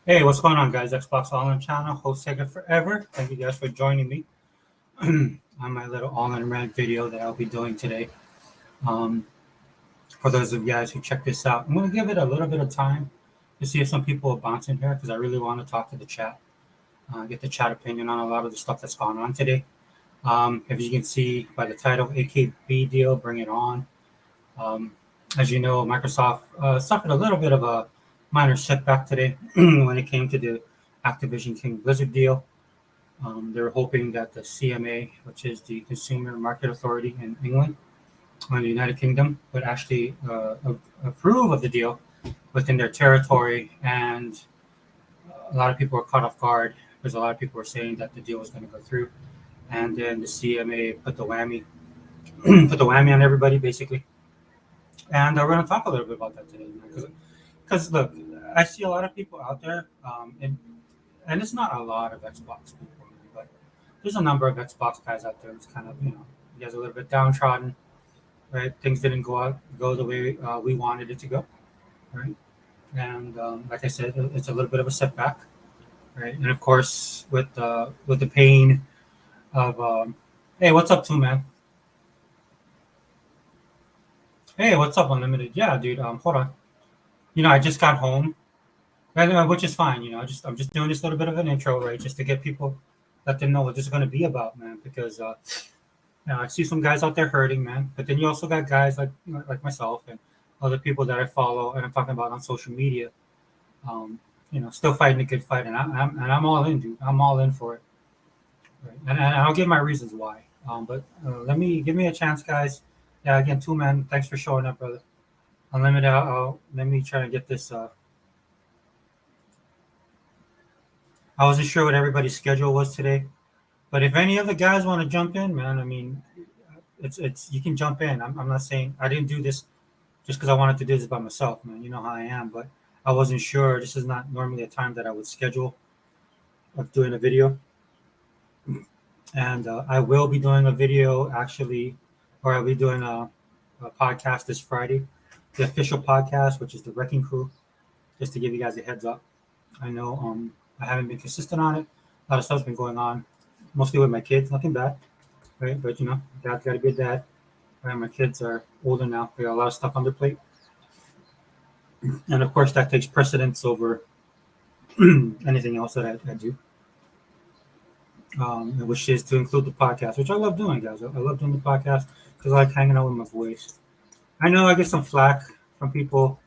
Hey, what's going on, guys? Xbox All-In channel, host Sega Forever. Thank you guys for joining me on my little All-In rant video that I'll be doing today. Um, for those of you guys who check this out, I'm going to give it a little bit of time to see if some people will bounce in here because I really want to talk to the chat, get the chat opinion on a lot of the stuff that's gone on today. If you can see by the title, AKB deal, bring it on. Um, as you know, Microsoft suffered a little bit of a minor setback today when it came to the Activision King Blizzard deal. They were hoping that the CMA, which is the Consumer Market Authority in England and the United Kingdom, would actually approve of the deal within their territory. And a lot of people were caught off guard because a lot of people were saying that the deal was going to go through. And then the CMA put the whammy, put the whammy on everybody, basically. And we're going to talk a little bit about that today, because look, I see a lot of people out there, and it's not a lot of Xbox people, but there's a number of Xbox guys out there. It's kind of, you guys are a little bit downtrodden, right? Things didn't go the way we wanted it to go, right? And like I said, it's a little bit of a setback, right? And of course, with the pain of, hey, what's up, Two Man? Hey, what's up, Unlimited? Yeah, dude. Hold on. I just got home, and, which is fine. I'm just doing this little bit of an intro, right, just to get people, let them know what this is going to be about, man. Because I see some guys out there hurting, man. But then you also got guys like myself and other people that I follow and I'm talking about on social media. Still fighting a good fight, and I'm all in, dude. I'm all in for it, right? And I'll give my reasons why. But give me a chance, guys. Yeah, again, Two Man, thanks for showing up, brother. Unlimited. Let me try to get this. I wasn't sure what everybody's schedule was today, but if any of the guys want to jump in, man, I mean, it's you can jump in. I'm not saying I didn't do this just because I wanted to do this by myself, man. You know how I am, but I wasn't sure. This is not normally a time that I would schedule of doing a video, and I will be doing a video actually, or I'll be doing a podcast this Friday, the official podcast, which is the Wrecking Crew, just to give you guys a heads up. I know I haven't been consistent on it. A lot of stuff's been going on, mostly with my kids. Nothing bad, right? But dad's got to be a dad. Right? My kids are older now. They got a lot of stuff on their plate, and of course that takes precedence over anything else that I do. Which is to include the podcast, which I love doing, guys. I love doing the podcast because I like hanging out with my voice. I know I get some flack from people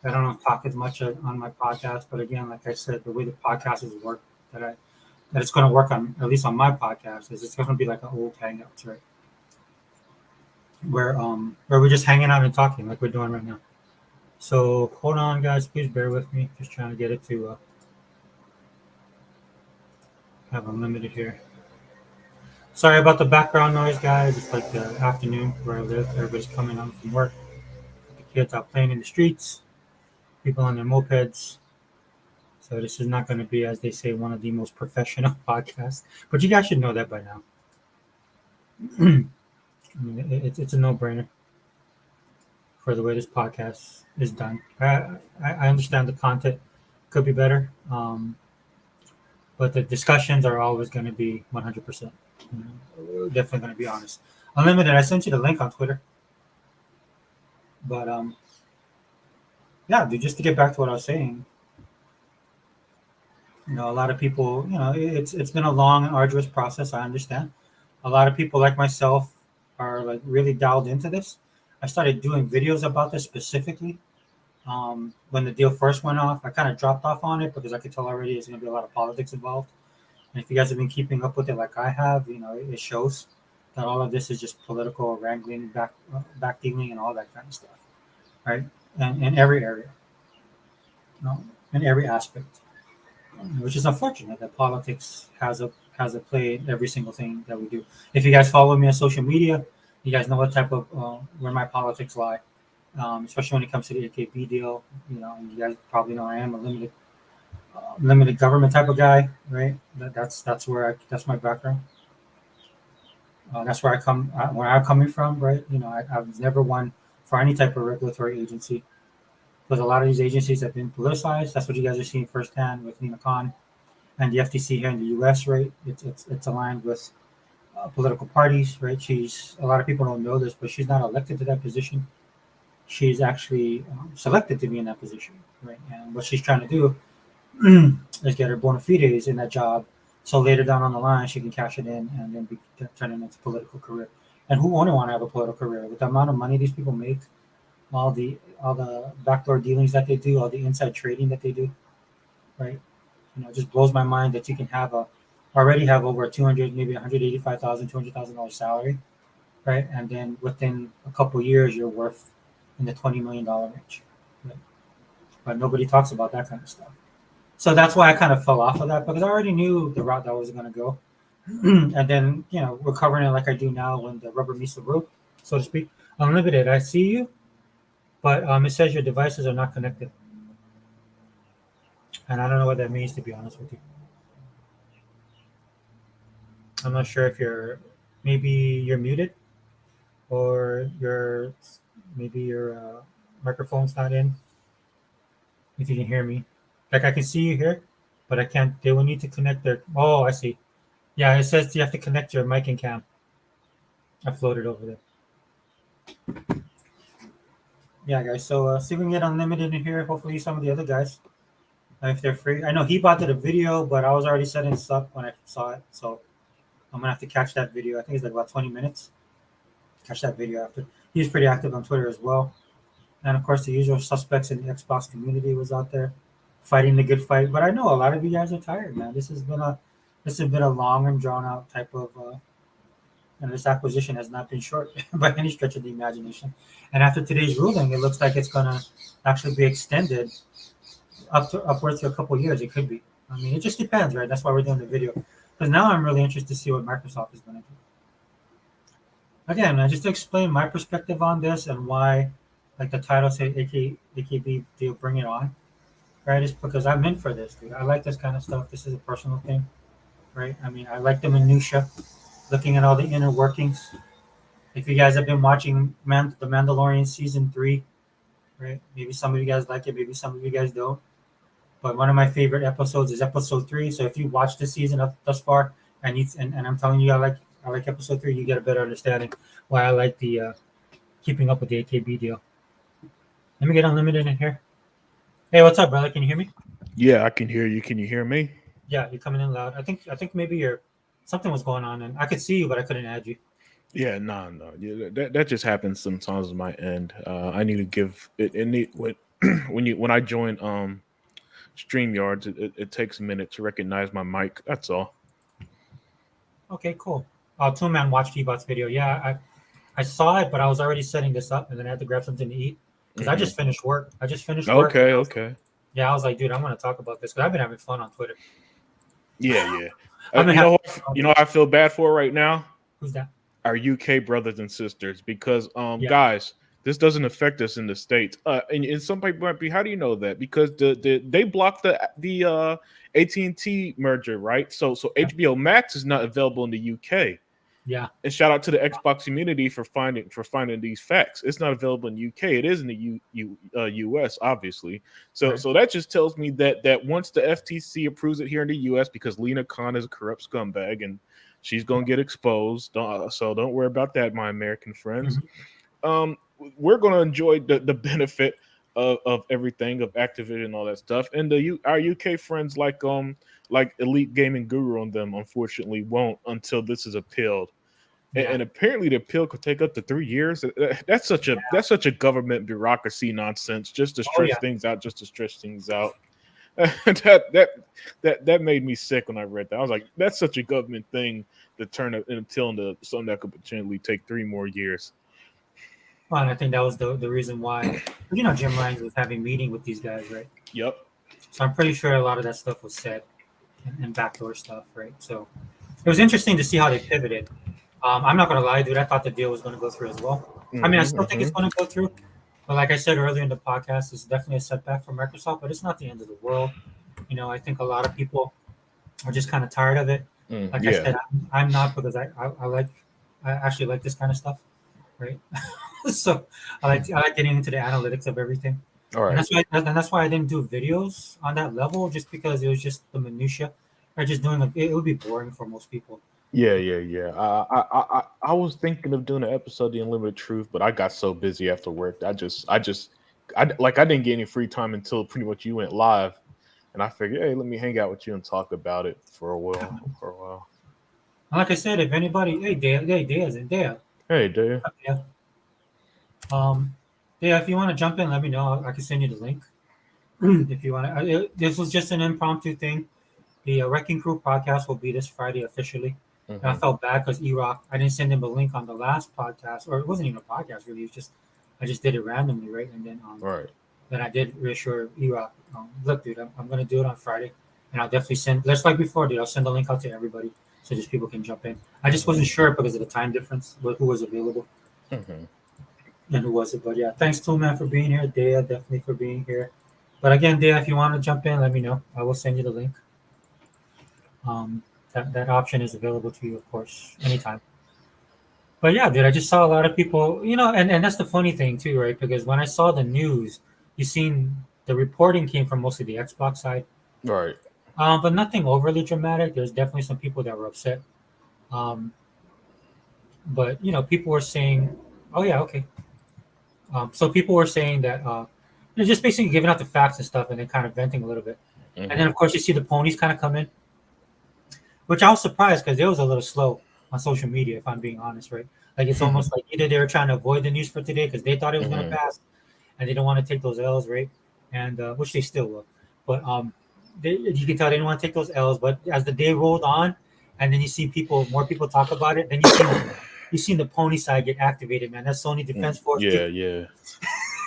that I don't talk as much on my podcast, but again, like I said, the way the podcast is work that it's going to work on, at least on my podcast, is it's going to be like an old Hangouts, right? Where we're just hanging out and talking like we're doing right now. So hold on, guys, please bear with me. Just trying to get it to have unlimited here. Sorry about the background noise, guys. It's like the afternoon where I live. Everybody's coming home from work. The kids out playing in the streets. People on their mopeds. So this is not going to be, as they say, one of the most professional podcasts. But you guys should know that by now. I mean, it's a no-brainer for the way this podcast is done. I understand the content could be better, but the discussions are always going to be 100%. Definitely going to be honest. Unlimited, I sent you the link on Twitter. But yeah, dude, just to get back to what I was saying, a lot of people, it's been a long and arduous process. I understand. A lot of people like myself are like really dialed into this. I started doing videos about this specifically when the deal first went off. I kind of dropped off on it because I could tell already there's going to be a lot of politics involved. And if you guys have been keeping up with it like I have, it shows that all of this is just political wrangling, backdealing, and all that kind of stuff, right? And in every area, in every aspect, which is unfortunate that politics has a play in every single thing that we do. If you guys follow me on social media, you guys know what type of where my politics lie, especially when it comes to the AKB deal. And you guys probably know I am a limited government type of guy, right? That's my background. That's where I'm coming from, right? I was never one for any type of regulatory agency. because a lot of these agencies have been politicized. That's what you guys are seeing firsthand with Lina Khan and the FTC here in the U.S. Right? It's aligned with political parties, right? She's a lot of people don't know this, but she's not elected to that position. She's actually selected to be in that position, right? And what she's trying to do is get her bona fides in that job, so later down on the line she can cash it in and then turn it into a political career. And who wouldn't want to have a political career with the amount of money these people make, all the backdoor dealings that they do, all the inside trading that they do, right? It just blows my mind that you can already have over 200, maybe 185,000, $200,000 salary, right? And then within a couple of years, you're worth in the $20 million range, right? But nobody talks about that kind of stuff. So that's why I kind of fell off of that, because I already knew the route that I was going to go. And then, we're covering it like I do now when the rubber meets the road, so to speak. Unlimited, I see you, but it says your devices are not connected. And I don't know what that means, to be honest with you. I'm not sure if maybe you're muted, or maybe your microphone's not in. If you can hear me, like I can see you here, but I can't. They will need to connect their. Oh, I see. Yeah, it says you have to connect your mic and cam. I floated over there. Yeah, guys. So see if we can get unlimited in here. Hopefully, some of the other guys, if they're free. I know he bought the video, but I was already setting this up when I saw it, so I'm gonna have to catch that video. I think it's like about 20 minutes. Catch that video after. He's pretty active on Twitter as well. And of course, the usual suspects in the Xbox community was out there fighting the good fight. But I know a lot of you guys are tired, man. This has been a long and drawn out type of. This acquisition has not been short by any stretch of the imagination. And after today's ruling, it looks like it's gonna actually be extended upwards to a couple of years. It could be. I mean, it just depends, right? That's why we're doing the video. Because now I'm really interested to see what Microsoft is going to do. Again, just to explain my perspective on this and why, like the title said, AKB deal, bring it on, right? Is because I'm in for this, dude. I like this kind of stuff. This is a personal thing, right? I mean, I like the minutia, looking at all the inner workings. If you guys have been watching The Mandalorian Season 3, right? Maybe some of you guys like it, maybe some of you guys don't. But one of my favorite episodes is episode 3. So if you watched the season thus far, and I'm telling you, I like episode 3, you get a better understanding why I like the keeping up with the AKB deal. Let me get unlimited in here. Hey, what's up, brother? Can you hear me? Yeah, I can hear you. Can you hear me? Yeah, you're coming in loud. I think maybe something was going on, and I could see you, but I couldn't add you. Yeah, no. Yeah, that just happens sometimes on my end. I need to give it. When I join StreamYards, it takes a minute to recognize my mic. That's all. Okay, cool. Two Man watched Ebot's video. Yeah, I saw it, but I was already setting this up, and then I had to grab something to eat because I just finished work. Work. Okay. Yeah, I was like, dude, I want to talk about this because I've been having fun on Twitter. Yeah. You know, I feel bad for right now. Who's that? Our UK brothers and sisters, because guys, this doesn't affect us in the States. And some people might be, how do you know that? Because they blocked the AT&T merger, right? So HBO Max is not available in the UK. Yeah. And shout out to the Xbox community for finding these facts. It's not available in the UK. It is in the US, obviously. So that just tells me that once the FTC approves it here in the US, because Lina Khan is a corrupt scumbag and she's gonna get exposed. So don't worry about that, my American friends. Mm-hmm. We're gonna enjoy the benefit of everything, of Activision and all that stuff. And our UK friends like Elite Gaming Guru on them, unfortunately, won't until this is appealed. And apparently the appeal could take up to 3 years. That's such a government bureaucracy nonsense, just to stretch things out, that made me sick when I read that. I was like, that's such a government thing to turn it into something that could potentially take 3 more years. Well, and I think that was the reason why, Jim Ryan was having a meeting with these guys, right? Yep. So I'm pretty sure a lot of that stuff was said and backdoor stuff, right? So it was interesting to see how they pivoted. I'm not going to lie, dude. I thought the deal was going to go through as well. I mean, I still think it's going to go through. But like I said earlier in the podcast, it's definitely a setback for Microsoft, but it's not the end of the world. I think a lot of people are just kind of tired of it. I said, I'm not, because I actually like this kind of stuff, right? So I like getting into the analytics of everything. All right. And that's why I didn't do videos on that level, just because it was just the minutia. Or just doing it would be boring for most people. Yeah. I was thinking of doing an episode of The Unlimited Truth, but I got so busy after work. I didn't get any free time until pretty much you went live, and I figured, hey, let me hang out with you and talk about it for a while. And like I said, if anybody, hey, Dea, Hey, Dave. yeah, um, yeah, if you want to jump in, let me know. I can send you the link if you want to. This was just an impromptu thing. The Wrecking Crew podcast will be this Friday officially. And I Hmm. felt bad because E-Rock, I didn't send him a link on the last podcast, or it wasn't even a podcast really. It's just I just did it randomly, right? And Right. then I did reassure E-Rock, look, dude, I'm gonna do it on Friday, and I'll definitely send. Just like before, dude, I'll send the link out to everybody so just people can jump in. I just wasn't sure because of the time difference, who was available Hmm. and who wasn't. But yeah, thanks to man for being here, Dea definitely for being here. But again, Dea, if you want to jump in, let me know. I will send you the link. Um, that option is available to you, of course, anytime. But yeah, dude, I just saw a lot of people, and that's the funny thing too, right? Because when I saw the news, you seen the reporting came from mostly the Xbox side, Right. but nothing overly dramatic. There's definitely some people that were upset, um, but people were saying, "Oh yeah, okay." So people were saying that, just basically giving out the facts and stuff, and then kind of venting a little bit. And then Hmm. of course you see the ponies kind of come in, which I was surprised because it was a little slow on social media, if I'm being honest, right? Like it's almost like either they were trying to avoid the news for today because they thought it was going to Hmm. pass, and they don't want to take those L's, right? And which they still will, but you can tell they didn't want to take those L's. But as the day rolled on, and then you see more people talk about it, then you seen the pony side get activated, man. That Sony Defense Force, Yeah.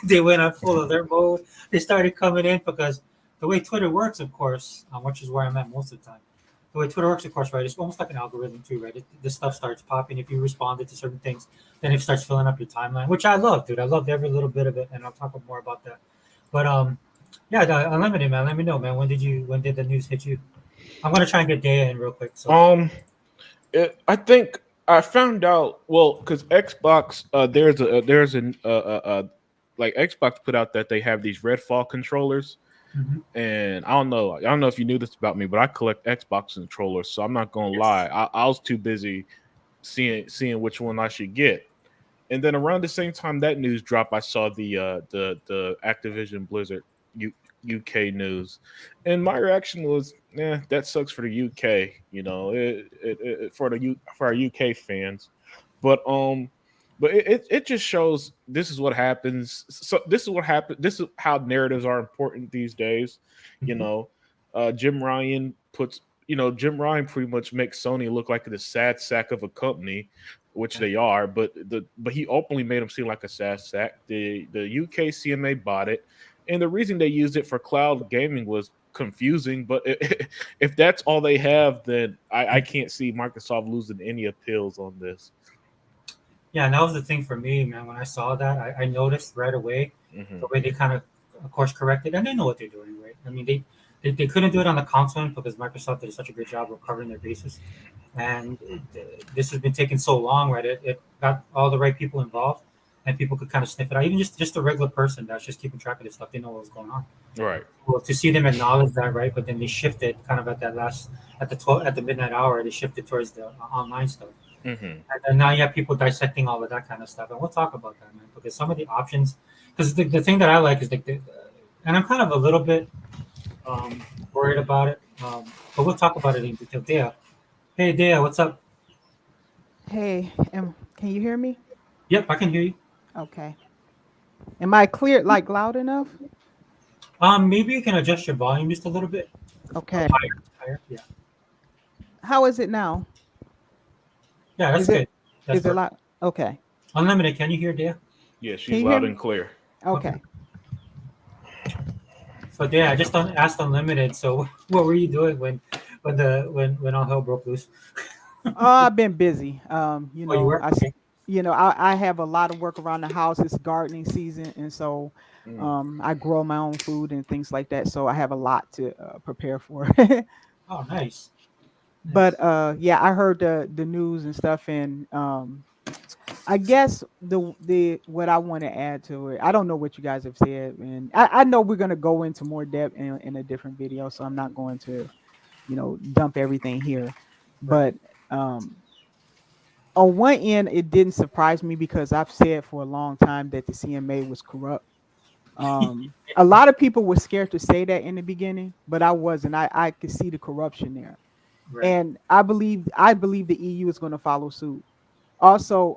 they went on full alert mode. They started coming in because the way Twitter works, of course, which is where I'm at most of the time. The way Twitter works, of course, right? It's almost like an algorithm too, right? This stuff starts popping if you responded to certain things, then it starts filling up your timeline, which I love, dude. I loved every little bit of it, and I'll talk more about that. But yeah, the unlimited man. Let me know, man. When did the news hit you? I'm gonna try and get Daya in real quick. So Um, I think I found out well because Xbox. There's an like Xbox put out that they have these Redfall controllers, mhm. and I don't know if you knew this about me, but I collect Xbox controllers, so I'm not gonna lie. Yes. I was too busy seeing which one I should get. And then around the same time that news dropped, I saw the Activision Blizzard U, UK news, and my reaction was, that sucks for the UK. For our UK fans, but it just shows this is what happens. So this is what happened. This is how narratives are important these days. You Mhm. know, Jim Ryan puts. Jim Ryan pretty much makes Sony look like the sad sack of a company, which Yeah. they are, but he openly made them seem like a sad sack. The UK CMA bought it, and the reason they used it for cloud gaming was confusing. But if that's all they have, then I can't see Microsoft losing any appeals on this. Yeah, and that was the thing for me, man. When I saw that, I noticed right away Hmm. the way they kind of course corrected, and they know what they're doing, right? I mean, they couldn't do it on the console end because Microsoft did such a good job of covering their bases, and this has been taking so long, right? It got all the right people involved, and people could kind of sniff it out. Even just a regular person that's just keeping track of this stuff, they know what was going on. Right. Well, to see them acknowledge that, right? But then they shifted kind of at the midnight hour, they shifted towards the online stuff. Hmm. And then now you have people dissecting all of that kind of stuff, and we'll talk about that, man. Because some of the options, because the thing that I like is and I'm kind of a little bit worried about it, but we'll talk about it in detail. Dea, hey Dea, what's up? Hey, can you hear me? Yep, I can hear you. Okay. Am I clear, like loud enough? Maybe you can adjust your volume just a little bit. Okay. Higher. Yeah, How is it now? yeah, that's Is it good. That's is it perfect. loud? Okay. Unlimited. Can you hear Dea? Yeah, Can she's you hear loud me? and clear. Okay. Okay. So Dea, I just asked Unlimited. So what were you doing when all hell broke loose? Oh, I've been busy. Oh, you were okay. I have a lot of work around the house. It's gardening season, and so Mm. I grow my own food and things like that. So I have a lot to prepare for. Oh, nice, But nice. yeah, I heard the news and stuff, and I guess the what I want to add to it, I don't know what you guys have said, and I know we're gonna go into more depth in a different video, so I'm not going to, dump everything here. Right. But um on one end, it didn't surprise me because I've said for a long time that the CMA was corrupt. A lot of people were scared to say that in the beginning, but I wasn't. I could see the corruption there, Right. and I believe the EU is going to follow suit. Also,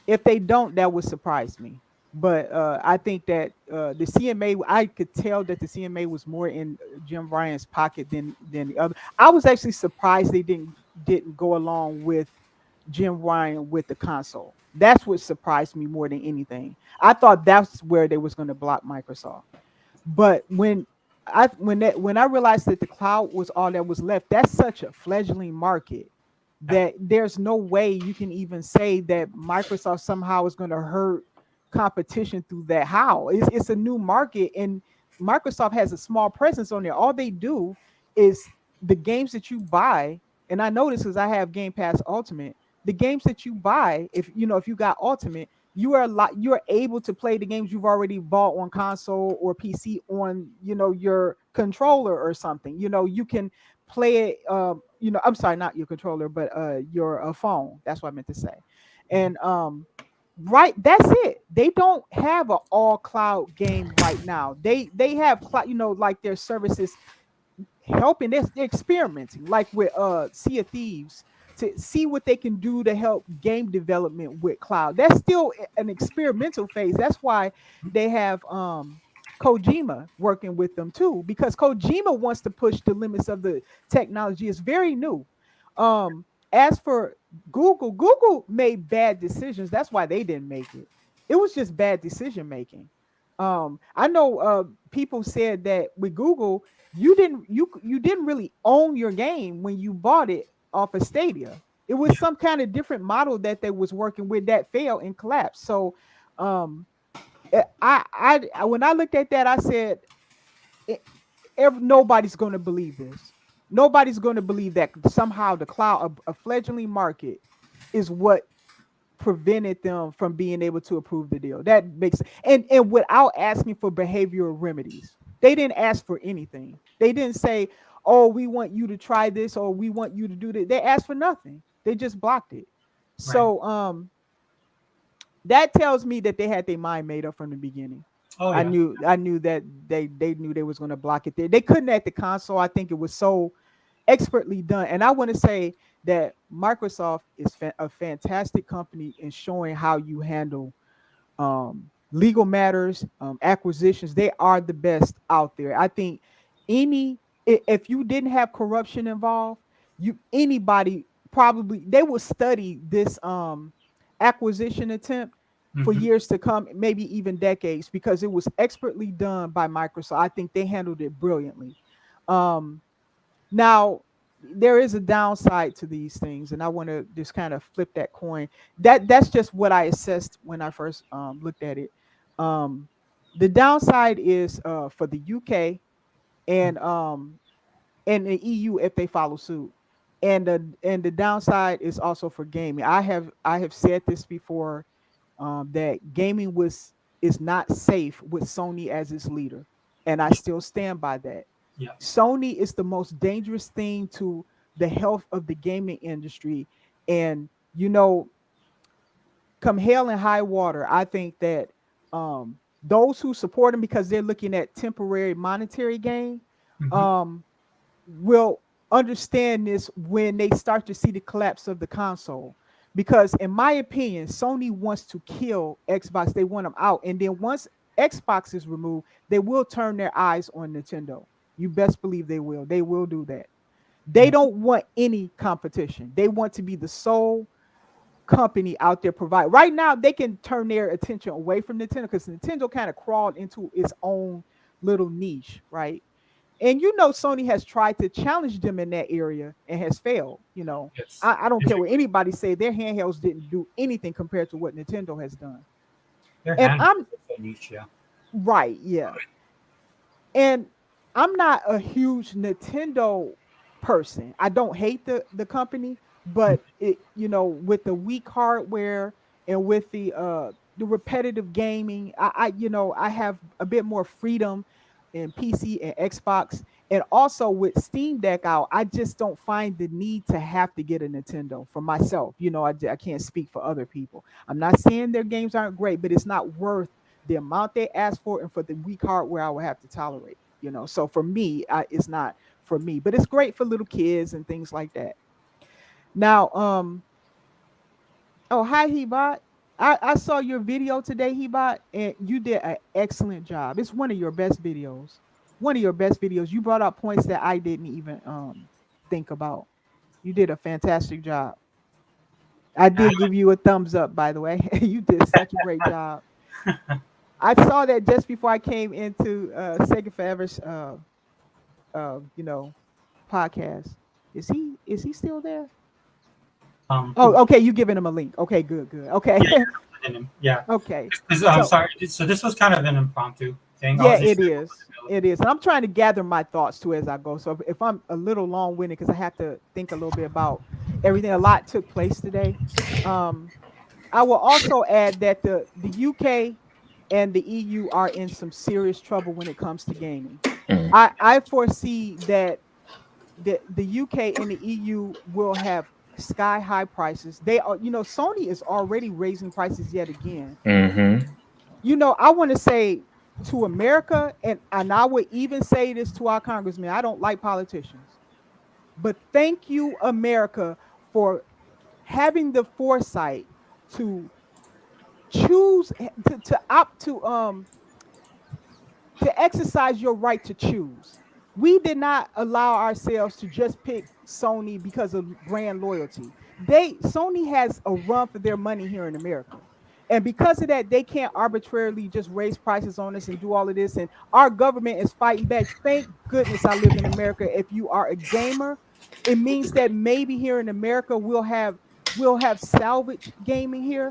if they don't, that would surprise me. But I think that the CMA, I could tell that the CMA was more in Jim Ryan's pocket than the other. I was actually surprised they didn't go along with Jim Ryan with the console. That's what surprised me more than anything. I thought that's where they was going to block Microsoft. But when I realized that the cloud was all that was left, that's such a fledgling market Yeah. that there's no way you can even say that Microsoft somehow is going to hurt competition through that. How? It's a new market, and Microsoft has a small presence on there. All they do is the games that you buy, and I know this because I have Game Pass Ultimate. The games that you buy, if you got Ultimate, you are able to play the games you've already bought on console or PC on your controller or something. You can play it. I'm sorry, not your controller, but your phone. That's what I meant to say. And right, that's it. They don't have an all cloud game right now. They have cloud, like their services helping. They're experimenting, like with Sea of Thieves, to see what they can do to help game development with cloud. That's still an experimental phase. That's why they have Kojima working with them too, because Kojima wants to push the limits of the technology. It's very new. As for Google made bad decisions. That's why they didn't make it. It was just bad decision making. I know people said that with Google, you didn't really own your game when you bought it off of Stadia. It was some kind of different model that they was working with that failed and collapsed. So um when I looked at that, I said nobody's going to believe this. Nobody's going to believe that somehow the cloud, a fledgling market, is what prevented them from being able to approve the deal. That makes, and without asking for behavioral remedies. They didn't ask for anything. They didn't say, "Oh, we want you to try this," or "We want you to do that." They asked for nothing. They just blocked it. Right. So that tells me that they had their mind made up from the beginning. Oh I yeah. knew I knew that they knew they was going to block it there. They couldn't at the console. I think it was so expertly done. And I want to say that Microsoft is a fantastic company in showing how you handle legal matters, acquisitions. They are the best out there. I think if you didn't have corruption involved, anybody probably they will study this acquisition attempt for Hmm. years to come, maybe even decades, because it was expertly done by Microsoft. I think they handled it brilliantly. Um, Now, there is a downside to these things, and I want to just kind of flip that coin. That's just what I assessed when I first looked at it. Um, the downside is for the UK and the EU if they follow suit, and the downside is also for gaming. I have said this before, that gaming is not safe with Sony as its leader, and I still stand by that. Yeah. Sony is the most dangerous thing to the health of the gaming industry, and come hell and high water, I think that those who support them because they're looking at temporary monetary gain, Hmm. um, will understand this when they start to see the collapse of the console. Because, in my opinion, Sony wants to kill Xbox. They want them out. And then once Xbox is removed, they will turn their eyes on Nintendo. You best believe they will. They will do that. They Yeah. don't want any competition. They want to be the sole company out there provide. Right now, they can turn their attention away from Nintendo because Nintendo kind of crawled into its own little niche, right? And Sony has tried to challenge them in that area and has failed. Yes. I don't Yes, care what anybody say, their handhelds didn't do anything compared to what Nintendo has done. your And hand I'm is so niche. Yeah. right, yeah. And I'm not a huge Nintendo person. I don't hate the company, but it, with the weak hardware and with the repetitive gaming, I have a bit more freedom in PC and Xbox, and also with Steam Deck out, I just don't find the need to have to get a Nintendo for myself. I can't speak for other people. I'm not saying their games aren't great, but it's not worth the amount they ask for and for the weak hardware I would have to tolerate. So for me, it's not for me, but it's great for little kids and things like that. Now, oh, hi, Hebot. I saw your video today, Hebot, and you did an excellent job. It's one of your best videos. One of your best videos. You brought up points that I didn't even think about. You did a fantastic job. I did give you a thumbs up, by the way. You did such a great job. I saw that just before I came into Sega Forever's you know, podcast. Is he still there? Oh, okay. You giving him a link. Okay, good. Okay. Yeah. Okay. I'm sorry. So this was kind of an impromptu thing. Yeah, it is. It is. And I'm trying to gather my thoughts too as I go. So if I'm a little long-winded, because I have to think a little bit about everything. A lot took place today. I will also add that the UK and the EU are in some serious trouble when it comes to gaming. I foresee that the UK and the EU will have sky high prices. They are, Sony is already raising prices yet again. I want to say to America, and I would even say this to our congressmen. I don't like politicians, but thank you, America, for having the foresight to choose to opt to exercise your right to choose. We did not allow ourselves to just pick Sony because of brand loyalty. Sony has a run for their money here in America. And because of that, they can't arbitrarily just raise prices on us and do all of this. And our government is fighting back. Thank goodness I live in America. If you are a gamer, it means that maybe here in America we'll have salvage gaming here.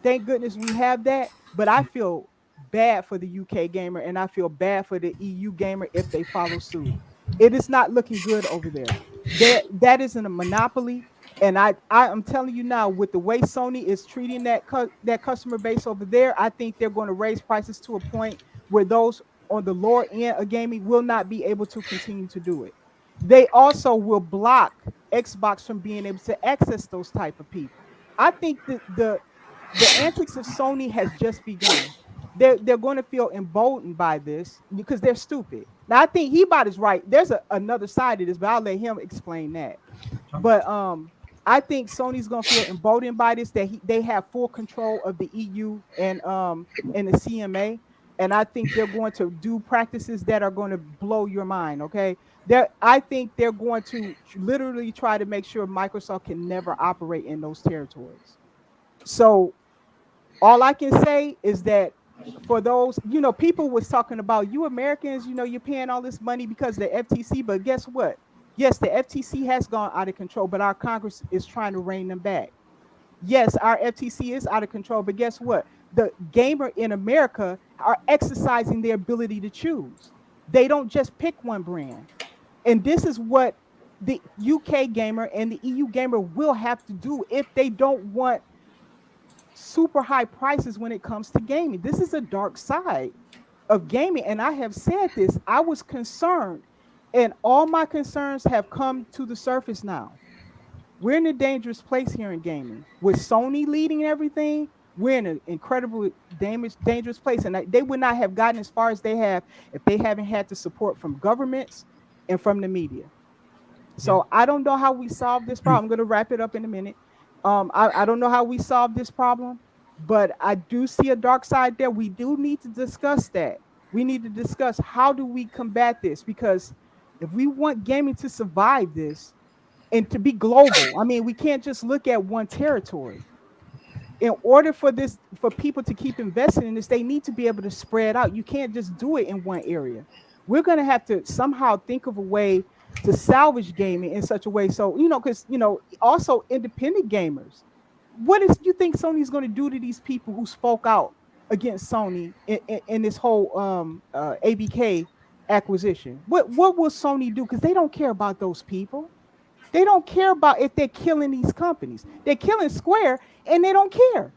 Thank goodness we have that. But I feel bad for the UK gamer and I feel bad for the EU gamer if they follow suit. It is not looking good over there. That isn't a monopoly. And I'm telling you now, with the way Sony is treating that customer base over there, I think they're going to raise prices to a point where those on the lower end of gaming will not be able to continue to do it. They also will block Xbox from being able to access those type of people. I think that the antics of Sony has just begun. They're going to feel emboldened by this because they're stupid. Now I think Hebot is right. There's another side of this, but I'll let him explain that. But I think Sony's gonna feel emboldened by this, that they have full control of the EU and the CMA, and I think they're going to do practices that are going to blow your mind. Okay, I think they're going to literally try to make sure Microsoft can never operate in those territories. So all I can say is that for those, people was talking about, you Americans, you're paying all this money because of the FTC, but guess what? Yes, the FTC has gone out of control, but our Congress is trying to rein them back. Yes, our FTC is out of control, but guess what? The gamer in America are exercising their ability to choose. They don't just pick one brand. And this is what the UK gamer and the EU gamer will have to do if they don't want super high prices when it comes to gaming. This is a dark side of gaming. And I have said this, I was concerned, and all my concerns have come to the surface now. We're in a dangerous place here in gaming. With Sony leading everything, we're in an incredibly dangerous place. And they would not have gotten as far as they have if they haven't had the support from governments and from the media. So I don't know how we solve this problem. I'm going to wrap it up in a minute. I don't know how we solve this problem, but I do see a dark side there. We do need to discuss that. We need to discuss how do we combat this, because if we want gaming to survive this and to be global, I mean, we can't just look at one territory. In order for people to keep investing in this, they need to be able to spread out. You can't just do it in one area. We're going to have to somehow think of a way to salvage gaming in such a way. So, because, also independent gamers, what is you think Sony's going to do to these people who spoke out against Sony in this whole ABK acquisition? What will Sony do? Because they don't care about those people. They don't care about if they're killing these companies. They're killing Square, and they don't care.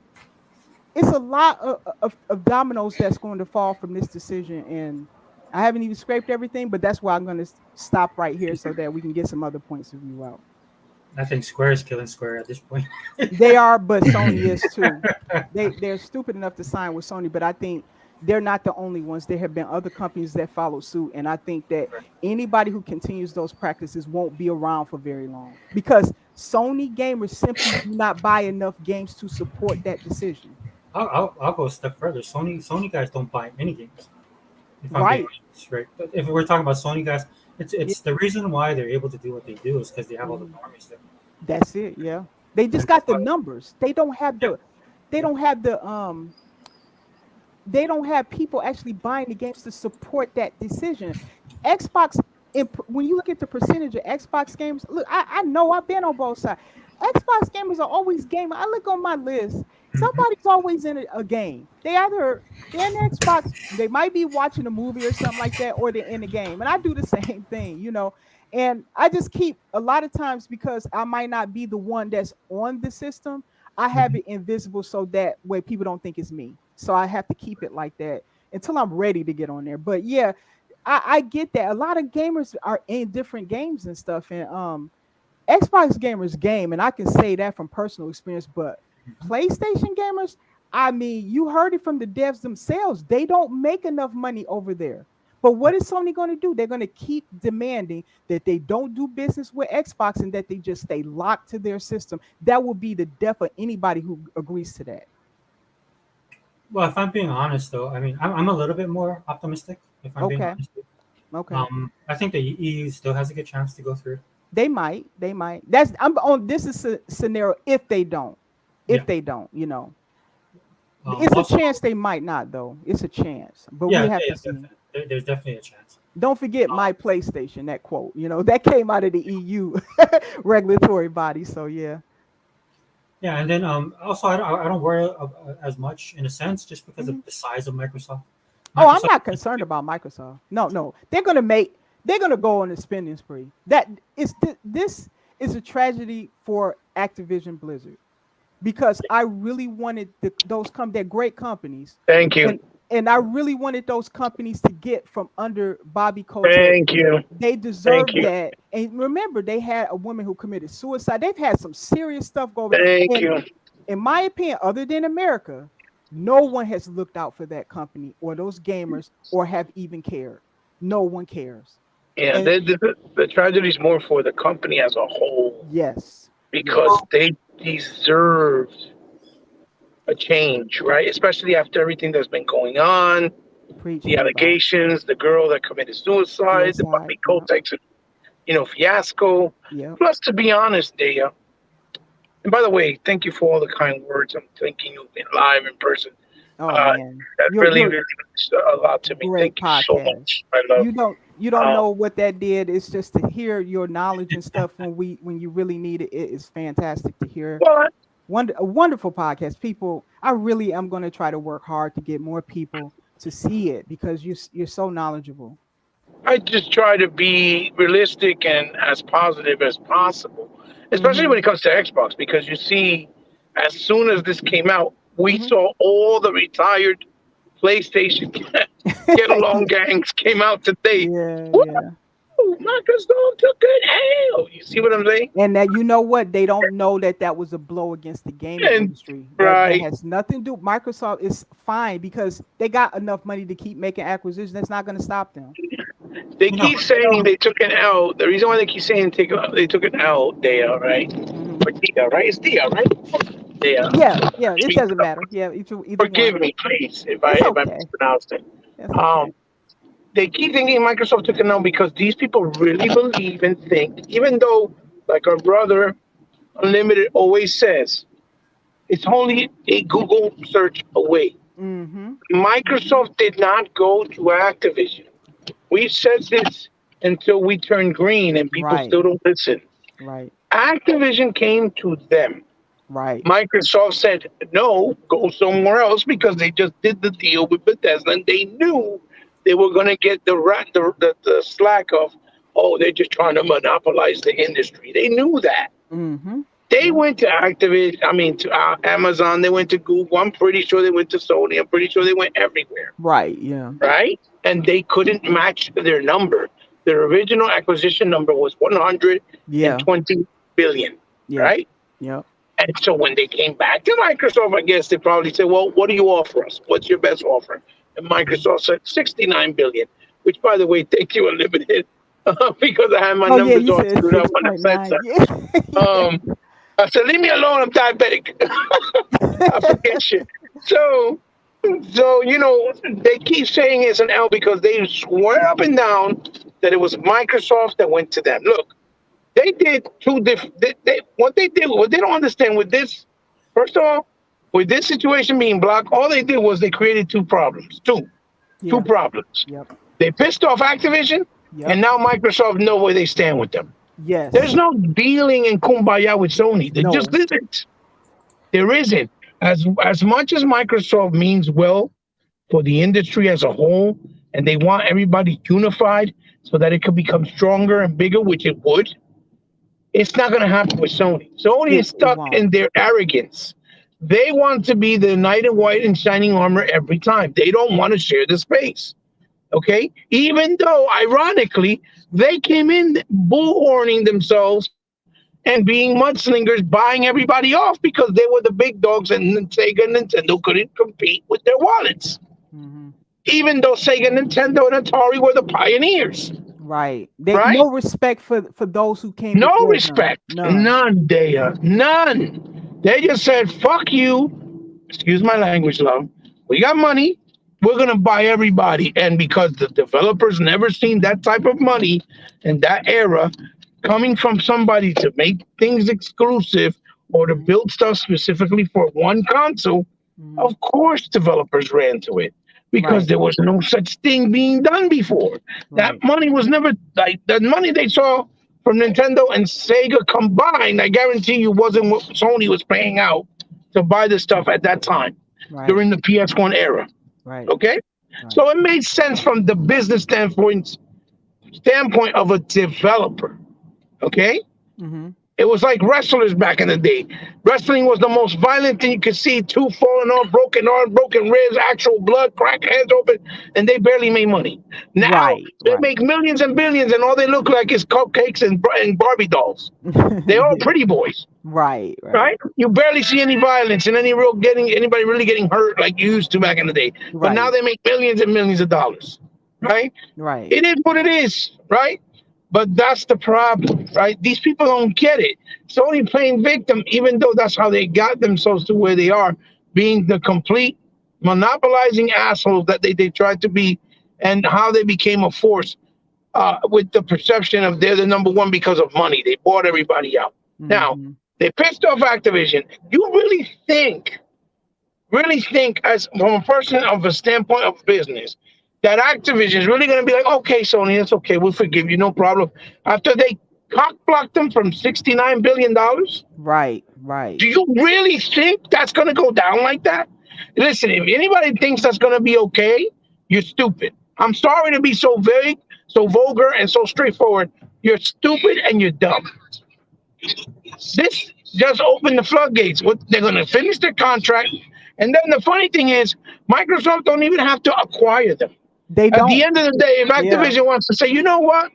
It's a lot of dominoes that's going to fall from this decision, and I haven't even scraped everything, but that's why I'm going to stop right here so that we can get some other points of view out. I think Square is killing Square at this point. They are, but Sony is too. They're stupid enough to sign with Sony, but I think they're not the only ones. There have been other companies that follow suit, and I think that anybody who continues those practices won't be around for very long because Sony gamers simply do not buy enough games to support that decision. I'll go a step further. Sony guys don't buy any games. If I'm Right. being honest, right? But if we're talking about Sony guys, it's the reason why they're able to do what they do is because they have all the normies there. That's it. Yeah. They just got the numbers. They don't have the they don't have people actually buying the games to support that decision. Xbox, when you look at the percentage of Xbox games, look, I know I've been on both sides. Xbox gamers are always gaming. I look on my list. Somebody's always in a game. They're in Xbox, they might be watching a movie or something like that, or they're in the game. And I do the same thing, you know. And I just keep a lot of times because I might not be the one that's on the system. I have it invisible so that way people don't think it's me. So I have to keep it like that until I'm ready to get on there. But yeah, I get that. A lot of gamers are in different games and stuff. And Xbox gamers game, and I can say that from personal experience, but PlayStation gamers, I mean, you heard it from the devs themselves. They don't make enough money over there. But what is Sony going to do? They're going to keep demanding that they don't do business with Xbox and that they just stay locked to their system. That will be the death of anybody who agrees to that. Well, if I'm being honest, though, I mean, I'm a little bit more optimistic. If I'm being Okay. honest, Okay. I think the EU still has a good chance to go through. They might. I'm on. This is a scenario if they don't. They don't, you know. It's Also, a chance they might not, though. It's a chance. But yeah, we have yeah, to see. there's definitely a chance. Don't forget my PlayStation, that quote, you know, that came out of the EU regulatory body. So yeah. Yeah, and then also I don't worry as much in a sense just because of the size of Microsoft. Oh, I'm not concerned about Microsoft. No. They're gonna go on a spending spree. This is a tragedy for Activision Blizzard. Because I really wanted they're great companies. Thank you. And I really wanted those companies to get from under Bobby Kotick. Thank you. They deserve that. And remember, they had a woman who committed suicide. They've had some serious stuff going on. Thank you. In my opinion, other than America, no one has looked out for that company or those gamers or have even cared. No one cares. Yeah, the tragedy is more for the company as a whole. Yes. Because they deserved a change, right? Especially after everything that's been going on, the allegations, the girl that committed suicide, the Bobby Kotick, fiasco. Yeah. Plus, to be honest, Daya, and by the way, thank you for all the kind words. I'm thinking you've been live in person. Oh man, that really means a lot to me. Thank you so much. I love you don't know what that did. It's just to hear your knowledge and stuff when you really need it. It is fantastic to hear. A wonderful podcast. People, I really am going to try to work hard to get more people to see it because you're so knowledgeable. I just try to be realistic and as positive as possible, especially when it comes to Xbox, because you see, as soon as this came out, we saw all the retired PlayStation get along gangs came out today. Yeah. Microsoft took an L. You see what I'm saying? And that, you know what? They don't know that was a blow against the gaming industry. That has nothing to do. Microsoft is fine because they got enough money to keep making acquisitions. That's not going to stop them. They keep saying they took an L. The reason why they keep saying they took an L, Dia, right? Or Dia, right? It's Dia, right? Dia. Yeah. It doesn't matter. Yeah. Either Forgive me, please, if I mispronounced it. Okay. They keep thinking Microsoft took it now because these people really believe and think, even though, like our brother Unlimited always says, it's only a Google search away. Microsoft did not go to Activision. We've said this until we turn green and people still don't listen. Right. Activision came to them. Right. Microsoft said, no, go somewhere else because they just did the deal with Bethesda and they knew they were going to get the slack of, oh, they're just trying to monopolize the industry. They knew that. Mm-hmm. They went to Activision, I mean, to Amazon, they went to Google. I'm pretty sure they went to Sony. I'm pretty sure they went everywhere. Right. Yeah. Right? And they couldn't match their number. Their original acquisition number was 120 Yeah. billion. Yeah. Right? Yeah. And so when they came back to Microsoft, I guess they probably said, well, what do you offer us? What's your best offer? And Microsoft said 69 billion, which, by the way, thank you, Unlimited, because I had my Oh yeah, numbers you all said screwed up when I said 6.9. that. Yeah. I said, leave me alone, I'm diabetic. I forget shit. So, you know, they keep saying it's an L because they swear up and down that it was Microsoft that went to them. Look, they did two different. What they did, what they don't understand with this, first of all, with this situation being blocked, all they did was they created two problems. Two Yeah. problems. Yep. They pissed off Activision, Yep. and now Microsoft know where they stand with them. Yes. There's no dealing in kumbaya with Sony. There No. just isn't. There isn't. As much as Microsoft means well for the industry as a whole, and they want everybody unified so that it could become stronger and bigger, which it would, it's not going to happen with Sony. Sony It is stuck won't. in their arrogance. They want to be the knight in white and shining armor every time. They don't want to share the space. Okay? Even though, ironically, they came in bullhorning themselves and being mudslingers, buying everybody off because they were the big dogs and Sega and Nintendo couldn't compete with their wallets. Mm-hmm. Even though Sega, Nintendo, and Atari were the pioneers. Right. They Right? no respect for those who came. No before them. respect. None. None, Dea. None. They just said, fuck you. Excuse my language, love. We got money. We're going to buy everybody. And because the developers never seen that type of money in that era coming from somebody to make things exclusive or to build stuff specifically for one console, Mhm. of course developers ran to it because Right. there was no such thing being done before. That Right. money was never like the money they saw from Nintendo and Sega combined. I guarantee you wasn't what Sony was paying out to buy the stuff at that time Right. during the PS1 era. Right. Okay, Right. so it made sense from the business standpoint of a developer. Okay. Mm-hmm. It was like wrestlers back in the day. Wrestling was the most violent thing you could see. Two falling off, broken arms, broken ribs, actual blood, crack heads open, and they barely made money. Now Right. they Right. make millions and billions, and all they look like is cupcakes and Barbie dolls. They're all pretty boys, Right. Right. right? You barely see any violence and anybody really getting hurt like you used to back in the day. But now Right. they make millions and millions of dollars, right? Right. It is what it is, right? But that's the problem, right? These people don't get it. Sony playing victim, even though that's how they got themselves to where they are, being the complete monopolizing assholes that they tried to be, and how they became a force with the perception of they're the number one because of money. They bought everybody out. Now, Mhm. they pissed off Activision. You really think, as from a person of a standpoint of business, that Activision is really going to be like, okay, Sony, that's okay, we'll forgive you, no problem. After they cock-blocked them from $69 billion? Right. Right. Do you really think that's going to go down like that? Listen, if anybody thinks that's going to be okay, you're stupid. I'm sorry to be so vague, so vulgar, and so straightforward. You're stupid and you're dumb. This just opened the floodgates. They're going to finish their contract. And then the funny thing is, Microsoft don't even have to acquire them. They At don't. the end of the day, if Activision wants to say, you know what?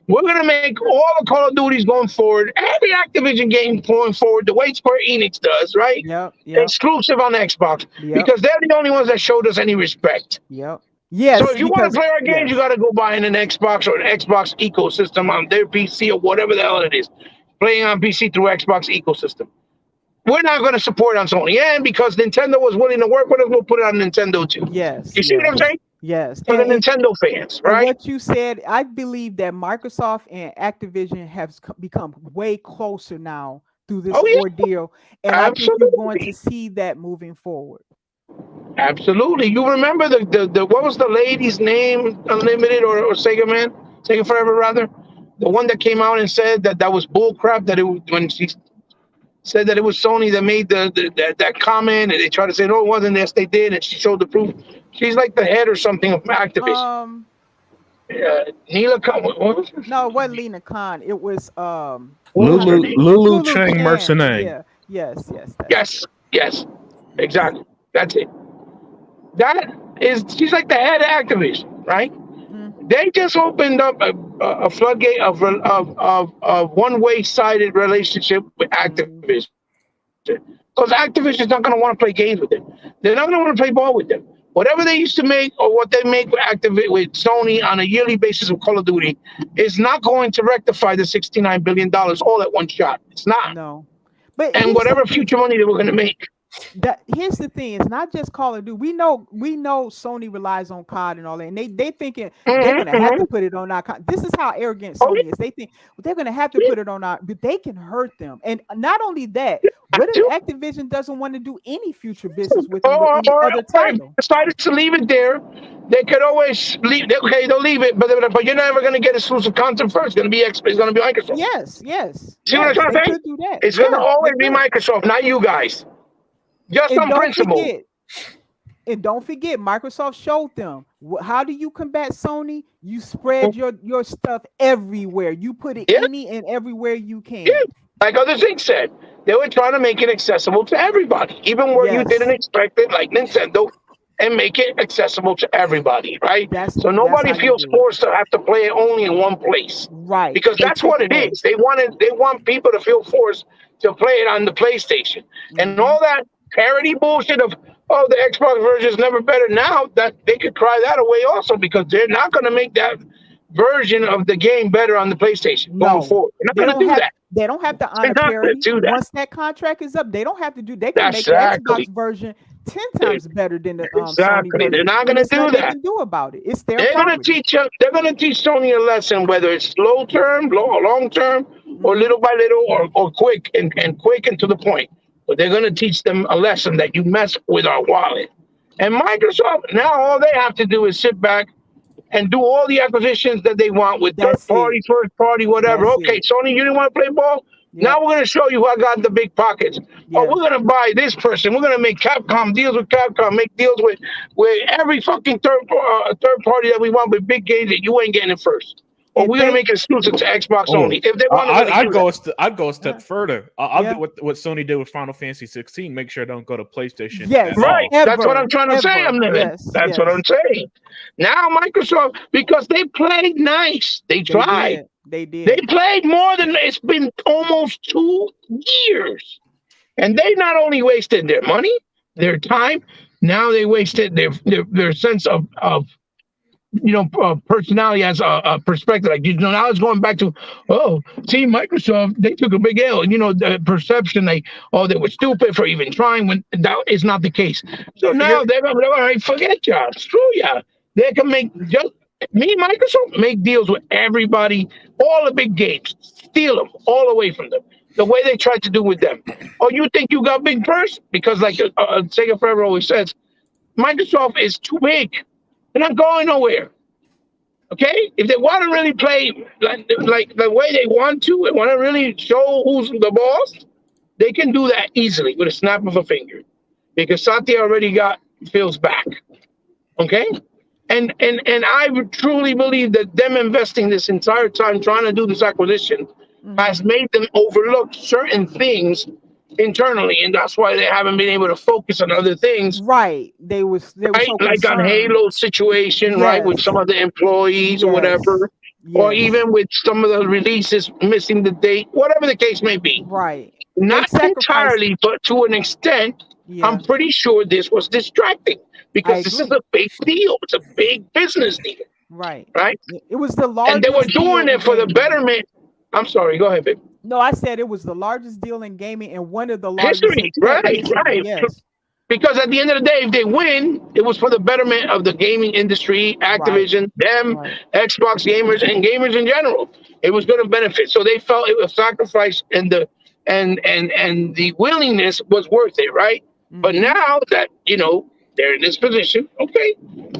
We're going to make all the Call of Duties going forward, every Activision game going forward, the way Square Enix does, right? Yep. Yep. Exclusive on Xbox. Yep. Because they're the only ones that showed us any respect. Yep. Yes. So if you want because- to play our games, you got to go buy an Xbox or an Xbox ecosystem on their PC or whatever the hell it is. Playing on PC through Xbox ecosystem. We're not going to support it on Sony. And because Nintendo was willing to work with us, we'll put it on Nintendo too. Yes. You see what I'm saying? Yes. For the And- Nintendo fans, And right? what you said, I believe that Microsoft and Activision have become way closer now through this Oh, yeah. ordeal, and I think you're going Absolutely. to see that moving forward. Absolutely. You remember the what was the lady's name? Unlimited or Sega Man? Sega Forever rather. The one that came out and said that was bull crap. That it was, when she said that it was Sony that made that comment, and they tried to say no, it wasn't. Yes, they did, and she showed the proof. She's like the head or something of Activision. Neela Khan. What was her? No, it wasn't Lena Khan. It was What was her Lulu name? Lulu Chang Mercenang. Yeah, yes, that's Yes, exactly. That's it. That is, she's like the head of Activision, right? Mhm. They just opened up a floodgate of one-way sided relationship with Mhm. Activision. Because Activision's not going to want to play games with them. They're not going to want to play ball with them. Whatever they used to make or what they make with Sony on a yearly basis of Call of Duty is not going to rectify the $69 billion all at one shot. It's not. No, but And whatever future money they were going to make. here's the thing: it's not just Call of Duty. We know Sony relies on COD and all that, and they thinking they're gonna have to put it on our. This is how arrogant Sony is. They think they're gonna have to put it on our, but they can hurt them. And not only that, what if Activision doesn't want to do any future business with them with any other title? Decided to leave it there. They could always leave. Okay, they'll leave it, but you're never going to get exclusive content first. It's going to be Microsoft. Yes. See what I'm trying to say? Could do that. It's going to always be Microsoft, not you guys. Just on principle. And don't forget, Microsoft showed them how do you combat Sony? You spread your stuff everywhere. You put it any and everywhere you can. Yeah. Like other things said, they were trying to make it accessible to everybody, even where you didn't expect it, like Nintendo, and make it accessible to everybody, right? So nobody feels forced to have to play it only in one place, right? Because that's what it is. They want people to feel forced to play it on the PlayStation, and all that parody bullshit of the Xbox version is never better. Now that they could cry that away also, because they're not going to make that version of the game better on the PlayStation going forward. They're not going to do that. They don't have to honor parity. Once that contract is up, they don't have to do. They can make the Xbox version 10 times better than the Sony version. They're not going to do that. They can do about it. It's their They're going to teach them. They're going to teach Sony a lesson, whether it's long term, or little by little, or quick and to the point. But they're going to teach them a lesson that you mess with our wallet. And Microsoft, now all they have to do is sit back and do all the acquisitions that they want with third party, first party, whatever. Sony, you didn't want to play ball? Yeah. Now we're going to show you who I got the big pockets. Yeah. Oh, we're going to buy this person. We're going to make Capcom deals with Capcom, make deals with every fucking third party that we want with big games that you ain't getting it first. Or we're gonna make it exclusive to Xbox only. If they want I'd go a step further. I'll do what Sony did with Final Fantasy 16. Make sure it don't go to PlayStation. Yes, right. That's what I'm trying to say. That's what I'm saying. Now Microsoft, because they played nice. They tried. They did. They played more than it's been almost 2 years, and they not only wasted their money, their time. Now they wasted their sense of personality as a perspective. Like, now it's going back to, Microsoft, they took a big L. And, the perception, they were stupid for even trying, when that is not the case. So now they're going to forget y'all. Screw y'all. They can Microsoft make deals with everybody, all the big games, steal them all away from them, the way they tried to do with them. Oh, you think you got big purse? Because like Sega Forever always says, Microsoft is too big. They're not going nowhere. Okay? If they want to really play like the way they want to and want to really show who's the boss, they can do that easily with a snap of a finger. Because Satya already got Phil's back. Okay? And I truly believe that them investing this entire time trying to do this acquisition has made them overlook certain things internally, and that's why they haven't been able to focus on other things. Right. They were so like on Halo's situation, right, with some of the employees or whatever, or even with some of the releases missing the date, whatever the case may be. Right. Not entirely, but to an extent, I'm pretty sure this was distracting because this is a big deal. It's a big business deal. Right. Right. It was the largest. And they were doing it for the betterment. I'm sorry. Go ahead, babe. No, I said it was the largest deal in gaming and one of the largest history. Right. Yes. Because at the end of the day, if they win, it was for the betterment of the gaming industry, Activision, Xbox gamers, and gamers in general. It was going to benefit. So they felt it was sacrifice, and the willingness was worth it, right? But now that they're in this position, okay,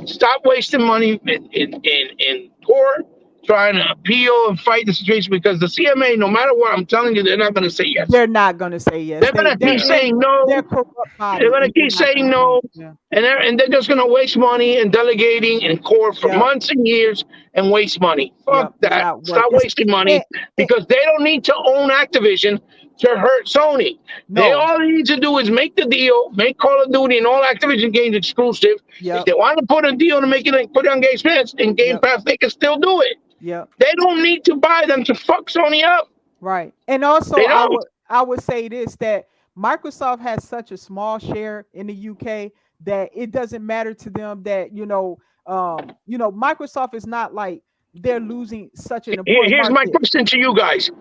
stop wasting money in poor trying to appeal and fight the situation because the CMA, no matter what, I'm telling you, they're not going to say yes. They're not going to say yes. They're going to keep saying no. They're corrupt body. They're going to keep saying no. Yeah. And they're just going to waste money and delegating in court for months and years and waste money. Fuck that. Stop wasting money because they don't need to own Activision to hurt Sony. No. They all need to do is make the deal, make Call of Duty and all Activision games exclusive. If they want to put a deal to make it like put it on Game Pass and Game Pass, they can still do it. They don't need to buy them to fuck Sony up. Right. And also I would say this, that Microsoft has such a small share in the UK that it doesn't matter to them that Microsoft is not like they're losing such an important Here's market. my question to you guys.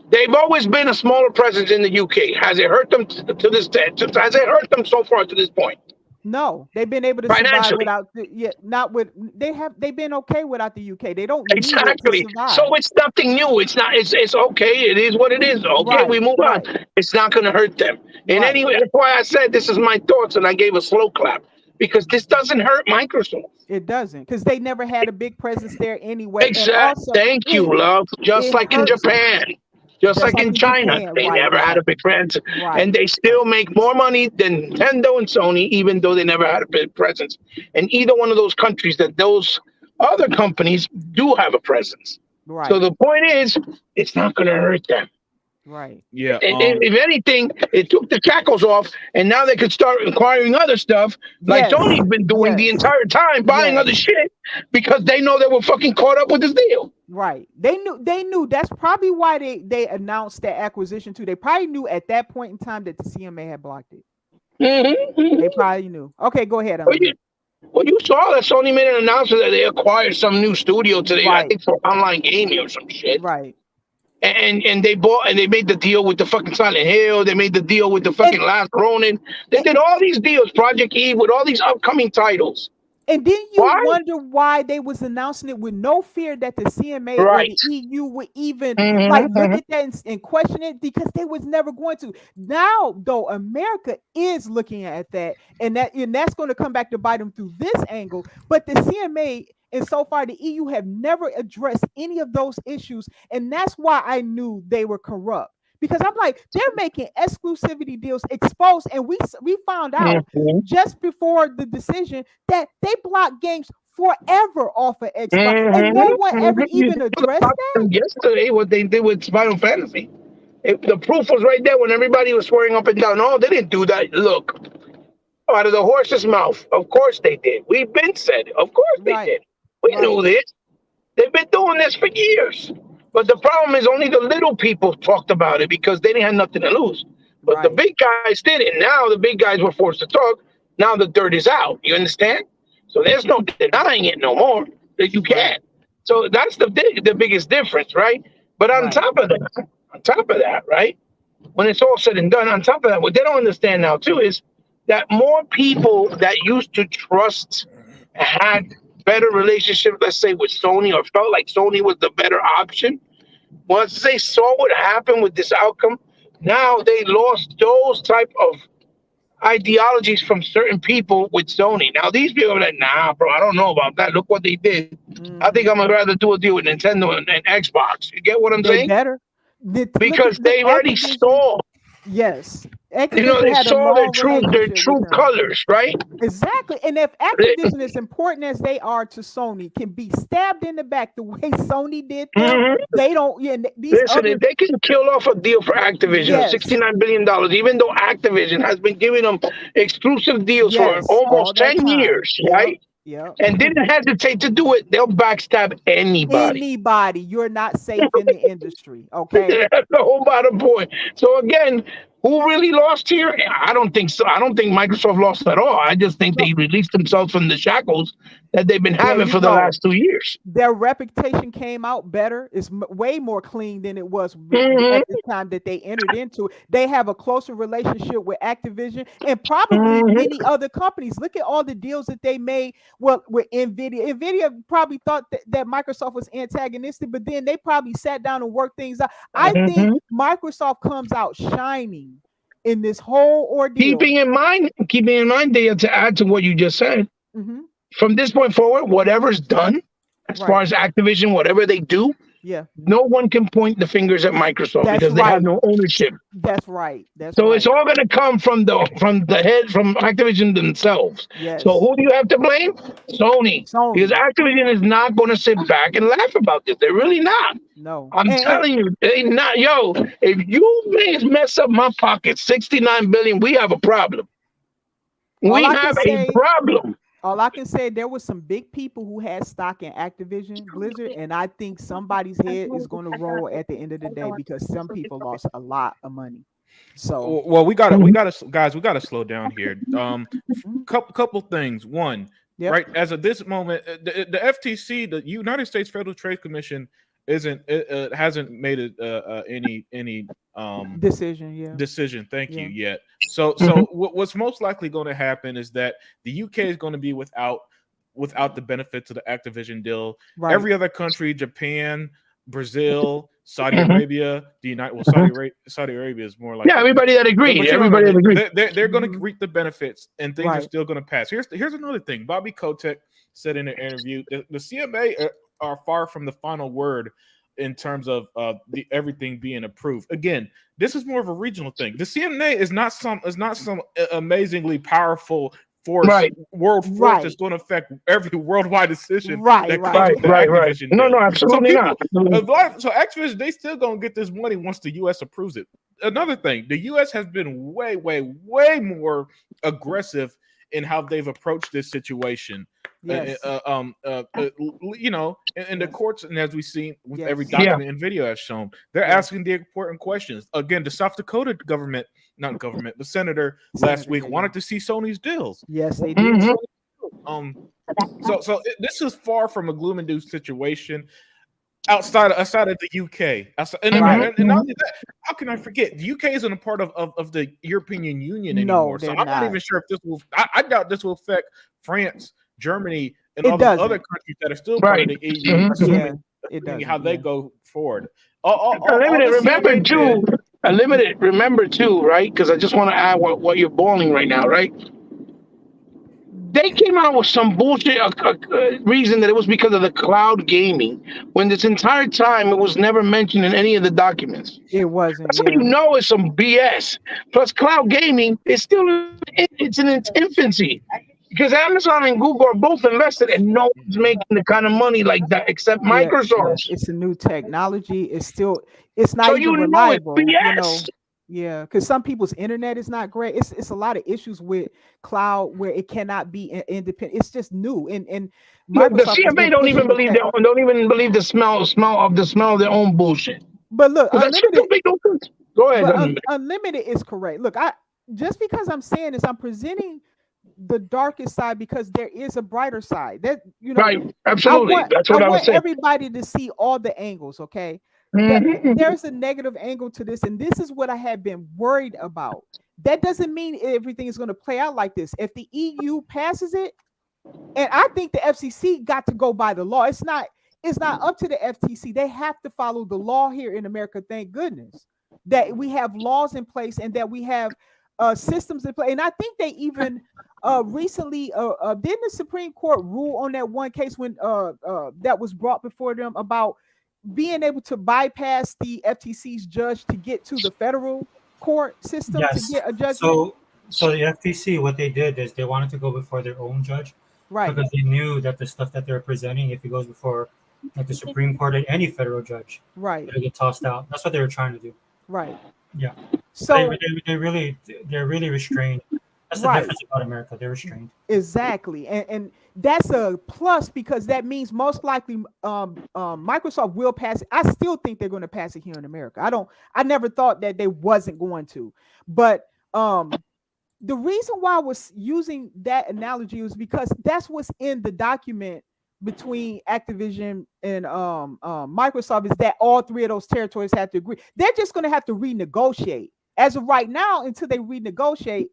They've always been a smaller presence in the UK. Has it hurt them to this day? Has it hurt them so far to this point? No, they've been able to survive without. They've been okay without the UK. They don't need it to survive. So it's nothing new. It's not. It's okay. It is what it is. Okay, we move on. It's not going to hurt them. And anyway, that's why I said this is my thoughts, and I gave a slow clap because this doesn't hurt Microsoft. It doesn't, because they never had a big presence there anyway. Exactly. Thank you, love. Just like in Japan. Just like in China, they never had a big presence, and they still make more money than Nintendo and Sony, even though they never had a big presence. And either one of those countries that those other companies do have a presence. Right. So the point is, it's not going to hurt them. Right. Yeah. If anything, it took the shackles off, and now they could start acquiring other stuff, like Sony's been doing the entire time, buying other shit because they know they were fucking caught up with this deal. Right. They knew. That's probably why they announced that acquisition too. They probably knew at that point in time that the CMA had blocked it. They probably knew. Okay, go ahead. Well, you saw that Sony made an announcement that they acquired some new studio today, I think for online gaming or some shit. Right. And they bought and they made the deal with the fucking Silent Hill. They made the deal with the fucking Last Ronin. They did all these deals, Project Eve, with all these upcoming titles. And didn't you wonder why they was announcing it with no fear that the CMA or the EU would even look at that and question it, because they was never going to. Now, though, America is looking at that, and that's going to come back to bite them through this angle. But the CMA and so far the EU have never addressed any of those issues, and that's why I knew they were corrupt. Because I'm like, they're making exclusivity deals exposed, and we found out just before the decision that they block games forever off of Xbox, and no one ever even addressed that. Yesterday, what they did with Final Fantasy, the proof was right there when everybody was swearing up and down. No, they didn't do that. Look, out of the horse's mouth, of course they did. We've been said, of course they did. We knew this. They've been doing this for years. But the problem is only the little people talked about it because they didn't have nothing to lose. But the big guys did it. Now the big guys were forced to talk. Now the dirt is out. You understand? So there's no denying it no more. That you can't. So that's the biggest difference, right? But on top of that, right? When it's all said and done, on top of that, what they don't understand now too is that more people that used to trust had better relationship, let's say, with Sony, or felt like Sony was the better option. Once they saw what happened with this outcome, now they lost those type of ideologies from certain people with Sony. Now these people are like, nah, bro, I don't know about that. Look what they did. I think I'm gonna rather do a deal with Nintendo and Xbox. You get what I'm saying? Better. Because they already saw. Yes. They saw their true colors, right? Exactly. And if Activision, as important as they are to Sony, can be stabbed in the back the way Sony did them, they don't. Listen, if they can kill off a deal for Activision of $69 billion, even though Activision has been giving them exclusive deals for almost 10 years, right? Yeah. And didn't hesitate to do it, they'll backstab anybody. You're not safe in the industry. Okay. That's the whole bottom point. So again, who really lost here? I don't think so. I don't think Microsoft lost at all. I just think they released themselves from the shackles that they've been having for the last 2 years. Their reputation came out better. It's way more clean than it was at the time that they entered into it. They have a closer relationship with Activision and probably many other companies. Look at all the deals that they made with NVIDIA. NVIDIA probably thought that Microsoft was antagonistic, but then they probably sat down and worked things out. I think Microsoft comes out shining in this whole ordeal. Keeping in mind, Dale, to add to what you just said, from this point forward, whatever's done as far as Activision, whatever they do, no one can point the fingers at Microsoft because they have no ownership. That's right. That's so right. it's all going to come from the head from Activision themselves. Yes. So who do you have to blame? Sony. Because Activision is not going to sit back and laugh about this. They're really not. No. I'm telling you, they not. Yo, if you mess up my pocket, 69 billion, we have a problem. We have a problem. All I can say, there was some big people who had stock in Activision Blizzard, and I think somebody's head is going to roll at the end of the day because some people lost a lot of money. So, well, we gotta, guys, we gotta slow down here. Couple things. One, right, as of this moment, the FTC, the United States Federal Trade Commission, hasn't made any decision. Thank you yet. So what's most likely going to happen is that the UK is going to be without the benefits of the Activision deal. Right. Every other country, Japan, Brazil, Saudi Arabia, Saudi Arabia is more like everybody that agreed. Everybody that agreed. They're going to reap the benefits, and things are still going to pass. Here's another thing. Bobby Kotick said in an interview the CMA are far from the final word in terms of everything being approved. Again, this is more of a regional thing. The CMA is not some amazingly powerful force, world force that's going to affect every worldwide decision. Right. No, absolutely not. So Activision, they still going to get this money once the U.S. approves it. Another thing, the U.S. has been way more aggressive in how they've approached this situation. Yes. In the courts, and as we've seen with every document and video has shown, they're asking the important questions. Again, the South Dakota the senator last week wanted to see Sony's deals. Yes, they did. So this is far from a gloom and doom situation. Outside of the UK, and not only that, how can I forget? The UK isn't a part of the European Union anymore, so I'm not even sure if this will. I doubt this will affect France, Germany, and all the other countries that are still part of the EU. How they go forward. Remember too, right? Because I just want to add what you're boiling right now, right? They came out with some bullshit reason that it was because of the cloud gaming, when this entire time it was never mentioned in any of the documents. It wasn't. That's how you know it's some BS. Plus, cloud gaming is still in its infancy, because Amazon and Google are both invested, and no one's making the kind of money like that except Microsoft. It's a new technology. It's not even reliable. BS. Because some people's internet is not great. It's a lot of issues with cloud where it cannot be independent. It's just new, and Microsoft the CMA don't even believe the smell of their own bullshit. But look, go ahead. Unlimited is correct. Look, just because I'm saying this, I'm presenting the darkest side because there is a brighter side. That right, absolutely. That's what I was saying. Everybody to see all the angles, okay? There's a negative angle to this, and this is what I have been worried about. That doesn't mean everything is going to play out like this. If the EU passes it, and I think the FCC got to go by the law. It's not up to the FTC. They have to follow the law here in America. Thank goodness that we have laws in place and that we have systems in place. And I think they even recently didn't the Supreme Court rule on that one case when that was brought before them about being able to bypass the FTC's judge to get to the federal court system to get a judgment? So the FTC, what they did is they wanted to go before their own judge, right? Because they knew that the stuff that they're presenting, if it goes before like the Supreme Court or any federal judge, right, it'll get tossed out. That's what they were trying to do. Right. Yeah. So they're really restrained. That's the difference about America. They're restrained. Exactly, and that's a plus because that means most likely Microsoft will pass it. I still think they're going to pass it here in America. I never thought that they wasn't going to, but the reason why I was using that analogy was because that's what's in the document between Activision and Microsoft is that all three of those territories have to agree. They're just going to have to renegotiate. As of right now, until they renegotiate,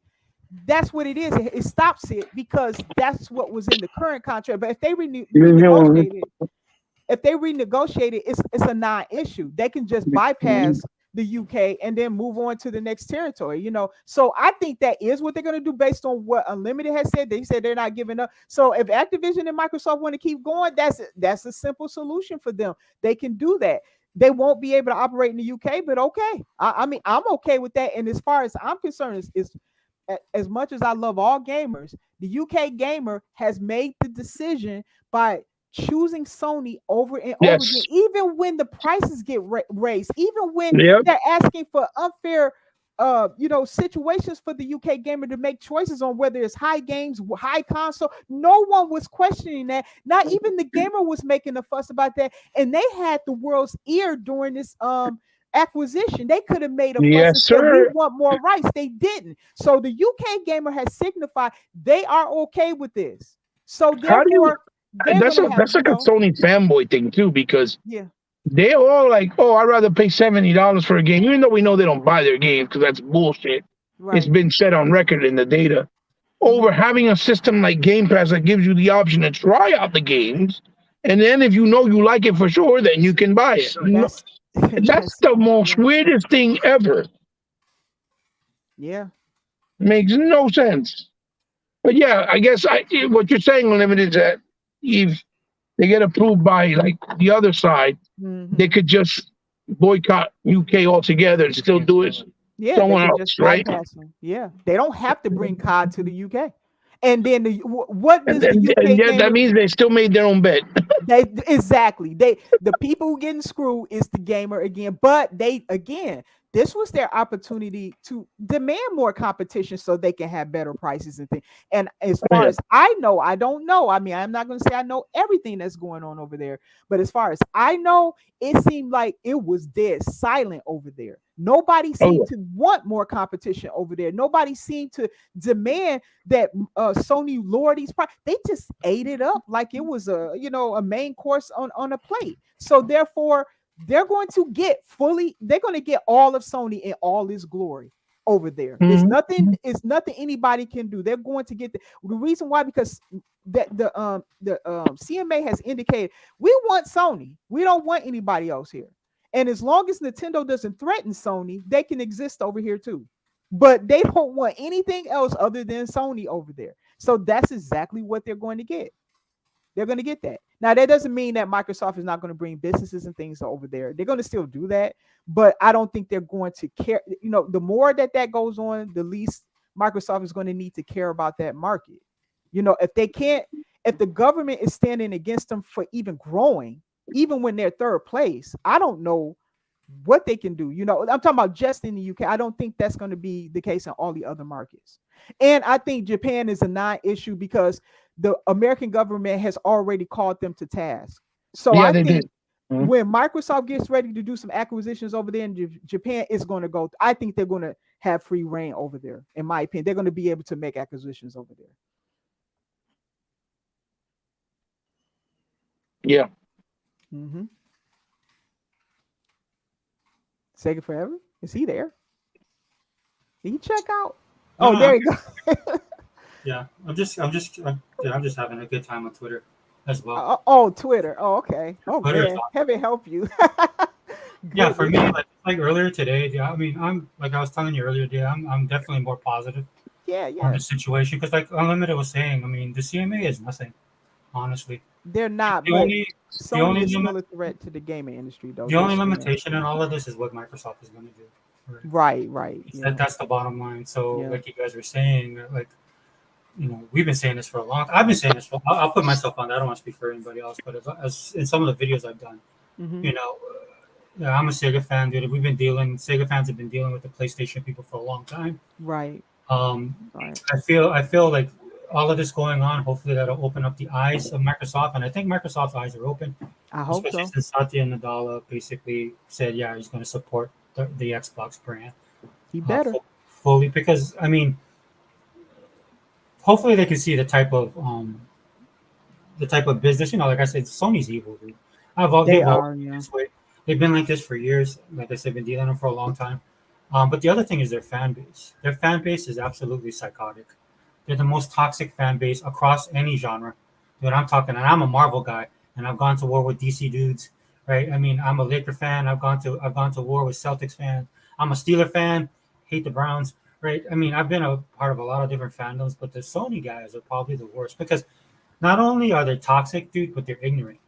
that's what it is. It stops it because that's what was in the current contract. But if they renegotiate it, it's a non-issue. They can just bypass the UK and then move on to the next territory, So I think that is what they're going to do based on what Unlimited has said. They said they're not giving up. So if Activision and Microsoft want to keep going, that's a simple solution for them. They can do that. They won't be able to operate in the UK, but okay. I mean, I'm okay with that. And as far as I'm concerned, is as much as I love all gamers, the UK gamer has made the decision by choosing Sony over and over again, even when the prices get raised, even when they're asking for unfair situations for the UK gamer to make choices on whether it's high games, high console. No one was questioning that. Not even the gamer was making a fuss about that. And they had the world's ear during this acquisition. They could have made a fuss and said, we want more rights. They didn't. So the UK gamer has signified they are okay with this. So therefore, that's like a Sony fanboy thing too, because they're all like, oh, I'd rather pay $70 for a game, even though we know they don't buy their games because that's bullshit. Right. It's been set on record in the data. Over having a system like Game Pass that gives you the option to try out the games, and then if you know you like it for sure, then you can buy it. That's the most weirdest thing ever. Yeah. Makes no sense. But yeah, I guess what you're saying, Unlimited, is that if they get approved by like the other side, they could just boycott UK altogether and still do it someone else, right? Yeah, they don't have to bring COD to the UK. And then what does the UK that means they still made their own bet. The people who getting screwed is the gamer again, but this was their opportunity to demand more competition so they can have better prices and things. And as far as I know, I don't know. I mean, I'm not going to say I know everything that's going on over there, but as far as I know, it seemed like it was dead silent over there. Nobody seemed to want more competition over there. Nobody seemed to demand that Sony lower these prices. They just ate it up like it was a main course on a plate. So therefore, they're going to get all of Sony in all its glory over there. It's nothing anybody can do. They're going to get the reason why, because the CMA has indicated we want Sony. We don't want anybody else here. And as long as Nintendo doesn't threaten Sony, they can exist over here too. But they don't want anything else other than Sony over there. So that's exactly what they're going to get. They're going to get that. Now, that doesn't mean that Microsoft is not going to bring businesses and things over there. They're going to still do that, but I don't think they're going to care. The more that goes on, the least Microsoft is going to need to care about that market. If the government is standing against them for even growing, even when they're third place, I don't know what they can do. I'm talking about just in the UK. I don't think that's going to be the case in all the other markets. And I think Japan is a non-issue because the American government has already called them to task. So I think when Microsoft gets ready to do some acquisitions over there in Japan, it's going to go. I think they're going to have free reign over there. In my opinion, they're going to be able to make acquisitions over there. Yeah. Sega Forever? Is he there? Did he check out? Oh, there you go. Yeah, I'm just having a good time on Twitter as well. Twitter. Oh, okay. Oh, man, have it help you. Yeah, for me, like earlier today, I mean, I'm like I was telling you earlier today, I'm definitely more positive. On the situation, because like Unlimited was saying, I mean, the CMA is nothing, honestly. They're not. Sony is still a threat to the gaming industry, though. The only limitation in all of this is what Microsoft is going to do. Right. That's the bottom line. So, like you guys were saying, like, we've been saying this for a long time. I've been saying this I'll put myself on that. I don't want to speak for anybody else, but as in some of the videos I've done, I'm a Sega fan, dude. Sega fans have been dealing with the PlayStation people for a long time. Right. I feel like all of this going on, hopefully that'll open up the eyes of Microsoft, and I think Microsoft's eyes are open. I hope especially so. Since Satya Nadella basically said, he's going to support the Xbox brand. He better fully, because I mean, hopefully they can see the type of business. Like I said, Sony's evil, dude. They've been like this for years. Like I said, been dealing with them for a long time. But the other thing is their fan base. Their fan base is absolutely psychotic. They're the most toxic fan base across any genre. Dude, I'm talking, and I'm a Marvel guy, and I've gone to war with DC dudes, right? I mean, I'm a Laker fan. I've gone to war with Celtics fans. I'm a Steeler fan. Hate the Browns, right? I mean, I've been a part of a lot of different fandoms, but the Sony guys are probably the worst because not only are they toxic, dude, but they're ignorant,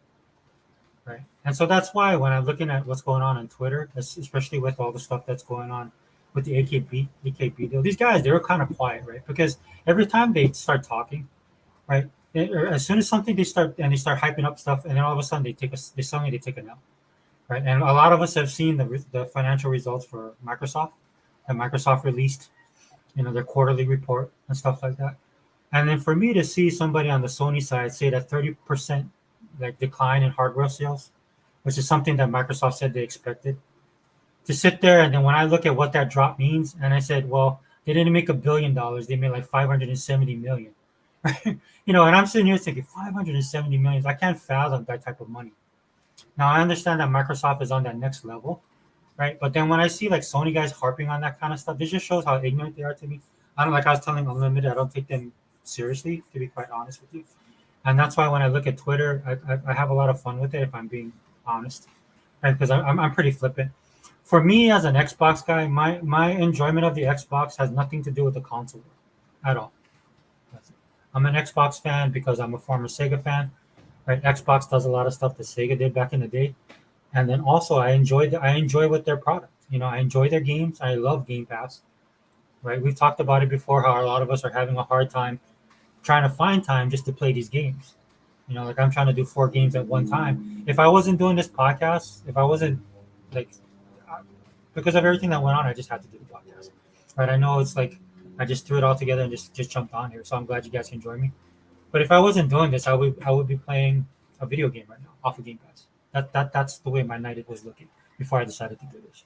right? And so that's why when I'm looking at what's going on Twitter, especially with all the stuff that's going on with the AKB deal, these guys, they were kind of quiet, right? Because every time they start talking, right, or as soon as something they start hyping up stuff, and then all of a sudden they take a L, right? And a lot of us have seen the financial results for Microsoft, that Microsoft released, their quarterly report and stuff like that. And then for me to see somebody on the Sony side say that 30% like decline in hardware sales, which is something that Microsoft said they expected, to sit there and then when I look at what that drop means, and I said, well, they didn't make $1 billion, they made like 570 million. And I'm sitting here thinking 570 million. I can't fathom that type of money. Now I understand that Microsoft is on that next level, right? But then when I see like Sony guys harping on that kind of stuff, this just shows how ignorant they are to me. I don't, like I was telling Unlimited, I don't take them seriously, to be quite honest with you. And that's why when I look at Twitter, I have a lot of fun with it, if I'm being honest, right? Because I'm pretty flippant. For me as an Xbox guy, my enjoyment of the Xbox has nothing to do with the console at all. I'm an Xbox fan because I'm a former Sega fan, right? Xbox does a lot of stuff that Sega did back in the day, and then also I enjoy with their product. I enjoy their games. I love Game Pass, right? We've talked about it before how a lot of us are having a hard time trying to find time just to play these games. Like I'm trying to do 4 games at one time. If I wasn't doing this podcast, if I wasn't like because of everything that went on, I just had to do the podcast, right? I know it's like I just threw it all together and just jumped on here. So I'm glad you guys can join me. But if I wasn't doing this, I would be playing a video game right now off of Game Pass. That's the way my night was looking before I decided to do this.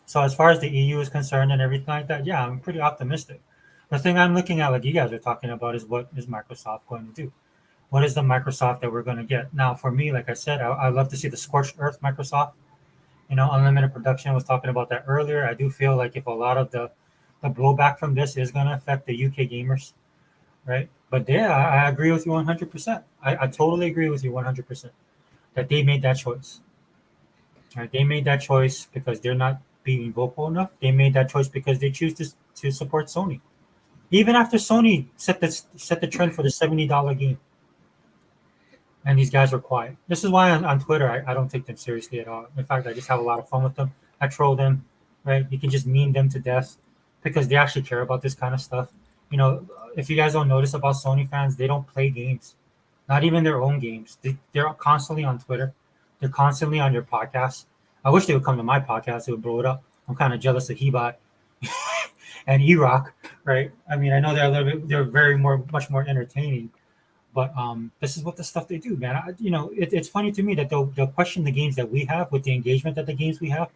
So as far as the EU is concerned and everything like that, yeah, I'm pretty optimistic. The thing I'm looking at, like you guys are talking about, is what is Microsoft going to do? What is the Microsoft that we're going to get? Now, for me, like I said, I love to see the scorched earth Microsoft. Unlimited Production was talking about that earlier. I do feel like if a lot of the blowback from this is going to affect the UK gamers, right? But yeah, I agree with you 100%. I totally agree with you 100% that they made that choice. Right? They made that choice because they're not being vocal enough. They made that choice because they choose to support Sony. Even after Sony set the trend for the $70 game. And these guys were quiet. This is why on Twitter, I don't take them seriously at all. In fact, I just have a lot of fun with them. I troll them, right? You can just meme them to death because they actually care about this kind of stuff. If you guys don't notice about Sony fans, they don't play games, not even their own games. They're constantly on Twitter. They're constantly on your podcast. I wish they would come to my podcast. It would blow it up. I'm kind of jealous of Hebot and E-Rock, right? I mean, I know they're much more entertaining, but this is what the stuff they do, man. It's funny to me that they'll question the games that we have with the engagement that the games we have,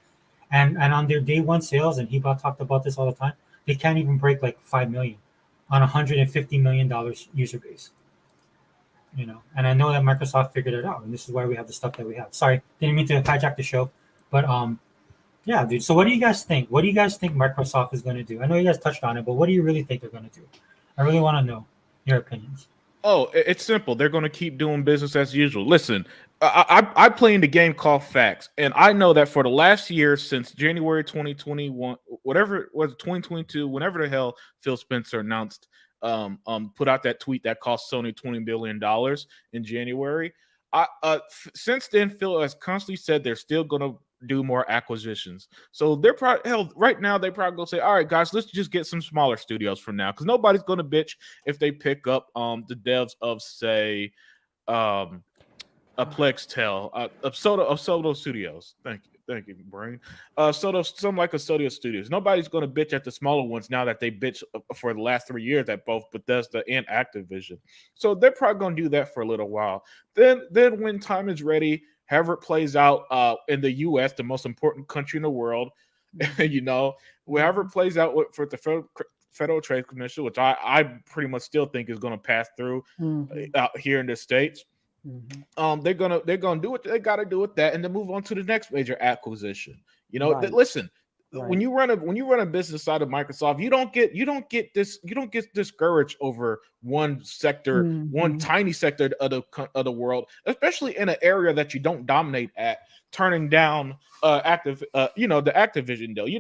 and on their day one sales, and Hebot talked about this all the time, they can't even break like 5 million on $150 million user base. And I know that Microsoft figured it out, and this is why we have the stuff that we have. Sorry, didn't mean to hijack the show, but yeah, dude. So what do you guys think? What do you guys think Microsoft is going to do? I know you guys touched on it, but what do you really think they're going to do? I really want to know your opinions. Oh, it's simple. They're going to keep doing business as usual. Listen, I play in the game called Facts, and I know that for the last year, since January 2021, whatever it was, 2022, whenever the hell Phil Spencer announced, put out that tweet that cost Sony $20 billion in January. Since then, Phil has constantly said they're still going to do more acquisitions. So they're probably right now they probably gonna say, all right, guys, let's just get some smaller studios from now, because nobody's gonna bitch if they pick up the devs of say a Plextel, of Soto Studios. Thank you, Brain. Some like a Soto Studios. Nobody's gonna bitch at the smaller ones now that they bitch for the last 3 years at both Bethesda and Activision. So they're probably gonna do that for a little while. Then when time is ready, however it plays out in the U.S., the most important country in the world, wherever it plays out for the Federal Trade Commission, which I pretty much still think is going to pass through out here in the States. They're gonna do what they got to do with that, and then move on to the next major acquisition. Right. Listen, when you run a business side of Microsoft, you don't get discouraged over one sector, one tiny sector of the world, especially in an area that you don't dominate at. Turning down the Activision deal, you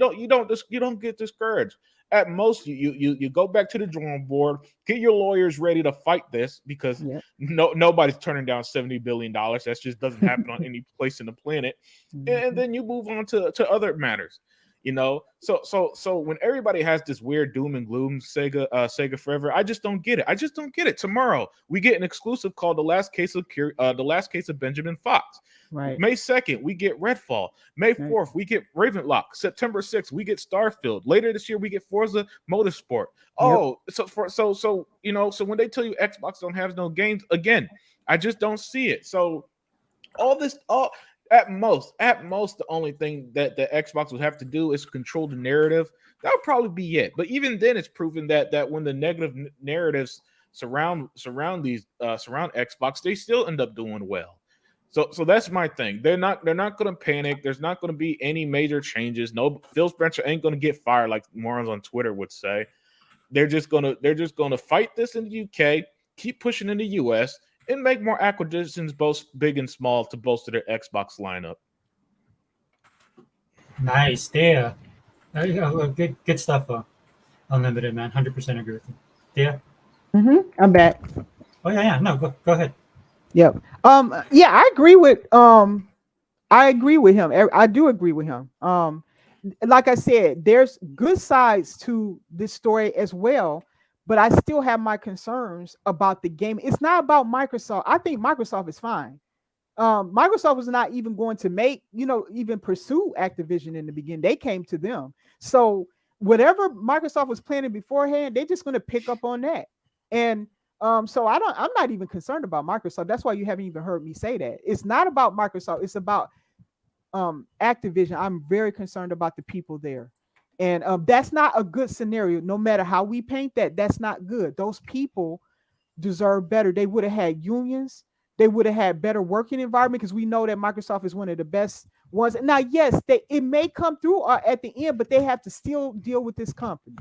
don't get discouraged. At most, you go back to the drawing board, get your lawyers ready to fight this, because nobody's turning down $70 billion. That just doesn't happen on any place in the planet. And then you move on to other matters. So when everybody has this weird doom and gloom Sega forever, I just don't get it. Tomorrow we get an exclusive called The Last Case of Benjamin Fox. Right. May 2nd we get Redfall. May 4th we get Ravenlock. September 6th we get Starfield. Later this year we get Forza Motorsport. So when they tell you Xbox don't have no games, again, I just don't see it. So at most, the only thing that the Xbox would have to do is control the narrative. That would probably be it. But even then, it's proven that when the negative narratives surround Xbox, they still end up doing well. So that's my thing. They're not going to panic. There's not going to be any major changes. No, Phil Spencer ain't going to get fired like morons on Twitter would say. They're just going to fight this in the UK, keep pushing in the US, and make more acquisitions, both big and small, to bolster their Xbox lineup. Nice, Thea. Good stuff, Unlimited, man. 100% agree with you. Thea? I'm back. Oh yeah. No, go ahead. Yep. Yeah, I agree with him. I do agree with him. Like I said, there's good sides to this story as well, but I still have my concerns about the game. It's not about Microsoft. I think Microsoft is fine. Microsoft was not even going to even pursue Activision in the beginning. They came to them. So whatever Microsoft was planning beforehand, they're just going to pick up on that. And so I'm not even concerned about Microsoft. That's why you haven't even heard me say that. It's not about Microsoft. It's about Activision. I'm very concerned about the people there. And that's not a good scenario. No matter how we paint that, that's not good. Those people deserve better. They would have had unions. They would have had better working environment, because we know that Microsoft is one of the best ones. Now, yes, it may come through at the end, but they have to still deal with this company.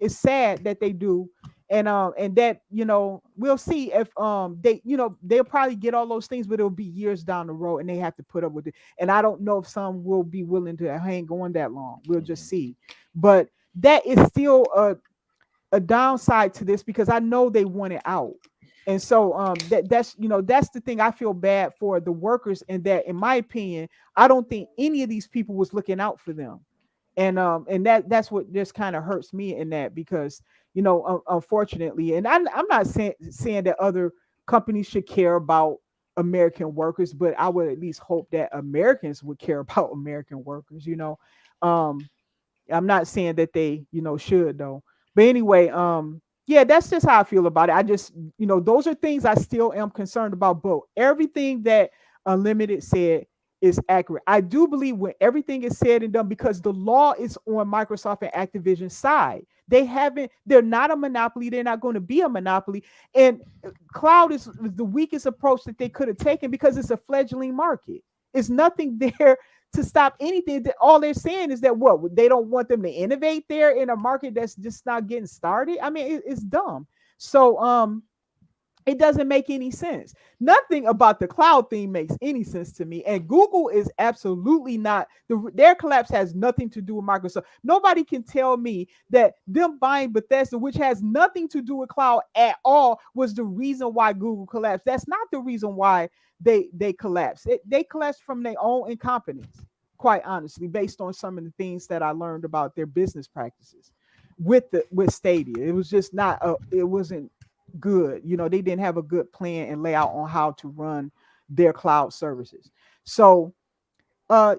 It's sad that they do. And that, we'll see if they'll probably get all those things, but it'll be years down the road and they have to put up with it. And I don't know if some will be willing to hang on that long. We'll just see. But that is still a downside to this, because I know they want it out. And so that's the thing. I feel bad for the workers, and that, in my opinion, I don't think any of these people was looking out for them. And that's what just kind of hurts me in that, because unfortunately, and I'm not saying that other companies should care about American workers, but I would at least hope that Americans would care about American workers. I'm not saying that they should, though. But anyway, yeah, that's just how I feel about it. I just those are things I still am concerned about. But everything that Unlimited said is accurate. I do believe when everything is said and done, because the law is on Microsoft and Activision's side. They're not a monopoly. They're not going to be a monopoly. And cloud is the weakest approach that they could have taken, because it's a fledgling market. It's nothing there to stop anything. All they're saying is that they don't want them to innovate there in a market that's just not getting started. I mean, it's dumb. So it doesn't make any sense. Nothing about the cloud thing makes any sense to me. And Google is absolutely not. Their collapse has nothing to do with Microsoft. Nobody can tell me that them buying Bethesda, which has nothing to do with cloud at all, was the reason why Google collapsed. That's not the reason why they collapsed. They collapsed from their own incompetence, quite honestly, based on some of the things that I learned about their business practices with Stadia. It was just not. It wasn't good. They didn't have a good plan and layout on how to run their cloud services. So I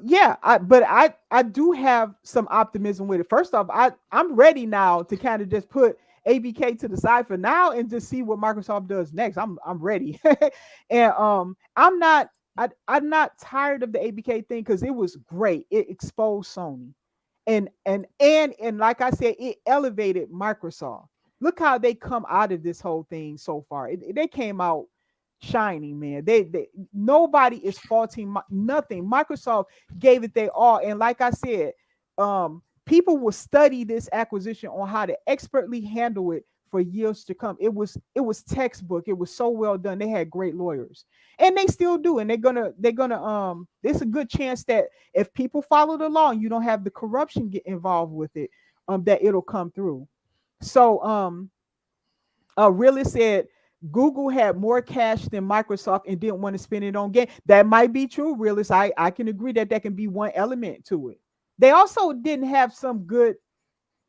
do have some optimism with it. First off, I'm ready now to kind of just put ABK to the side for now and just see what Microsoft does next. I'm ready. And I'm not tired of the ABK thing, because it was great. It exposed Sony. And like I said, it elevated Microsoft. Look how they come out of this whole thing so far. They came out shining, man. Nobody is faulting nothing. Microsoft gave it their all. And like I said, people will study this acquisition on how to expertly handle it for years to come. It was textbook. It was so well done. They had great lawyers, and they still do. And they're gonna there's a good chance that if people follow the law and you don't have the corruption get involved with it, that it'll come through. So really said Google had more cash than Microsoft and didn't want to spend it on game. That might be true, realist. I can agree that that can be one element to it. They also didn't have some good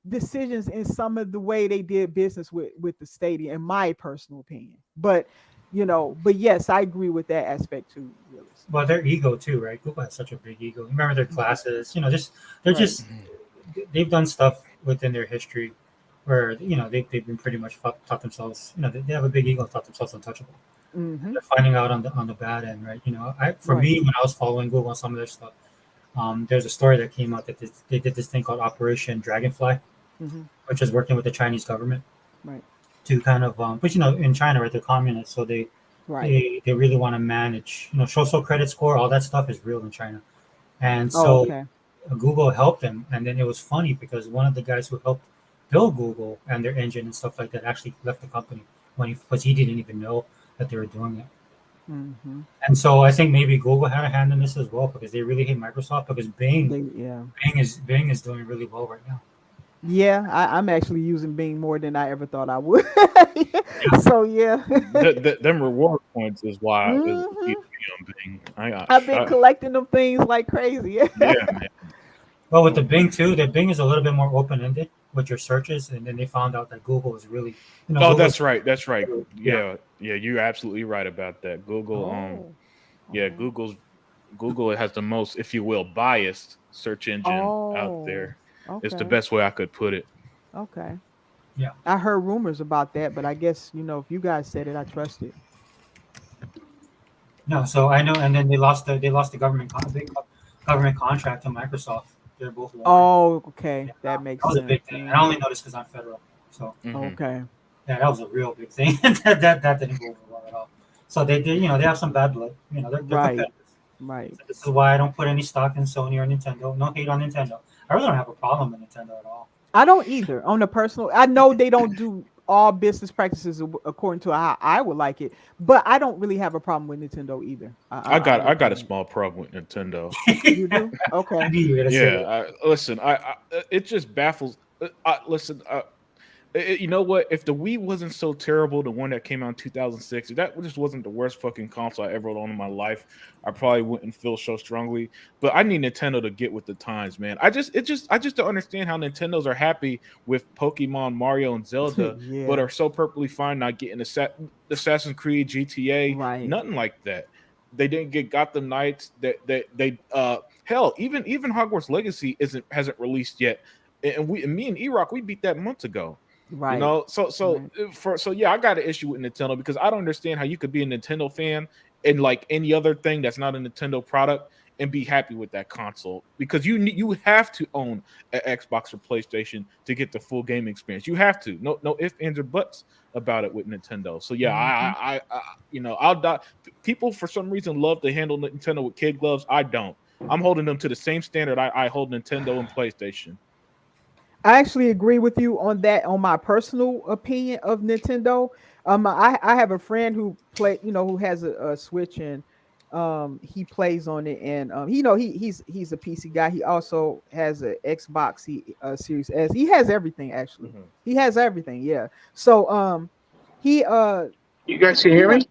decisions in some of the way they did business with the stadium, in my personal opinion. But but yes, I agree with that aspect too, realist. Well, their ego too, right? Google has such a big ego. Remember their classes, just they're Right. just they've done stuff within their history where they've been pretty much taught themselves. They have a big ego, thought themselves untouchable. Mm-hmm. They're finding out on the bad end, right? For Right. me, when I was following Google on some of their stuff, there's a story that came out that they did this thing called Operation Dragonfly, Mm-hmm. which is working with the Chinese government Right. to kind of, but in China, right, they're communists, so Right. they really want to manage, social credit score, all that stuff is real in China, and Oh, so okay. Google helped them, and then it was funny because one of the guys who helped build Google and their engine and stuff like that actually left the company because he didn't even know that they were doing it. Mm-hmm. And so I think maybe Google had a hand in this as well because they really hate Microsoft because Yeah. Bing is doing really well right now. Yeah, I'm actually using Bing more than I ever thought I would. So yeah. Them reward points is why is Mhm. keep me on Bing. I've been collecting them things like crazy. yeah, man. Well, with the Bing too, the Bing is a little bit more open ended with your searches, and then they found out that Google is really, Oh, Google, that's right. That's right. yeah, Yeah, you're absolutely right about that. Google, Oh. yeah, Okay. Google has the most, if you will, biased search engine out Oh. there. It's the Okay. best way I could put it. Okay. yeah. I heard rumors about that, but I guess if you guys said it, I trust it. No, so I know, and then they lost the big government contract to Microsoft. They're both lying. Oh, okay. Yeah, That that makes was a sense. big thing, and I only noticed because I'm federal. So Mhm. Okay. yeah, that was a real big thing. that didn't go over well at all. So they did, they have some bad blood. They're Right. competitors. Right. So this is why I don't put any stock in Sony or Nintendo. No hate on Nintendo. I really don't have a problem with Nintendo at all. I don't either. On the personal, I know they don't do all business practices according to how I would like it, but I don't really have a problem with Nintendo either. I got really a don't. small problem with Nintendo. You do? I Okay. knew you were gonna say that. Yeah, listen, it just baffles. Listen, you know what? If the Wii wasn't so terrible, the one that came out in 2006, if that just wasn't the worst fucking console I ever owned in my life, I probably wouldn't feel so strongly. But I need Nintendo to get with the times, man. I just don't understand how Nintendos are happy with Pokemon, Mario, and Zelda, but Yeah. are so perfectly fine not getting Assassin's Creed, GTA, Right. nothing like that. They didn't get Gotham Knights. They hell, even Hogwarts Legacy hasn't released yet. And me and E-Rock, we beat that months ago. Right. So yeah, I got an issue with Nintendo because I don't understand how you could be a Nintendo fan and like any other thing that's not a Nintendo product and be happy with that console, because you have to own an Xbox or PlayStation to get the full game experience. You have to. No ifs, ands, or buts about it with Nintendo. So yeah, I I'll die. People for some reason love to handle Nintendo with kid gloves. I don't. I'm holding them to the same standard I hold Nintendo and PlayStation. I actually agree with you on that. On my personal opinion of Nintendo, I have a friend who who has a Switch, and he plays on it, and he's a PC guy. He also has a Xbox Series S. He has everything actually. Mhm. He has everything. Yeah. So he You guys can hear me?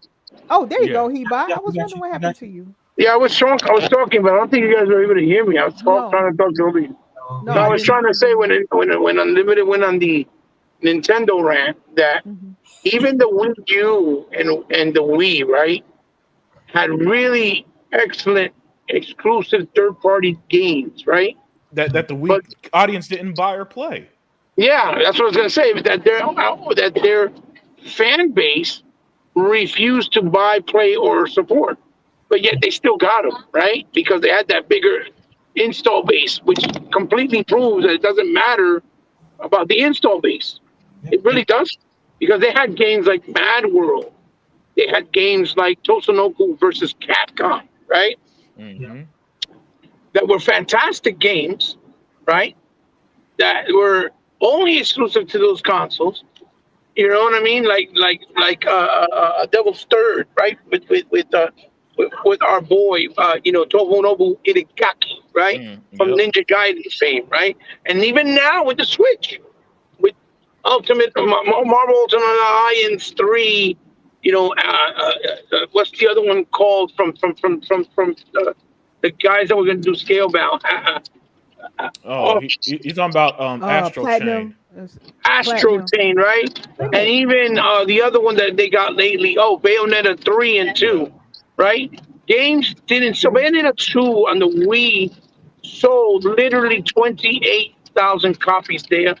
oh, there you Yeah. go. He bought. Yeah, I was I got wondering you. what I happened got to you. you. Yeah, I was talking, but I don't think you guys were able to hear me. I was No. trying to talk over you. No, No, I I was didn't. trying to say when Unlimited went on the Nintendo rant that Mhm. even the Wii U and the Wii, right, had really excellent exclusive third party games, right? That the But weak audience didn't buy or play. yeah, that's what I was gonna say. That their fan base refused to buy, play, or support, but yet they still got them, right? Because they had that bigger install base, which completely proves that it doesn't matter about the install base. Yep. It really does, because they had games like Mad World. They had games like Tosonoku versus Capcom, right? Mm-hmm. That were fantastic games, right? That were only exclusive to those consoles. You know what I mean? Devil's Third, right? With our boy, Tomonobu Itagaki, right? From Yep. Ninja Gaiden fame, right? And even now with the Switch, with Marvel Ultimate Alliance 3, what's the other one called from the guys that were going to do Scalebound? He's talking about Astro Chain. Platinum. Astro Platinum. Chain, right? And even the other one that they got lately, Bayonetta 3 and 2, right? Games didn't sell. Bayonetta 2 on the Wii sold literally 28,000 copies there.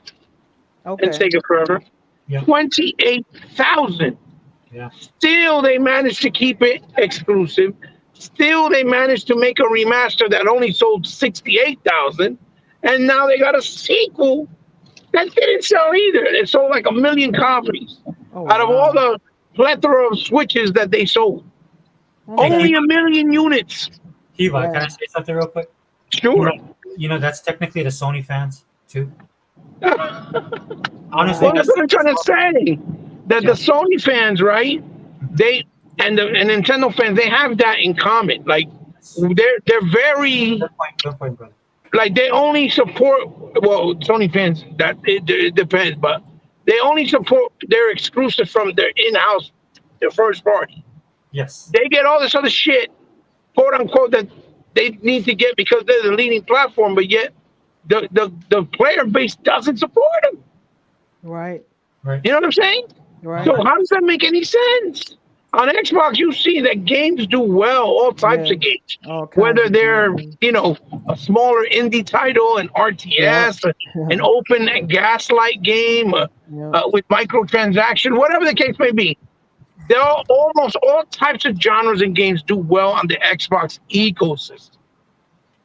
Okay. And Sega Forever. Yeah. 28,000. Yeah. Still, they managed to keep it exclusive. Still, they managed to make a remaster that only sold 68,000. And now they got a sequel that didn't sell either. It sold like 1 million copies out of all the plethora of Switches that they sold. Okay. Only 1 million units. Hiva, can I say something real quick? Sure. That's technically the Sony fans too. Honestly, Well, that's what I'm trying to say. That the Sony fans, right? They and Nintendo fans, they have that in common. Like they're very good point, brother. like they only support. Well, Sony fans, that it depends, but they only support their exclusive from their in-house, their first party. Yes. They get all this other shit, quote unquote, that they need to get because they're the leading platform, but yet the player base doesn't support them. Right. You know what I'm saying? Right. So how does that make any sense? On Xbox, you see that games do well, all types of games, whether they're a smaller indie title, an RTS, an open gaslight game with microtransaction, whatever the case may be. There are almost all types of genres and games do well on the Xbox ecosystem.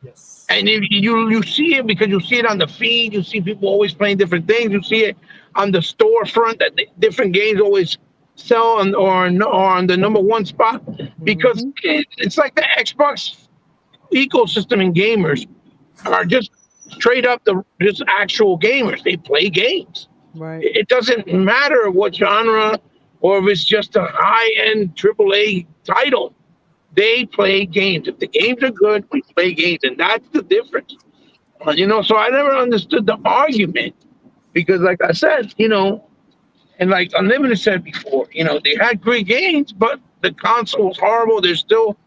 Yes. And if you see it because you see it on the feed, you see people always playing different things. You see it on the storefront that different games always sell or on the number one spot because it's like the Xbox ecosystem and gamers are just straight up just actual gamers. They play games. Right. It doesn't matter what genre or if it's just a high-end AAA title. They play games. If the games are good, we play games, and that's the difference. So I never understood the argument because, like I said, and like Unlimited said before, they had great games, but the console was horrible. They're still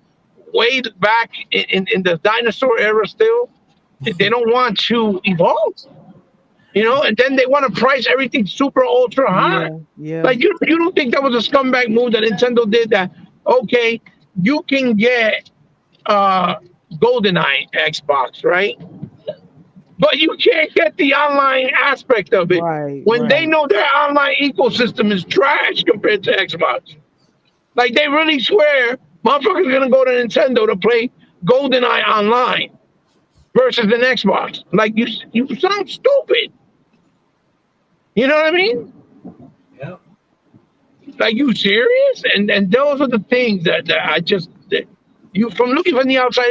way back in the dinosaur era still. They don't want to evolve, and then they want to price everything super ultra high. Yeah. Like you don't think that was a scumbag move that Nintendo did that, okay, you can get GoldenEye Xbox, right? But you can't get the online aspect of it when they know their online ecosystem is trash compared to Xbox. Like they really swear motherfuckers are gonna go to Nintendo to play GoldenEye online versus an Xbox. Like you sound stupid. You know what I mean? Yeah. Like you serious? And those are the things that I just you from looking from the outside,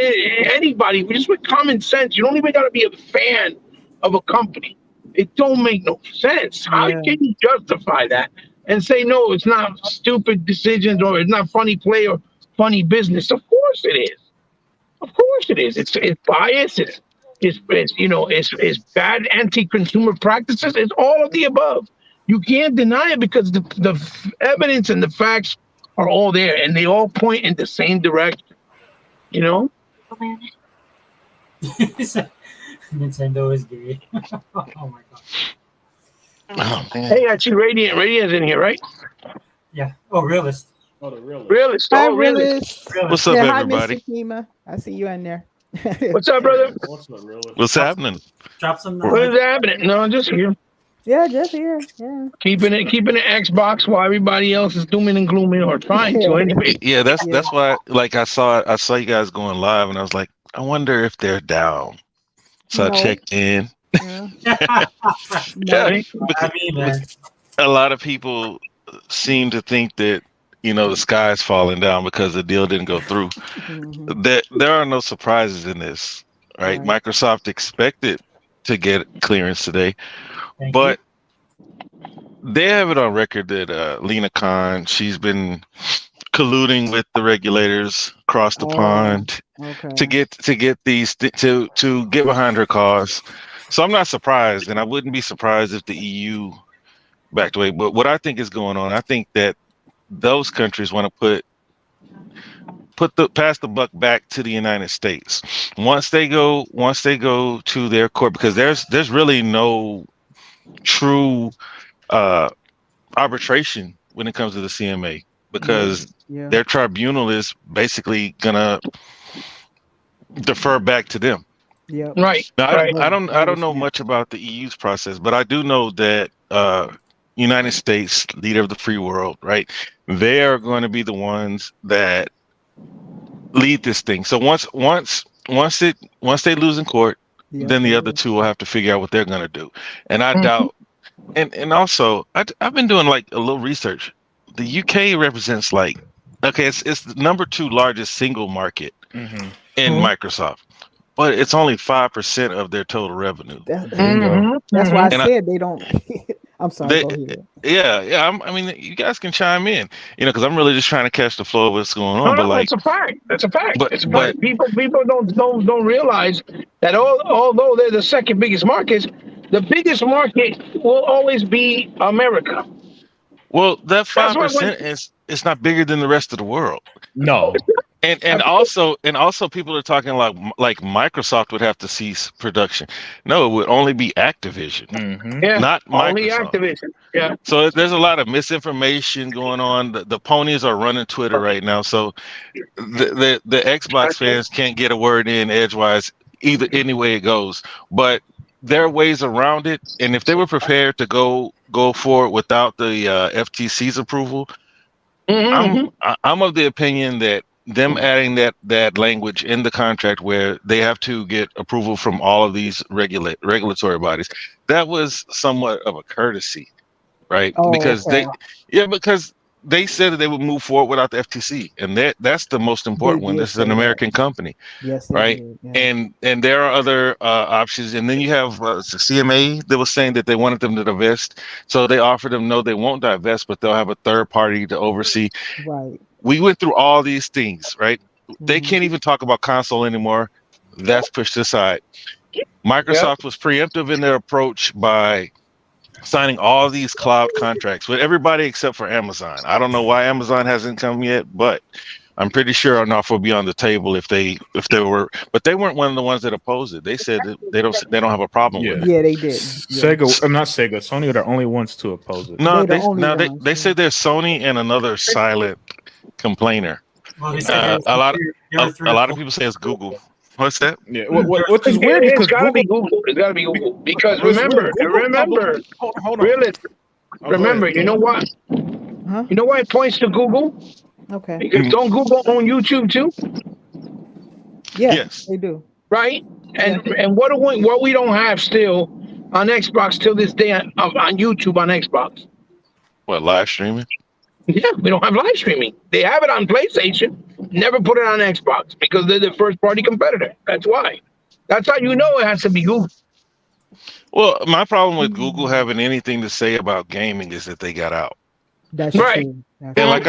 anybody just with common sense, you don't even gotta be a fan of a company. It don't make no sense. How can you justify that and say no, it's not stupid decisions or it's not funny play or funny business? Of course it is. Of course it is. It's bias. It's bad anti-consumer practices. It's all of the above. You can't deny it because the evidence and the facts are all there and they all point in the same direction. Nintendo is gay. Oh my god. Oh, man. Hey, I see Radiant's in here, right? Yeah. Oh, Realist. Oh, the real. Realist. Hi, Oh, Realist. Realist. What's up, Hi, everybody? Mr. Kima. I see you in there. What's up, brother? What's happening? Drop some. What is happening? No, I'm just here. Yeah, just here. Yeah. Keeping it Xbox while everybody else is dooming and glooming or trying to anyway. Yeah, that's why. Like I saw you guys going live, and I was like, I wonder if they're down. So No. I checked in. Yeah. Yeah, I mean, man. a lot of people seem to think that the sky's falling down because the deal didn't go through. Mhm. There are no surprises in this, right? Right. Microsoft expected to get clearance today. Thank But they have it on record that Lena Khan, she's been colluding with the regulators across the pond Okay. to get these to get behind her cause. So I'm not surprised, and I wouldn't be surprised if the EU backed away. But what I think is going on, I think that those countries want to pass the buck back to the United States. Once they go to their court, because there's really no true arbitration when it comes to the CMA, because their tribunal is basically gonna defer back to them. Yeah. Right. Now, Right. I don't know much about the EU's process, but I do know that United States, leader of the free world, right? They are going to be the ones that lead this thing. So once they lose in court, then the other two will have to figure out what they're going to do. And I doubt. And also, I've been doing like a little research. The UK represents it's the number 2 largest single market in Microsoft, but it's only 5% of their total revenue. That's why I said they don't. I'm sorry. Go ahead. Yeah. I mean, you guys can chime in, because I'm really just trying to catch the flow of what's going on. No, that's a fact. That's a fact. But people don't realize that although they're the second biggest markets, the biggest market will always be America. Well, that 5% is not bigger than the rest of the world. No. And also people are talking like Microsoft would have to cease production. No, it would only be Activision, not Microsoft. Only Activision. Yeah. So there's a lot of misinformation going on. The ponies are running Twitter right now. So the Xbox fans can't get a word in edgewise either any way it goes. But there are ways around it. And if they were prepared to go forward without the FTC's approval, I'm of the opinion that them adding that language in the contract where they have to get approval from all of these regulatory bodies, that was somewhat of a courtesy, right? Because they said that they would move forward without the FTC, and that's the most important one. This is an American company, right? And there are other options, and then you have CMA that was saying that they wanted them to divest, so they offered them no, they won't divest, but they'll have a third party to oversee. Right. We went through all these things, right? They can't even talk about console anymore. That's pushed aside. Microsoft was preemptive in their approach by signing all these cloud contracts with everybody except for Amazon. I don't know why Amazon hasn't come yet, but I'm pretty sure an offer will be on the table if they were. But they weren't one of the ones that opposed it. They said that they don't have a problem with it. Yeah, they did. Sega, I'm not Sega. Sony are the only ones to oppose it. No, they said there's Sony and another silent complainer. Well, a lot of people say it's Google. What's that? Yeah, which is weird because it's gotta be Google. It's gotta be Google because remember, remember. You know what? Huh? You know why it points to Google? Okay. Because don't Google on YouTube too? Yes, they do. Right? And what we don't have still on Xbox till this day on YouTube on Xbox? What, live streaming? Yeah, we don't have live streaming. They have it on PlayStation, never put it on Xbox because they're the first party competitor. That's why. That's how you know it has to be Google. Well, my problem with Google having anything to say about gaming is that they got out. That's right. True. That's And like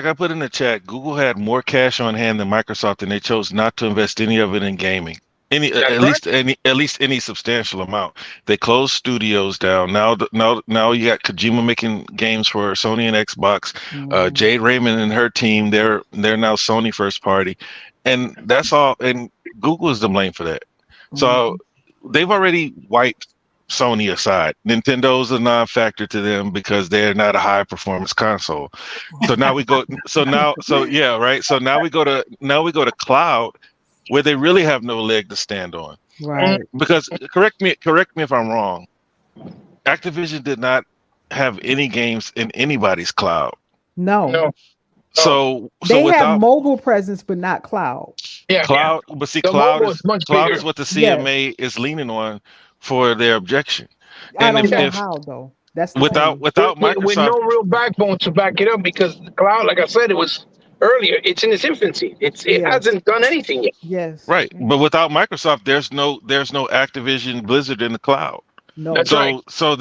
I put in the chat, Google had more cash on hand than Microsoft, and they chose not to invest any of it in gaming. At least any substantial amount. They closed studios down. Now you got Kojima making games for Sony and Xbox. Jade Raymond and her team, they're now Sony first party, and that's all. And Google is to blame for that. So they've already wiped Sony aside. Nintendo's a non-factor to them because they're not a high performance console. So now we go. So now we go to cloud, where they really have no leg to stand on. Right. Because correct me if I'm wrong, Activision did not have any games in anybody's cloud. No. So they without have mobile presence, but not cloud. Yeah. Cloud, but see, cloud is what the CMA is leaning on for their objection. I don't know how though. That's the without thing. Microsoft, with no real backbone to back it up, because the cloud, like I said, it was earlier, it's in its infancy. It Yes. hasn't done anything yet. Yes. Right. But without Microsoft, there's no Activision Blizzard in the cloud. No. That's So right. so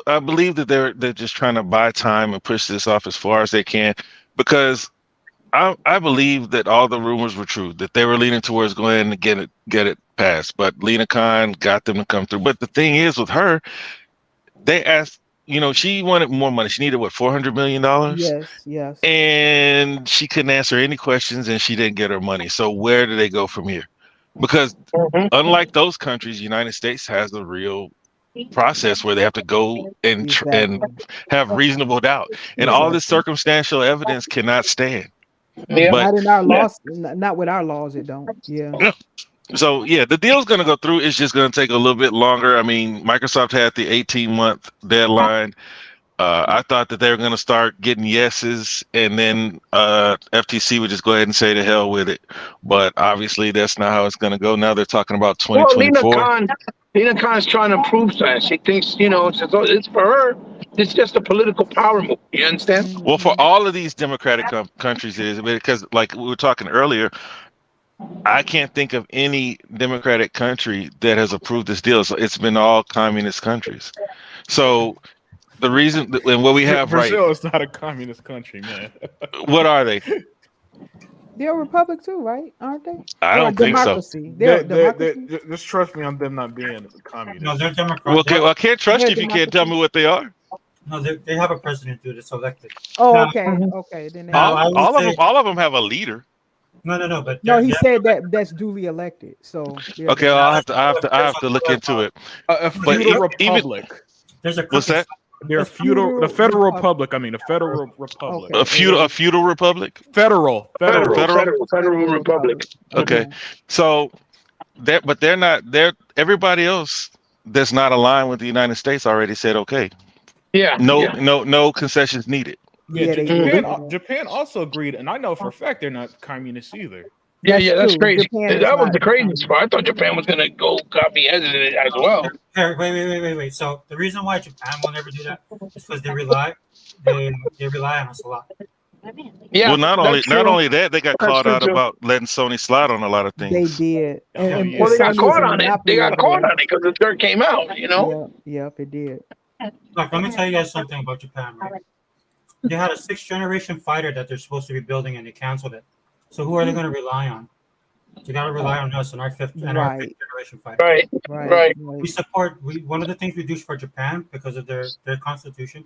I believe that they're just trying to buy time and push this off as far as they can, because I believe that all the rumors were true, that they were leaning towards going and get it passed. But Lena Khan got them to come through. But the thing is with her, they asked, she wanted more money. She needed what, $400 million? Yes. Yes. And she couldn't answer any questions, and she didn't get her money. So where do they go from here? Because Mhm. unlike those countries, the United States has a real process where they have to go and Exactly. have reasonable doubt, and all this Exactly. circumstantial evidence cannot stand. Yeah. But Not in our Yeah. laws. Not with our laws. It don't. Yeah. so yeah, the deal's going to go through. It's just going to take a little bit longer. I mean, Microsoft had the 18-month deadline. I thought that they were going to start getting yeses, and then FTC would just go ahead and say to hell with it. But obviously, that's not how it's going to go. Now they're talking about Well, 2024. Lena Khan's trying to prove that. She thinks, it's for her. It's just a political power move. You understand? Well, for Mhm. all of these democratic countries, it is because, like we were talking earlier, I can't think of any democratic country that has approved this deal. So it's been all communist countries. So the reason and what we have Brazil is not a communist country, man. what are they? They're a republic too, right? Aren't they? I Or don't think so. democracy. They're a democracy. Just trust me on them not being communist. No, they're Democrats. Well, okay, well, I can't trust They're you if you can't tell me what they are. No, they have a president who is elected. Oh, Now- okay. Mhm. Okay. Then they Now, I would say- All of them have a leader. No, but no, he they're- said that's duly elected. So they're Okay, well, I have to look into it. A But feudal even- republic. there's a What's that? They're A feudal. feudal The Federal republic. Republic. I mean, the Federal Republic. Okay. A feudal republic. Federal. Federal Republic. Okay. So but they're not. Everybody else that's not aligned with the United States already said okay. Yeah. yeah. No concessions needed. Yeah, they Japan, did. Japan also agreed, and I know for a fact they're not communist either. Yeah, that's true. crazy. Japan is That was not the craziest part. I thought Japan was gonna go copy edited as well. Here, wait. So the reason why Japan will never do that is because they rely on us a lot. Yeah. Well, not that's true. only that, they got That's called true, out too. about letting Sony slide on a lot of They things. did. yeah. Well, they got Sony caught was a on it. They monopoly got over caught there. on it because the dirt came out. Yep, it did. Look, let me tell you guys something about Japan. Right? They had a 6th generation fighter that they're supposed to be building, and they canceled it. So who are they going to rely on? They got to rely on us and our 5th generation fighter. Right. Right. We support. One of the things we do for Japan because of their constitution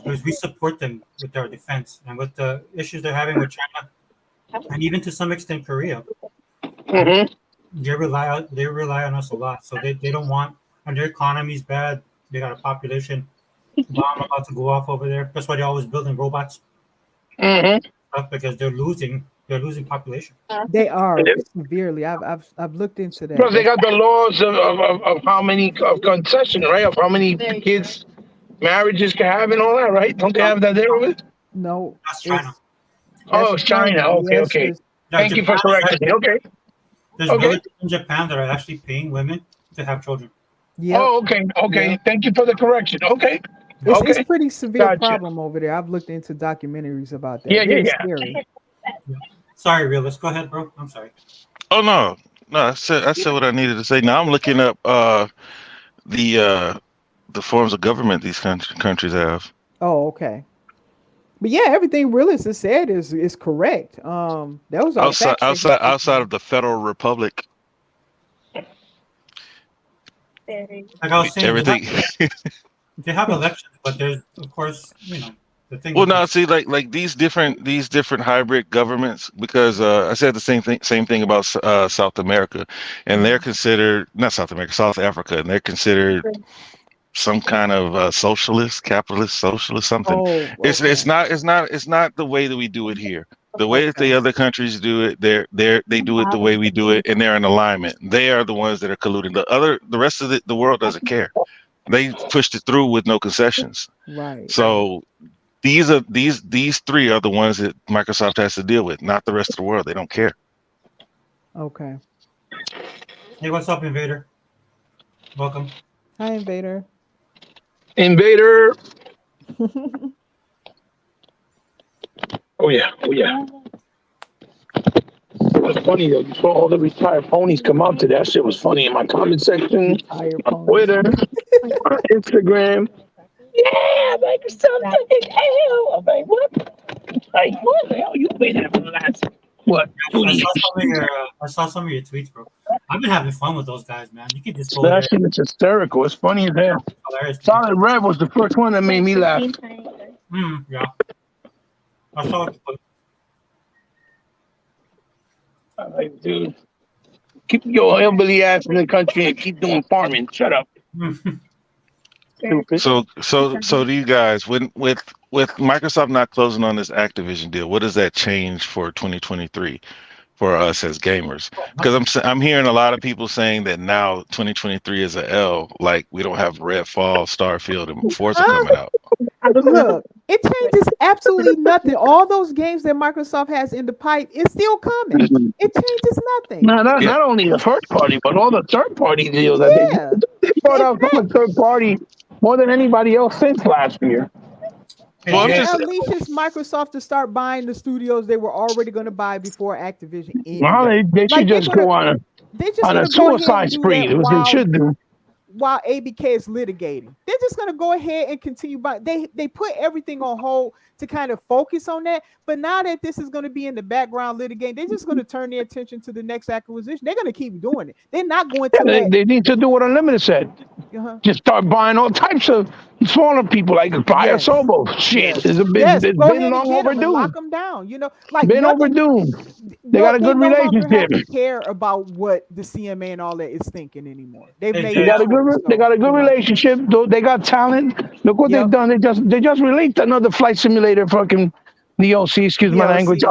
is we support them with their defense and with the issues they're having with China and even to some extent Korea. Mm-hmm. They rely on us a lot. So they don't want, and their economy's bad. They got a population bomb about to go off over there. That's why they're always building robots Mm-hmm. because they're losing population. They are Yeah. severely. I've looked into that. Plus, they got the laws of how many of concession, right? Of how many kids marriages can have and all that, right? Don't they have that there with? No, That's China. Oh, it's China. Okay, Yes, okay. it's- Thank you for correcting me. Okay. There's Okay. villages in Japan that are actually paying women to have children. Yep. Oh, okay. Yeah. Thank you for the correction. Okay. It's Okay. pretty severe Gotcha. problem over there. I've looked into documentaries about that. Yeah, Very yeah. scary. Sorry, realist. Go ahead, bro. I'm sorry. Oh no. I said what I needed to say. Now I'm looking up the forms of government these countries have. Oh, okay. But yeah, everything realist has said is correct. Those are Outside of the Federal Republic, Like I was saying, everything. they have elections, but there's of course the thing. Well, no, see, like these different hybrid governments, because I said the same thing about South America, and they're considered not South America, South Africa, and they're considered some kind of socialist, capitalist, socialist something. Oh, okay. It's not the way that we do it here. The way that the other countries do it, they do it the way we do it, and they're in alignment. They are the ones that are colluding. The rest of the world doesn't care. They pushed it through with no concessions. Right. So these three are the ones that Microsoft has to deal with, not the rest of the world. They don't care. Okay. Hey, what's up, Invader? Welcome. Hi, Invader. Oh yeah. It was funny though. You saw all the retired ponies come up to that shit. Was funny in my comment section, Retired on ponies. Twitter, on Instagram. Yeah, Microsoft took hell. I'm like, what? Like, what the hell you been having the last what? 2 years? I saw some of your tweets, bro. I've been having fun with those guys, man. You can just go That there. shit is hysterical. It's funny as hell. Hilarious. Solid Red was the first one that made me laugh. Yeah. I saw it. I'm like, dude, keep your hillbilly ass in the country and keep doing farming. Shut up. Stupid. So these guys, with Microsoft not closing on this Activision deal, what does that change for 2023 for us as gamers? Because I'm hearing a lot of people saying that now 2023 is a L, like we don't have Redfall, Starfield, and Forza coming out. Look, it changes absolutely nothing. All those games that Microsoft has in the pipe is still coming. It changes nothing. Not only the first party, but all the third party deals that they brought out from a third party more than anybody else since last year. Well, It unleashes Microsoft to start buying the studios they were already going to buy before Activision. Well, they should just go on a suicide spree. It was they should do. While ABK is litigating, they're just going to go ahead and continue. But they put everything on hold to kind of focus on that. But now that this is going to be in the background litigating, they're just going to turn their attention to the next acquisition. They're going to keep doing it. They're not going to. They need to do what Unlimited said. Just start buying all types of smaller people, like buy a Sobo. Shit, it's been long overdue. Lock them down. You know, like been overdue. They got a good relationship. They care about what the CMA and all that is thinking anymore. They got a good relationship. They got talent. Look what they've done. They just released another flight simulator, fucking DLC. Excuse my language.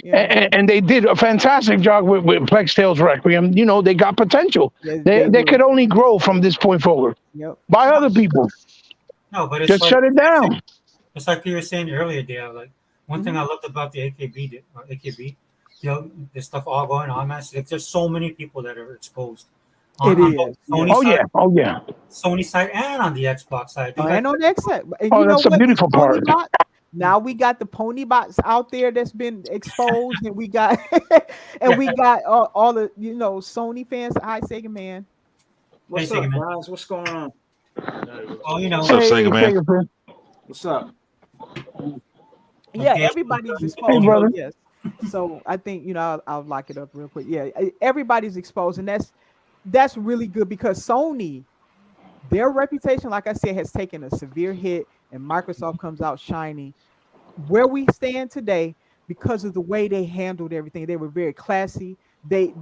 And they did a fantastic job with Plex Tales Requiem. You know, they got potential. They could only grow from this point forward. By other people. No, but it's just like, shut it down. It's like you were saying earlier, Dale. Like one thing I loved about the AKB, you know, there's stuff all going on, man. So there's so many people that are exposed. On Sony side and on the Xbox side. And on the X side. That's a beautiful part. Now we got the pony bots out there that's been exposed, and we got all the Sony fans. Hi, Sega Man. What's up, guys? What's going on? Oh, you know, what's up, Sega Man? What's up? Yeah, everybody's exposed. Brother. Yes. So I think I'll lock it up real quick. Yeah, everybody's exposed, and that's really good because Sony, their reputation, like I said, has taken a severe hit, and Microsoft comes out shining. Where we stand today, because of the way they handled everything, they were very classy. They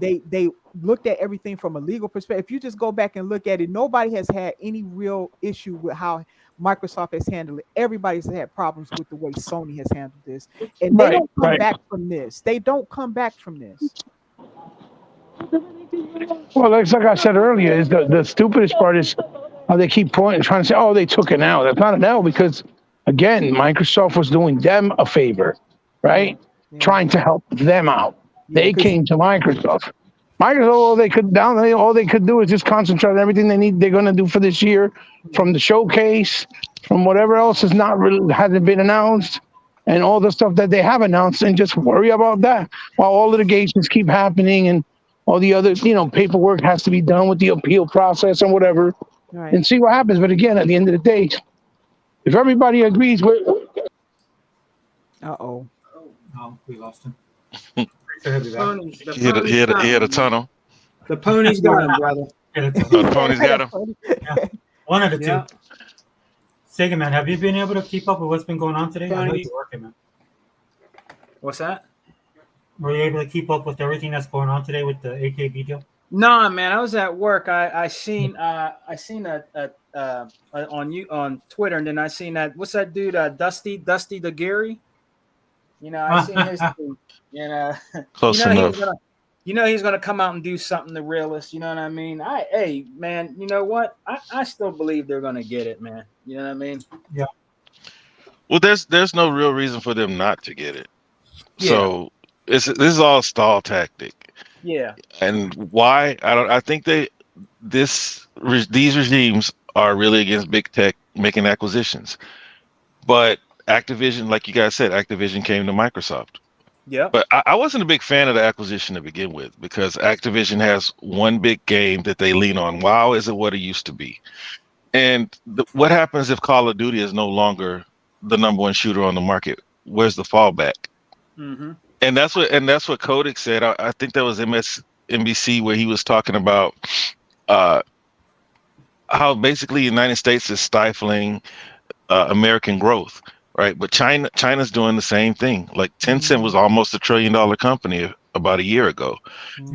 looked at everything from a legal perspective. If you just go back and look at it, nobody has had any real issue with how Microsoft has handled it. Everybody's had problems with the way Sony has handled this, and they don't come back from this. They don't come back from this. Well, like I said earlier, is the stupidest part is how they keep pointing, trying to say, "Oh, they took an L." That's not an L because, again, Microsoft was doing them a favor, right? Yeah. Trying to help them out. Yeah, they came to Microsoft. Microsoft, all they could do is just concentrate on everything they're going to do for this year, from the showcase, from whatever else hasn't been announced, and all the stuff that they have announced, and just worry about that while all litigations keep happening and all the other, paperwork has to be done with the appeal process and whatever, and see what happens. But again, at the end of the day, if everybody agrees, Oh, we lost him. He had a tunnel. The ponies got him, brother. The ponies got him. Yeah. One of the two. Sega Man, have you been able to keep up with what's been going on today? I know you're working, man. What's that? Were you able to keep up with everything that's going on today with the AKB deal? No, man. I was at work. I seen on Twitter, and then I seen that. What's that dude? Dusty the Gary. I seen his. Close enough. He's gonna come out and do something to realist. You know what I mean? Hey, man. You know what? I still believe they're gonna get it, man. You know what I mean? Yeah. Well, there's no real reason for them not to get it. Yeah. So this is all stall tactic. Yeah. And why? I think these regimes are really against big tech making acquisitions. But Activision, like you guys said, Activision came to Microsoft. Yeah. But I wasn't a big fan of the acquisition to begin with because Activision has one big game that they lean on. WoW isn't what it used to be. And what happens if Call of Duty is no longer the number one shooter on the market? Where's the fallback? Mm-hmm. And that's what Kodak said. I think that was MSNBC where he was talking about how basically the United States is stifling American growth, right? But China's doing the same thing. Like Tencent was almost $1 trillion company about a year ago,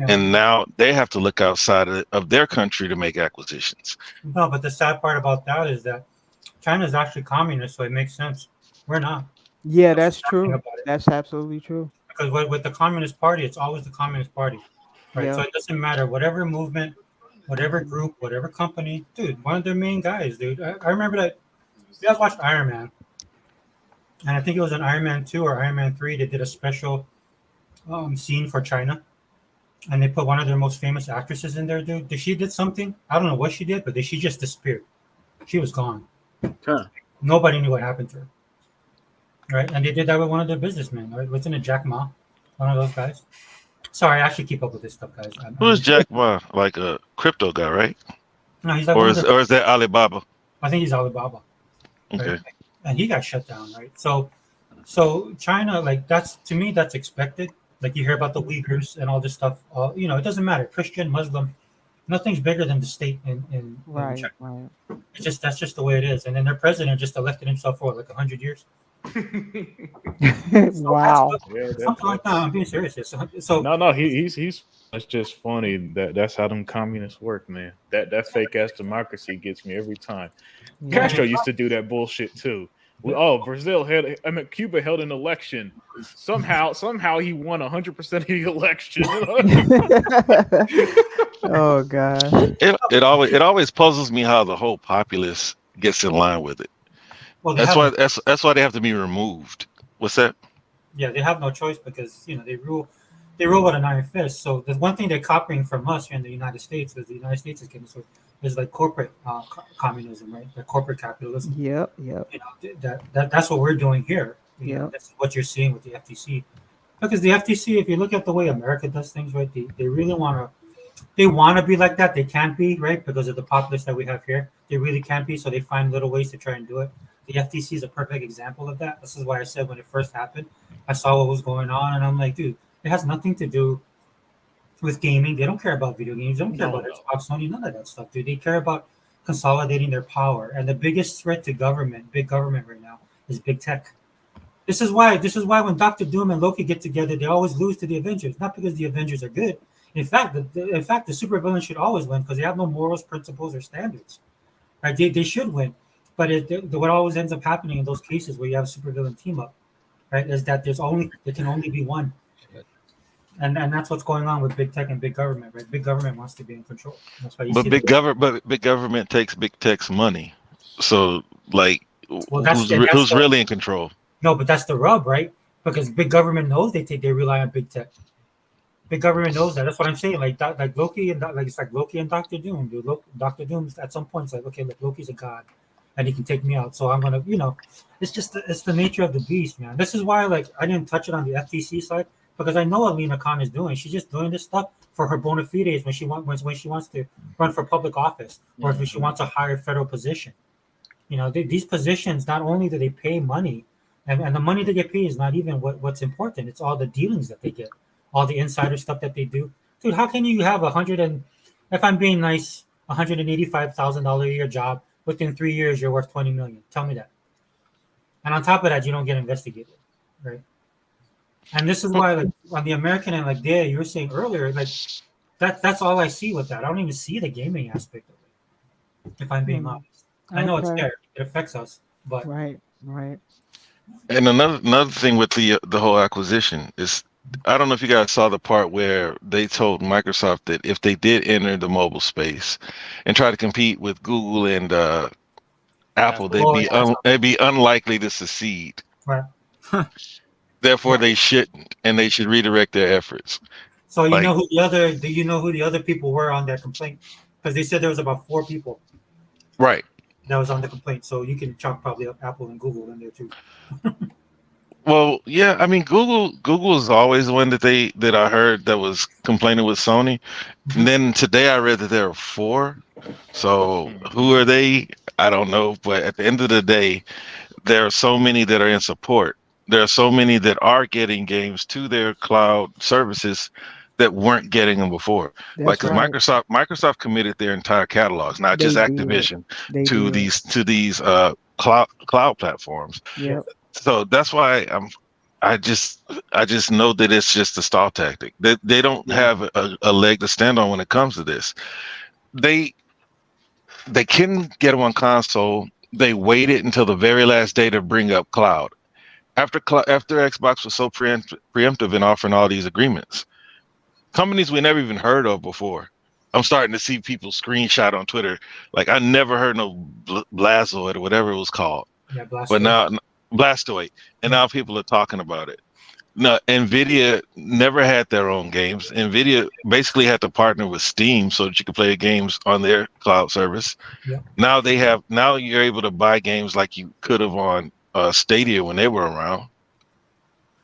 and now they have to look outside of their country to make acquisitions. No, but the sad part about that is that China's actually communist, so it makes sense. We're not. Yeah, that's true. That's absolutely true. Because with the Communist Party, it's always the Communist Party, right? Yeah. So it doesn't matter whatever movement, whatever group, whatever company, dude. One of their main guys, dude. I remember that. You guys watched Iron Man, and I think it was in Iron Man 2 or Iron Man 3. They did a special scene for China, and they put one of their most famous actresses in there, dude. She did something. I don't know what she did, but she just disappeared. She was gone. Huh. Nobody knew what happened to her. Right, and they did that with one of their businessmen. Right, wasn't it Jack Ma, one of those guys? Sorry, I actually keep up with this stuff, guys. Who is Jack Ma? Like a crypto guy, right? No, he's like or is that Alibaba? I think he's Alibaba. Okay. Right? And he got shut down, right? So China, like that's to me, that's expected. Like you hear about the Uyghurs and all this stuff. You know, it doesn't matter, Christian, Muslim, nothing's bigger than the state in China. Right. It's that's just the way it is. And then their president just elected himself for like 100 years. Wow. I'm being serious. So no, he's. It's just funny that's how them communists work, man. That fake ass democracy gets me every time. Yeah. Castro used to do that bullshit too. Cuba held an election. Somehow he won 100% of the election. Oh god. It always puzzles me how the whole populace gets in line with it. well, That's why they have to be removed. What's that? yeah, they have no choice because they rule with an iron fist. So there's one thing they're copying from us here in the United States, because the United States is getting is like corporate communism, right? The corporate capitalism. Yep. That's what we're doing here. Yeah. That's what you're seeing with the FTC. Because the FTC, if you look at the way America does things, right, they really want to be like that. They can't be, right, because of the populace that we have here. They really can't be, so they find little ways to try and do it. The FTC is a perfect example of that. This is why I said when it first happened, I saw what was going on, and I'm like, dude, it has nothing to do with gaming. They don't care about video games. They don't care about Xbox, Sony, none of that stuff, dude. They care about consolidating their power. And the biggest threat to big government right now, is big tech. This is why when Dr. Doom and Loki get together, they always lose to the Avengers. Not because the Avengers are good. In fact, the supervillains should always win because they have no morals, principles, or standards. Right? They should win. But what always ends up happening in those cases where you have a supervillain team up, right, is that there can only be one. And that's what's going on with big tech and big government, right? Big government wants to be in control. That's why big government takes big tech's money. So like, who's really in control? No, but that's the rub, right? Because big government knows they rely on big tech. Big government knows that. That's what I'm saying. Like Loki and it's like Loki and Dr. Doom, dude. Dr. Doom at some point is like, okay, look, Loki's a god, and he can take me out. So I'm gonna, it's just it's the nature of the beast, man. This is why like I didn't touch it on the FTC side. Because I know what Lena Khan is doing. She's just doing this stuff for her bona fides when she wants to run for public office or if she wants a higher federal position. These positions, not only do they pay money, and the money they get paid is not even what's important. It's all the dealings that they get, all the insider stuff that they do. Dude, how can you have if I'm being nice, $185,000 a year job, within 3 years you're worth $20 million? Tell me that. And on top of that, you don't get investigated, right? And this is why, like, on the American end, like you were saying earlier, like that's all I see with that. I don't even see the gaming aspect of it, if I'm being honest. I know it's there; it affects us, but right. And another thing with the whole acquisition is, I don't know if you guys saw the part where they told Microsoft that if they did enter the mobile space and try to compete with Google and Apple, they'd be unlikely to succeed. Right. Therefore, they shouldn't, and they should redirect their efforts. So do you know who the other people were on that complaint? Because they said there was about 4 people. Right. That was on the complaint. So you can chalk probably up Apple and Google in there too. Well, yeah, I mean, Google is always the one that I heard that was complaining with Sony. And then today I read that there are 4. So who are they? I don't know. But at the end of the day, there are so many that are in support. There are so many that are getting games to their cloud services that weren't getting them before. Like, That's because right. Microsoft committed their entire catalogs, not They just did. Activision, They to did. these cloud platforms. Yep. So that's why I just know that it's just a stall tactic. They don't Yeah. have a leg to stand on when it comes to this. They can get them on console. They waited until the very last day to bring up cloud. After Xbox was so preemptive in offering all these agreements, companies we never even heard of before. I'm starting to see people screenshot on Twitter. Like, I never heard no Blazoid or whatever it was called. Yeah, Blastoid. But now Blastoid, and now people are talking about it. No, Nvidia never had their own games. Nvidia basically had to partner with Steam so that you could play games on their cloud service. Yeah. Now you're able to buy games like you could have on Stadia when they were around,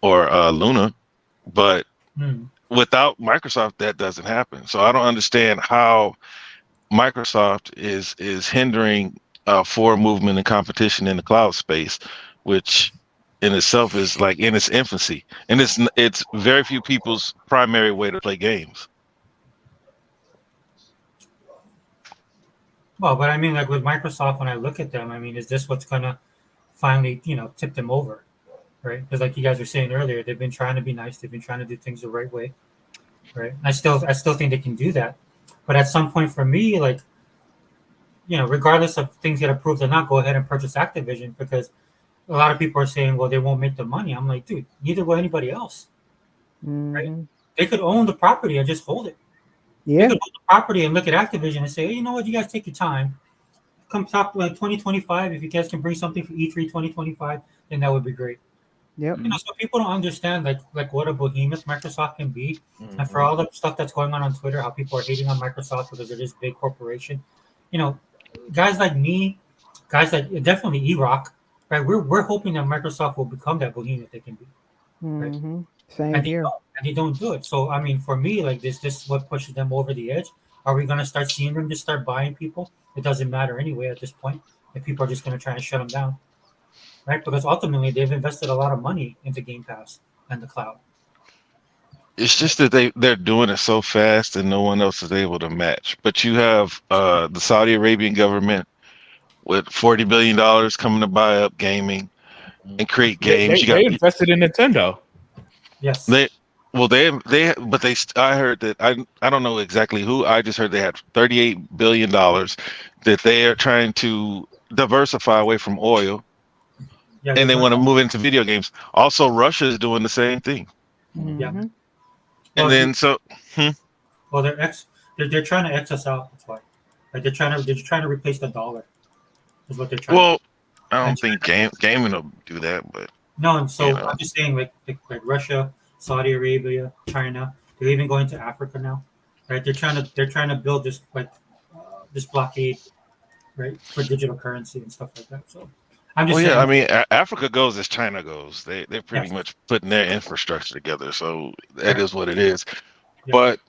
or Luna, but without Microsoft that doesn't happen. So I don't understand how Microsoft is hindering forward movement and competition in the cloud space, which in itself is like in its infancy, and it's very few people's primary way to play games. Well, but I mean, like with Microsoft, when I look at them, I mean, is this what's gonna finally, tip them over, right? Because like you guys were saying earlier, they've been trying to be nice, they've been trying to do things the right way, right? I still think they can do that, but at some point, for me, like, regardless of things get approved or not, go ahead and purchase Activision, because a lot of people are saying, well, they won't make the money. I'm like, dude, neither will anybody else, right? They could own the property and just hold it. Yeah. They could own the property and look at Activision and say, hey, you know what, you guys take your time. Come talk like 2025. If you guys can bring something for E3 2025, then that would be great. Yep. So people don't understand like what a behemoth Microsoft can be, and for all the stuff that's going on Twitter, how people are hating on Microsoft because they're this big corporation. Guys like me, guys like definitely E-Rock, right? We're hoping that Microsoft will become that behemoth they can be. Right? Same And here. they don't do it. So I mean, for me, like this is what pushes them over the edge. Are we gonna start seeing them just start buying people? It doesn't matter anyway at this point. If people are just gonna try and shut them down, right? Because ultimately they've invested a lot of money into Game Pass and the cloud. It's just that they're doing it so fast and no one else is able to match. But you have the Saudi Arabian government with $40 billion coming to buy up gaming and create games. They invested in Nintendo. Yes. I heard that I don't know exactly who. I just heard they had $38 billion that they are trying to diversify away from oil, and they want to move into video games. Also, Russia is doing the same thing. Yeah. And then well, they're trying to X us out. That's why. Like they're trying to replace the dollar. Is what they're trying. Well, I don't think gaming will do that, but no. And so I'm just saying, like Russia, Saudi Arabia, China, they're even going to Africa now, right? They're trying to build this this blockade, right, for digital currency and stuff like that. So I'm just saying. I mean, Africa goes as China goes. They're pretty much putting their infrastructure together, so that is what it is. Yeah. But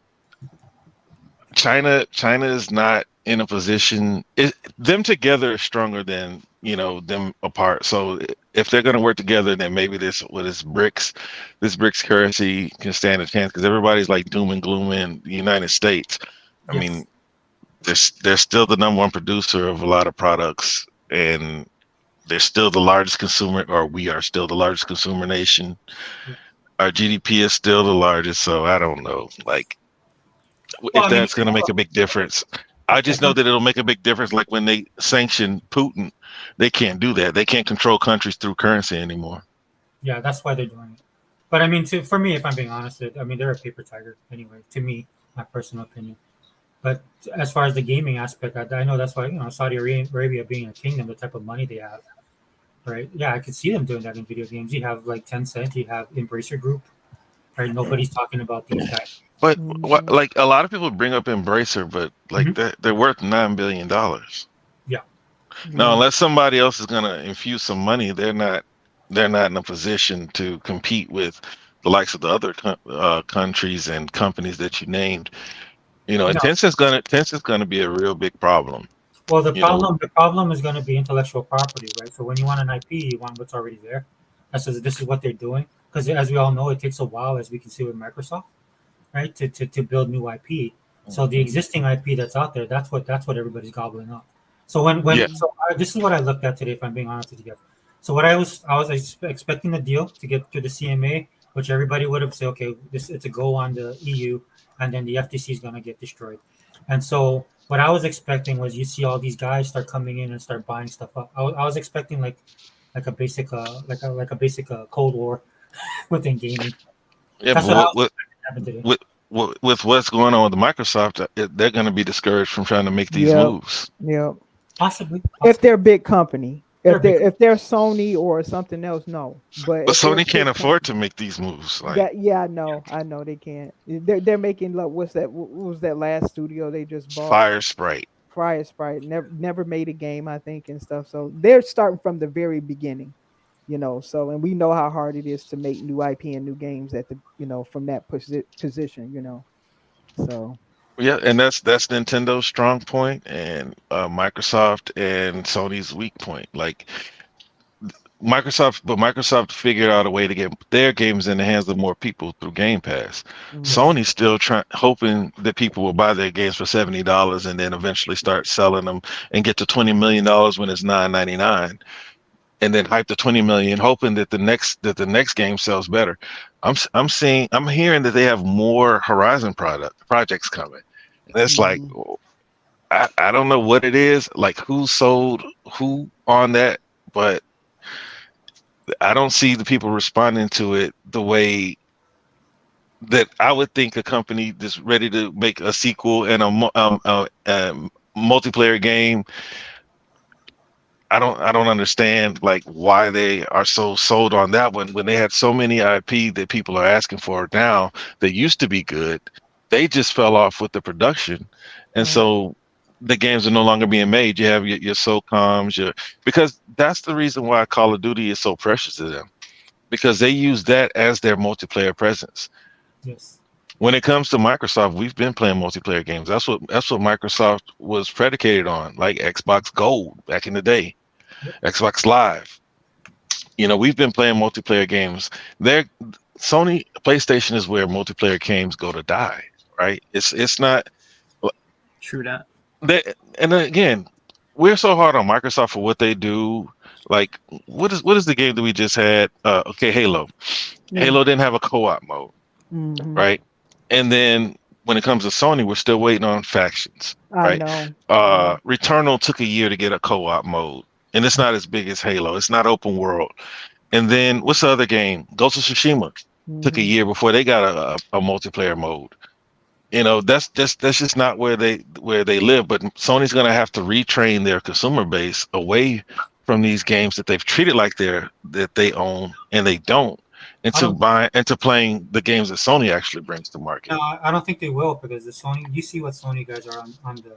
China is not in a position. Them together is stronger than them apart. So if they're going to work together, then maybe this BRICS currency can stand a chance, because everybody's like doom and gloom in the United States. I mean, they're still the number one producer of a lot of products, and they're still the largest consumer, or we are still the largest consumer nation. Our GDP is still the largest, so I don't know, if that's going to make a big difference. I just know that it'll make a big difference. Like when they sanction Putin, they can't do that. They can't control countries through currency anymore. Yeah, that's why they're doing it. But I mean, for me, if I'm being honest, I mean, they're a paper tiger anyway, to me, my personal opinion. But as far as the gaming aspect, I know that's why, Saudi Arabia being a kingdom, the type of money they have, right? Yeah, I could see them doing that in video games. You have like Tencent, you have Embracer Group, right? Nobody's talking about these guys. But like a lot of people bring up Embracer, but like they're worth $9 billion. Yeah. No, Yeah. unless somebody else is gonna infuse some money, they're not in a position to compete with the likes of the other countries and companies that you named. And No. Tencent's gonna be a real big problem. Well, the You know, problem is going to be intellectual property, right? So when you want an IP, you want what's already there. This is what they're doing. Because as we all know, it takes a while, as we can see with Microsoft, right, to build new IP. So the existing IP that's out there, that's what everybody's gobbling up. So yeah, this is what I looked at today, if I'm being honest with you guys. So what I was expecting the deal to get through the CMA, which everybody would have said, okay, this it's a go on the EU, and then the FTC is gonna get destroyed. And so what I was expecting was you see all these guys start coming in and start buying stuff up. I was expecting like a basic Cold War within gaming. yeah. That's what I But was expecting to happen today. with what's going on with Microsoft, they're gonna be discouraged from trying to make these Yep. moves. Yep. Possibly. If they're a big company, They're if big. they're Sony or something else, no. But But if they're a Sony big can't afford company, to make these moves. Like, yeah, I know they can't. They're making like what's that? What was that last studio they just bought? Fire Sprite. Fire Sprite never made a game, I think, and stuff. So they're starting from the very beginning, So and we know how hard it is to make new IP and new games at the from that position. So Yeah, and that's Nintendo's strong point, and Microsoft and Sony's weak point. Like Microsoft figured out a way to get their games in the hands of more people through Game Pass. mhm. Sony's still hoping that people will buy their games for $70 and then eventually start selling them and get to $20 million when it's $9.99, and then hype the 20 million, hoping that the next game sells better. I'm hearing that they have more Horizon projects coming. And it's like, Mhm. I don't know what it is, like who sold who on that, but I don't see the people responding to it the way that I would think a company that's ready to make a sequel and a multiplayer game. I don't understand like why they are so sold on that one when they had so many IP that people are asking for now that used to be good. They just fell off with the production, and Right. so the games are no longer being made. You have your SOCOMs, because that's the reason why Call of Duty is so precious to them, because they use that as their multiplayer presence. Yes. When it comes to Microsoft, we've been playing multiplayer games. That's what Microsoft was predicated on, like Xbox Gold back in the day, Yep. Xbox Live. We've been playing multiplayer games. Sony PlayStation is where multiplayer games go to die, right? It's not True that. that. And again, we're so hard on Microsoft for what they do. Like, what is the game that we just had? Okay, Halo. Yeah. Halo didn't have a co-op mode, Mhm. right? And then when it comes to Sony, we're still waiting on factions, I right? know. Returnal took a year to get a co-op mode, and it's not as big as Halo. It's not open world. And then what's the other game? Ghost of Tsushima took a Mhm. year before they got a multiplayer mode. That's just not where they live. But Sony's gonna have to retrain their consumer base away from these games that they've treated like that they own and they don't, into playing the games that Sony actually brings to market. No, I don't think they will, because the Sony. You see what Sony guys are on the.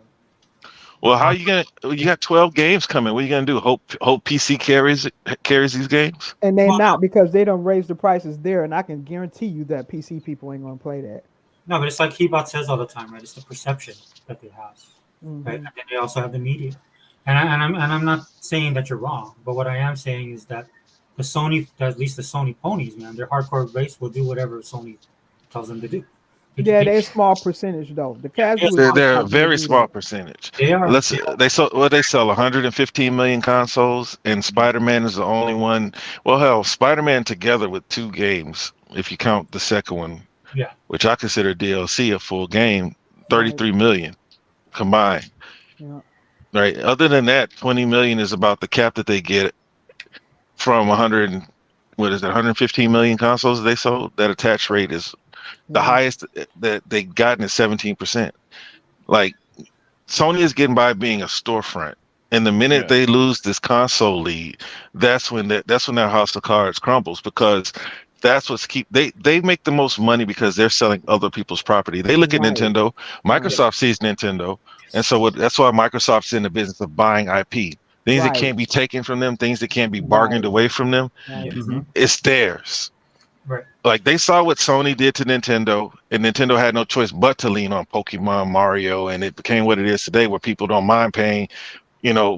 Well, how you gonna? You got 12 games coming. What are you gonna do? Hope PC carries these games? And they're Well, not, because they don't raise the prices there, and I can guarantee you that PC people ain't gonna play that. No, but it's like Hebot says all the time, right? It's the perception that they have, right? Mhm. And then they also have the media. And I'm not saying that you're wrong, but what I am saying is that at least the Sony ponies, man, their hardcore base will do whatever Sony tells them to do. Yeah, they're a small percentage though. The casual. They're a very small percentage. They are. They sell 115 million consoles, and Spider-Man is the only one. Well, hell, Spider-Man together with two games, if you count the second one, Yeah. which I consider DLC, a full game, 33 million combined. Yeah. Right. Other than that, 20 million is about the cap that they get from 115 million consoles they sold. That attach rate is the highest that they've gotten is 17%. Like, Sony is getting by being a storefront, and the minute they lose this console lead, that's when their house of cards crumbles, because that's they make the most money because they're selling other people's property. They look at Right. Nintendo. Microsoft sees Nintendo, and so that's why Microsoft's in the business of buying IP. things that Right. can't be taken from them, things that can't be Right. bargained away from them. Right. Mhm. It's theirs. Right. Like they saw what Sony did to Nintendo, and Nintendo had no choice but to lean on Pokemon, Mario, and it became what it is today, where people don't mind paying,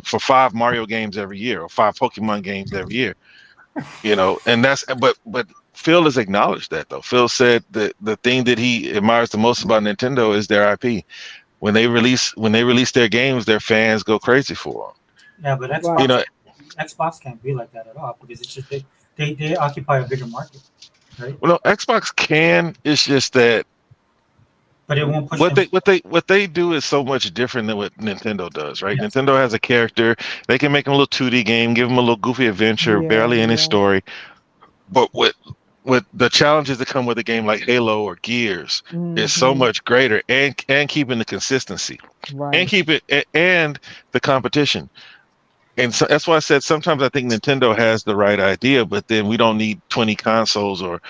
for 5 Mario games every year or 5 Pokemon games every year. And that's but Phil has acknowledged that though. Phil said that the thing that he admires the most about Nintendo is their IP. When they release their games, their fans go crazy for them. Yeah, but Right. Xbox can't be like that at all because it's just they occupy a bigger market, right? Well, no, Xbox can. It's just that But it won't push what them. what they do is so much different than what Nintendo does, right? Yes. Nintendo has a character. They can make them a little 2D game, give them a little goofy adventure, Yeah, barely any yeah. story. But with the challenges that come with a game like Halo or Gears is so Mhm. much greater, and keeping the consistency and Right. keep it and the competition. And so that's why I said sometimes I think Nintendo has the right idea, but then we don't need 20 consoles or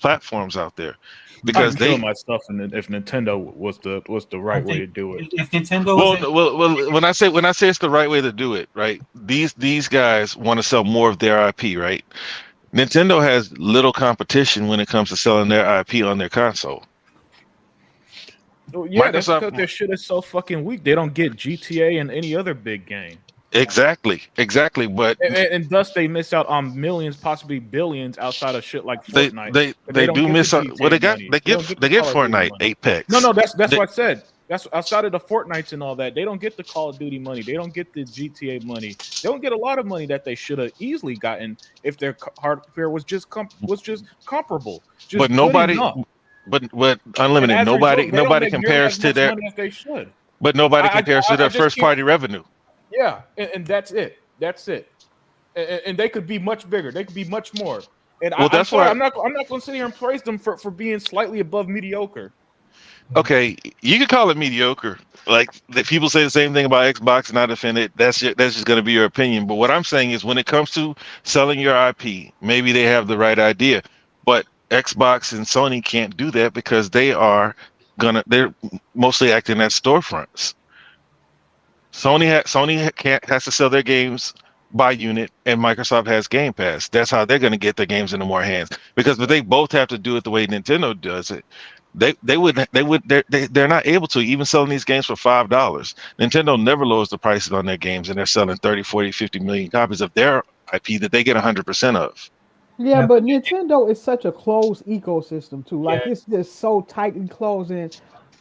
platforms out there I'd because kill they. myself if Nintendo was the I right way to think do it. if Nintendo Well, was in, well, when I say it's the right way to do it, right? These guys want to sell more of their IP, right? Nintendo has little competition when it comes to selling their IP on their console. Well, yeah, that's Microsoft, because their shit is so fucking weak. They don't get GTA and any other big game, exactly, but and thus they miss out on millions, possibly billions, outside of shit like they Fortnite. they But they don't do get the miss out. Well, GTA money. they don't get the Call of Duty Fortnite, money. Apex. No, that's They- what I said. That's outside of the Fortnites and all that. They don't get the Call of Duty money. They don't get the GTA money. They don't get a lot of money that they should have easily gotten if their hardware was just comparable, just but good nobody, enough. but And Unlimited, as a result, they don't nobody make nearly compares as to much their, money as they should. but nobody I compares to their just first keep party revenue. Yeah, and that's it. That's it. And they could be much bigger. They could be much more. And Well, I'm that's sorry, why. I'm not going to sit here and praise them for being slightly above mediocre. Okay, you could call it mediocre. Like that, people say the same thing about Xbox, and I defend it. That's just going to be your opinion. But what I'm saying is, when it comes to selling your IP, maybe they have the right idea, but Xbox and Sony can't do that because they're mostly acting as storefronts. Has to sell their games by unit, and Microsoft has Game Pass. That's how they're going to get their games into more hands. Because if they both have to do it the way Nintendo does it, they're not able to, even selling these games for $5. Nintendo never lowers the prices on their games, and they're selling 30, 40, 50 million copies of their IP that they get 100% of. Yeah, yeah, but Nintendo is such a closed ecosystem too. yeah, Like it's just so tightly closed, and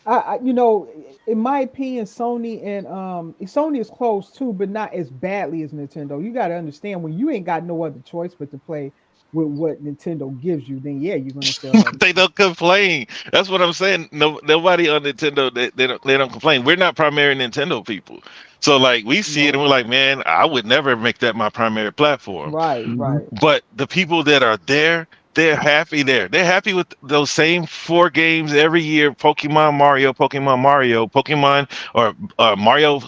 in my opinion, Sony is close too, but not as badly as Nintendo. You got to understand, when you ain't got no other choice but to play with what Nintendo gives you, then yeah, you're gonna sell that. They don't complain. That's what I'm saying. No, nobody on Nintendo, they don't complain. We're not primary Nintendo people, so like we see it and we're like, man, I would never make that my primary platform. Right, right. But the people that are there, they're happy there. They're happy with those same 4 games every year: Pokemon, Mario, Pokemon, or Mario,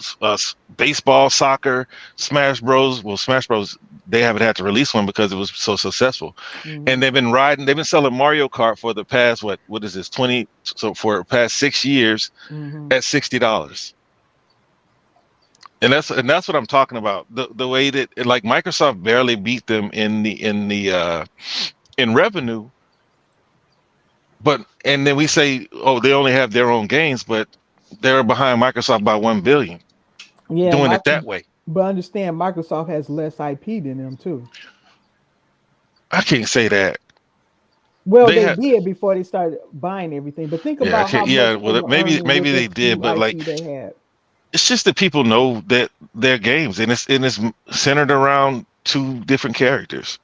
baseball, soccer, Smash Bros. Well, Smash Bros. They haven't had to release one because it was so successful. Mhm. And they've been selling Mario Kart for the past what is this, 20? So for the past 6 years Mhm. at $60. And that's what I'm talking about. The way that, like, Microsoft barely beat them in revenue, and then we say, oh, they only have their own games, but they're behind Microsoft by 1 billion Yeah, doing it that way. but understand, Microsoft has less IP than them too. I can't say that. Well, They they had, did before they started buying everything. But think yeah, about how much yeah. they Well, were maybe earning with they the did, few but like, IP they had. it's just that people know that their games, and it's centered around 2 different characters.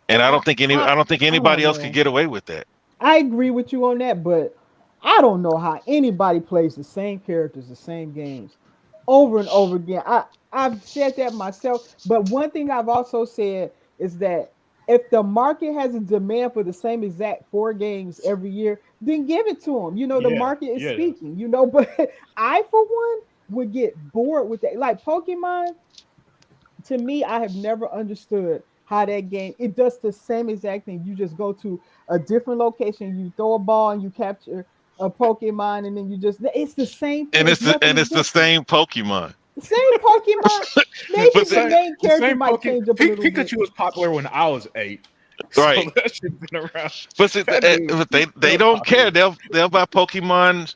And I I, don't think I anybody don't else could know. get away with that. I agree with you on that, but I don't know how anybody plays the same characters, the same games, over and over again. I've said that myself, but one thing I've also said is that if the market has a demand for the same exact 4 games every year, then give it to them. The Yeah, market is yeah. speaking. But I, for one, would get bored with that. Like Pokemon, to me, I have never understood how that game, it does the same exact thing. You just go to a different location, you throw a ball and you capture a Pokemon, and then it's the same thing. And It's nothing it's the different. same Pokemon. Same Pokemon. Maybe But the main The character same might change up a little bit. Pikachu was popular when I was 8. Right. So that shit's been around. But see, That dude but they still don't popular. care. They'll buy Pokemon,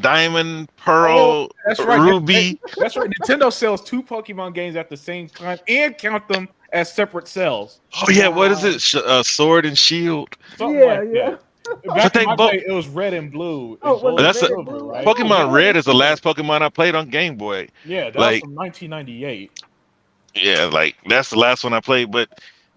Diamond, Oh, Pearl, that's right. Ruby. That's right. Nintendo sells 2 Pokemon games at the same time and count them as separate sales. Oh yeah, what is Wow. it? Sword and Shield. Something Yeah, like yeah. that. But Back they in my both. day, it was red and blue. Oh, And was gold it and That's red a, and silver, blue? right? Oh, Pokemon yeah, Red is the yeah. last Pokemon I played on Game Boy. Yeah, that was Like, from 1998. yeah, like that's the last one I played. But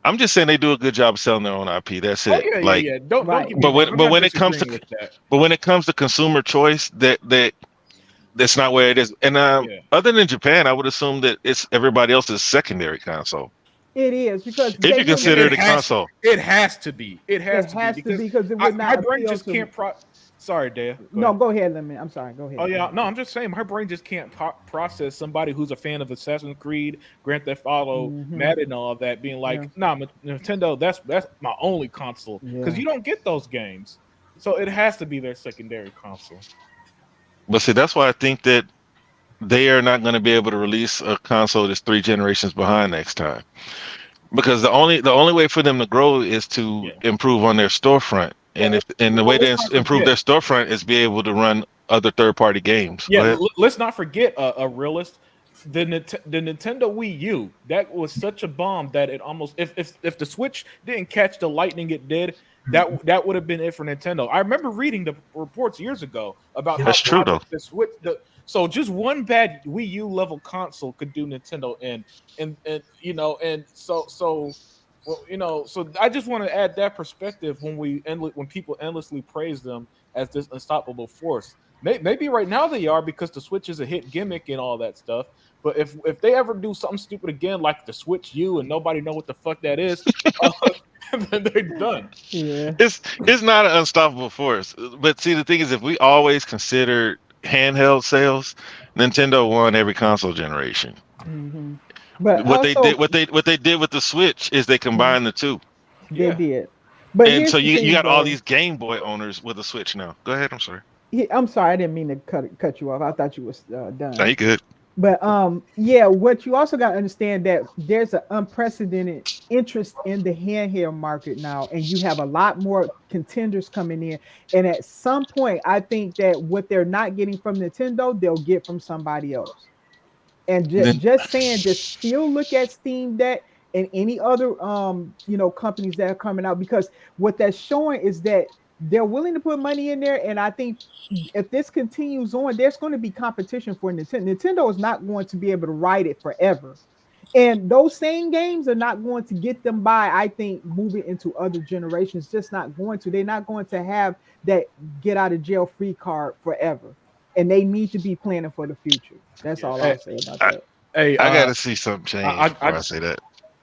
I'm just saying they do a good job of selling their own IP. That's Oh it. yeah, Like, yeah. Don't Right. get me but wrong. I'm not when it comes disagreeing to with that. consumer choice, that's not where it is. And Yeah. other than Japan, I would assume that it's everybody else's secondary console. It is because If they you wouldn't. consider it a console, It has to be. It It has to be has to because be because it I, would my not brain appeal just to. can't Sorry, Dave. No, go ahead, Lemon. I'm sorry. Go ahead. Oh yeah, no, I'm just saying my brain just can't process somebody who's a fan of Assassin's Creed, Grand Theft Auto, Madden, and all of that, being like, Yeah. nah, Nintendo, that's my only console because Yeah. you don't get those games, so it has to be their secondary console. but see, that's why I think that they are not going to be able to release a console that's 3 generations behind next time. Because the only way for them to grow is to Yeah. improve on their storefront, and the way they improve their storefront is be able to run other third-party games. Go Yeah, ahead. let's not forget a realist. The Nintendo Wii U, that was such a bomb that it almost if the Switch didn't catch the lightning it did, that would have been it for Nintendo. I remember reading the reports years ago about That's true, though. the Switch. So just one bad Wii U level console could do Nintendo in, and you know, and so. Well, you know, so I just want to add that perspective when people endlessly praise them as this unstoppable force. Maybe right now they are because the Switch is a hit gimmick and all that stuff. But if they ever do something stupid again, like the Switch U, and nobody know what the fuck that is, then they're done. Yeah. It's not an unstoppable force. But see, the thing is, if we always consider handheld sales, Nintendo won every console generation. Mm-hmm. But What also, they did with the Switch is they combined the two. they Yeah. did. But And here's so the you thing, got all though. these Game Boy owners with a Switch now. Go ahead. I'm sorry. I'm sorry, I didn't mean to cut you off. I thought you was done. No, you good. But yeah, what you also got to understand that there's an unprecedented interest in the handheld market now, and you have a lot more contenders coming in. And at some point, I think that what they're not getting from Nintendo, they'll get from somebody else. And Then just saying, just still look at Steam Deck and any other companies that are coming out, because what that's showing is that they're willing to put money in there. And I think if this continues on, there's going to be competition for Nintendo. Nintendo is not going to be able to ride it forever. And those same games are not going to get them by, I think, moving into other generations. Just not going to. They're not going to have that get out of jail free card forever. And they need to be planning for the future. That's all I'll say about that. Hey, I gotta see something change before I say that.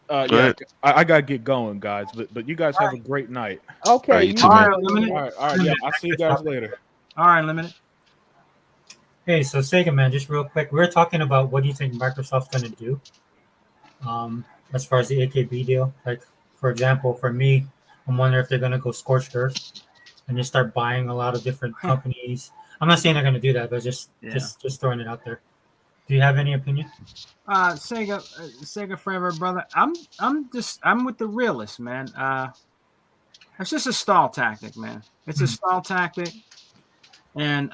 Go ahead. I gotta get going, guys. But you guys have a great night. Okay. All right, you too, All man. right, Limited. All right, yeah. I'll see you guys later. All right, Limited. Hey, so Sega man, just real quick, we were talking about what do you think Microsoft's going to do as far as the AKB deal. Like, for example, for me, I'm wondering if they're going to go scorched earth and just start buying a lot of different companies. I'm not saying they're going to do that, but just throwing it out there. Do you have any opinion? Sega forever, brother. I'm with the realist, man. It's just a stall tactic, man. It's a stall tactic, and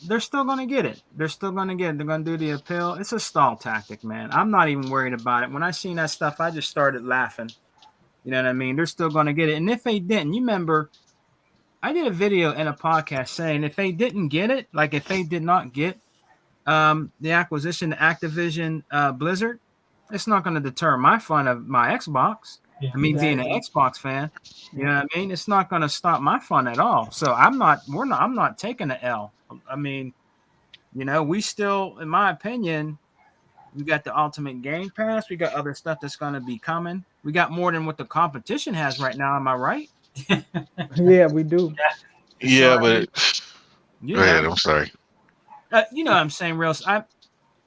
they're still gonna get it. They're still gonna get it. They're gonna do the appeal. It's a stall tactic, man. I'm not even worried about it. When I seen that stuff, I just started laughing. You know what I mean? They're still gonna get it. And if they didn't, you remember, I did a video in a podcast saying if they didn't get it, like if they did not get the acquisition, the Activision Blizzard, it's not going to deter my fun of my Xbox. Yeah. I mean, being an Xbox fan, you know what I mean? It's not going to stop my fun at all. So I'm not taking the L. I mean, you know, we still, in my opinion, we got the ultimate game pass. We got other stuff that's going to be coming. We got more than what the competition has right now. Am I right? Yeah, we do. Yeah, So, but you go ahead. know, I'm sorry. you know what I'm saying, real.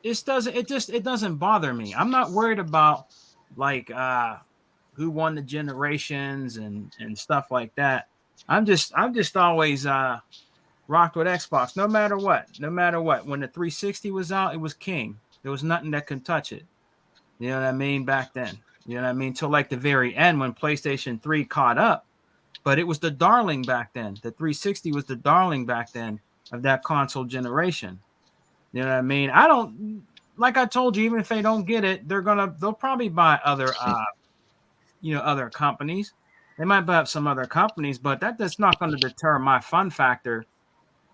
It doesn't bother me. I'm not worried about like who won the generations and stuff like that. I'm just always rocked with Xbox, no matter what. When the 360 was out, it was king. There was nothing that could touch it. You know what I mean? Back then. You know what I mean? Till like the very end when PlayStation 3 caught up. But it was the darling back then. The 360 was the darling back then of that console generation. You know what I mean? I don't, like I told you, even if they don't get it, they'll probably buy other other companies. They might buy up some other companies, but that's not going to deter my fun factor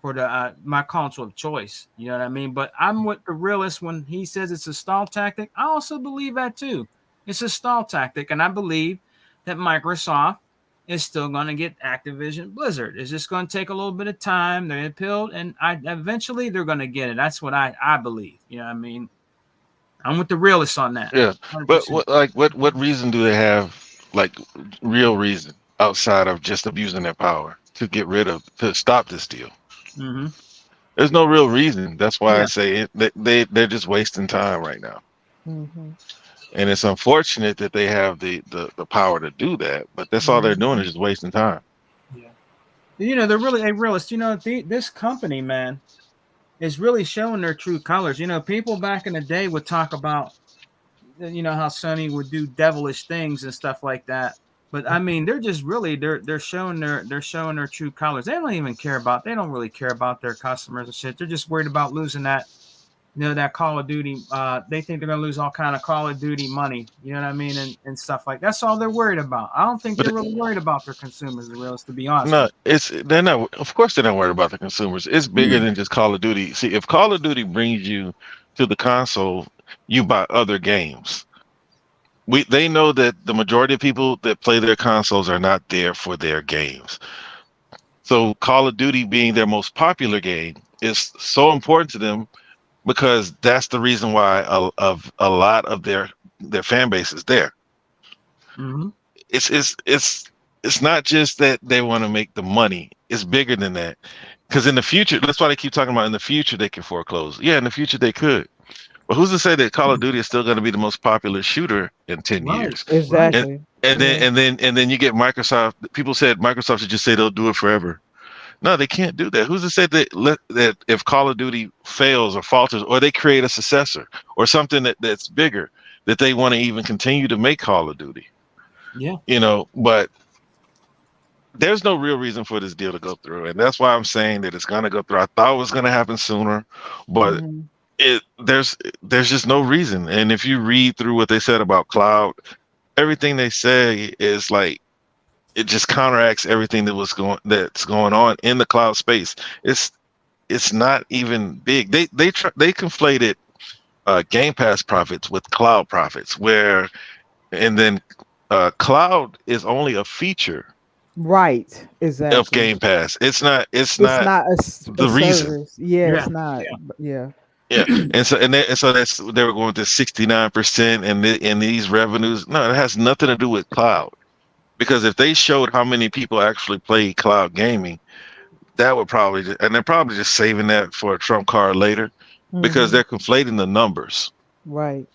for the my console of choice. You know what I mean? But I'm with the realist when he says it's a stall tactic. I also believe that too. It's a stall tactic, and I believe that Microsoft is still going to get Activision Blizzard. It's just going to take a little bit of time. They're appealed, and eventually they're going to get it. That's what I believe. You know what I mean? I'm with the realists on that. Yeah, but 100%. what reason do they have, like real reason outside of just abusing their power to stop this deal? Mm-hmm. There's no real reason. That's why I Yeah. say they're just wasting time right now. Mm-hmm. And it's unfortunate that they have the power to do that, but that's all they're doing is just wasting time. Yeah. You know, they're really a realist. You know, this company, man, is really showing their true colors. You know, people back in the day would talk about, you know, how Sony would do devilish things and stuff like that. But I mean, they're just really they're showing their true colors. They don't really care about their customers and shit. They're just worried about losing that, you know, that Call of Duty. They think they're gonna lose all kind of Call of Duty money. You know what I mean, and stuff like that's all they're worried about. I don't think But they're really worried about their consumers, the realists, to be honest. no, they're not. Of course, they're not worried about the consumers. It's bigger than just Call of Duty. See, if Call of Duty brings you to the console, you buy other games. They know that the majority of people that play their consoles are not there for their games. So Call of Duty being their most popular game is so important to them because that's the reason why a lot of their fan base is there. Mm-hmm. It's not just that they want to make the money. It's bigger than that. Because in the future, that's why they keep talking about in the future they can foreclose. Yeah, in the future they could. But who's to say that Call of Duty is still going to be the most popular shooter in 10 Right. years? Exactly. And then you get Microsoft. People said Microsoft should just say they'll do it forever. No, they can't do that. Who's to say that if Call of Duty fails or falters, or they create a successor or something that's bigger, that they want to even continue to make Call of Duty? Yeah. You know, but there's no real reason for this deal to go through, and that's why I'm saying that it's gonna go through. I thought it was gonna happen sooner, but Mhm. there's just no reason. And if you read through what they said about cloud, everything they say is like it just counteracts everything that's going on in the cloud space. It's not even big. They conflated Game Pass profits with cloud profits, and then cloud is only a feature Right. Exactly. of Game Pass. It's not It's not the a reason. service. Yeah, Yeah. it's not. Yeah. Yeah, and so that's they were going to 69%, and these revenues. No, it has nothing to do with cloud, because if they showed how many people actually play cloud gaming, that would probably, and they're probably just saving that for a trump card later, because Mhm. they're conflating the numbers, Right.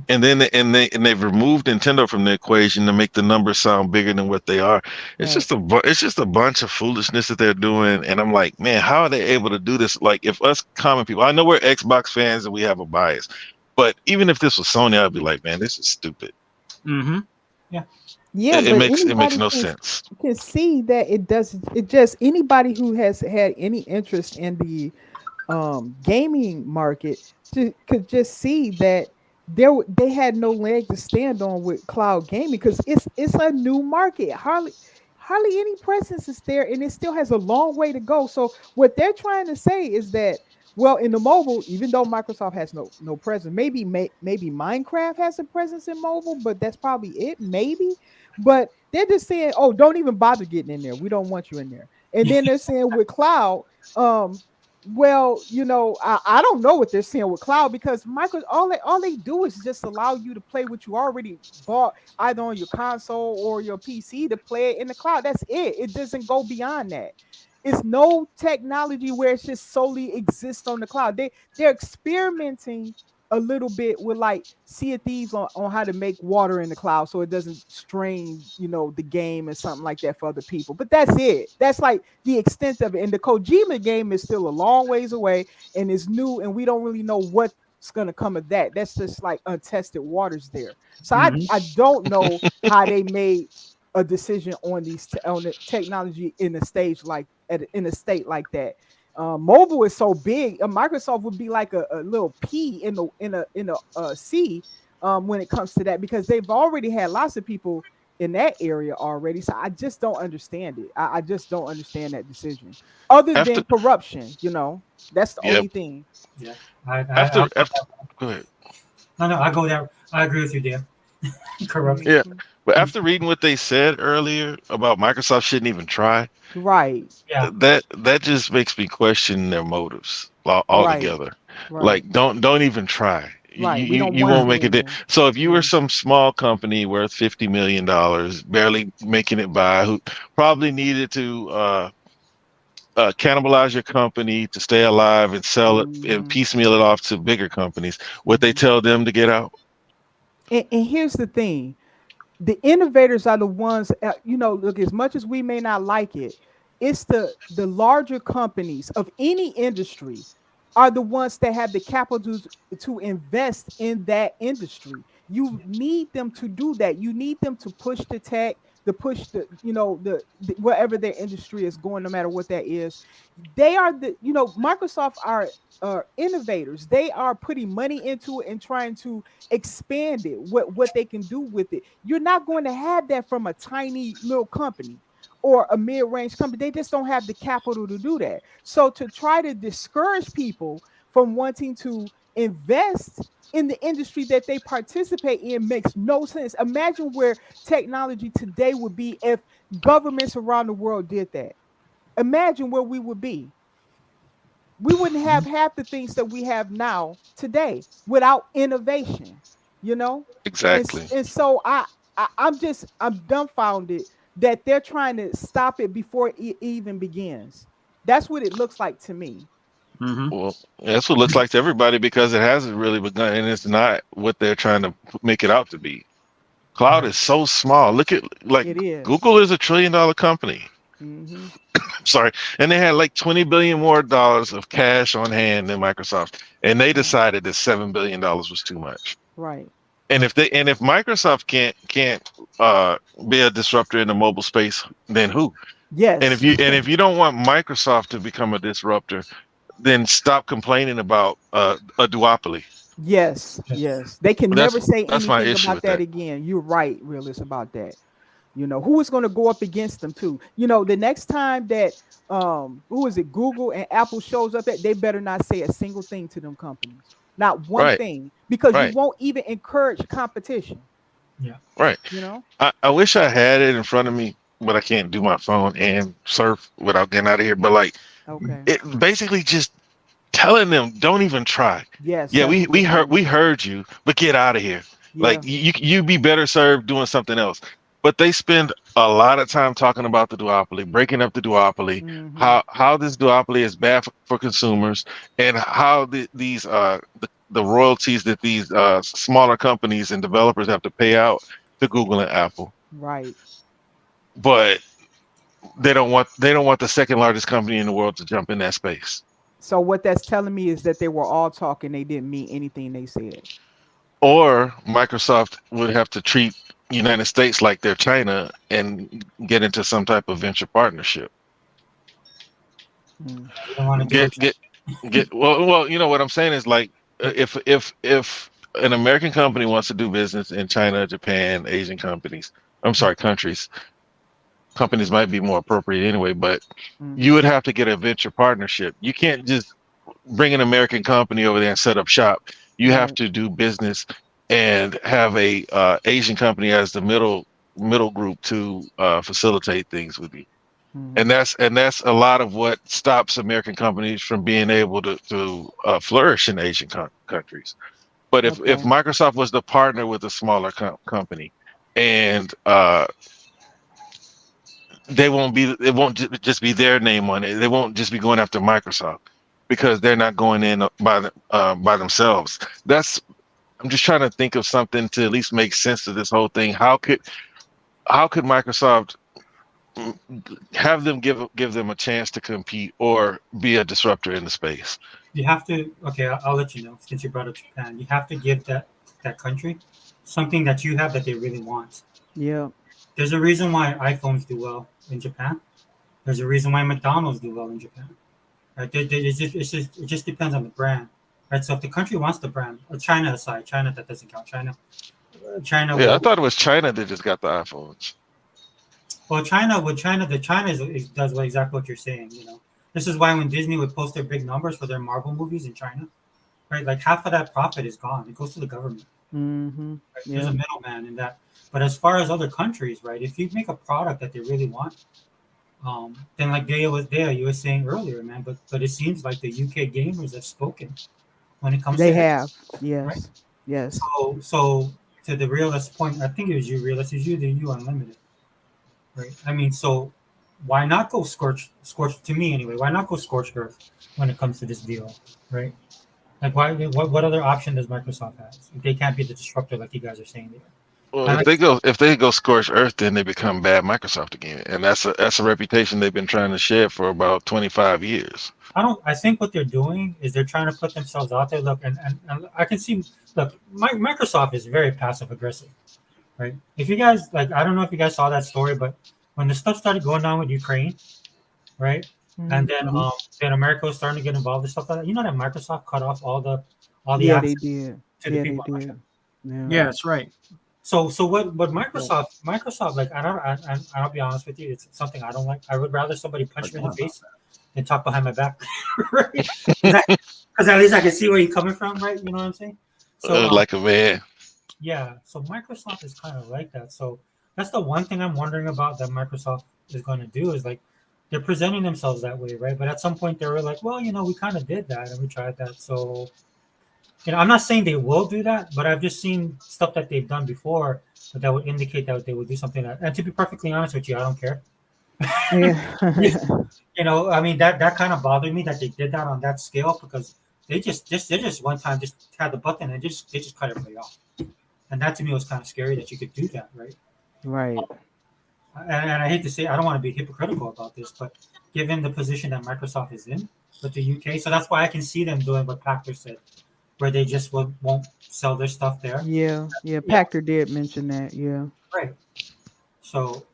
and then they've removed Nintendo from the equation to make the numbers sound bigger than what they are. It's Right. just a bunch of foolishness that they're doing, and I'm like, man, how are they able to do this? Like, if us common people, I know we're Xbox fans and we have a bias, but even if this was Sony, I'd be like, man, this is stupid. Mm-hmm. Yeah, It but makes anybody no can sense. see that it doesn't. It just anybody who has had any interest in the gaming market could just see that they had no leg to stand on with cloud gaming because it's a new market. Hardly any presence is there, and it still has a long way to go. So what they're trying to say is that, well, in the mobile, even though Microsoft has no presence, maybe Minecraft has a presence in mobile, but that's probably it, maybe. But they're just saying, oh, don't even bother getting in there. We don't want you in there. And then they're saying with cloud, well, I don't know what they're saying with cloud because all they do is just allow you to play what you already bought either on your console or your PC to play it in the cloud. That's it. It doesn't go beyond that. It's no technology where it's just solely exists on the cloud. They're experimenting a little bit with like Sea of Thieves on how to make water in the cloud so it doesn't strain, the game and something like that for other people. But that's it. That's like the extent of it. And the Kojima game is still a long ways away and is new, and we don't really know what is going to come of that. That's just like untested waters there. So Mhm. I don't know how they made a decision on on the technology in a stage like in a state like that. Mobile is so big. Microsoft would be like a little pea in a sea when it comes to that, because they've already had lots of people in that area already. So I just don't understand it. I just don't understand that decision. Other After, than corruption, that's the yeah, only thing. Yeah. after, go ahead. No, I go there. I agree with you there. Corruption. Yeah, Mhm. but after reading what they said earlier about Microsoft shouldn't even try, Right, Yeah. that just makes me question their motives right, altogether. right, Like, don't even try. right. We don't You want won't you make it. anymore. So if you were Yeah. some small company worth $50 million, barely making it by, who probably needed to cannibalize your company to stay alive and sell it and Hmm. piecemeal it off to bigger companies, would they Hmm. tell them to get out? And here's the thing: the innovators are the ones, look, as much as we may not like it, it's the larger companies of any industry are the ones that have the capital to invest in that industry. You need them to do that. You need them to push the tech, to push the wherever their industry is going, no matter what that is. They are Microsoft are innovators. They are putting money into it and trying to expand it, what they can do with it. You're not going to have that from a tiny little company or a mid-range company. They just don't have the capital to do that. So to try to discourage people from wanting to invest in the industry that they participate in makes no sense. Imagine where technology today would be if governments around the world did that. Imagine where we would be. We wouldn't have half the things that we have now today without innovation, you know. and, Exactly. and so I'm dumbfounded that they're trying to stop it before it even begins. That's what it looks like to me. Hmm. Well, that's what it looks like to everybody because it hasn't really begun, and it's not what they're trying to make it out to be. Cloud Right. is so small. Look at, like, It is. Google is $1 trillion company. Mm-hmm. Sorry, and they had like 20 billion more dollars of cash on hand than Microsoft, and they Right, decided that $7 billion was too much. right. And if Microsoft can't uh, be a disruptor in the mobile space, then who? And if Yes. you don't want Microsoft to become a disruptor, then stop complaining about a duopoly. Yes, Yes. yes. They can That's never say that's my anything issue about with that that. again. You're right, realist, about that. Who is going to go up against them too? The next time that who is it, Google and Apple shows up, they better not say a single thing to them companies. Not one Right, thing, because you right, won't even encourage competition, Yeah. right. you know? I wish I had it in front of me, but I can't do my phone and surf without getting out of here. But like, Okay. it basically just telling them don't even try. Yes, Yeah, that's we what they're we heard doing. we heard you, but get out of here. Like, Yeah. you be better served doing something else. But they spend a lot of time talking about the duopoly, breaking up the duopoly, Mm-hmm. how this duopoly is bad for consumers, and how the royalties that these smaller companies and developers have to pay out to Google and Apple. Right. But they don't want the second largest company in the world to jump in that space. So what that's telling me is that they were all talking, they didn't mean anything they said. Or Microsoft would have to treat United States like they're China and get into some type of venture partnership. Mm. You don't want to do Get it. get well, you know what I'm saying is, like, if an American company wants to do business in China, Japan, Asian companies, I'm sorry, countries, companies might be more appropriate anyway, but you Mm-hmm. would have to get a venture partnership. You can't just bring an American company over there and set up shop. You have Right. to do business and have a Asian company as the middle group to facilitate things with you. Mm-hmm. And that's a lot of what stops American companies from being able to flourish in Asian countries. But if Okay. Microsoft was to partner with a smaller company, and it won't just be their name on it. They won't just be going after Microsoft because they're not going in by themselves. That's I'm just trying to think of something to at least make sense of this whole thing. How could Microsoft have them give them a chance to compete or be a disruptor in the space? you have to. Okay, I'll let you know since you brought up Japan. You have to give that country something that you have that they really want. Yeah. There's a reason why iPhones do well in Japan. There's a reason why McDonald's do well in Japan. Right? It just depends on the brand. Right. So if the country wants the brand, China aside, China that doesn't count. China Yeah, I will. thought it was China that just got the iPhones. Well, China does what exactly what you're saying. This is why when Disney would post their big numbers for their Marvel movies in China, right? Like half of that profit is gone. It goes to the government. Mm-hmm. Right? Yeah. There's a middleman in that. But as far as other countries, right? If you make a product that they really want, then like Dea was there, you were saying earlier, man. But it seems like the UK gamers have spoken when it comes They to have. right? Yes. Yes. So to the realist point, I think it was you realist, it's you the you unlimited. Right. I mean, so why not go scorch to me anyway? Why not go scorched earth when it comes to this deal, right? Like, what other option does Microsoft have? If they can't be the disruptor like you guys are saying they are. Well, And if they go scorched earth, then they become bad Microsoft again, and that's a reputation they've been trying to shed for about 25 years. I think what they're doing is they're trying to put themselves out there. Look, and I can see. Look, Microsoft is very passive aggressive, right? If you guys like, I don't know if you guys saw that story, but when the stuff started going on with Ukraine, right? And then America was starting to get involved in stuff like that. You know that Microsoft cut off all the Yeah, they access did. to the Yeah, they people in Russia. did. Yeah. Yeah, that's right. So what Microsoft like I'll be honest with you, it's something I don't like. I would rather somebody punch me in the face than talk behind my back, right? Because at least I can see where you're coming from, right? You know what I'm saying? So Like a man. yeah, so Microsoft is kind of like that. So that's the one thing I'm wondering about that Microsoft is going to do is like they're presenting themselves that way, right? But at some point they were like, well, we kind of did that and we tried that. So, I'm not saying they will do that, but I've just seen stuff that they've done before that would indicate that they would do something like that. And to be perfectly honest with you, I don't care. Yeah. I mean that kind of bothered me that they did that on that scale because they just one time just had the button and they just cut everybody off. And that to me was kind of scary that you could do that, right? Right. And I hate to say, I don't want to be hypocritical about this, but given the position that Microsoft is in with the UK, so that's why I can see them doing what Pachter said, where they just won't sell their stuff there. Yeah. Pachter did mention that. Yeah. Right. So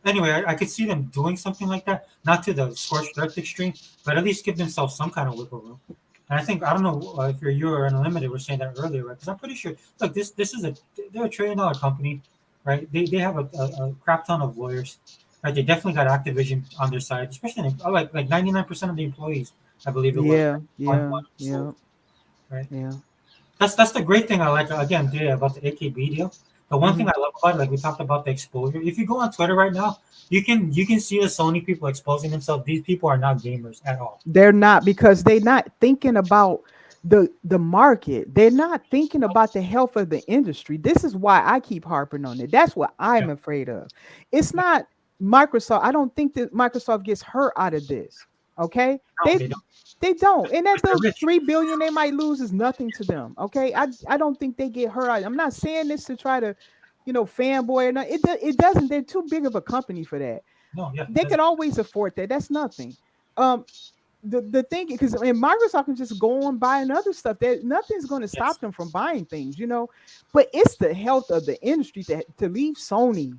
anyway, I could see them doing something like that, not to the scorched earth extreme, but at least give themselves some kind of wiggle room. And I don't know if you or Unlimited were saying that earlier, right? Because I'm pretty sure. Look, this is they're $1 trillion company, right? They have a crap ton of lawyers, right? They definitely got Activision on their side, especially like 99% of the employees, I believe it was. Yeah. Right. Yeah. That's the great thing I like again about the AKB deal. The one thing I love about it, like we talked about the exposure. If you go on Twitter right now, you can see the Sony people exposing themselves. These people are not gamers at all. They're not because they're not thinking about the market. They're not thinking about the health of the industry. This is why I keep harping on it. That's what I'm afraid of. It's not Microsoft. I don't think that Microsoft gets hurt out of this. Okay, No, they don't. And that they're little rich. $3 billion they might lose is nothing to them. Okay, I don't think they get hurt out. I'm not saying this to try to, fanboy or not. It doesn't. They're too big of a company for that. No, yeah, They can always afford that. That's nothing. The thing because Microsoft can just go on buying other stuff. That nothing's going to stop them from buying things, But it's the health of the industry to leave Sony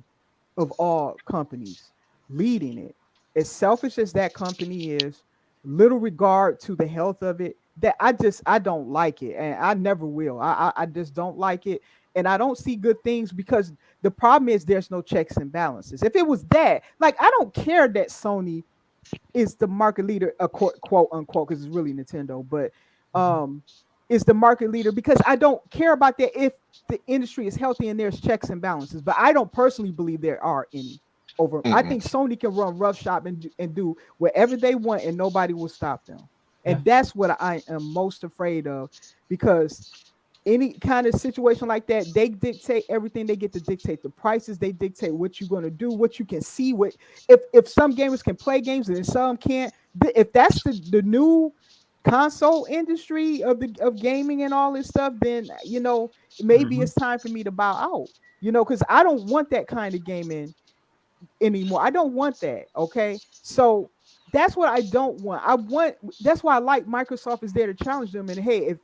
of all companies leading it. As selfish as that company is, little regard to the health of it. That I don't like it, and I never will. I just don't like it, and I don't see good things because the problem is there's no checks and balances. If it was that, like, I don't care that Sony is the market leader, quote unquote, because it's really Nintendo, but is the market leader because I don't care about that if the industry is healthy and there's checks and balances. But I don't personally believe there are any. I think Sony can run roughshod and do whatever they want and nobody will stop them. And that's what I am most afraid of, because any kind of situation like that, they dictate everything. They get to dictate the prices. They dictate what you're going to do, what you can see. If some gamers can play games and some can't, if that's the new console industry of gaming and all this stuff, then maybe it's time for me to bow out. Because I don't want that kind of gaming anymore. I don't want that. Okay, so that's what I don't want. That's why I like Microsoft is there to challenge them. And hey,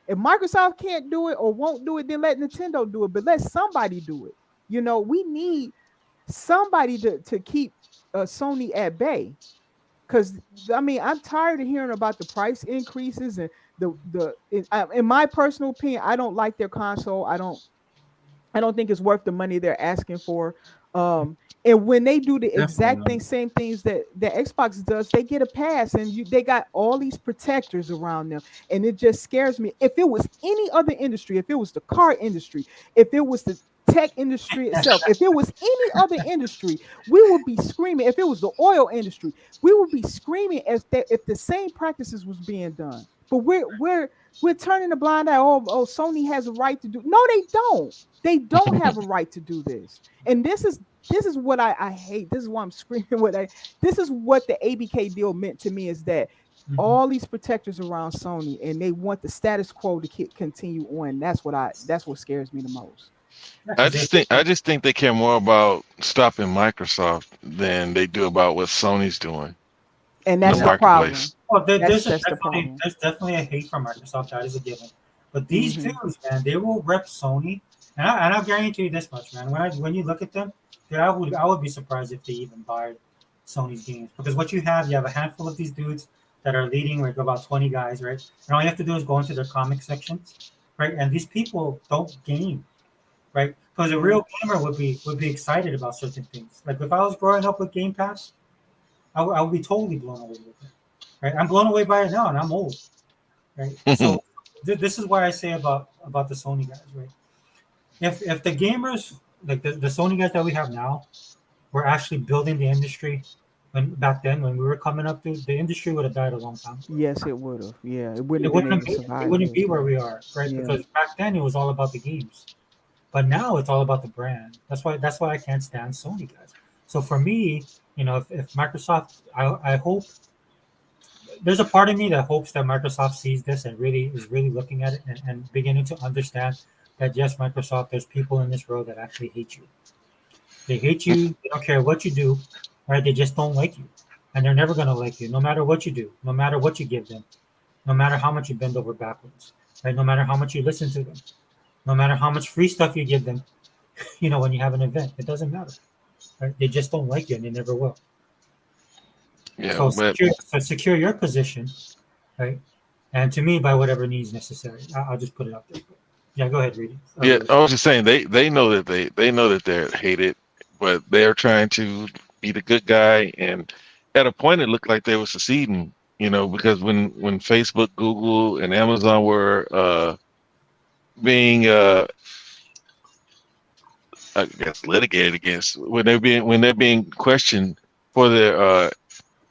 if Microsoft can't do it or won't do it, then let Nintendo do it. But let somebody do it. We need somebody to keep Sony at bay. Because I mean, I'm tired of hearing about the price increases and in my personal opinion, I don't like their console. I don't think it's worth the money they're asking for. And when they do the exact same things that Xbox does, they get a pass, and they got all these protectors around them, and it just scares me. If it was any other industry, if it was the car industry, if it was the tech industry itself, if it was any other industry, we would be screaming. If it was the oil industry, we would be screaming if the same practices was being done. But we're turning a blind eye. Oh, Sony has a right to do. No, they don't. They don't have a right to do this. And this is what I hate. This is why I'm screaming. This is what the ABK deal meant to me, is that all these protectors around Sony, and they want the status quo to continue on. That's what scares me the most. I just think they care more about stopping Microsoft than they do about what Sony's doing. And that's the problem. Well, there's definitely a hate from Microsoft. That is a given. But these dudes, man, they will rep Sony. And I'll guarantee you this much, man. When you look at them, I would be surprised if they even buy Sony's games, because what you have a handful of these dudes that are leading, like about 20 guys, right? And all you have to do is go into their comic sections, right? And these people don't game, right? Because a real gamer would be excited about certain things. Like if I was growing up with Game Pass, I would be totally blown away with it, right? I'm blown away by it now, and I'm old, right? So this is why I say about the Sony guys, right? If the gamers, like the Sony guys that we have now, were actually building the industry back then when we were coming up, the industry would have died a long time ago. Yes, it would have. Yeah, it wouldn't be where we are, right? Yeah. Because back then it was all about the games, but now it's all about the brand. That's why I can't stand Sony guys. So for me, if Microsoft, I hope there's a part of me that hopes that Microsoft sees this and is really looking at it and beginning to understand that yes, Microsoft, there's people in this world that actually hate you. They hate you. They don't care what you do, right? They just don't like you. And they're never going to like you, no matter what you do, no matter what you give them, no matter how much you bend over backwards, right? No matter how much you listen to them, no matter how much free stuff you give them, when you have an event, it doesn't matter, right? They just don't like you, and they never will. Yeah, so secure your position, right? And to me, by whatever means necessary. I'll just put it out there. Yeah, go ahead, Reedy. Yeah, I was just saying they know that they know that they're hated, but they're trying to be the good guy. And at a point, it looked like they were succeeding. Because when Facebook, Google, and Amazon were being I guess litigated against, when they're being questioned for their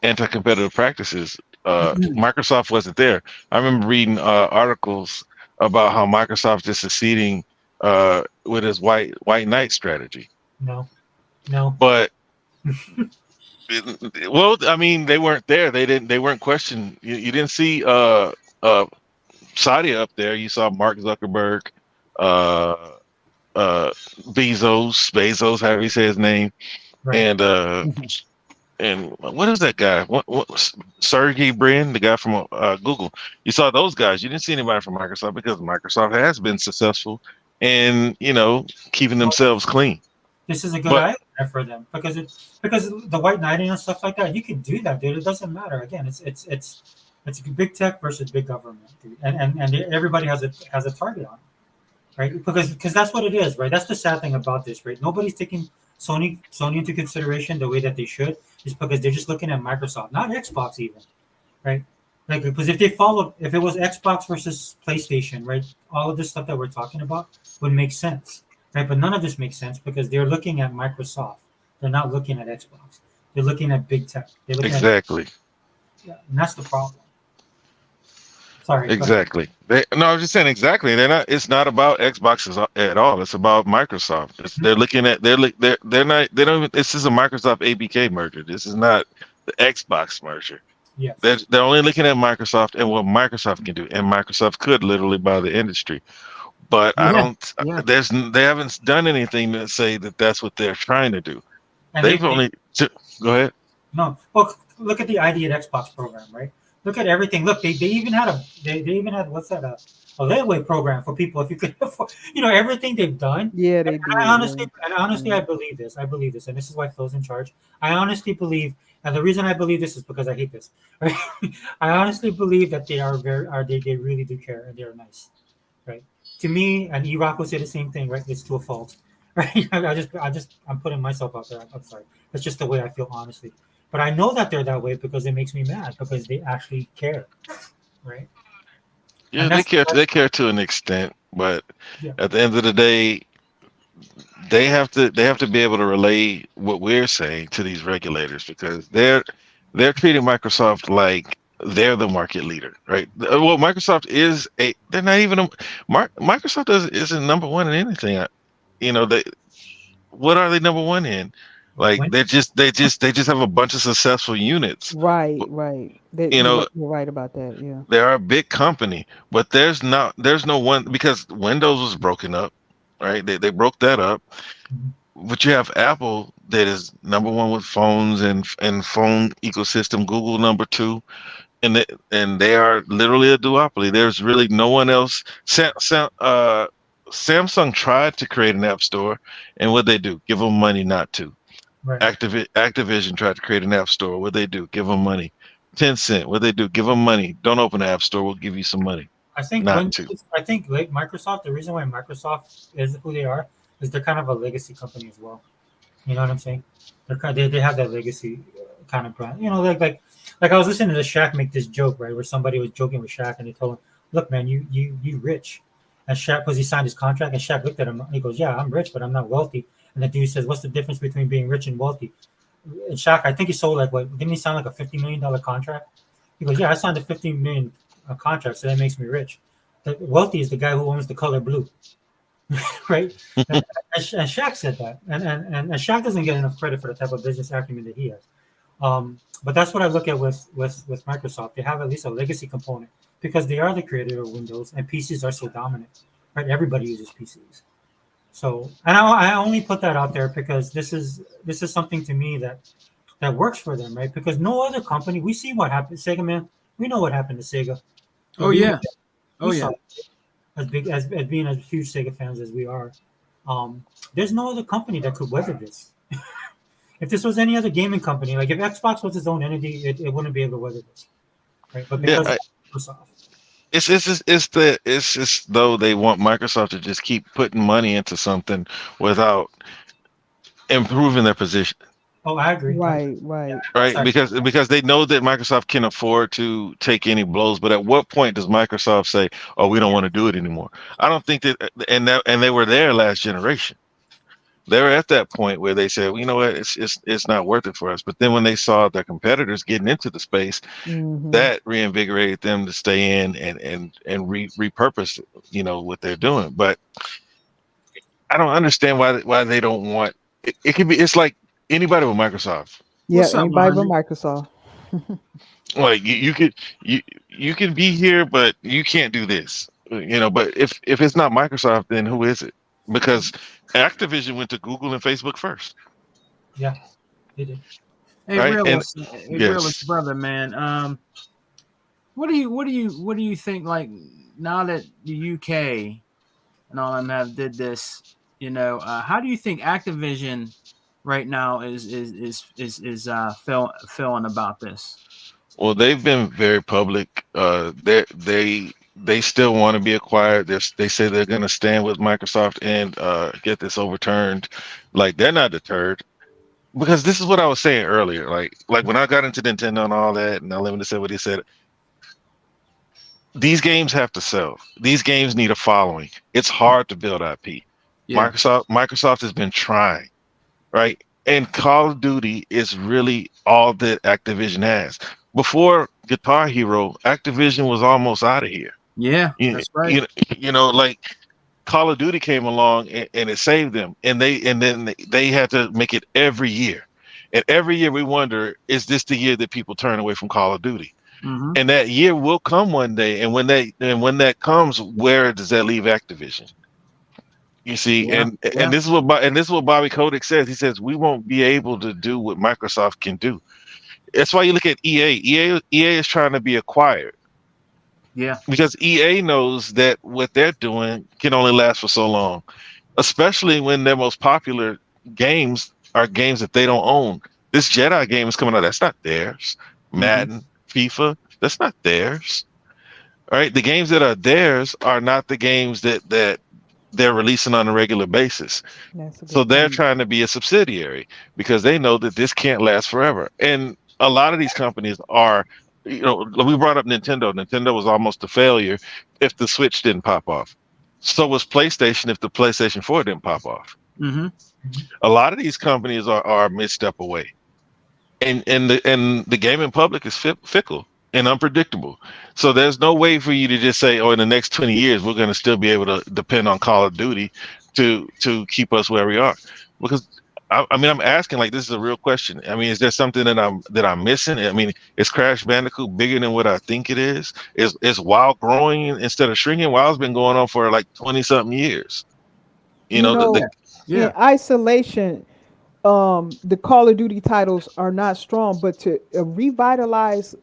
anti-competitive practices, Microsoft wasn't there. I remember reading articles about how Microsoft is succeeding with his white knight strategy. No. But well, I mean, they weren't there. They weren't questioned. You didn't see Satya up there. You saw Mark Zuckerberg, Bezos, however you say his name, right. And what is that guy? What Sergey Brin, the guy from Google? You saw those guys. You didn't see anybody from Microsoft, because Microsoft has been successful in keeping themselves clean. This is a good idea for them, because the white knighting and stuff like that, you can do that, dude. It doesn't matter. Again, it's big tech versus big government, dude. And everybody has a target on it, right? Because that's what it is, right? That's the sad thing about this, right? Nobody's taking Sony into consideration the way that they should, is because they're just looking at Microsoft, not Xbox even, right? Like, because if it was Xbox versus PlayStation, right, all of this stuff that we're talking about would make sense, right? But none of this makes sense because they're looking at Microsoft. They're not looking at Xbox. They're looking at big tech. Exactly. And that's the problem. Sorry. Exactly. I was just saying exactly. It's not about Xbox at all. It's about Microsoft. They're looking at. They don't even. This is a Microsoft ABK merger. This is not the Xbox merger. Yes. They're only looking at Microsoft and what Microsoft can do, and Microsoft could literally buy the industry. But I don't. Yeah. They haven't done anything to say that that's what they're trying to do. And they've only. Go ahead. No. Well, look at the ID at Xbox program, right? Look at everything. Look, they even had they even had what's that a layaway program for people if you could afford, everything they've done. Yeah, they And did. I honestly, Yeah. and honestly, I believe this. I believe this, and this is why Phil's in charge. I honestly believe, and the reason I believe this is because I hate this. Right? I honestly believe that they are they really do care and they are nice, right? To me, and E-Rock will say the same thing, right? It's to a fault, right? I'm putting myself out there. I'm sorry. That's just the way I feel, honestly. But I know that they're that way because it makes me mad because they actually care, right? Yeah, And they that's care. They care to an extent, but yeah, at the end of the day, they have to be able to relay what we're saying to these regulators because they're treating Microsoft like they're the market leader, right? Well, Microsoft is they're not even Microsoft isn't number one in anything. They what are they number one in? Like when they just have a bunch of successful units. Right, right. That You know, you're right about that. Yeah. they are a big company, but there's no one because Windows was broken up, right? They broke that up. Mhm. But you have Apple that is number one with phones and phone ecosystem. Google number two, and they are literally a duopoly. There's really no one else. Samsung tried to create an app store, and what they do? Give them money not to. right. Activision tried to create an app store. What they do? Give them money. Tencent, what they do? Give them money. Don't open an app store. We'll give you some money. I think Not to. like Microsoft. The reason why Microsoft is who they are is they're kind of a legacy company as well. You know what I'm saying? They have that legacy kind of brand. Like I was listening to Shaq make this joke, right, where somebody was joking with Shaq and they told him, "Look, man, you rich," and Shaq because he signed his contract and Shaq looked at him. He goes, "Yeah, I'm rich, but I'm not wealthy." And the dude says, "What's the difference between being rich and wealthy?" And Shaq, I think he sold like what? Didn't he sign like a $50 million contract? He goes, "Yeah, I signed a 15 million contract, so that makes me rich." The wealthy is the guy who owns the color blue, right? And Shaq said that, and Shaq doesn't get enough credit for the type of business acumen that he has. But that's what I look at with Microsoft. They have at least a legacy component because they are the creator of Windows, and PCs are so dominant, right? Everybody uses PCs. So, and I only put that out there because this is something to me that works for them, right? Because no other company, we see what happened. Sega, man, we know what happened to Sega. Oh We- yeah. Oh we yeah. saw it. As big as being as huge Sega fans as we are, there's no other company that could weather this. If this was any other gaming company, like if Xbox was its own entity, it wouldn't be able to weather this, right? But Yeah, because of Microsoft, it's just though they want Microsoft to just keep putting money into something without improving their position, oh, I agree. Right, right. right? Sorry. Because they know that Microsoft can afford to take any blows, but at what point does Microsoft say, "Oh, we don't want to do it anymore"? I don't think that, and they were there last generation. They were at that point where they said, well, you know what, it's not worth it for us. But then when they saw their competitors getting into the space, Hmm. that reinvigorated them to stay in and repurpose, what they're doing. But I don't understand why they don't want it. It could be it's like anybody with Microsoft. Yeah, What's up, anybody but 100? Microsoft. Like you can be here, but you can't do this. But if it's not Microsoft, then who is it? Because Activision went to Google and Facebook first, Yeah, they did. Hey, right? And realist yes, brother, man. What do you think? Like now that the UK and all them have did this, how do you think Activision right now is feeling about this? well, they've been very public. They still want to be acquired. They say they're going to stand with Microsoft and get this overturned. Like they're not deterred because this is what I was saying earlier. Like when I got into Nintendo and all that, and Unlimited said what he said. These games have to sell. These games need a following. It's hard to build IP. Yeah. Microsoft has been trying, right? And Call of Duty is really all that Activision has. Before Guitar Hero, Activision was almost out of here. Yeah, You, that's right. like Call of Duty came along and it saved them, and then they had to make it every year, and every year we wonder, is this the year that people turn away from Call of Duty? Hmm. And that year will come one day, and when that comes, where does that leave Activision? You see, Yeah, yeah. and this is what Bobby Kotick says. He says we won't be able to do what Microsoft can do. That's why you look at EA. EA is trying to be acquired Yeah. because EA knows that what they're doing can only last for so long, especially when their most popular games are games that they don't own. This Jedi game is coming out. That's not theirs. Mm-hmm. Madden, FIFA, that's not theirs. All right. The games that are theirs are not the games that they're releasing on a regular basis. That's a So good they're point. trying to be a subsidiary because they know that this can't last forever. And a lot of these companies are, we brought up Nintendo. Nintendo was almost a failure if the Switch didn't pop off. So was PlayStation if the PlayStation 4 didn't pop off. Mm-hmm. A lot of these companies are a misstep away. And the gaming public is fickle and unpredictable. So there's no way for you to just say, "Oh, in the next 20 years, we're going to still be able to depend on Call of Duty to keep us where we are." Because I mean, I'm asking like this is a real question. I mean, is there something that I'm missing? I mean, is Crash Bandicoot bigger than what I think it is? Is WoW growing instead of shrinking? WoW's been going on for like 20 something years. You You know, know, Yeah. in isolation, the Call of Duty titles are not strong, but to revitalize,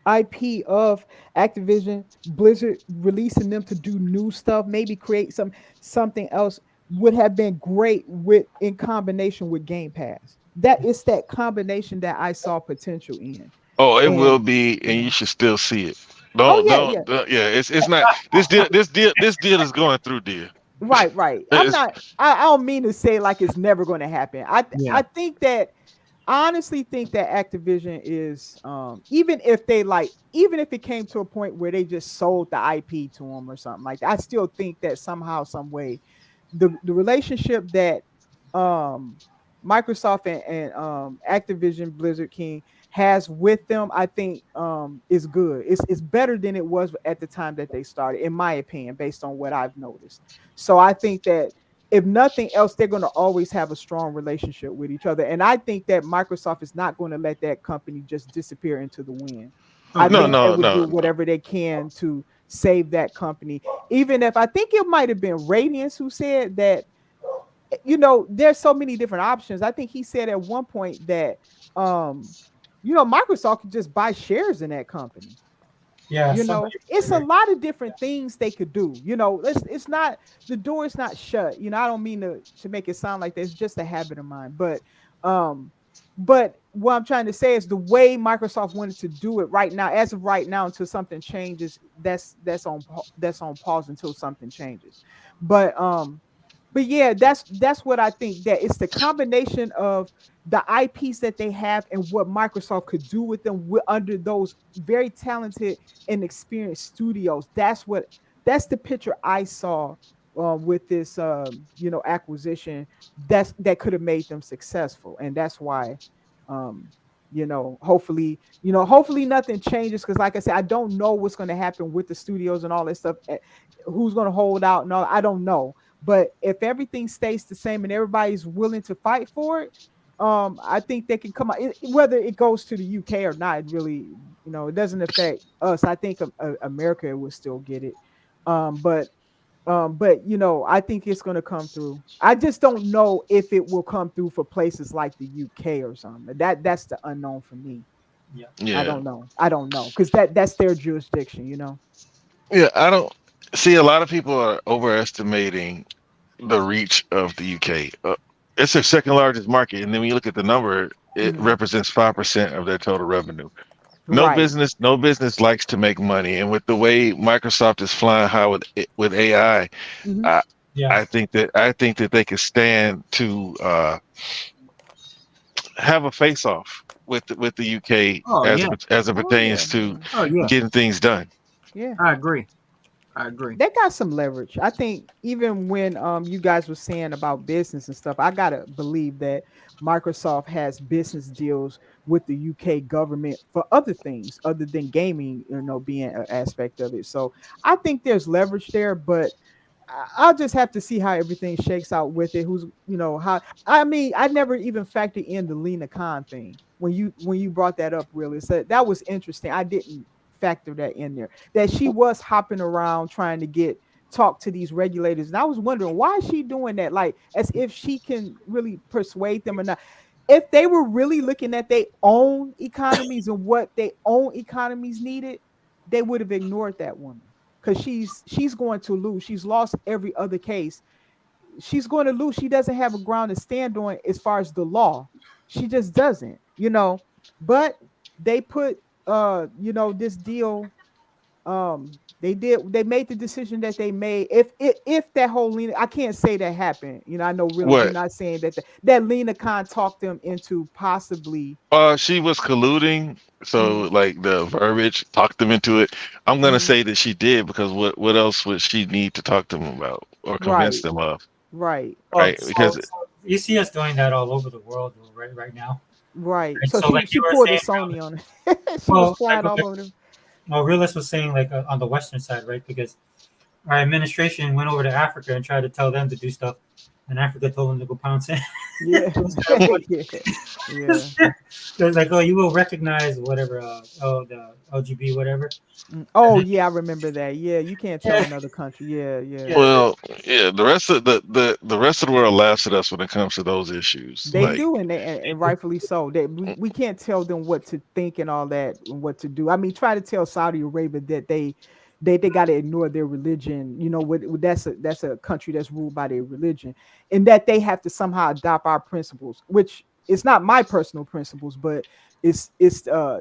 IP of Activision Blizzard, releasing them to do new stuff, maybe create something else would have been great with in combination with Game Pass. That it's that combination that I saw potential in, oh, it will and be, you and you know, should still see it. oh Don't yeah, don't, yeah. yeah. It's not this deal is going through, deal. Right, right. I'm It's, not. I don't mean to say like it's never going to happen. Yeah. I think that I honestly think that Activision is even if they like even if it came to a point where they just sold the IP to them or something like that, I still think that somehow some way the relationship that um Microsoft and Activision Blizzard King has with them, I think is good. It's better than it was at the time that they started, in my opinion, based on what I've noticed. So I think that if nothing else, they're going to always have a strong relationship with each other. And I think that Microsoft is not going to let that company just disappear into the wind. I Oh no, yeah. think they no, would do no, no. whatever they can to save that company. Even if I think it might have been Radiance who said that, there's so many different options. I think he said at one point that, Microsoft could just buy shares in that company. Yeah, somebody. It's a lot of different things they could do. It's not the door is not shut. I don't mean to make it sound like that's just a habit of mine, um, but what I'm trying to say is the way Microsoft wanted to do it right now, as of right now, until something changes, that's on pause until something changes. But yeah, that's what I think, that it's the combination of the IPs that they have and what Microsoft could do with them under those very talented and experienced studios. That's the picture I saw with this acquisition. That could have made them successful, and that's why hopefully nothing changes, because like I said, I don't know what's going to happen with the studios and all that stuff. Who's going to hold out? No, I don't know. But if everything stays the same and everybody's willing to fight for it, I think they can come out. Whether it goes to the UK or not, it really, it doesn't affect us. I think America will still get it. But I think it's going to come through. I just don't know if it will come through for places like the UK or something. That's the unknown for me. Yeah. I Yeah, don't know. I don't know, because that's their jurisdiction. yeah. I don't see a lot of people are overestimating the reach of the UK. It's their second largest market, and then when you look at the number, it Mhm. represents 5% of their total revenue. Right. No business likes to make money, and with the way Microsoft is flying high with AI, I Mhm. I Yeah. I think that they could stand to have a face off with the UK Oh as yeah. as it Oh yeah, pertains to man. Oh yeah. getting things done. Yeah. I agree. I agree. They got some leverage. I think even when you guys were saying about business and stuff, I gotta believe that Microsoft has business deals with the UK government for other things other than gaming, being an aspect of it. So I think there's leverage there, but I'll just have to see how everything shakes out with it. How I mean, I never even factored in the Lena Khan thing when you brought that up. Really, so that was interesting. I didn't factor that in there. That she was hopping around trying to talk to these regulators, and I was wondering why is she doing that? Like as if she can really persuade them or not. if they were really looking at their own economies and what their own economies needed, they would have ignored that woman because she's going to lose. She's lost every other case. She's going to lose. She doesn't have a ground to stand on as far as the law. She just doesn't, But they put this deal. They made the decision that they made. If that whole Lena, I can't say that happened. I know really What? you're not saying that Lena Khan talked them into possibly. She was colluding, so like the verbiage talked them into it. I'm gonna say that she did because what else would she need to talk to them about or convince them of? Right. Right, because you see us doing that all over the world right now. Right. And So like she you were poured a saying, Sony on it. She was flying all over them. Well, Realist was saying like on the Western side, right? Because our administration went over to Africa and tried to tell them to do stuff, and Africa told them to go pound sand. Yeah. Yeah. They're like, oh, you will recognize whatever, the LGB, whatever. Oh yeah, I remember that. Yeah, you can't tell another country. Yeah. Well, yeah, the rest of the rest of the world laughs at us when it comes to those issues. They do, and rightfully so. We can't tell them what to think and all that and what to do. I mean, try to tell Saudi Arabia that they got to ignore their religion. That's a country that's ruled by their religion, and that they have to somehow adopt our principles, which it's not my personal principles, but it's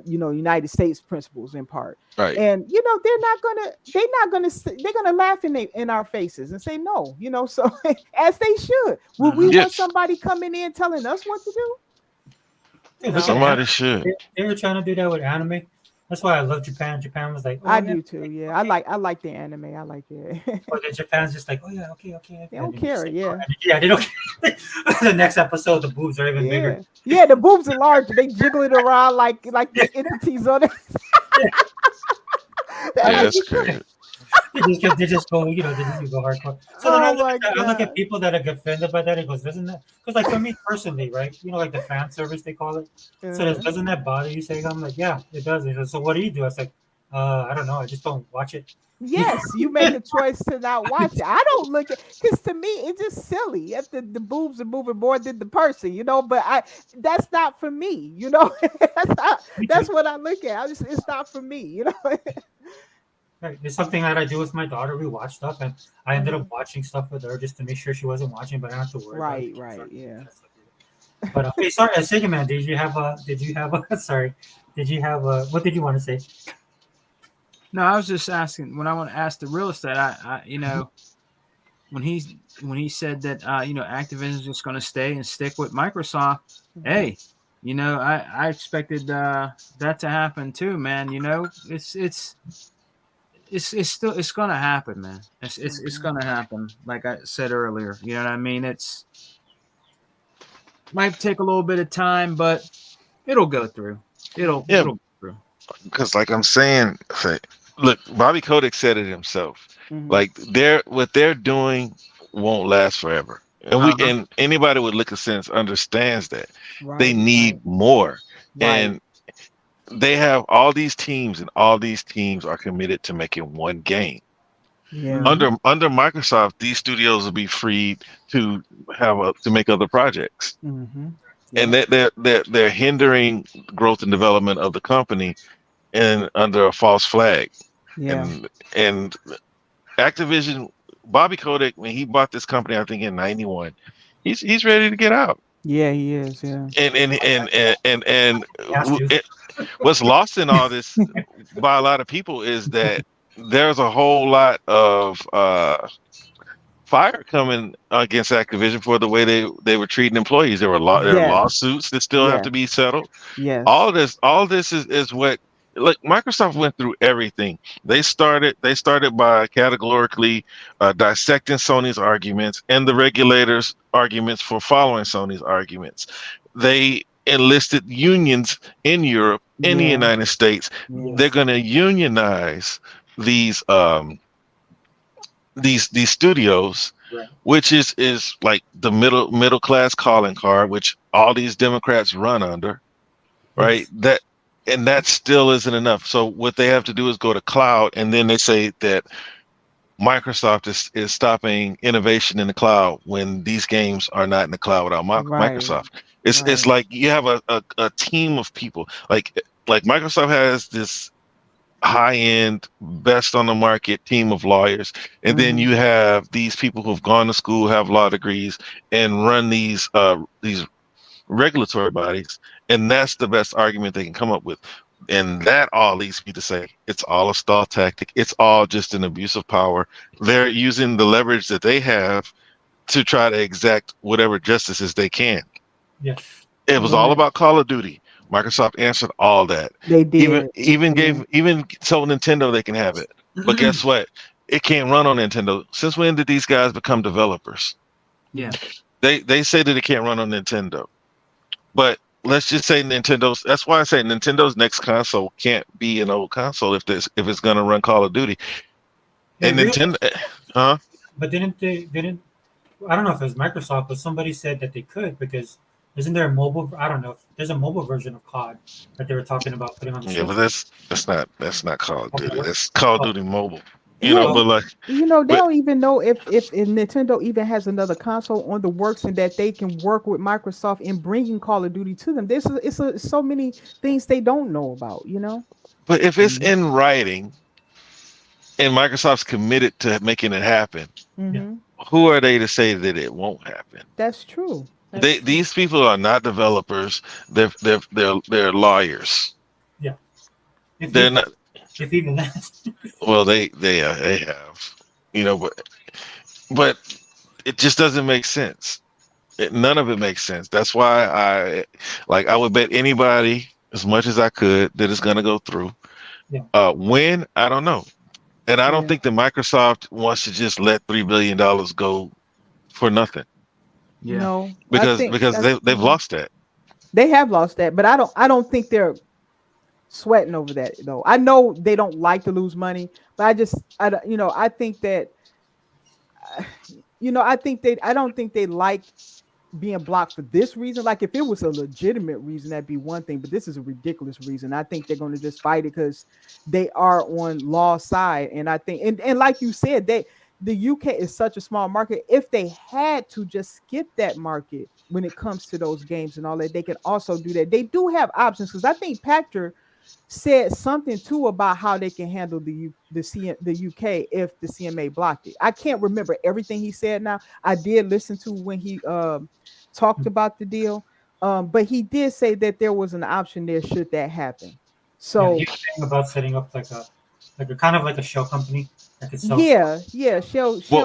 United States principles in part. Right. And they're gonna laugh in our faces and say no, so as they should. Would we want somebody coming in telling us what to do? Dude, somebody should. They were trying to do that with anime. That's why I love Japan. Japan was like, I do too. Yeah, I like the anime. I like it. But then Japan's just like, oh yeah, okay. They don't care. Yeah. Yeah, they don't care. The next episode, the boobs are even bigger. Yeah, the boobs are larger. They jiggle it around like the entities on it. Yeah, that's crazy. They just go, they just go hardcore. So then I look at people that are offended by that. It goes, doesn't that? Because like for me personally, right? Like the fan service they call it. So doesn't that bother you? Saying I'm like, yeah, it does. Goes, so what do you do? I was like, I don't know. I just don't watch it. Yes, you make a choice to not watch it. I don't look at because to me it's just silly. If the boobs are moving more than the person, but that's not for me, that's what I look at. It's not for me, Right. It's something that I do with my daughter. We watch stuff, and I ended up watching stuff with her just to make sure she wasn't watching, but I don't have to worry. Right, yeah. But okay, sorry, Sega Man, did you have sorry, what did you want to say? No, I was just asking when I want to ask the real estate. I when he said that Activision is just going to stay and stick with Microsoft. Hey, I expected that to happen too, man. It's going to happen, man. It's going to happen. Like I said earlier, you know what I mean. It's might take a little bit of time, but it'll go through. It'll go through. Because like I'm saying, look, Bobby Kotick said it himself. Like what they're doing won't last forever. And and anybody with liquor sense understands that. They need more. And they have all these teams, and all these teams are committed to making one game. Yeah. Under Microsoft, these studios will be freed to make other projects. And they're hindering growth and development of the company and under a false flag. Yeah. And Activision, Bobby Kotick, when he bought this company, I think in '91, he's ready to get out. Yeah, he is. Yeah. And what's lost in all this by a lot of people is that there's a whole lot of fire coming against Activision for the way they were treating employees. There are lawsuits that still have to be settled. Yes. All this is what, like, Microsoft went through everything. They started by categorically dissecting Sony's arguments and the regulators' arguments for following Sony's arguments. They enlisted unions in Europe, in the United States. They're going to unionize these studios, which is like the middle class calling card, which all these Democrats run under, right? That still isn't enough. So what they have to do is go to cloud, and then they say that Microsoft is stopping innovation in the cloud when these games are not in the cloud without Microsoft. It's like you have a team of people. Like Microsoft has this high-end, best on the market team of lawyers, and then you have these people who've gone to school, have law degrees, and run these regulatory bodies, and that's the best argument they can come up with. And that all leads me to say it's all a stall tactic. It's all just an abuse of power. They're using the leverage that they have to try to exact whatever justices they can. Yes. It was all about Call of Duty. Microsoft answered all that. They did. Even told Nintendo they can have it. But guess what? It can't run on Nintendo. Since when did these guys become developers? Yeah. They say that it can't run on Nintendo. But let's just say Nintendo's. That's why I say Nintendo's next console can't be an old console if it's going to run Call of Duty. And Nintendo, huh? But didn't I don't know if it was Microsoft, but somebody said that they could because isn't there a mobile? I don't know if there's a mobile version of COD that they were talking about putting on the. Yeah, but that's not Call of Duty. Okay. That's Call of Duty Mobile. You know, but like they don't even know if Nintendo even has another console on the works and that they can work with Microsoft in bringing Call of Duty to them. There's so many things they don't know about, you know. But if it's in writing and Microsoft's committed to making it happen, who are they to say that it won't happen? That's true. These people are not developers. They're lawyers. Yeah. They're not. If even that. Well, they have, you know, but it just doesn't make sense. None of it makes sense. That's why I would bet anybody as much as I could that it's going to go through. Yeah. When, I don't know. And I don't think that Microsoft wants to just let $3 billion go for nothing. Yeah. No, because they've lost that. They have lost that, but I don't think they're sweating over that though. I know they don't like to lose money, but I think that I don't think they like being blocked for this reason. Like if it was a legitimate reason, that'd be one thing, but this is a ridiculous reason. I think they're going to just fight it because they are on law's side, and I think and like you said, the UK is such a small market. If they had to just skip that market when it comes to those games and all that, they can also do that. They do have options because I think Pactor said something too about how they can handle the UK if the CMA blocked it. I can't remember everything he said now. I did listen to when he talked about the deal, but he did say that there was an option there should that happen. So he was saying about setting up like a kind of like a shell company. Shell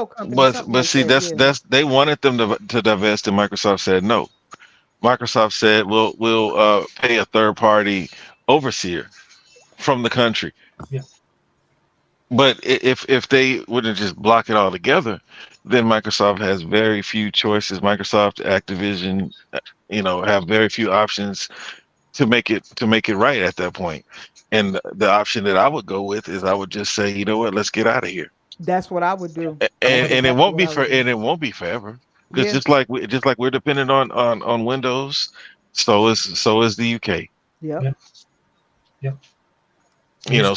company. But see, that's they wanted them to divest, and Microsoft said no. Microsoft said we'll pay a third party overseer from the country. Yeah. But if they wouldn't just block it all together, then Microsoft has very few choices. Microsoft, Activision, have very few options to make it right at that point. And the option that I would go with is I would just say, you know what, let's get out of here. That's what I would do. And it won't be forever. Because just like we're dependent on Windows, so is the UK. Yep.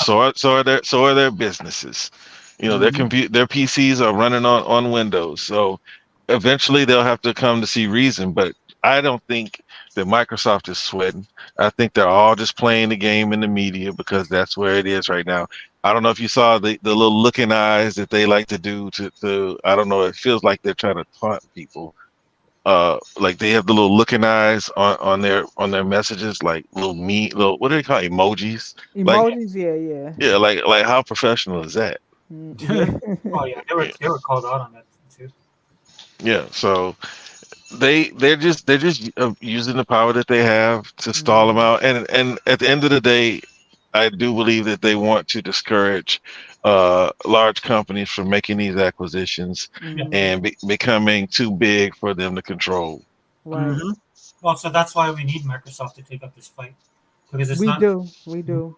So are their businesses. Their PCs are running on Windows. So eventually they'll have to come to see reason. But I don't think that Microsoft is sweating. I think they're all just playing the game in the media because that's where it is right now. I don't know if you saw the little looking eyes that they like to do to I don't know. It feels like they're trying to taunt people. Like they have the little looking eyes on their messages, like little what do they call it? Emojis? Yeah. Like how professional is that? Oh yeah, they were called out on that too. Yeah, so they're just using the power that they have to stall them out, and at the end of the day, I do believe that they want to discourage large companies from making these acquisitions and becoming too big for them to control. Right. Well, so that's why we need Microsoft to take up this fight because we do.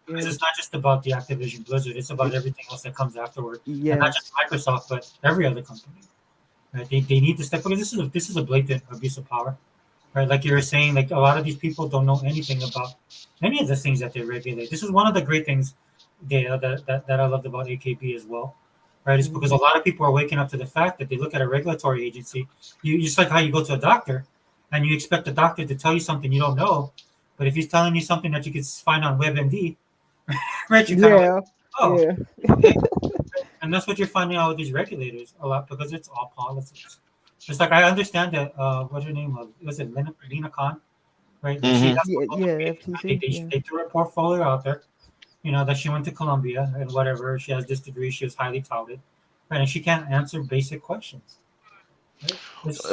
Because it's not just about the Activision Blizzard; it's about everything else that comes afterward. Yeah. And not just Microsoft, but every other company. Right? They need to step because this is a blatant abuse of power. Right? Like you were saying, like a lot of these people don't know anything about any of the things that they regulate. This is one of the great things that I loved about AKB as well. Right? It's because a lot of people are waking up to the fact that they look at a regulatory agency. You just like how you go to a doctor and you expect the doctor to tell you something you don't know, but if he's telling you something that you can find on WebMD, right? You kind of like, Yeah, oh, yeah, okay. And that's what you're finding out with these regulators a lot because it's all politics. It's like I understand that. What's her name? Was it Lena Khan? Right? That she Hmm. has. yeah. I think FTC. Yeah, they threw her portfolio out there. You know that she went to Columbia and whatever. She has this degree. She was highly touted, right? And she can't answer basic questions. Right?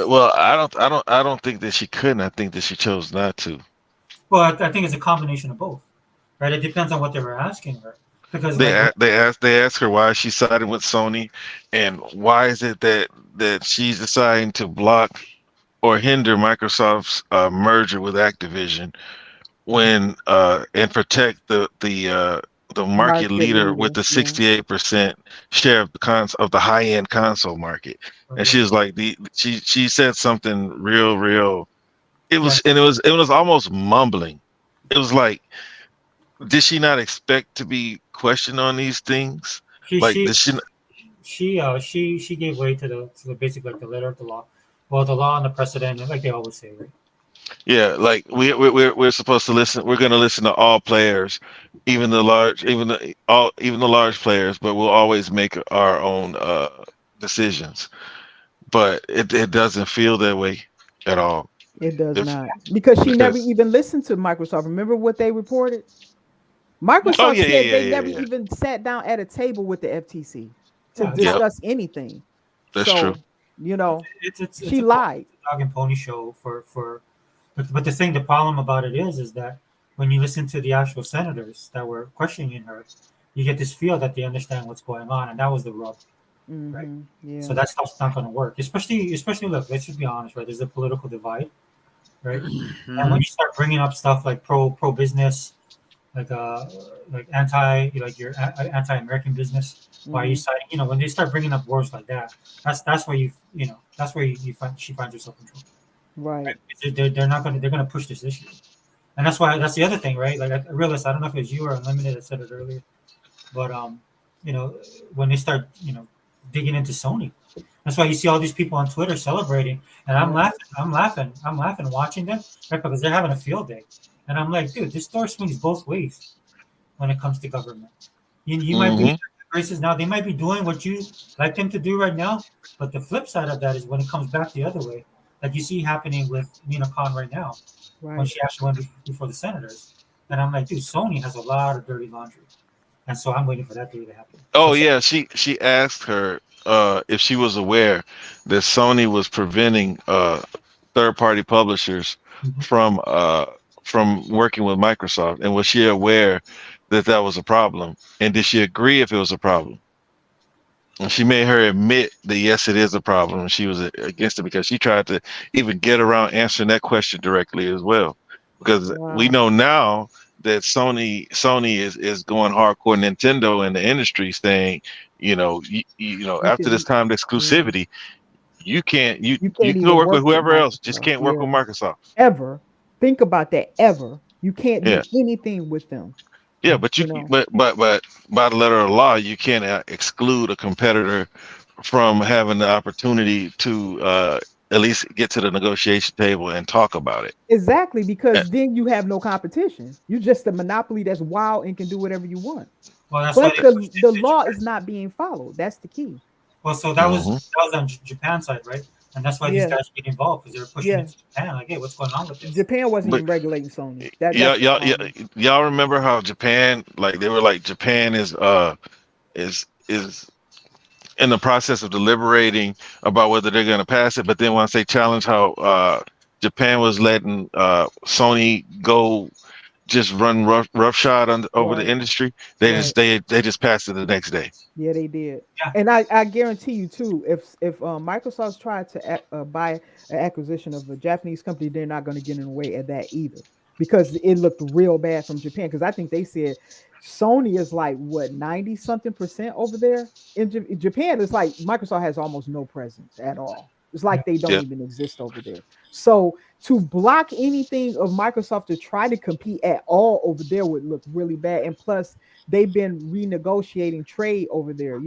Well, I don't think that she couldn't. I think that she chose not to. Well, I think it's a combination of both, right? It depends on what they were asking her, because They like, they ask her why she's siding with Sony, and why is it that she's deciding to block or hinder Microsoft's merger with Activision when and protect the market market leader with leader. the Yeah, 68% share of the of the high end console market. And she was like she said something real. It yeah, was and it was almost mumbling. It was like, did she not expect to be questioned on these things? she Like, she did she? she gave way to the basic like the letter of the law. Well, the law and the precedent, like they always say, right? Yeah, like we're supposed to listen. We're going to listen to all players, even the large, even the large players. But we'll always make our own decisions. But it doesn't feel that way at all. it does If not, because she never because even listened to Microsoft. Remember what they reported? oh Microsoft yeah said yeah they yeah never yeah even sat down at a table with the FTC to Yeah, it's all, yep, discuss anything. that's true. So, you know, it's she a lied. dog and pony show for. But the thing, the problem about it is that when you listen to the actual senators that were questioning her, you get this feel that they understand what's going on, and that was the rub, right? So Yeah. that stuff's not going to work. Especially look, let's just be honest, right? There's a political divide, right? And when Mhm. you start bringing up stuff like pro business, like anti like your anti American business, why are you Hmm. citing? You know, when they start bringing up words like that, that's where you know that's where you find she finds herself in trouble. Right. Right? They're not going to they're going to push this issue, and that's why that's the other thing, right? Like I realized I don't know if it was you or Unlimited that said it earlier, but you know, when they start digging into Sony, that's why you see all these people on Twitter celebrating, and Right. I'm laughing watching them, right? Because they're having a field day, and I'm like, dude, this door swings both ways when it comes to government. You might be Hmm. in graces now; they might be doing what you like them to do right now, but the flip side of that is when it comes back the other way, like you see happening with Nina Khan right now when Right. she actually went before the senators. And I'm like, dude, Sony has a lot of dirty laundry. And so I'm waiting for that day to happen. Oh yeah, she asked her if she was aware that Sony was preventing third party publishers Mhm. from working with Microsoft, and was she aware that that was a problem, and did she agree if it was a problem? And she made her admit that yes, it is a problem, and she was against it because she tried to even get around answering that question directly as well. Because we Wow. know now that Sony is going hardcore Nintendo in the industry, saying, you know, You after this can, time yeah. exclusivity, You you can't can go even work with work with whoever else, just Microsoft. can't work Yeah. with Microsoft. Ever. Think about that. Ever. You can't Yeah, do anything with them. yeah, but You know. but by the letter of the law, you can't exclude a competitor from having the opportunity to at least get to the negotiation table and talk about it. Exactly, Uh, because then you have no competition. You're just a monopoly that's wild and can do whatever you want. Well, that's why But they the pushed the it to law Japan. is not being followed. That's the key. Well, so mhm. that was on Japan side, right? And that's why these Yeah. guys get involved because they were pushing Yeah. it to Japan. Like, hey, what's going on with this? Japan wasn't But even regulating Sony. That y'all, that's the y'all, y'all problem. y'all remember how Japan, like they were like Japan is in the process of deliberating about whether they're going to pass it, but then once they challenge how Japan was letting Sony go just run roughshod over the Right. industry, Right. they just passed it the next day. Yeah, they did. Yeah, And I guarantee you too, if Microsoft's tried to buy an acquisition of a Japanese company, they're not going to get in the way of that either, because it looked real bad from Japan. Because I think they said Sony is like what 90 something percent over there in Japan. It's like Microsoft has almost no presence at all. It's yeah. like they don't Yeah. even exist over there. So to block anything of Microsoft to try to compete at all over there would look really bad. And plus, they've been renegotiating trade over there.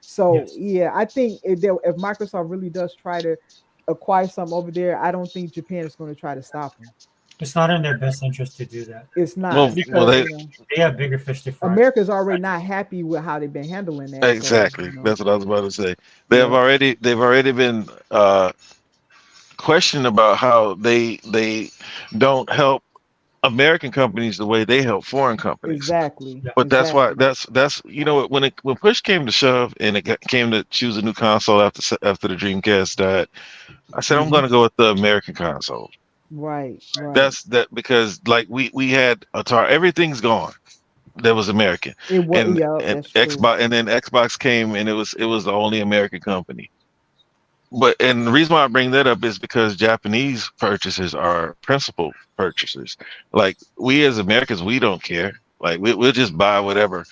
So Yes. yeah, I think if Microsoft really does try to acquire something over there, I don't think Japan is going to try to stop them. It's not in their best interest to do that. It's not Well, because they, you know, They have bigger fish to fry. America's already not happy with how they've been handling that. exactly. So, you know, That's what I was about to say. yeah, They've already been questioned about how they don't help American companies the way they help foreign companies. exactly, Yeah. But that's why exactly. that's you know when push came to shove and came to choose a new console after the Dreamcast died, I said I'm Mhm. going to go with the American console. Right, right. That's that because like we had Atari, everything's gone. That was American, It was, yeah, and that's true. Xbox, and then Xbox came and it was the only American company. But and the reason why I bring that up is because Japanese purchasers are principal purchasers. Like we as Americans, we don't care. Like we'll just buy whatever.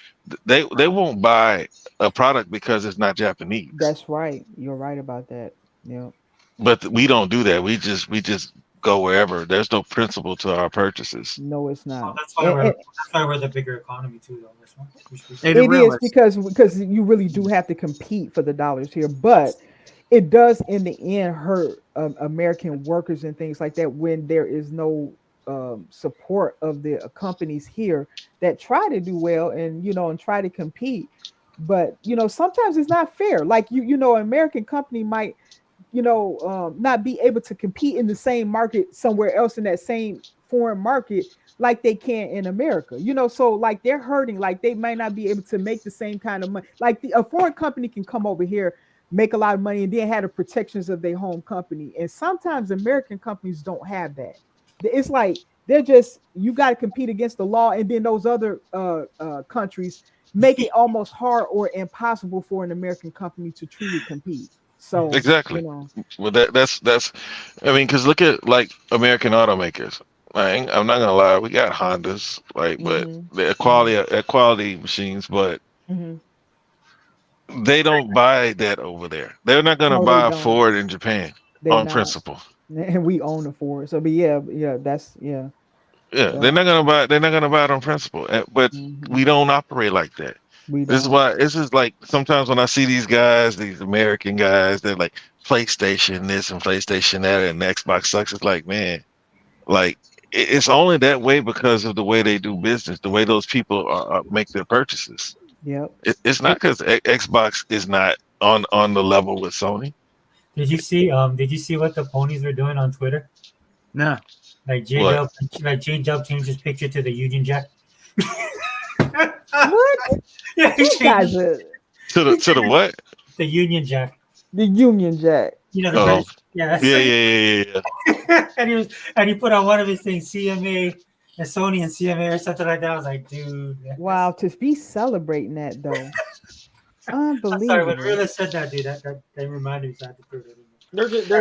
They won't buy a product because it's not Japanese. That's right. You're right about that. Yeah. But we don't do that. We just go wherever. There's no principle to our purchases. No, it's Well, not. that's why we're the bigger economy too, though. That's why we should be Hey, fair. the It is realist. because you really do have to compete for the dollars here, but it does in the end hurt American workers and things like that when there is no support of the companies here that try to do well and and try to compete. But sometimes it's not fair. Like an American company might not be able to compete in the same market somewhere else in that same foreign market like they can in America. So like they're hurting, like they might not be able to make the same kind of money. Like a foreign company can come over here, make a lot of money, and then have the protections of their home company. And sometimes American companies don't have that. It's like they're just you got to compete against the law, and then those other countries make it almost hard or impossible for an American company to truly compete. So, Exactly. Well, that's. I mean, because look at like American automakers. I'm not gonna lie, we got Hondas, like, but mhm, they're mhm, quality machines, but mhm. they don't buy that over there. They're not gonna No, they buy a don't. Ford in Japan They're on not. principle. And we own the Ford. So, but yeah, yeah, that's yeah, Yeah, yeah. they're not gonna buy it on principle. But Mhm. we don't operate like that. We This is don't. why this is like sometimes when I see these guys, these American guys, they're like PlayStation this and PlayStation that, and Xbox sucks. It's like, man, like it's only that way because of the way they do business, the way those people make their purchases. Yep. It's not because Xbox is not on the level with Sony. Did you see what the ponies were doing on Twitter? No. Like What J Dub changed his picture to the Union Jack. What? Yeah, he You changed guys are to the what? the Union Jack. the Union Jack. You know the Oh, British. Yeah, yeah. and he put on one of his things CMA and Sony and CMA or something like that. I was like, dude. Wow, to be celebrating that though. I'm sorry, when Unbelievable. Rilla said that, dude, that reminded me. So I had to throw that in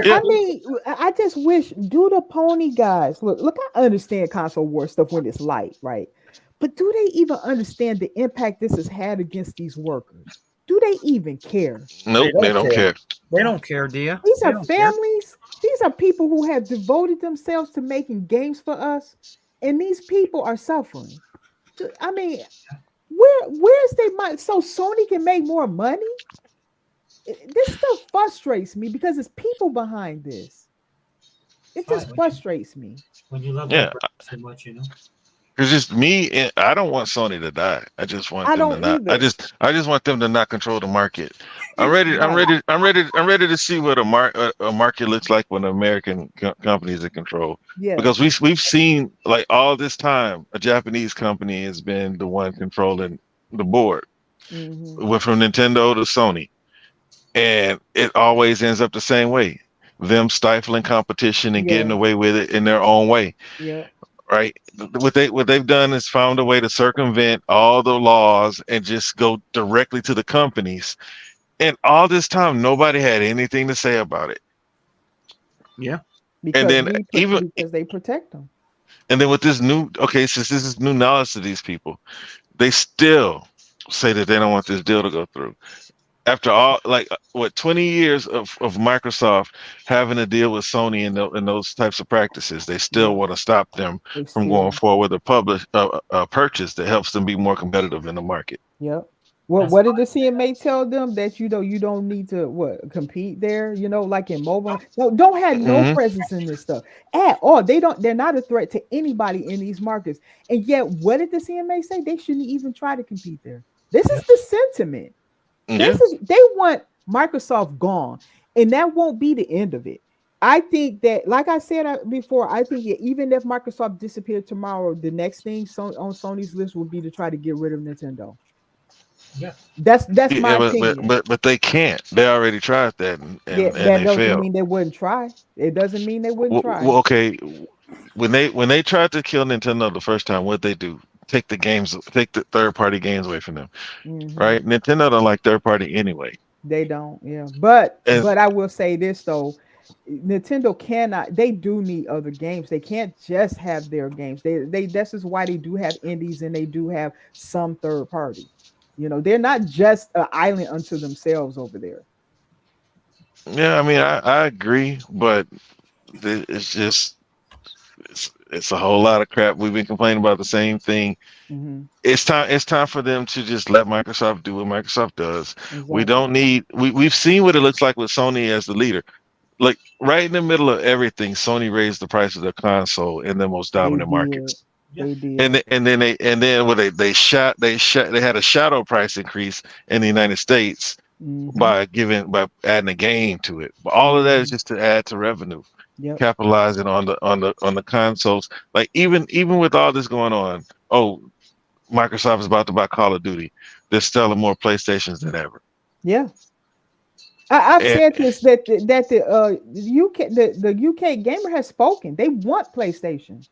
Yeah. I mean, I just wish do the pony guys look. I understand console war stuff when it's light, right? But do they even understand the impact this has had against these workers? Do they even care? Nope, They they don't don't care. care. They don't care, dear. These They are don't care. families. These are people who have devoted themselves to making games for us, and these people are suffering. I mean, where's their money so Sony can make more money? This stuff frustrates me because it's people behind this. It Fine, just frustrates me. when you love Yeah, that brand so much, you know. it's just me. And I don't want Sony to die. I just want I them to don't not. I either. just I just want them to not control the market. I'm ready. I'm Right. ready. I'm ready to see what a market looks like when American companies are control. Because Yes. we've seen like all this time, a Japanese company has been the one controlling the board. Hmm. It went from Nintendo to Sony, and it always ends up the same way. Them stifling competition and getting Yeah. away with it in their own way, Yeah. right? What they've done is found a way to circumvent all the laws and just go directly to the companies. And all this time, nobody had anything to say about it. Yeah. And Because then even because they protect them. and then with this new okay, since this is new knowledge to these people, they still say that they don't want this deal to go through. After all, like what 20 years of Microsoft having to deal with Sony and those types of practices, they still Yeah. want to stop them They from going still. forward with a purchase that helps them be more competitive in the market. Yep. What did the CMA tell them that you don't need to compete there? Like in mobile, no, don't have no Hmm. presence in this stuff at all. They're not a threat to anybody in these markets. And yet, what did the CMA say? They shouldn't even try to compete there. This is the sentiment. Yeah. They want Microsoft gone, and that won't be the end of it. I think that, like I said before, I think even if Microsoft disappeared tomorrow, the next thing on Sony's list would be to try to get rid of Nintendo. Yeah. That's my Yeah, opinion. but they can't. They already tried that Yeah, and that they doesn't failed. mean they wouldn't try. It doesn't mean they wouldn't try. Well, okay, when they tried to kill Nintendo the first time, what they do? Take the third party games away from them, Hmm. right? Nintendo don't like third party anyway. They don't. Yeah, but And I will say this though, Nintendo cannot. They do need other games. They can't just have their games. They This is why they do have indies and they do have some third party. They're not just an island unto themselves over there. yeah, I mean, I agree, but it's just it's a whole lot of crap. We've been complaining about the same thing. Hmm. It's time for them to just let Microsoft do what Microsoft does. We Exactly. don't need we've seen what it looks like with Sony as the leader. Like right in the middle of everything, Sony raised the price of their console in the most They dominant did. markets. Yeah. They did. And then when they had a shadow price increase in the United States Hmm. by adding a game to it. But all of that is Hmm. just to add to revenue, Yep. capitalizing on the consoles. Like even with all this going on, oh, Microsoft is about to buy Call of Duty. They're selling more PlayStations than ever. Yeah. I've And said this that the UK the UK gamer has spoken. They want PlayStation.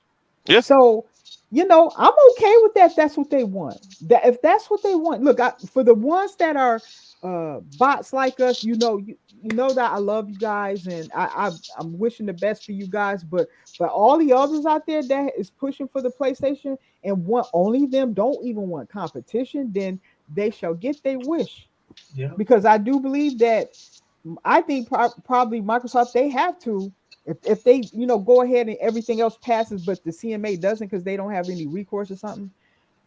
yeah, So, I'm okay with that. If that's what they want. That if that's what they want. Look, for the ones that are bots like us, you know that I love you guys and I'm wishing the best for you guys. But all the others out there that is pushing for the PlayStation and want only them don't even want competition, then they shall get their wish. Yeah. Because I do believe that I think probably Microsoft they have to if they go ahead and everything else passes, but the CMA doesn't because they don't have any recourse or something,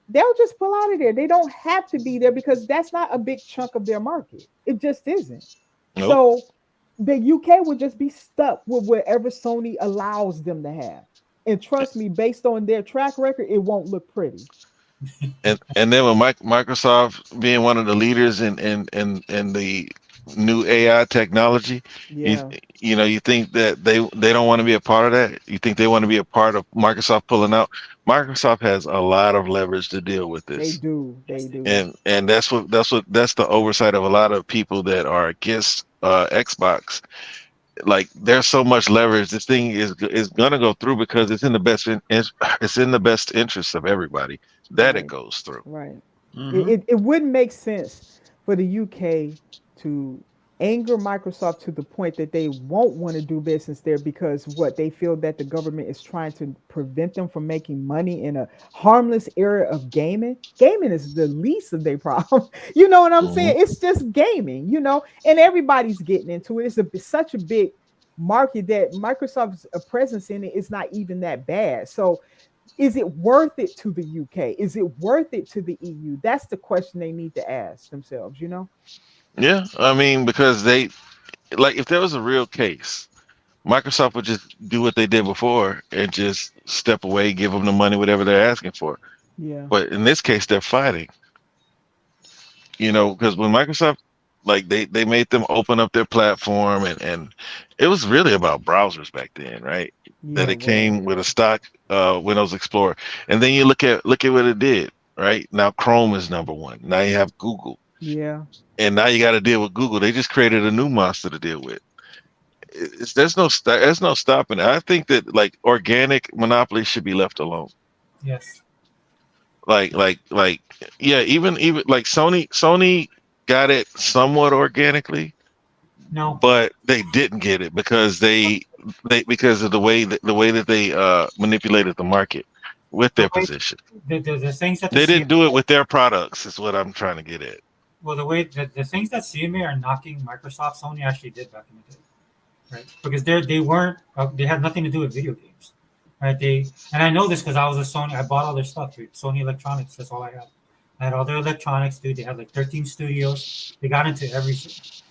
they'll just pull out of there. They don't have to be there because that's not a big chunk of their market. It just isn't. nope. So the UK would just be stuck with whatever Sony allows them to have. And trust me, based on their track record, it won't look pretty. And then with Microsoft being one of the leaders in the new AI technology, you Yeah, you think that they don't want to be a part of that. You think they want to be a part of Microsoft pulling out. Microsoft has a lot of leverage to deal with they this, do. Yes, They they do. and that's the oversight of a lot of people that are against Xbox. Like there's so much leverage. This thing is gonna go through because it's in the best interest of everybody that it Right. goes through. Right. Mm-hmm. It wouldn't make sense for the UK to anger Microsoft to the point that they won't want to do business there because what they feel that the government is trying to prevent them from making money in a harmless area of gaming. Gaming is the least of their problem. You know what I'm Hmm. saying? It's just gaming, and everybody's getting into it. Such a big market that Microsoft's presence in it is not even that bad. So is it worth it to the UK? Is it worth it to the EU? That's the question they need to ask themselves. Yeah, I mean because they like if there was a real case, Microsoft would just do what they did before and just step away, give them the money, whatever they're asking for. Yeah. But in this case, they're fighting. Because when Microsoft like they made them open up their platform and it was really about browsers back then, right? Yeah, That it it was. came with a stock Windows Explorer, and then you look at what it did. Right now, Chrome is number one. Now you have Google, Yeah. and now you got to deal with Google. They just created a new monster to deal with. There's no stopping it. I think that like organic monopoly should be left alone. Yes. Like yeah, even like Sony got it somewhat organically, No. but they didn't get it because they because of the way that they manipulated the market with The their way position. the things that the They didn't CMA, do it with their products is what I'm trying to get at. well, the way the things that CMA are knocking Microsoft, Sony actually did back in the day, right? Because they weren't they had nothing to do with video games, right? And I know this because I was a Sony. I bought all their stuff, dude. Sony Electronics. That's all I had. had all their electronics, dude. They had like 13 studios. They got into everything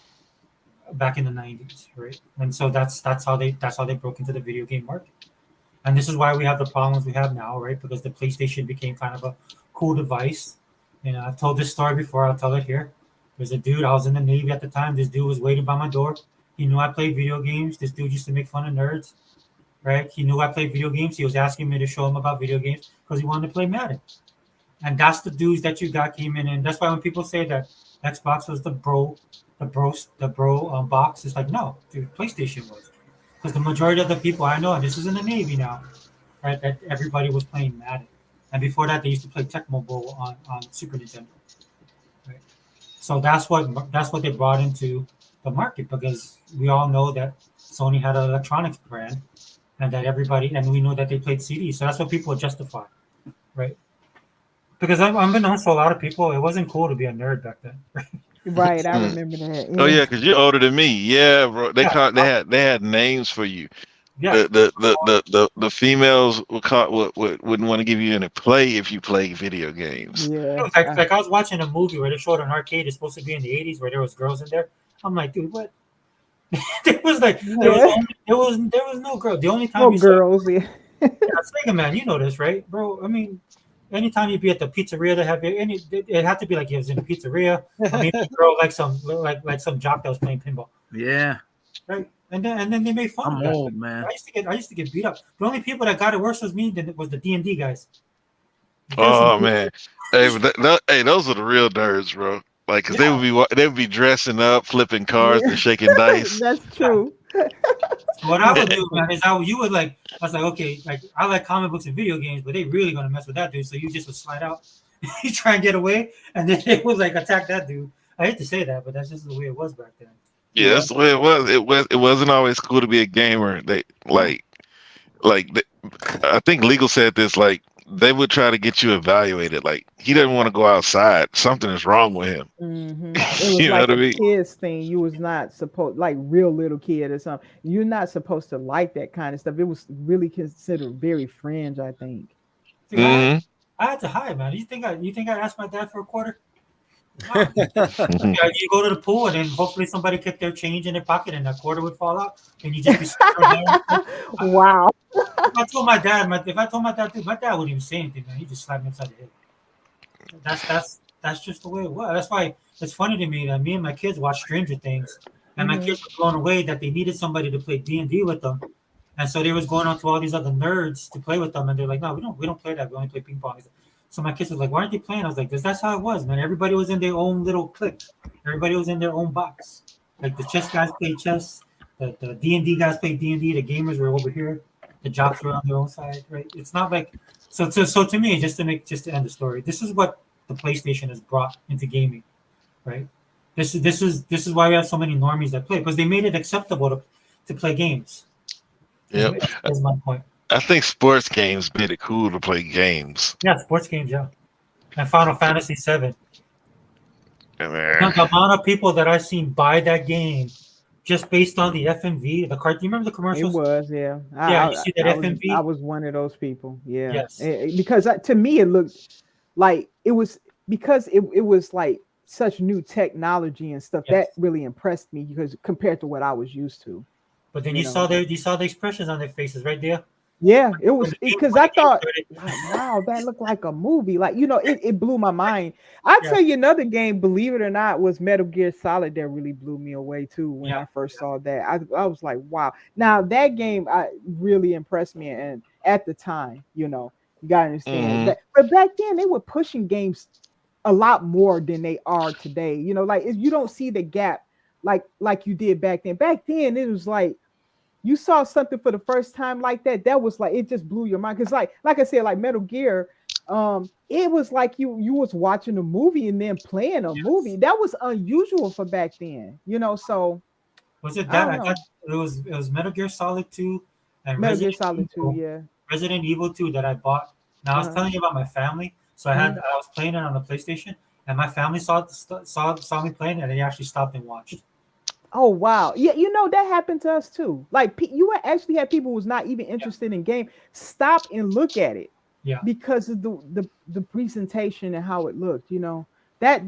back in the 90s, right? And so that's how they broke into the video game market. And this is why we have the problems we have now, right? Because the PlayStation became kind of a cool device. I've told this story before. I'll tell it here. There's a dude. I was in the Navy at the time. This dude was waiting by my door. He knew I played video games. This dude used to make fun of nerds, right? He knew I played video games. He was asking me to show him about video games because he wanted to play Madden. And that's the dudes that you got came in. And that's why when people say that Xbox was the bro box, it's like, no, dude, PlayStation was. Because the majority of the people I know, and this is in the Navy now, right, that everybody was playing Madden. And before that, they used to play Tecmo Bowl on Super Nintendo. Right? So that's what they brought into the market, because we all know that Sony had an electronics brand, and that and we know that they played CDs. So that's what people justify, right? Because I've been honest, for a lot of people, it wasn't cool to be a nerd back then. Right, I remember that. Oh yeah, because you're older than me. Yeah, bro. They had names for you. Yeah. The females wouldn't want to give you any play if you play video games. Yeah. Like I was watching a movie where they showed an arcade. It's supposed to be in the 80s, where there was girls in there. I'm like, dude, what? There was no girl. The only time girls, yeah. Sega Man, you know this, right, bro? I mean, anytime you be at the pizzeria, it had to be like it was in a pizzeria. I mean, a girl like some jock that was playing pinball. Yeah. Right. And then they made fun of that. Old, man. I used to get beat up. The only people that got it worse was me was the D&D guys. Oh man, hey, those are the real nerds, bro. Like, cause they would be dressing up, flipping cards, and shaking dice. That's true. So what I would do, man, is I was like, okay, like I like comic books and video games, but they really gonna mess with that dude. So you just would slide out, you try and get away, and then they would like attack that dude. I hate to say that, but that's just the way it was back then. Yeah, that's the way it was. It wasn't always cool to be a gamer. I think Legal said this, like, they would try to get you evaluated. Like, he doesn't want to go outside. Something is wrong with him. Mm-hmm. It was You know like what I a mean? kids thing. You was not supposed, like real little kid or something. You're not supposed to like that kind of stuff. It was really considered very fringe, I think. See, I had to hide, man. You think I asked my dad for a quarter? No. You go to the pool, and then hopefully somebody kept their change in their pocket, and that quarter would fall out, and you just be Wow. If I told my dad, dude, my dad wouldn't even say anything, man. He just slapped me upside the head. That's just the way it was. That's why it's funny to me that me and my kids watch Stranger Things, and my kids were blown away that they needed somebody to play D&D with them, and so they was going on to all these other nerds to play with them, and they're like, no, we don't play that. We only play ping pong. So my kids was like, why aren't they playing? I was like, because that's how it was, man. Everybody was in their own little clique. Everybody was in their own box. Like the chess guys played chess, the D&D guys played D&D, the gamers were over here, the jocks were on their own side, right? It's not like so to me, just to end the story, this is what the PlayStation has brought into gaming, right? This is why we have so many normies that play, because they made it acceptable to play games. Yep. That's my point. I think sports games made it cool to play games. Yeah, sports games, yeah. And Final Fantasy VII. The amount of people that I've seen buy that game just based on the FMV, the card. Do you remember the commercials? It was, yeah. You see that FMV? I was one of those people, yeah. Yes. Because to me, it looked like it was, because it was like such new technology and stuff. Yes. That really impressed me, because compared to what I was used to. But then you saw the expressions on their faces right there. Yeah, it was, because I thought, like, wow, that looked like a movie. Like, it blew my mind. I'll tell you another game, believe it or not, was Metal Gear Solid that really blew me away too when I first saw that. I was like, wow. Now that game really impressed me, and at the time, you gotta understand that. But back then they were pushing games a lot more than they are today. Like you don't see the gap like you did back then. Back then it was like, you saw something for the first time like that, that was like, it just blew your mind. Because like I said, like Metal Gear, it was like you was watching a movie and then playing a movie. That was unusual for back then, so was it that it was Metal Gear Solid 2 and Metal Gear Solid 2, yeah. Resident Evil 2 that I bought. Now I was telling you about my family. So I was playing it on the PlayStation, and my family saw me playing it, and they actually stopped and watched. Oh wow, yeah, that happened to us too. Like you actually had people who's not even interested in game stop and look at it, Yeah. because of the presentation and how it looked. You know, that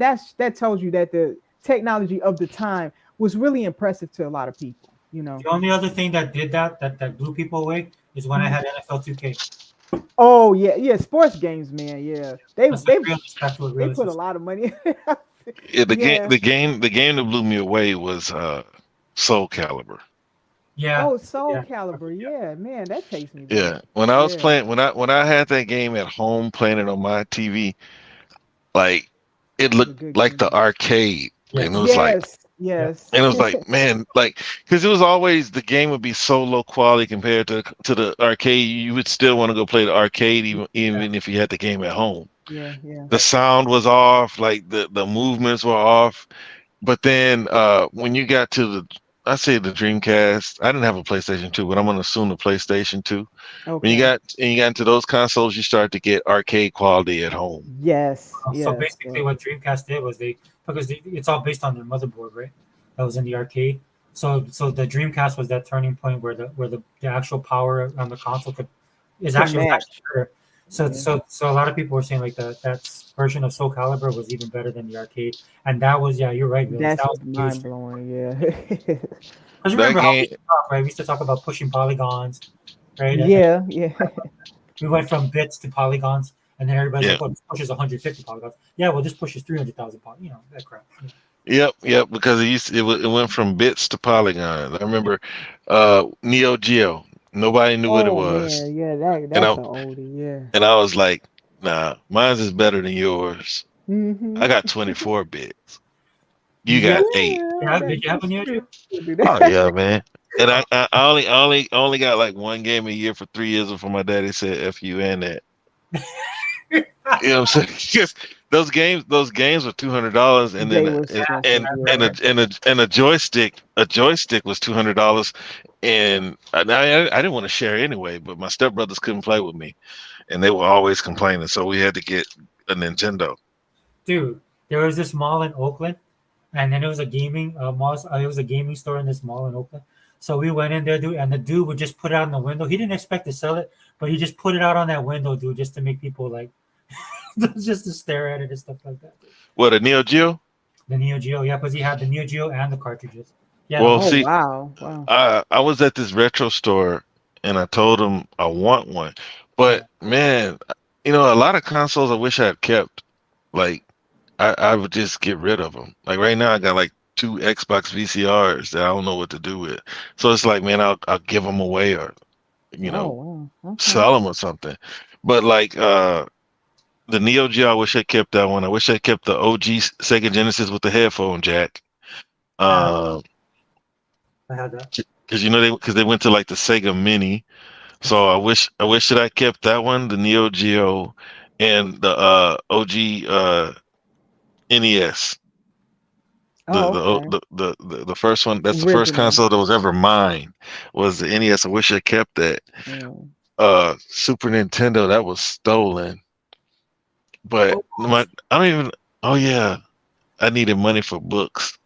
tells you that the technology of the time was really impressive to a lot of people. You know. The only other thing that did that blew people away is when I had NFL 2K. Oh yeah, yeah, sports games, man. Yeah, That's like realist. That's what they realist put a is. lot of money. Yeah, the game, Yeah. the game that blew me away was Soul Calibur. Yeah. Oh, Soul Yeah. Calibur. Yeah, man, that takes me back. Yeah, when I was Yeah, playing, when I had that game at home playing it on my TV, like it it's a looked good like the game. arcade, and Yes. Yes, Yeah. yes. it was like, man, like because it was always the game would be so low quality compared to the arcade. You would still want to go play the arcade even if you had the game at home. Yeah, yeah. The sound was off, like the movements were off. But then when you got to I say the Dreamcast, I didn't have a PlayStation 2, but I'm gonna assume the PlayStation 2. When Okay. you got into those consoles, you start to get arcade quality at home. Yes, So yes, basically, yes. what Dreamcast did was it's all based on their motherboard, right? That was in the arcade. So the Dreamcast was that turning point where the actual power on the console was Can actually match. better. So Yeah. so so a lot of people were saying like that version of Soul Calibur was even better than the arcade, and that was, yeah, you're right, Willis. That's That was huge. mind blowing. Yeah. Because That remember how we game, used to talk, right? We used to talk about pushing polygons, right? And Yeah, yeah. we went from bits to polygons, and then everybody's yeah, like, "Oh, this pushes 150 polygons." Yeah, well, this pushes 300,000 polygons. You know that crap. yep, because it went from bits to polygons. I remember Neo Geo. Nobody knew what it Oh was, man, yeah, and that's I an oldie. Yeah. and I was like, nah, mine's is better than yours. I Mm-hmm. got 24 bits. You Did you got have, eight. Yeah, did you have a that's Neo true. Geo? Do Oh that. yeah, man. And I only got like one game a year for 3 years before my daddy said F you and that. You know what I'm saying? Because those games were $200, and then They was expensive. Yeah. a joystick was $200, and I didn't want to share anyway, but my stepbrothers couldn't play with me, and they were always complaining, so we had to get a Nintendo. Dude, there was this mall in Oakland, and then it was a gaming mall. It was a gaming store in this mall in Oakland. So we went in there, dude, and the dude would just put it out in the window. He didn't expect to sell it, but he just put it out on that window, dude, just to make people like, just to stare at it and stuff like that. Dude. What, a Neo Geo? The Neo Geo, yeah, because he had the Neo Geo and the cartridges. Yeah, the Well, whole. Oh see, wow, wow. I was at this retro store, and I told them I want one, but man, a lot of consoles I wish I had kept. Like, I would just get rid of them. Like right now, I got like 2 Xbox VCRs that I don't know what to do with. So it's like, man, I'll give them away, or Oh wow. Okay. sell them or something. But like the Neo Geo, I wish I kept that one. I wish I kept the OG Sega Genesis with the headphone jack. I had that. Because they went to like the Sega Mini. So I wish that I kept that one, the Neo Geo, and the OG NES. Oh okay. The first one. That's the first Original. console that was ever mine. Was the NES. I wish I kept that. Yeah. Super Nintendo, that was stolen. But I don't even. Oh yeah, I needed money for books.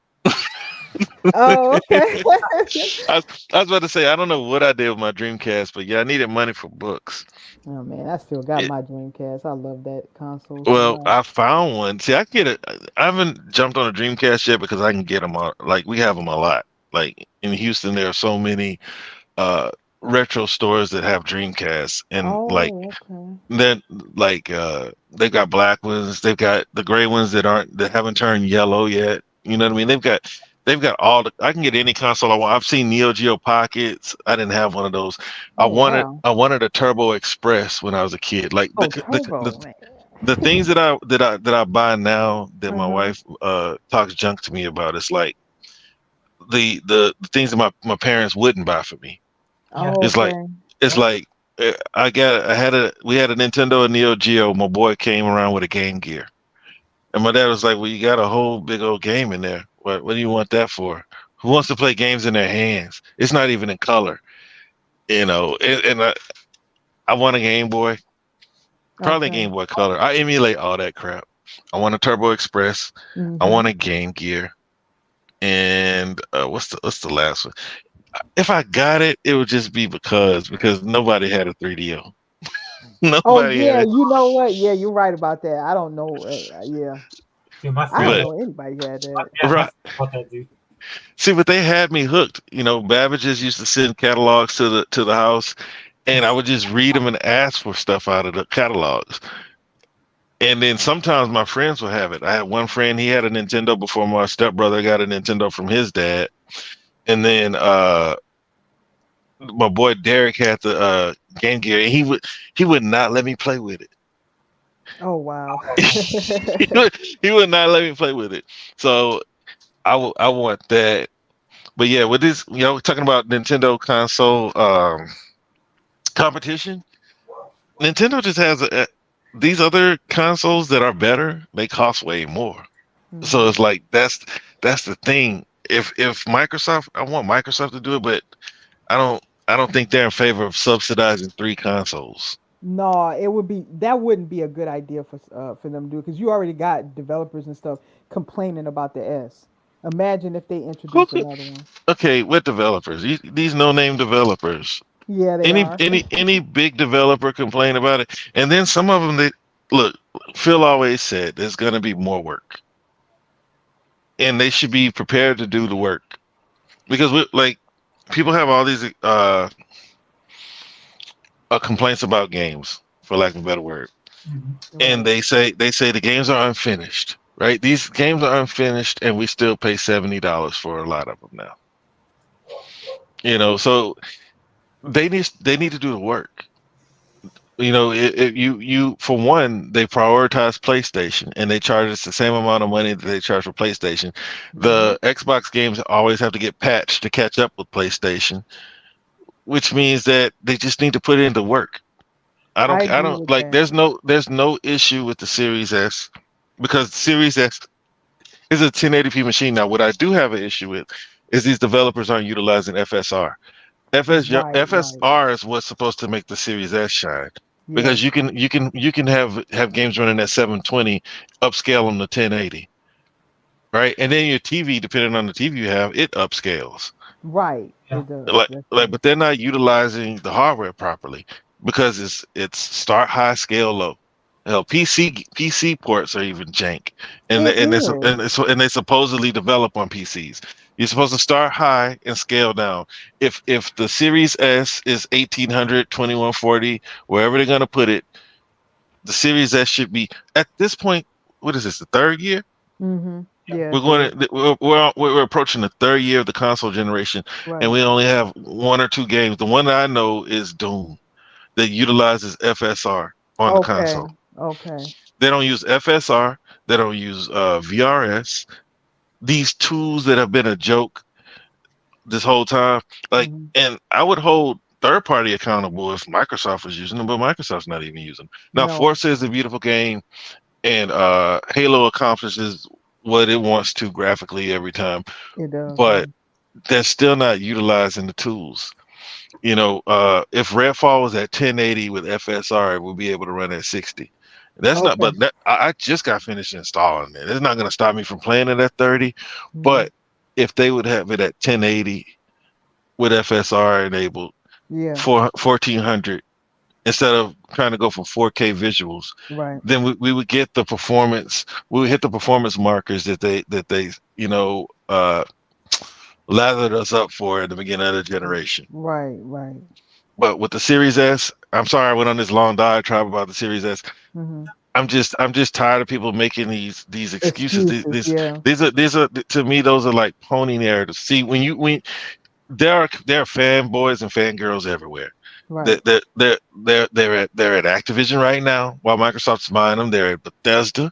Oh okay. I was about to say, I don't know what I did with my Dreamcast, but yeah, I needed money for books. Oh man, I still got my Dreamcast. I love that console so Well, much. I found one. See, I get it. I haven't jumped on a Dreamcast yet because I can get them all. Like we have them a lot. Like in Houston, there are so many retro stores that have Dreamcasts, and like Oh okay. then like they've got black ones. They've got the gray ones that haven't turned yellow yet. You know what I mean? They've got all the. I can get any console I want. I've seen Neo Geo Pockets. I didn't have one of those. Oh wow. I wanted a Turbo Express when I was a kid. Like Oh Turbo, man. the things that I buy now that my Uh-huh. wife talks junk to me about. It's like the things that my parents wouldn't buy for me. Oh It's like okay. it's like we had a Nintendo and Neo Geo. My boy came around with a Game Gear, and my dad was like, "Well, you got a whole big old game in there. What do you want that for? Who wants to play games in their hands? It's not even in color, And I want a Game Boy, probably a Okay. Game Boy Color. I emulate all that crap. I want a Turbo Express. I Mhm. want a Game Gear, and what's the last one? If I got it, it would just be because nobody had a 3DO. Oh Nobody yeah, had it. you know what? Yeah, you're right about that. I don't know. Yeah, Dude, my I don't friend, But know anybody had that. yeah, my right. friend bought that, dude. See, but they had me hooked. Babbage's used to send catalogs to the house, and I would just read them and ask for stuff out of the catalogs. And then sometimes my friends would have it. I had one friend, he had a Nintendo before my stepbrother got a Nintendo from his dad. And then my boy Derek had the Game Gear, and he would not let me play with it. Oh wow. He would not let me play with it. So I want that. But yeah, with this, talking about Nintendo console competition, Nintendo just has these other consoles that are better. They cost way more. So Mhm. it's like that's the thing. If Microsoft, I want Microsoft to do it, but I don't think they're in favor of subsidizing three consoles. No, that wouldn't be a good idea for them to do because you already got developers and stuff complaining about the S. Imagine if they Who introduce could? another one. Okay, what developers? These no-name developers. Yeah, they Any are. any any big developer complain about it, and then some of them they look. Phil always said there's gonna be more work, and they should be prepared to do the work because like people have all these complaints about games, for lack of a better word, and Right. they say the games are unfinished. Right? These games are unfinished, and we still pay $70 for a lot of them now. So they need to do the work. You for one, they prioritize PlayStation and they charge us the same amount of money that they charge for PlayStation. Mhm. The Xbox games always have to get patched to catch up with PlayStation, which means that they just need to put in the work. I I agree don't with like that. there's no issue with the Series S because Series S is a 1080p machine. Now, what I do have an issue with is these developers aren't utilizing FSR. Right, right. FSR is what's supposed to make the Series S shine because Yes. you can have games running at 720, upscale them to 1080, right? And then your TV, depending on the TV you have, it upscales. Right. Yeah. It does. Like That's like, true. but they're not utilizing the hardware properly because it's start high, scale low. Hell, PC ports are even jank, and It they- and it's is. and it's and they supposedly develop on PCs. You're supposed to start high and scale down. If the Series S is 1800, 2140, wherever they're gonna put it, the Series S should be at this point. What is this? The third year? Mhm. We're Yes, it is. going to we're approaching the third year of the console generation, and Right. we only have one or two games. The one that I know is Doom that utilizes FSR on the Okay. console. Okay. They don't use FSR. They don't use VRS. These tools that have been a joke this whole time, like, Mhm. and I would hold third party accountable if Microsoft was using them, but Microsoft's not even using them. Now, No, Forza is a beautiful game, and Halo accomplishes what it wants to graphically every time, it does. Yeah. but they're still not utilizing the tools. If Redfall was at 1080 with FSR, it would be able to run at 60. That's not, Okay. but I just got finished installing it. It's not going to stop me from playing it at 30. Mhm. But if they would have it at 1080 with FSR enabled Yeah. for 1400 instead of trying to go for 4K visuals, Right. then we would get the performance. We would hit the performance markers that they lathered us up for at the beginning of the generation. Right. Right. But with the Series S, I'm sorry I went on this long diatribe about the Series S. Mhm. I'm just tired of people making these excuses. These Excuses. these Yeah. these are to me those are like pony narratives. See, when there are fanboys and fangirls everywhere. Right. They're at Activision right now while Microsoft's buying them. They're at Bethesda.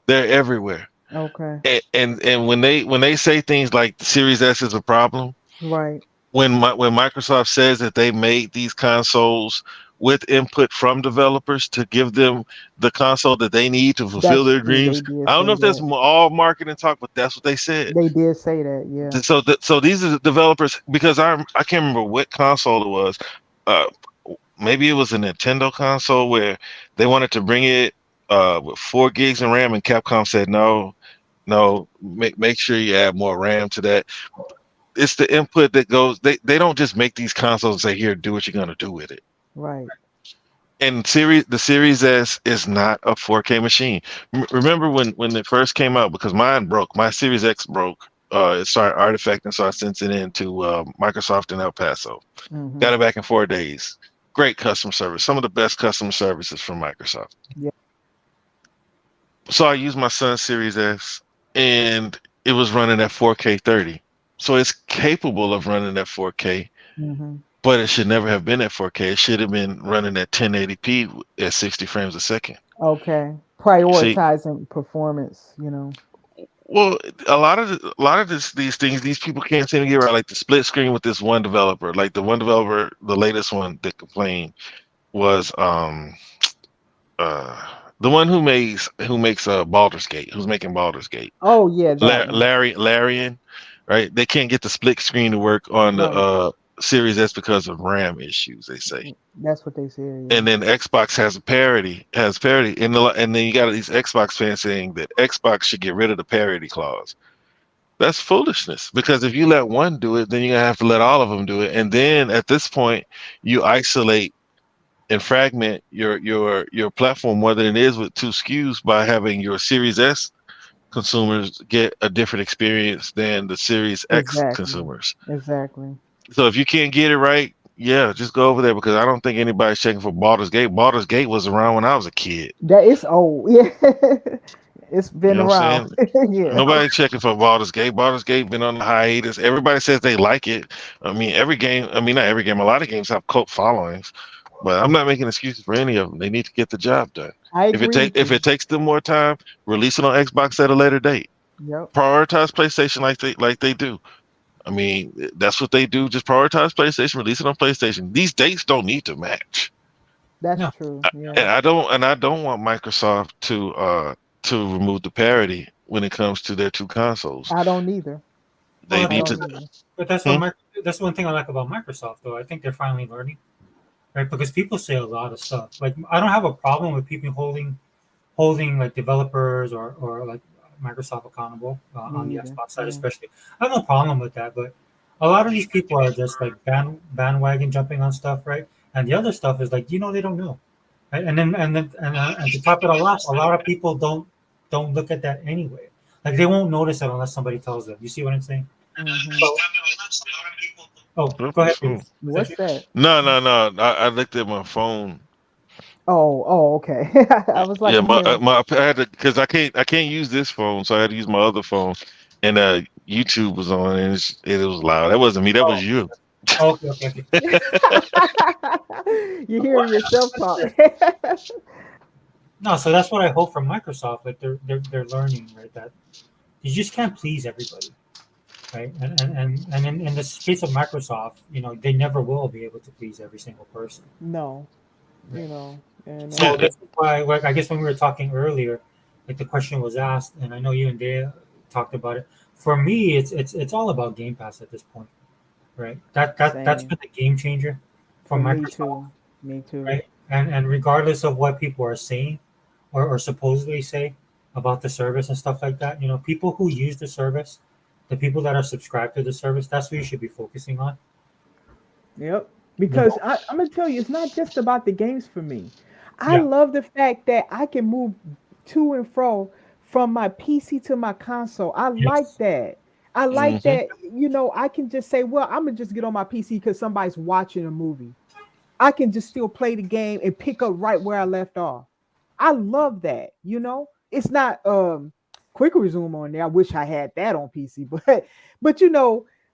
They're everywhere. Okay. And when they say things like the Series S is a problem, Right. when Microsoft says that they made these consoles with input from developers to give them the console that they need to fulfill That's their true. They dreams, did I don't say know if that's that. all marketing talk, but that's what they said. They did say that. Yeah. So these are the developers because I can't remember what console it was. Uh, Maybe it was a Nintendo console where they wanted to bring it with 4 gigs of RAM, and Capcom said no, no, make sure you add more RAM to that. It's the input that goes. They don't just make these consoles and say, here, do what you're gonna do with it. Right. And the Series S is not a 4K machine. Remember when it first came out, because mine broke. My Series X broke. It started artifacting, so I sent it into Microsoft in El Paso. Mhm. Got it back in 4 days. Great customer service. Some of the best customer services from Microsoft. Yeah. So I used my son's Series S, and it was running at 4K 30. So it's capable of running at 4K, Mhm. but it should never have been at 4K. It should have been running at 1080p at 60 frames a second. Okay. See, Prioritizing performance, you know. well, these things, these people can't seem to get right. Like the split screen with this one developer. Like the one developer, the latest one that complained was the one who makes Baldur's Gate, who's making Baldur's Gate. Oh yeah, that one. Larian, right? They can't get the split screen to work on the Right. Series S because of RAM issues, they say. That's what they said. Yeah. And then Xbox has parity, and then you got these Xbox fans saying that Xbox should get rid of the parity clause. That's foolishness, because if you let one do it, then you're gonna have to let all of them do it, and then at this point, you isolate and fragment your platform more than it is with two SKUs by having your Series S consumers get a different experience than the Series X Exactly. consumers. Exactly. So if you can't get it right, yeah, just go over there, because I don't think anybody's checking for Baldur's Gate. Baldur's Gate was around when I was a kid. That is old. Yeah. It's You been know what around. I'm saying? Yeah. Nobody checking for Baldur's Gate. Baldur's Gate been on the hiatus. Everybody says they like it. I mean, not every game. A lot of games have cult followings, but I'm not making excuses for any of them. They need to get the job done. I agree with If you. it takes them more time, release it on Xbox at a later date. Yep. Prioritize PlayStation like they do. I mean, that's what they do. Just prioritize PlayStation, release it on PlayStation. These dates don't need to match. That's No. true. Yeah. And I don't want Microsoft to remove the parity when it comes to their two consoles. I don't either. They Well, I need don't to. either. But that's one thing I like about Microsoft, though. I think they're finally learning, right? Because people say a lot of stuff. Like I don't have a problem with people holding like developers or like Microsoft accountable on Me the either. Xbox side, Yeah. especially. I have no problem with that, but a lot of these people are just like bandwagon jumping on stuff, right? And the other stuff is like they don't know, right? And to top it all off, a lot of people don't look at that anyway. Like they won't notice it unless somebody tells them. You see what I'm saying? Mhm. So, oh, go ahead. Oh. What's that? No. I looked at my phone. Oh, okay. I was like, Yeah, I'm hearing. I had to, because I can't use this phone, so I had to use my other phone, and YouTube was on, and it was loud. That wasn't me. That was Oh, you. okay. You hearing yourself talk. No, so that's what I hope from Microsoft. Like they're learning, right? That you just can't please everybody, right? And in this case of Microsoft, they never will be able to please every single person. No, Right. and So that's why, like, I guess when we were talking earlier, like the question was asked, and I know you and Dea talked about it. For me, it's all about Game Pass at this point, right? That's same. been the game changer for For me Microsoft, too. Me too. right? And regardless of what people are saying or supposedly say about the service and stuff like that, people who use the service, the people that are subscribed to the service, that's what you should be focusing on. Yep. Because I'm gonna tell you, it's not just about the games for me. I Yeah. love the fact that I can move to and fro from my PC to my console. I like Yes. that. I like Hmm. that, I can just say, well, I'm gonna just get on my PC because somebody's watching a movie. I can just still play the game and pick up right where I left off. I love that. It's not quick resume on there. I wish I had that on PC, but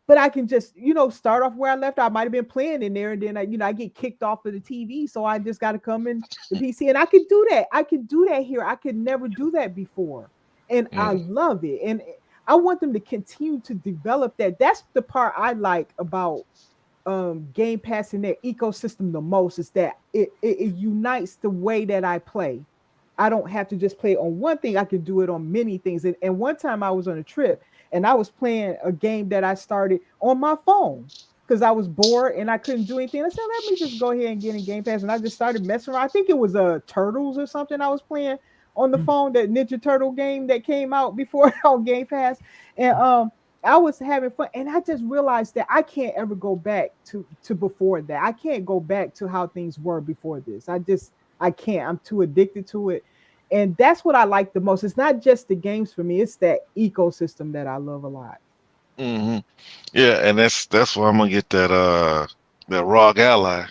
but I can just, start off where I left. I might have been playing in there and then I get kicked off of the TV. So I just gotta come in the PC and I can do that. I can do that here. I could never do that before. And I love it. And I want them to continue to develop that. That's the part I like about Game Pass and their ecosystem the most, is that it unites the way that I play. I don't have to just play on one thing. I can do it on many things. And one time I was on a trip and I was playing a game that I started on my phone because I was bored and I couldn't do anything. I said, let me just go ahead and get in Game Pass. And I just started messing around. I think it was Turtles or something I was playing on the phone, that Ninja Turtle game that came out before on Game Pass. And I was having fun, and I just realized that I can't ever go back to before that. I can't go back to how things were before this. I can't. I'm too addicted to it, and that's what I like the most. It's not just the games for me; it's that ecosystem that I love a lot. Hmm. Yeah, and that's why I'm gonna get that ROG Ally.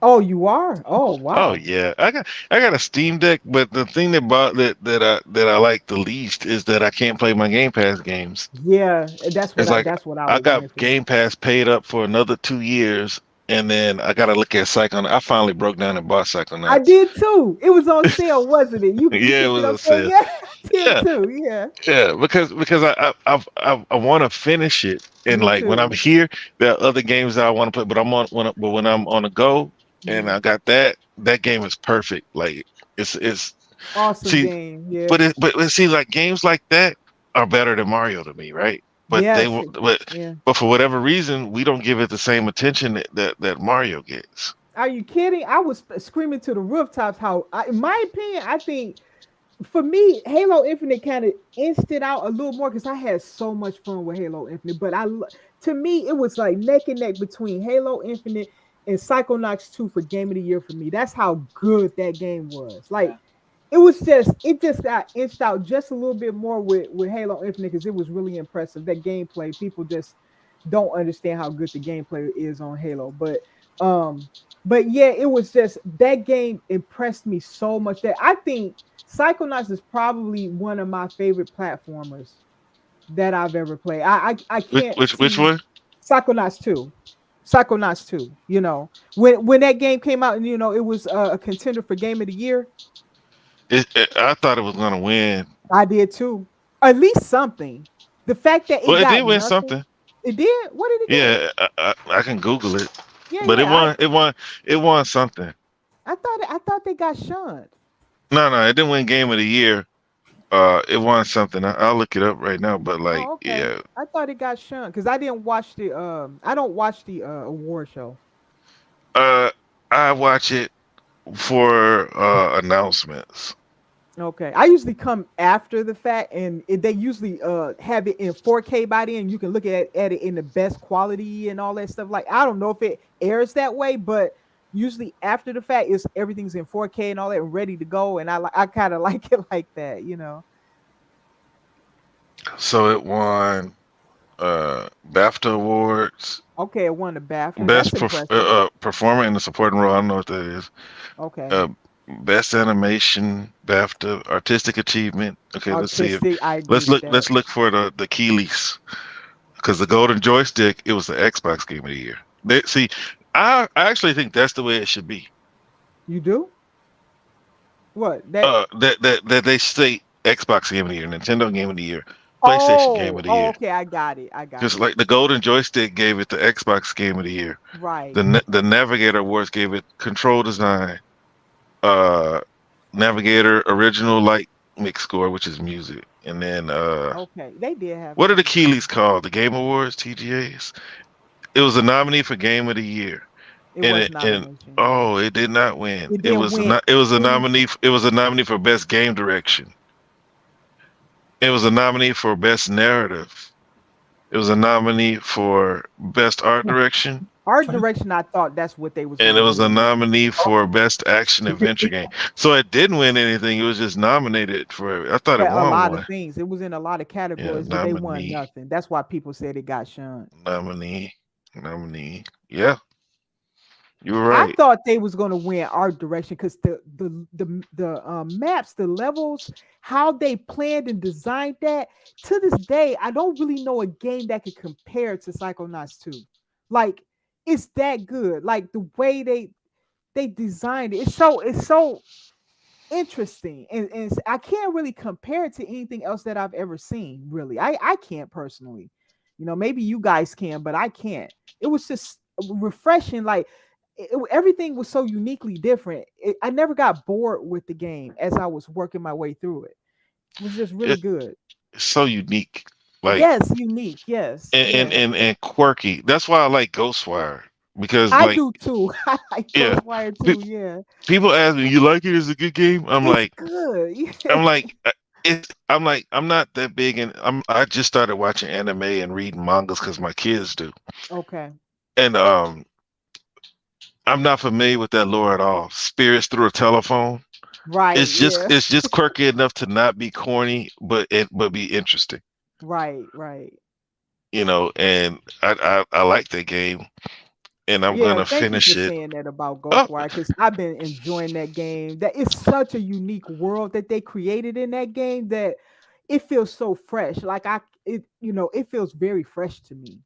Oh, you are? Oh, Oh wow. yeah, I got a Steam Deck, but the thing that I like the least is that I can't play my Game Pass games. Yeah, It's like that's what I I was got wanting for you. Game Pass paid up for another 2 years, and then I gotta look at Psychonauts. I finally broke down and bought I Psychonauts. did too. It was on sale, wasn't it? You Yeah, it picked it was up a there. sale. Yeah, I did Yeah, too. Yeah, yeah, because I want to finish it, and me like when I'm too. here, there are other games that I want to play, but when I'm on the go, and Mhm. I got that game is perfect. Like it's Awesome see, game. Yeah. but see, like games like that are better than Mario to me, right? But they Yes. will, but Yeah. but for whatever reason, we don't give it the same attention that Mario gets. Are you kidding? I was screaming to the rooftops how, in my opinion, I think for me, Halo Infinite kind of inched it out a little more because I had so much fun with Halo Infinite. But to me, it was like neck and neck between Halo Infinite and Psychonauts 2 for Game of the Year for me. That's how good that game was. Like, Yeah. it just got inched out just a little bit more with Halo Infinite because it was really impressive. That gameplay, people just don't understand how good the gameplay is on Halo. Um, but yeah, it was just that game impressed me so much that I think Psychonauts is probably one of my favorite platformers that I've ever played. I Which can't which which see one? Psychonauts 2. Psychonauts 2, when that game came out and it was a contender for game of the year. I thought it was gonna win. I did too. At least something. The fact that it Well, it did got win nothing, something. it did. What did it get? Yeah, I can Google it, Yeah, but it yeah. won. It won something. I thought they got shunned. No, it didn't win Game of the Year. It won something. I'll look it up right now. But like, Oh, okay. yeah, I thought it got shunned because I didn't watch the I don't watch the award show. uh, I watch it for announcements. Okay, I usually come after the fact, and they usually have it in 4K by then. You can look at it in the best quality and all that stuff. Like I don't know if it airs that way, but usually after the fact, is everything's in 4K and all that ready to go. And I kind of like it like that. So it won BAFTA awards, Okay, it won the BAFTA. That's impressive. performer in the supporting role. I don't know what that is. Okay, Uh, Best animation, BAFTA, artistic achievement. Okay, let's see if artistic. I agree with that. let's look for the Keyless, because the golden joystick, it was the Xbox Game of the Year. See, I actually think that's the way it should be. You do what that? That they state Xbox Game of the Year, Nintendo Game of the Year, PlayStation Game of the Year. Okay, I got it. I got Just it. like the golden joystick gave it the Xbox Game of the Year. Right. The Navigator Awards gave it control design, uh, Navigator original light mix score, which is music, and then Okay, they did have what are the that. Keeleys called? The Game Awards, TGAs. It was a nominee for Game of the Year, It and was nomination. Yeah, oh, it did not win. it It didn't was win not. It was a any. nominee. It was a nominee for best game direction. It was a nominee for best narrative. It was a nominee for best art direction, Art direction. I thought that's what they was and gonna it was a win. Yeah. nominee for best action adventure game. So it didn't win anything. It was just nominated for. I thought it Yeah, a won lot of one. things. It was in a lot of Yeah, categories, but they won nominee, nothing. That's why people said it got shunned. nominee. Yeah, you were I right. thought they was gonna win art direction because the maps, the levels, how they planned and designed that. To this day, I don't really know a game that could compare to Psychonauts 2. Like it's that good. Like the way they designed it. It's so interesting, and I can't really compare it to anything else that I've ever seen. Really, I can't personally. Maybe you guys can, but I can't. It was just refreshing. Like everything was so uniquely different. I never got bored with the game as I was working my way through it. It was just really It, good. it's so unique, like Yes, unique. Yes, yeah. and quirky. That's why I like Ghostwire, because I like, do too. I like yeah, Ghostwire pe- too. Yeah, people ask me, "You like it? Is it a good game?" I'm it's like, good. I'm like, I'm like, I'm not that big, and I just started watching anime and reading mangas because my kids do, Okay. and I'm not familiar with that lore at all. Spirits through a telephone. Right. Yeah. It's just quirky enough to not be corny, but be interesting. Right. Right. And I like that game, and I'm Yeah, gonna thank you for finish it. saying that about Oh, Ghostwire because I've been enjoying that game. That is such a unique world that they created in that game that it feels so fresh. Like it feels very fresh to me.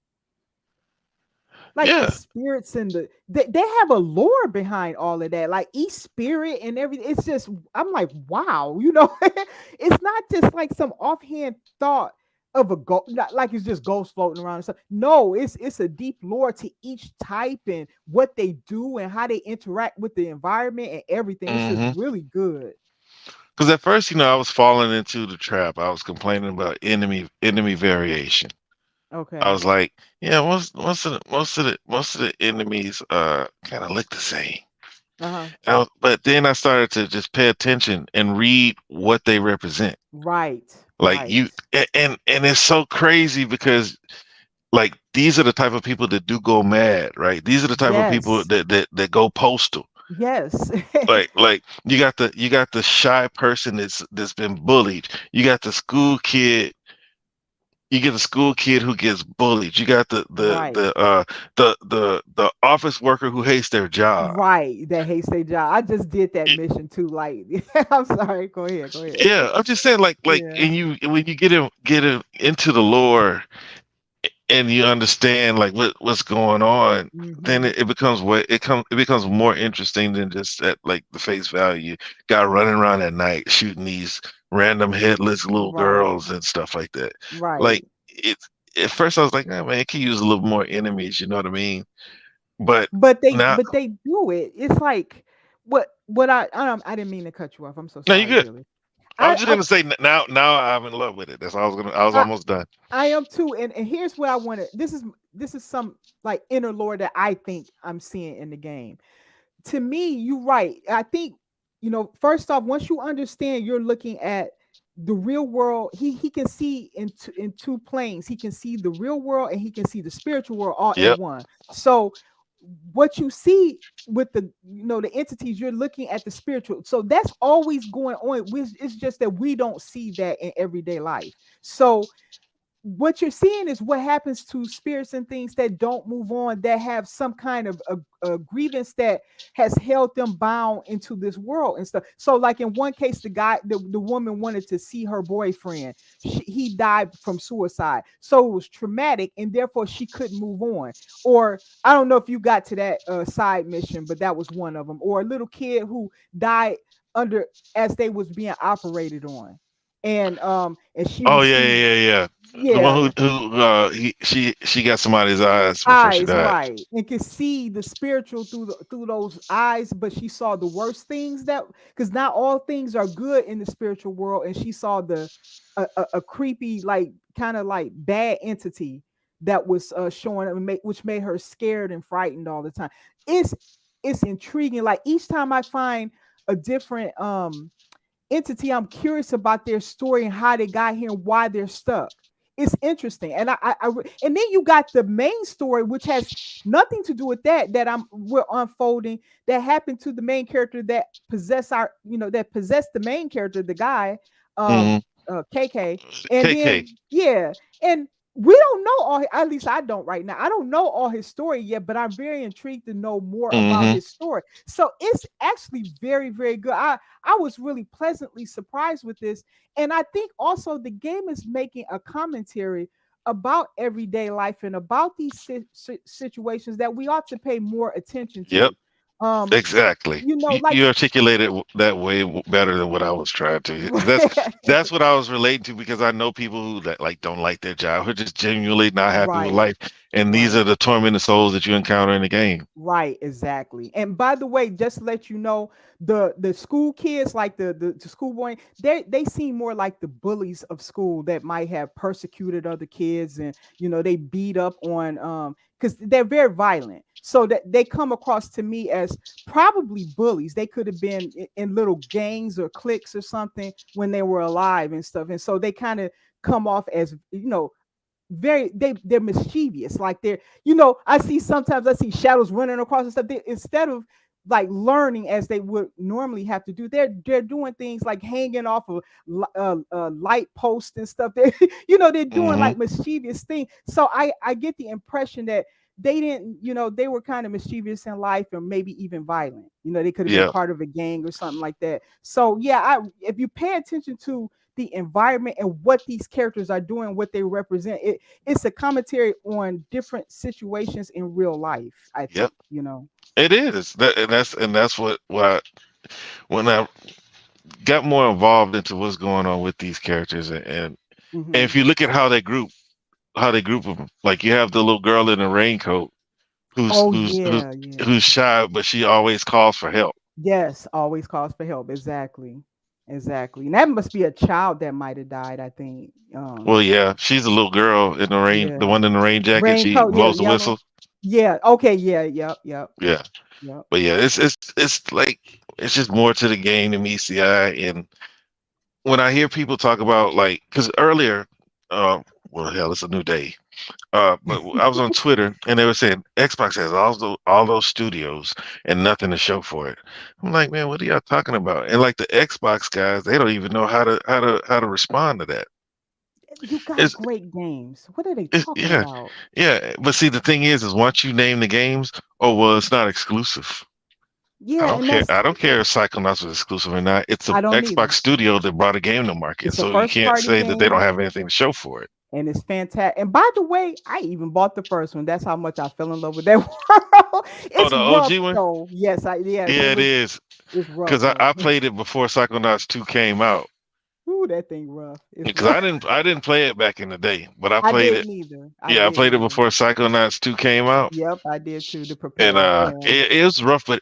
Like the yeah. spirits and they have a lore behind all of that. Like each spirit and everything. It's just I'm like, wow, it's not just like some offhand thought of a ghost, like it's just ghosts floating around and stuff. No, it's a deep lore to each type and what they do and how they interact with the environment and everything. It's just hmm really good. Because at first, I was falling into the trap. I was complaining about enemy variation. I Okay. was like, yeah, most of the enemies kind of look the same. Uh-huh. But then I started to just pay attention and read what they represent. Right. Like Right. and it's so crazy because like these are the type of people that do go mad, right? These are the type of people Yes. that go postal. Yes. Like you got the shy person that's been bullied. You got the school kid. You get a school kid who gets bullied. You got Right. the office worker who hates their job. Right, that hates their job. I just did that mission too. Like, I'm sorry. Go ahead. Go ahead. Yeah, I'm just saying, like, Yeah. and when you get into the lore and you understand like what's going on, then Hmm. it becomes it becomes more interesting than just at like the face value. Guy running around at night shooting these random headless little Right. girls and stuff like that. Right. Like it's at first I was like, oh, man, it could use a little more enemies. You know what I mean? But now, But they do it. It's like what I didn't mean to cut you off. I'm so no, you sorry, good. really. I was I just I gonna say now I'm in love with it. That's all I was I, almost done. I am too. And here's what I wanted. This is some like inner lore that I think I'm seeing in the game. To me, you're right. I think, first off, once you understand you're looking at the real world, he can see in two planes. He can see the real world and he can see the spiritual world all in Yep. one. So what you see with the entities, you're looking at the spiritual. So that's always going on. It's just that we don't see that in everyday life. So what you're seeing is what happens to spirits and things that don't move on, that have some kind of a grievance that has held them bound into this world and stuff. So like in one case, the woman wanted to see her boyfriend. He died from suicide, so it was traumatic and therefore she couldn't move on. Or I don't know if you got to that side mission, but that was one of them. Or a little kid who died under as they was being operated on, and she Oh yeah, received, yeah, yeah, yeah. The yeah, one who she got somebody's eyes before she eyes, died. right, and could see the spiritual through those eyes, but she saw the worst things, that because not all things are good in the spiritual world, and she saw a creepy, like kind of like bad entity that was showing up, which made her scared and frightened all the time. It's intriguing. Like each time I find a different entity, I'm curious about their story and how they got here and why they're stuck. It's interesting. And and then you got the main story, which has nothing to do with we're unfolding, that happened to the main character that possessed the main character, the guy, hmm KK. And KK. then yeah, and we don't know at least I don't right now. I don't know all his story yet, but I'm very intrigued to know more about hmm his story. So it's actually very, very good. I was really pleasantly surprised with this. And I think also the game is making a commentary about everyday life and about these situations that we ought to pay more attention Yep. to. Um, Exactly. like You articulated that way better than what I was trying to. That's what I was relating to because I know people who that like don't like their job who are just genuinely not happy with right, life, and these Right. are the tormented souls that you encounter in the game. Right, exactly. And by the way, just to let you know, the school kids, like the schoolboy, they seem more like the bullies of school that might have persecuted other kids, and they beat up on because they're very violent. So that they come across to me as probably bullies. They could have been in little gangs or cliques or something when they were alive and stuff. And so they kind of come off as very they're mischievous, like I see sometimes I see shadows running across and stuff. Instead of like learning as they would normally have to do, they're doing things like hanging off of light posts and stuff. They're doing Hmm. like mischievous things. So I get the impression that they didn't, they were kind of mischievous in life, or maybe even violent. They could have been Yeah, part of a gang or something like that. So yeah, if you pay attention to the environment and what these characters are doing, what they represent, it's a commentary on different situations in real life, I yep, think. it is. And that's what why when I got more involved into what's going on with these characters, and Hmm. if you look at how they group them, like you have the little girl in the raincoat who's Oh who's who's yeah, yeah. who's shy, but she always calls for help. Yes, always calls for help. Exactly. Exactly. And that must be a child that might have died, I think. Well, yeah, she's a little girl in the rain, Yeah. the one in the rain jacket. She Raincoat, yeah, blows the yellow. whistle. Yeah. Okay, yeah, yep, yep, Yeah, yep. but yeah, it's like it's just more to the game than meets the eye. And when I hear people talk about like, because earlier, uh, well, hell, it's a new day. But I was on Twitter and they were saying Xbox has all those studios and nothing to show for it. I'm like, man, what are y'all talking about? And like the Xbox guys, they don't even know how to respond to that. You got It's, great games. What are they it's talking yeah, about? yeah. But see, the thing is once you name the games, oh well, it's not exclusive. I Yeah, don't and care. that's I don't care if Psychonauts was exclusive or not. It's a I don't Xbox either. studio that brought a game to market, It's a so you first can't party say that they don't game. have anything to show for it. And it's fantastic. And by the way, I even bought the first one. That's how much I fell in love with that world. Oh, It's the rough OG one? though. Yes, Yeah, it is. it's rough Because I, though. I played it before Psychonauts 2 came out. Ooh, that thing rough. It's Because rough. I didn't play it back in the day, but I I played it. didn't either. I Yeah, I didn't played it either. before Psychonauts 2 came out, Yep, I did too. To and prepare. Yeah. it was rough, but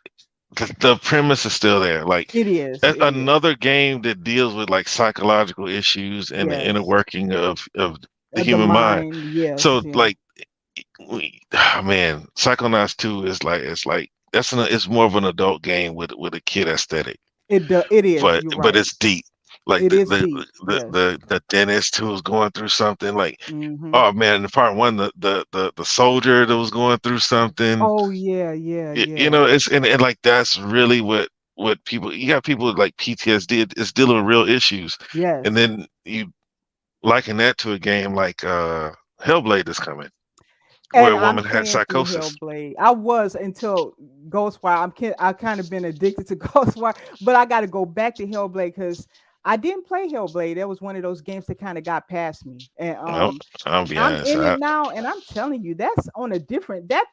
the premise is still there. Like It is. that's It is. another game that deals with like psychological issues and the inner Yes. working of the The human mind. mind. Yes. So Yeah. like, man, Psychonauts 2 is like it's more of an adult game with a kid aesthetic, It is. but You're but right. it's deep. Like It the is the deep. the Yes. the, the dentist who was going through something. Like, Mm-hmm. oh man, in part one, the soldier that was going through something. Oh yeah, yeah, You yeah. know, and like that's really what people, you got people with like PTSD. It's dealing with real issues, and Yes. then you liken that to a game like Hellblade is coming, where And a I'm woman had playing through psychosis. Hellblade. I was until Ghostwire. I kind of been addicted to Ghostwire, but I got to go back to Hellblade because I didn't play Hellblade. That was one of those games that kind of got past me. And Nope, I'll be I'm honest. in it now, and I'm telling you, that's on a different that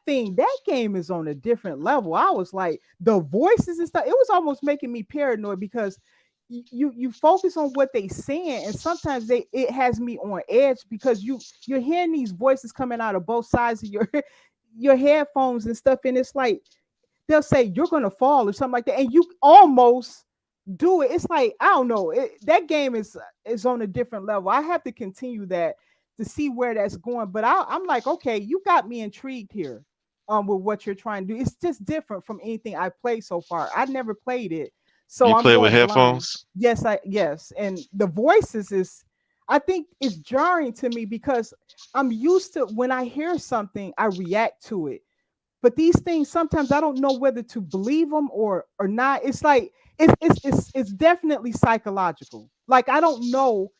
game is on a different level. I was like the voices and stuff. It was almost making me paranoid because you focus on what they saying, and sometimes it has me on edge because you're hearing these voices coming out of both sides of your your headphones and stuff, and it's like they'll say you're gonna fall or something like that, and you almost do it. It's like I don't know. That game is on a different level. I have to continue that to see where that's going. But I'm like, okay, you got me intrigued here. With what you're trying to do, it's just different from anything I played so far. I never played it, so You I'm play with going blind. headphones? Yes, and the voices is, I think, it's jarring to me because I'm used to when I hear something, I react to it, but these things sometimes I don't know whether to believe them or not. It's like it's definitely psychological. Like I don't know,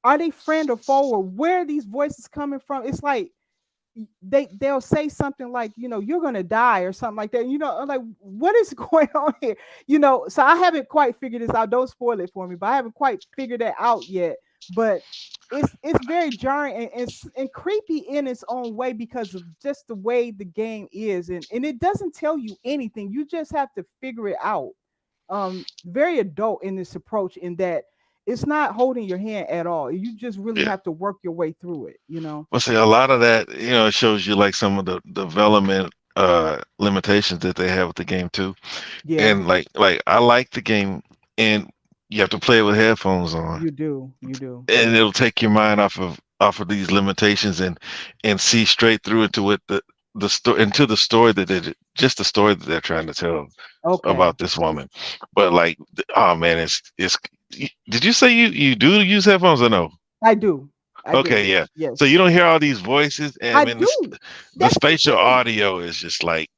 are they friend or foe or where are these voices coming from? It's like they'll say something like, you're gonna die or something like that. I'm like, what is going on here? So I haven't quite figured this out. Don't spoil it for me, but I haven't quite figured that out yet. But it's very jarring and creepy in its own way because of just the way the game is, and it doesn't tell you anything. You just have to figure it out. Very adult in this approach, in that it's not holding your hand at all. You just really Yeah. have to work your way through it, you know. Well, see, a lot of that, it shows you like some of the development limitations that they have with the game too. Yeah, And like I like the game, and you have to play it with headphones on, you do. and it'll take your mind off of these limitations and see straight through into what the story into the story that just the story that they're trying to tell Okay. about this woman. But like, oh man, it's. Did you say you do use headphones or no? I do. I Okay, do. yeah. Yes. So you don't hear all these voices, and I man, do. the That's the spatial thing. audio is just like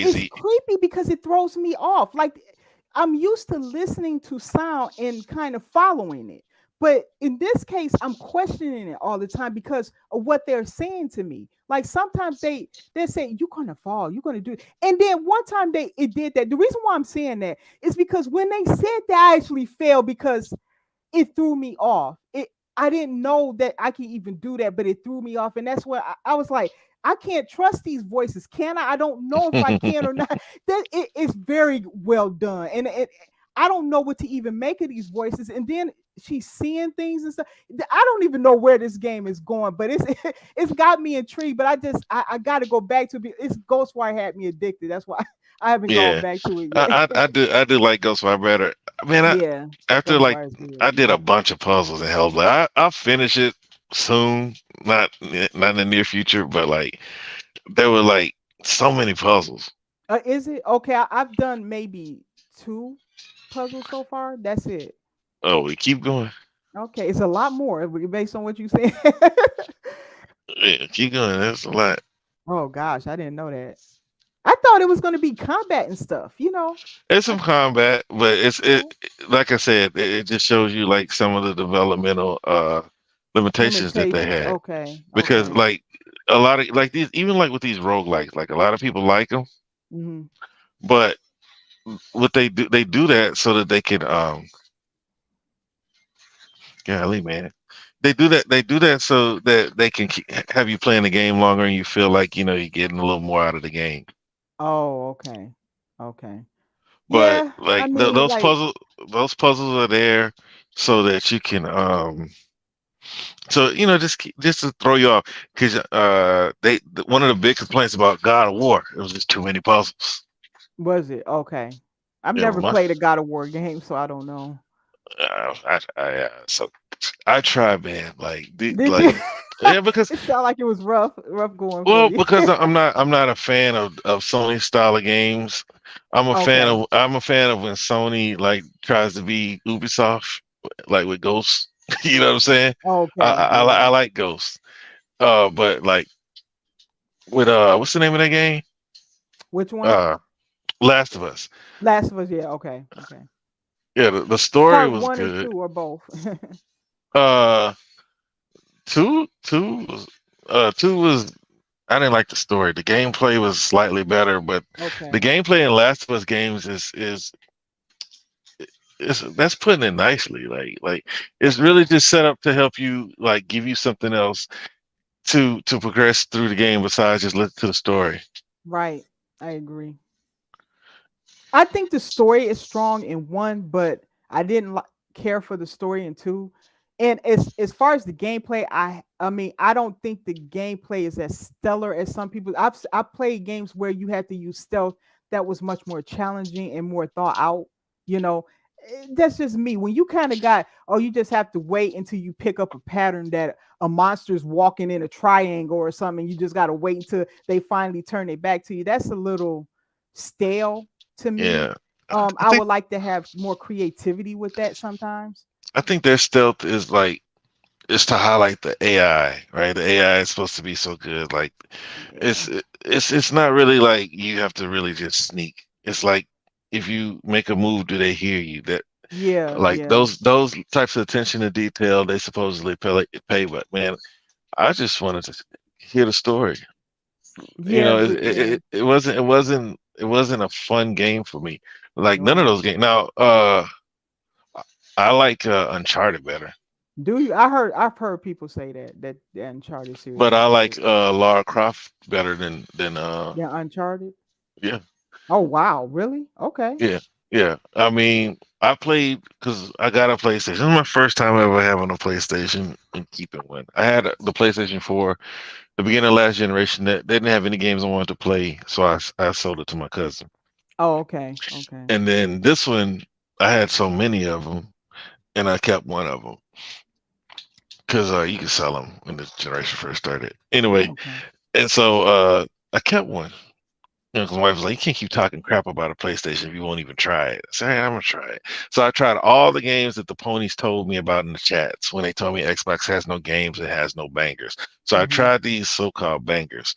It's crazy. creepy because it throws me off. Like I'm used to listening to sound and kind of following it. But in this case, I'm questioning it all the time because of what they're saying to me. Like sometimes they say you're gonna fall, you're gonna do it. And then one time it did that. The reason why I'm saying that is because when they said that, I actually failed because it threw me off. I didn't know that I could even do that, but it threw me off. And that's what I was like, I can't trust these voices. Can I? I don't know if I can or not. That it's very well done. And I don't know what to even make of these voices. And then she's seeing things and stuff. I don't even know where this game is going, but it's it's got me intrigued. But I gotta go back to it. It's Ghostwire had me addicted. That's why I haven't gone Yeah, back to it yet. I do like Ghostwire better. I mean, Yeah. after like Ghostwire is good. I did a bunch of puzzles in Hellblade. I'll finish it soon, not in the near future, but like there were like so many puzzles. Is it okay? I've done maybe two puzzles so far. That's it. Oh, we keep going. Okay, it's a lot more based on what you said. Yeah, keep going. That's a lot. Oh gosh, I didn't know that. I thought it was going to be combat and stuff. You know, It's I, some combat, but okay. like I said, it just shows you like some of the developmental limitations that they Limitations. had. Okay, Because okay. like a lot of like these, even like with these roguelikes, like a lot of people like them, Hmm. but what they do that so that they can golly man, they do that so that they can have you playing the game longer and you feel like you're getting a little more out of the game. Oh, okay, okay. But Yeah, I like mean, like, those puzzles are there so that you can so just to throw you off, because one of the big complaints about God of War, it was just too many puzzles. was it okay? I've Yeah, never played a God of War game, so I don't know. so I tried, man. Like, Did you? yeah, because It sounded like it was rough going for well, you. because I'm not a fan of Sony style of games. Okay. I'm a fan of when Sony like tries to be Ubisoft, like with Ghosts. You know what I'm saying? Okay. I Yeah. like Ghosts. But like with what's the name of that game? Which one? Uh, Last of Us. Last of Us. Yeah. Okay. Okay. Yeah, the story Part was one and good. two or both. Uh, two was I didn't like the story. The gameplay was slightly better, but the Okay. gameplay in Last of Us games is that's putting it nicely. Like it's really just set up to help you like give you something else to progress through the game besides just listen to the story. Right. I agree. I think the story is strong in one, but I didn't care for the story in two. And as far as the gameplay, I mean I don't think the gameplay is as stellar as some people. I played games where you had to use stealth that was much more challenging and more thought out. You know, that's just me. When you kind of got you just have to wait until you pick up a pattern that a monster's walking in a triangle or something. You just got to wait until they finally turn it back to you. That's a little stale to me. Yeah, I I think would like to have more creativity with that sometimes. I think their stealth is like it's to highlight the AI, right? The AI is supposed to be so good. Like Yeah. it's not really like you have to really just sneak. It's like if you make a move, do they hear you? That Yeah, like yeah, those types of attention to detail they supposedly pay. But man, I just wanted to hear the story. yeah, yeah. It wasn't a fun game for me. Like none of Right. those games. Now, I like Uncharted better, Do you? I've heard people say that the Uncharted series but is I so like good. Lara Croft better than Yeah, Uncharted. yeah, Oh wow, really? Okay. yeah. Yeah, I mean, I played because I got a PlayStation. This is my first time ever having a PlayStation and keeping one. I had the PlayStation 4, the beginning of last generation. That they didn't have any games I wanted to play, so I sold it to my cousin. Oh, okay. Okay. And then this one, I had so many of them, and I kept one of them because you could sell them when this generation first started. Anyway, Okay. and so I kept one. You know, 'cause my wife was like, "You can't keep talking crap about a PlayStation if you won't even try it." I said, "Hey, I'm gonna try it." So I tried all the games that the ponies told me about in the chats when they told me Xbox has no games, it has no bangers. So I Mhm. tried these so-called bangers.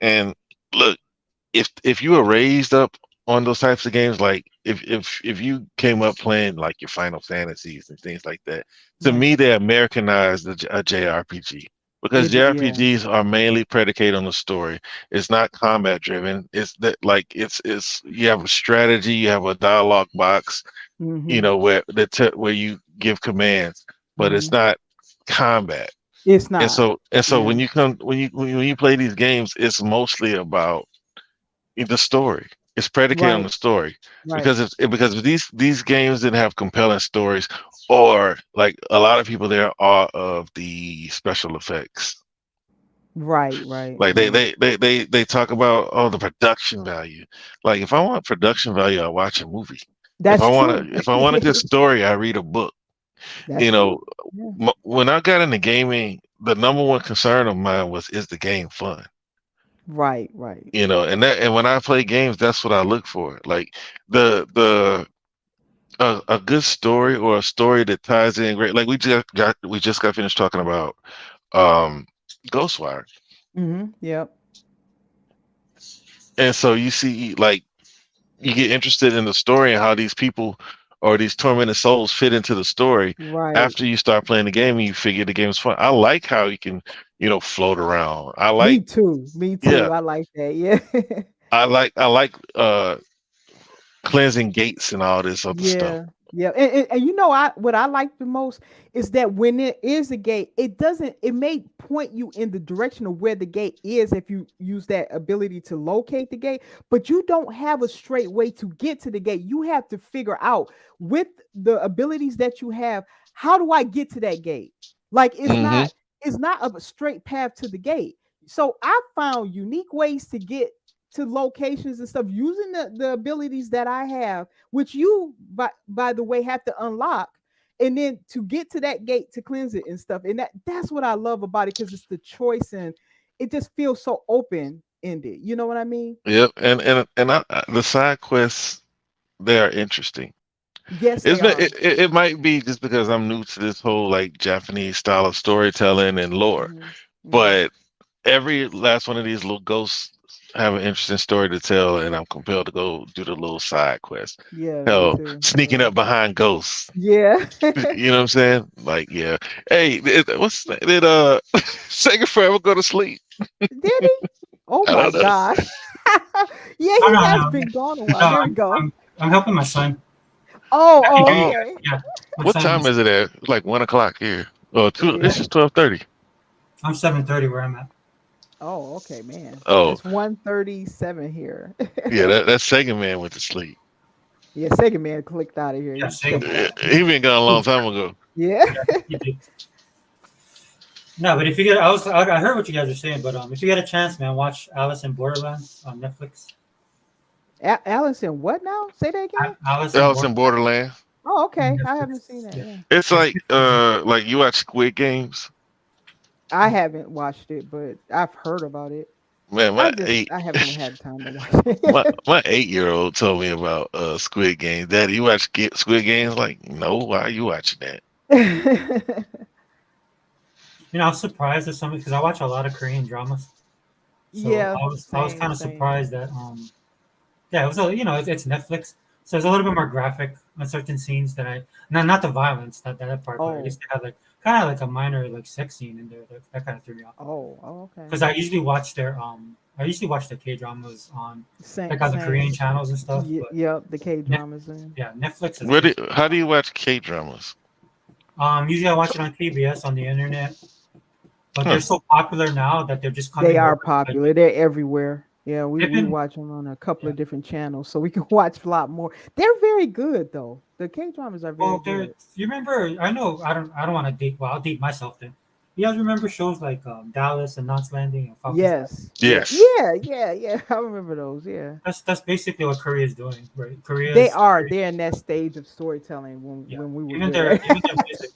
And look, if you were raised up on those types of games, like if you came up playing like your Final Fantasies and things like that, to Right. me they Americanized a JRPG because Yeah. JRPGs are mainly predicated on the story. It's not combat driven. It's that like it's you have a strategy, you have a dialogue box, you Mhm. know, where you give commands, but it's Mhm. not combat. It's And not. so Yeah. when you play these games, it's mostly about the story. It's predicated on Right. the story Right. because if these games didn't have compelling stories, or like a lot of people there are of the special effects. Right. Right. Like Right. they talk about the production value. Like if I want production value, I watch a movie. That's true. If I want a good story, I read a book. That's You know, true. Yeah. when I got into gaming, the number one concern of mine was, is the game fun? Right. Right. You know, and when I play games, that's what I look for. Like the a good story, or a story that ties in great. Like we just got finished talking about um Ghostwire. Mhm. Yep. And so you see, like, you get interested in the story and how these people or these tormented souls fit into the story Right. after you start playing the game and you figure the game's fun. I like how you can, float around. I Me like, too. Me yeah, too. I like that. Yeah. I like cleansing gates and all this other stuff. Yeah, yeah, and you know, I what I like the most is that when it is a gate, it doesn't. It may point you in the direction of where the gate is if you use that ability to locate the gate, but you don't have a straight way to get to the gate. You have to figure out with the abilities that you have, how do I get to that gate? Like Hmm. it's not a straight path to the gate. So I found unique ways to get to locations and stuff using the abilities that I have, which you by the way have to unlock, and then to get to that gate to cleanse it and stuff. And that's what I love about it, because it's the choice and it just feels so open ended. You know what I mean? Yep, the side quests, they are interesting. Yes, they It's been, are. it might be just because I'm new to this whole like Japanese style of storytelling and lore, Hmm. Hmm. but every last one of these little ghosts have an interesting story to tell, and I'm compelled to go do the little side quest. Yeah, me Hell, too. sneaking Yeah. up behind ghosts. Yeah. You know what I'm saying? Like, yeah. Hey, did Sega Forever go to sleep? Did he? Oh I my don't know. gosh. Yeah, Oh he no, has no, been gone a no. while. There we go. I'm helping my son. Oh, I can oh, hear you Oh, guys. okay. Yeah, my what son time is. is it at? It's like 1 o'clock here. Oh, two. Yeah. It's just 12:30. I'm 7:30 where I'm at. Oh, okay, man. Oh, It's 1:37 here. yeah. That Sega man went to sleep. Yeah, second man clicked out of here. Yeah, He same. checked out. He been gone a long time ago. Yeah. You did. No, but if you get, I heard what you guys are saying, but if you get a chance, man, watch Alice in Borderland on Netflix. Allison, what now? Say that again. Alice in Alice Borderland in Borderland. Oh, on okay. I haven't Netflix. seen that. Yeah, Yeah. It's it's like you watch Squid Games. I haven't watched it, but I've heard about it. Man, I haven't had time to watch my 8-year-old told me about Squid Games. Daddy, you watch Squid Games? Like, no, why are you watching that? it. I was surprised at some because I watch a lot of Korean dramas, so Yeah, I was same, kind of same. surprised that yeah, it was it's Netflix, so it's a little bit more graphic on certain scenes that I not the violence that part, but I guess Oh, they had like kind of like a minor like sex scene in there that kind of threw me off oh, okay. because I usually watch the K dramas on Same, like on the Korean same. channels and stuff, but Yep, the K Net, dramas in. yeah, Netflix is How do you watch K dramas? usually I watch it on KBS on the internet, but they're Huh. so popular now that they're just They coming are over to like popular. They're everywhere. Yeah, we They've been watch them on a couple yeah. of different channels, so we can watch a lot more. They're very good though. The K dramas are very Well, there. good. You remember? I know. I don't want to date. Well, I'll date myself then. You guys remember shows like Dallas and Knots Landing and Falcons? Yes. Yeah. Yes. Yeah. Yeah. Yeah. I remember those. Yeah. That's basically what Korea is doing, right? They Korea's are. They're in that stage of storytelling when yeah. when we were Even there. their music.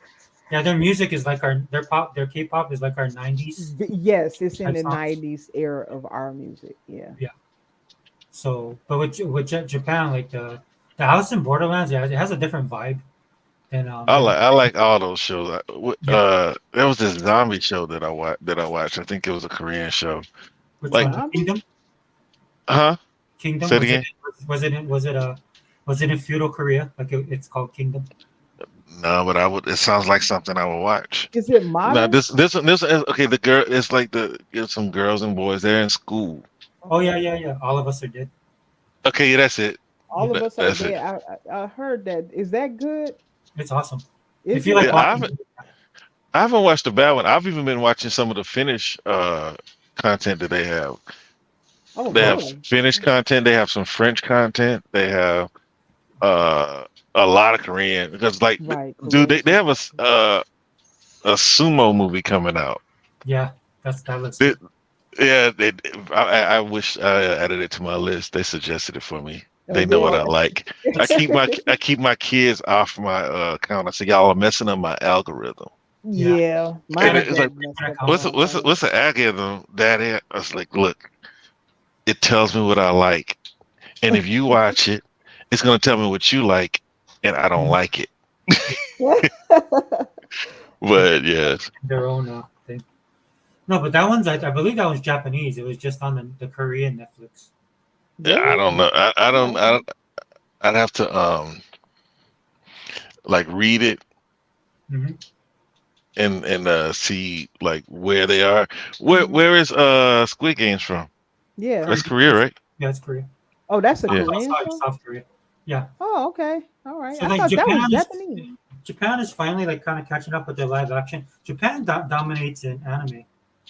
Yeah, their music is like their K-pop is like our '90s Yes, it's in type the songs. '90s era of our music. Yeah. Yeah. So, but with Japan, like the Alice in Borderlands, yeah, it has a different vibe than I like all those shows. yeah. There was this zombie show that I watched. I think it was a Korean show. Which Like, one? Zombie? Kingdom. huh? Kingdom. Say it Was again. was it in feudal Korea? Like it's called Kingdom. No, but I would. It sounds like something I would watch. Is it Now modern? this okay. The girl, it's like it's some girls and boys. They're in school. Oh yeah. All of us are dead. Okay, yeah, that's it. All of us are That's it. dead. I heard that. Is that good? It's awesome. Is If you it? like Yeah, watching, I haven't watched the bad one. I've even been watching some of the Finnish content that they have. Oh, They have really? Finnish content. They have some French content. They have a lot of Korean because like Right. dude, Correct. they have a sumo movie coming out. yeah, that looks. They- Yeah, I wish I added it to my list. They suggested it for me. Oh, They know what yeah. I like. I keep my kids off my account. I say y'all are messing up my algorithm. Yeah. Mine it's is like, messed up what's on What's the algorithm, Daddy? I was like, look, it tells me what I like, and if you watch it, it's gonna tell me what you like, and I don't like it. that. But yeah, Their own thing. No, but that one's I believe that was Japanese. It was just on the Korean Netflix. yeah, I don't know. I'd have to like read it hmm and see like where they are. Mhm. Where is Squid Games from? Yeah. That's Korea, right? Yeah, it's Korea. Oh, that's a Yeah. Korean Sorry, show? South Korea. Yeah. Oh, okay. All right. So I like thought that Japan was is Japanese. Japan is finally like kind of catching up with their live action. Japan dominates in anime.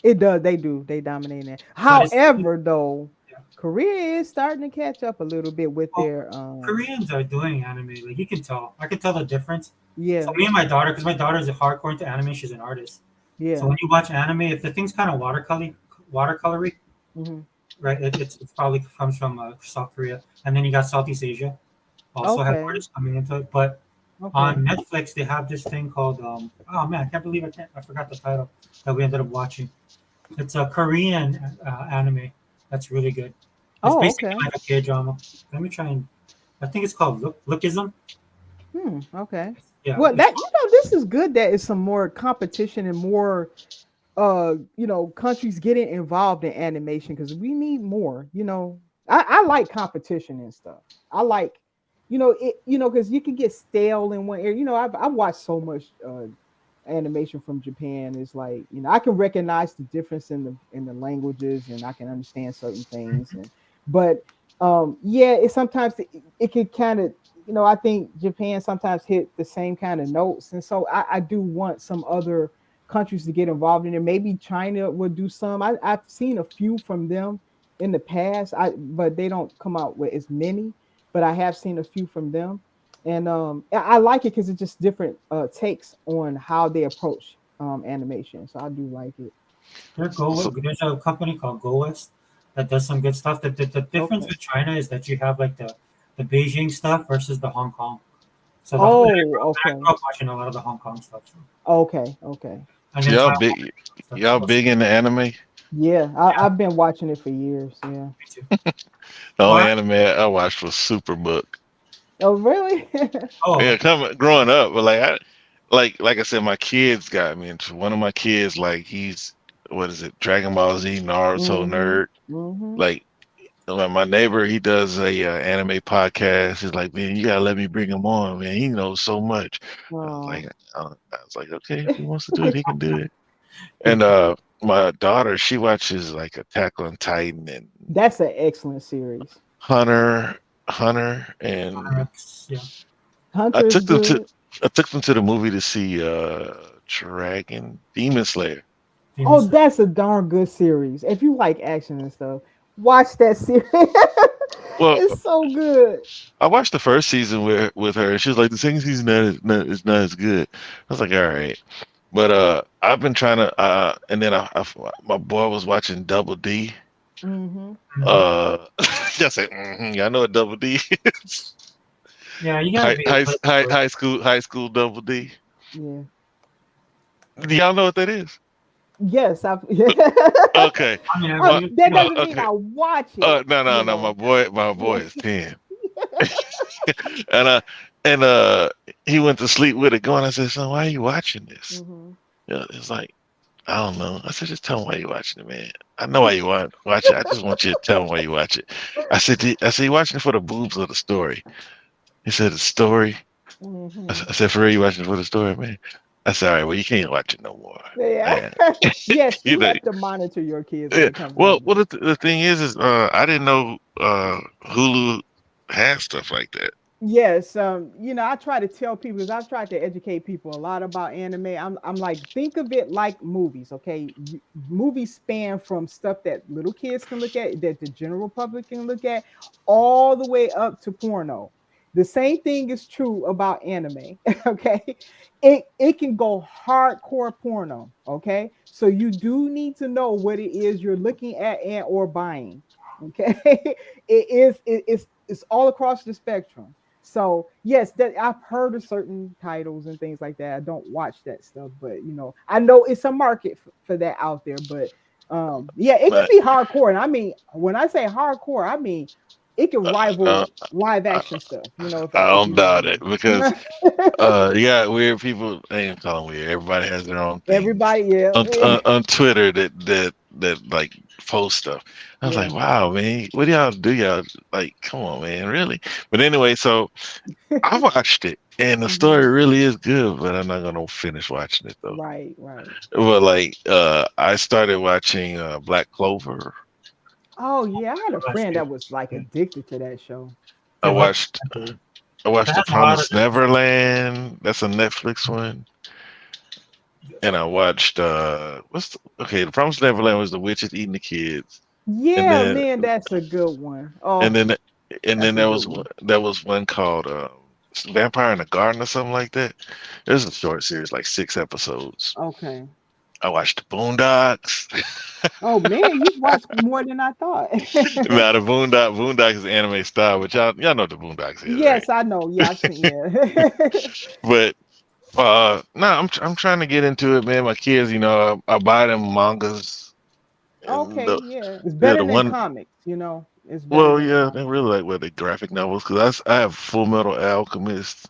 It does. They do. They dominate that. But it's- However, though, Yeah. Korea is starting to catch up a little bit with Oh, their Koreans are doing anime. Like you can tell. I can tell the difference. yeah, So me and my daughter, because my daughter is a hardcore into anime, she's an artist. yeah. So when you watch anime, if the thing's kind of watercolory, hmm right? It probably comes from South Korea, and then you got Southeast Asia. Also have Okay. artists coming into it, but Okay. on Netflix they have this thing called oh man, I can't believe I forgot the title that we ended up watching. It's a Korean anime that's really good. It's Oh, basically okay. like a K drama. Let me try and I think it's called Lookism. Okay. Yeah. Well, that this is good. That is some more competition and more countries getting involved in animation because we need more. I like competition and stuff. I like, because you can get stale in one area. I've watched so much animation from Japan. It's like, I can recognize the difference in the languages and I can understand certain things. But yeah, it sometimes it can kind of, I think Japan sometimes hit the same kind of notes. And so I do want some other countries to get involved in it. Maybe China would do some. I've seen a few from them in the past, but they don't come out with as many. But I have seen a few from them. And I like it because it's just different takes on how they approach animation. So I do like it. There's a company called Go West that does some good stuff. The difference Okay. with China is that you have like the Beijing stuff versus the Hong Kong. So Oh, I okay. grew up watching a lot of the Hong Kong stuff. Okay. And So then y'all Taiwan big stuff. y'all big into anime? Yeah, I've been watching it for years. Yeah. Me too. The only What? anime I watched was Superbook. Oh, really? Oh, Yeah, growing up, but like I said, my kids got me into one of my kids. Like he's what is it, Dragon Ball Z Naruto Mhm. nerd. Mhm. Like my neighbor, he does a anime podcast. He's like, man, you gotta let me bring him on, man. He knows so much. I Oh. was like, okay, if he wants to do it, he can do it. And my daughter, she watches like Attack on Titan and That's an excellent series. Hunter, and yeah. Hunter I is took them to good. I took them to the movie to see Demon Slayer. Oh, that's a darn good series. If you like action and stuff, Watch that series. Well, It's so good. I watched the first season with her, and she was like, the second season is not as good. I was like, all right. But I've been trying to and then my boy was watching Double D. Mm-hmm. Just say, yeah, I know what Double D is. Yeah, you gotta be a little High school Double D. Yeah. Do y'all know what that is? Yes, I've. Okay. I mean, Well, That well, doesn't mean okay. I watch it. No. My boy is 10. And he went to sleep with it going. I said, son, why are you watching this? Mm-hmm. Yeah, it's like, I don't know. I said, just tell him why you watching it, man. I know why you watch it. I just want you to tell him why you watch it. I said, you watching it for the boobs or the story? He said, the story. Mm-hmm. I said, for real, you watching it for the story, man? I said, all right, well, you can't watch it no more. Yeah. Man. Yes, You you know, have to monitor your kids when yeah. it comes to Well, that. the thing is I didn't know Hulu has stuff like that. Yes, I try to tell people because I've tried to educate people a lot about anime. I'm like, think of it like movies, okay? Movies span from stuff that little kids can look at, that the general public can look at, all the way up to porno. The same thing is true about anime, okay? It can go hardcore porno, okay? So you do need to know what it is you're looking at and or buying, okay? It's all across the spectrum. So yes, that I've heard of certain titles and things like that. I don't watch that stuff, but I know it's a market for that out there. But yeah, it can But be hardcore. And I mean, when I say hardcore, I mean it can uh, rival live I, action stuff. I If don't you know what doubt I it because mean. you got weird people. I ain't calling weird. Everybody has their own things Everybody, yeah, on Twitter that like post stuff. I was like, yeah, wow, man, what do y'all do? Y'all like, come on, man, really? But anyway, so I watched it, and the hmm story really is good. But I'm not gonna finish watching it though. right, right. But like, I started watching Black Clover. Oh yeah, I had a last friend year. that was like addicted to that show. I Yeah, Black watched Panther. I watched That The has a lot of Promised Neverland. That's a Netflix one. And I watched The Promised Neverland was the witches eating the kids. And Yeah, then man, that's a good one. and Oh, then and then that's a good one. there was one called Vampire in the Garden or something like that. It was a short series, like 6 episodes. Okay. I watched The Boondocks. Oh man, you've watched more than I thought. Now the Boondocks is anime style, but y'all know what the Boondocks is, right? Yes, I know. Yeah, I've seen. Yeah. But no, I'm trying to get into it, man. My kids, I buy them mangas and Okay, yeah, it's yeah, better the than one. comics. It's better Well, than yeah, they comics. really like the graphic novels because I have Full Metal Alchemist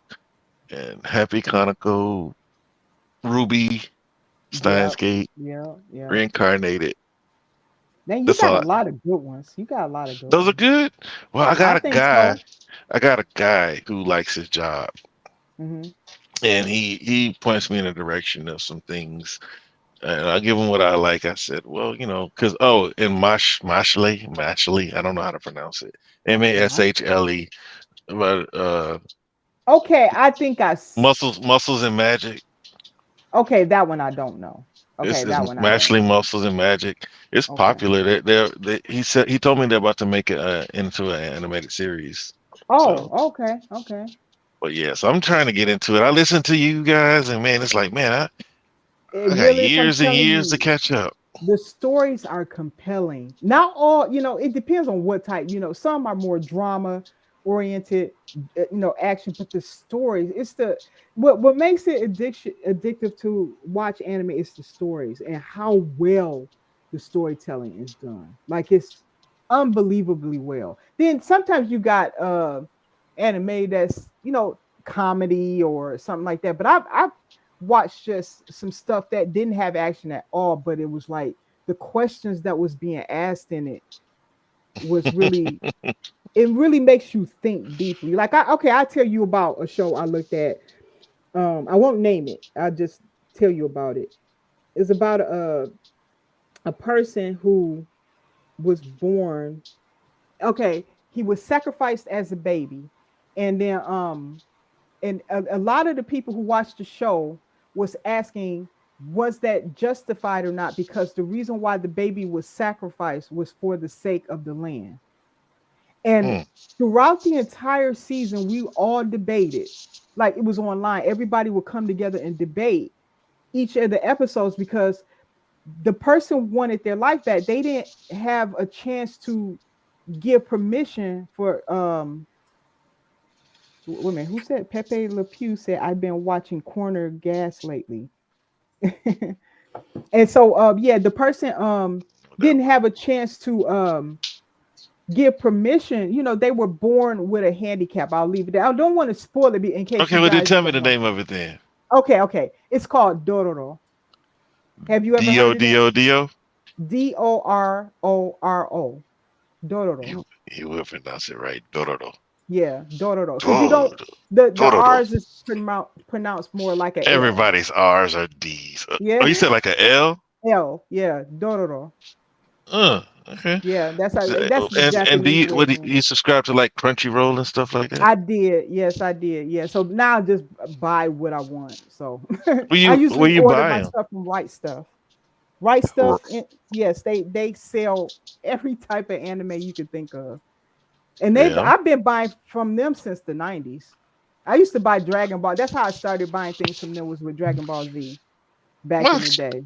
and Happy Chronicle, Ruby, Steins Yep, Gate, yeah. Reincarnated. Man, you That's got a all. lot of good ones. You got a lot of good Those are ones. good. Well, I I got a think guy. so. I got a guy who likes his job, Hmm. and he points me in the direction of some things. And I give him what I like. I said, well, because in Mashley, I don't know how to pronounce it. Mashle, but Okay, I think muscles and magic. Okay, that one I don't know. This Okay, is that one I don't Mashley know. Muscles and Magic. It's Okay. popular. He told me they're about to make it into an animated series. Oh, So, okay, okay. but yeah, so I'm trying to get into it. I listen to you guys, and man, it's like, man, It I got really is. I'm years and telling years to you. catch up. The stories are compelling. Not all, it depends on what type. Some are more drama oriented, action, but the stories, it's the what makes it addictive to watch anime is the stories and how well the storytelling is done. Like it's unbelievably well. Then sometimes you got anime that's, comedy or something like that. But I've watched just some stuff that didn't have action at all, but it was like the questions that was being asked in it was really it really makes you think deeply. Like I tell you about a show I looked at. I won't name it. I'll just tell you about it. It's about a person who was born. Okay, he was sacrificed as a baby, and then a lot of the people who watched the show was asking was that justified or not? Because the reason why the baby was sacrificed was for the sake of the land. And throughout the entire season, we all debated, like it was online. Everybody would come together and debate each of the episodes because the person wanted their life back. They didn't have a chance to give permission for wait a minute, who said Pepe Le Pew said I've been watching Corner Gas lately. And so yeah, the person didn't have a chance to give permission. You know, they were born with a handicap. I'll leave it there. I don't want to spoil it in case. Okay, well then tell me the name of it then. Okay. It's called Dororo. Have you ever heard of it? D-O-D-O-D-O? D-O-R-O-R-O. Dororo. You will pronounce it right. Dororo. Yeah, Dororo. Because you don't the R's is pronounced more like a everybody's L. R's are D's. Yeah. Oh, you said like a L? L, yeah, Dororo. Okay. Yeah, that's the and do you subscribe to like Crunchyroll and stuff like that? I did. Yes, I did. Yeah. So now I just buy what I want. So where I usually you order buying? my stuff from Right Stuff. Right Stuff. Yes, they sell every type of anime you could think of. And I've been buying from them since the 90s. I used to buy Dragon Ball. That's how I started buying things from them, was with Dragon Ball Z back in the day.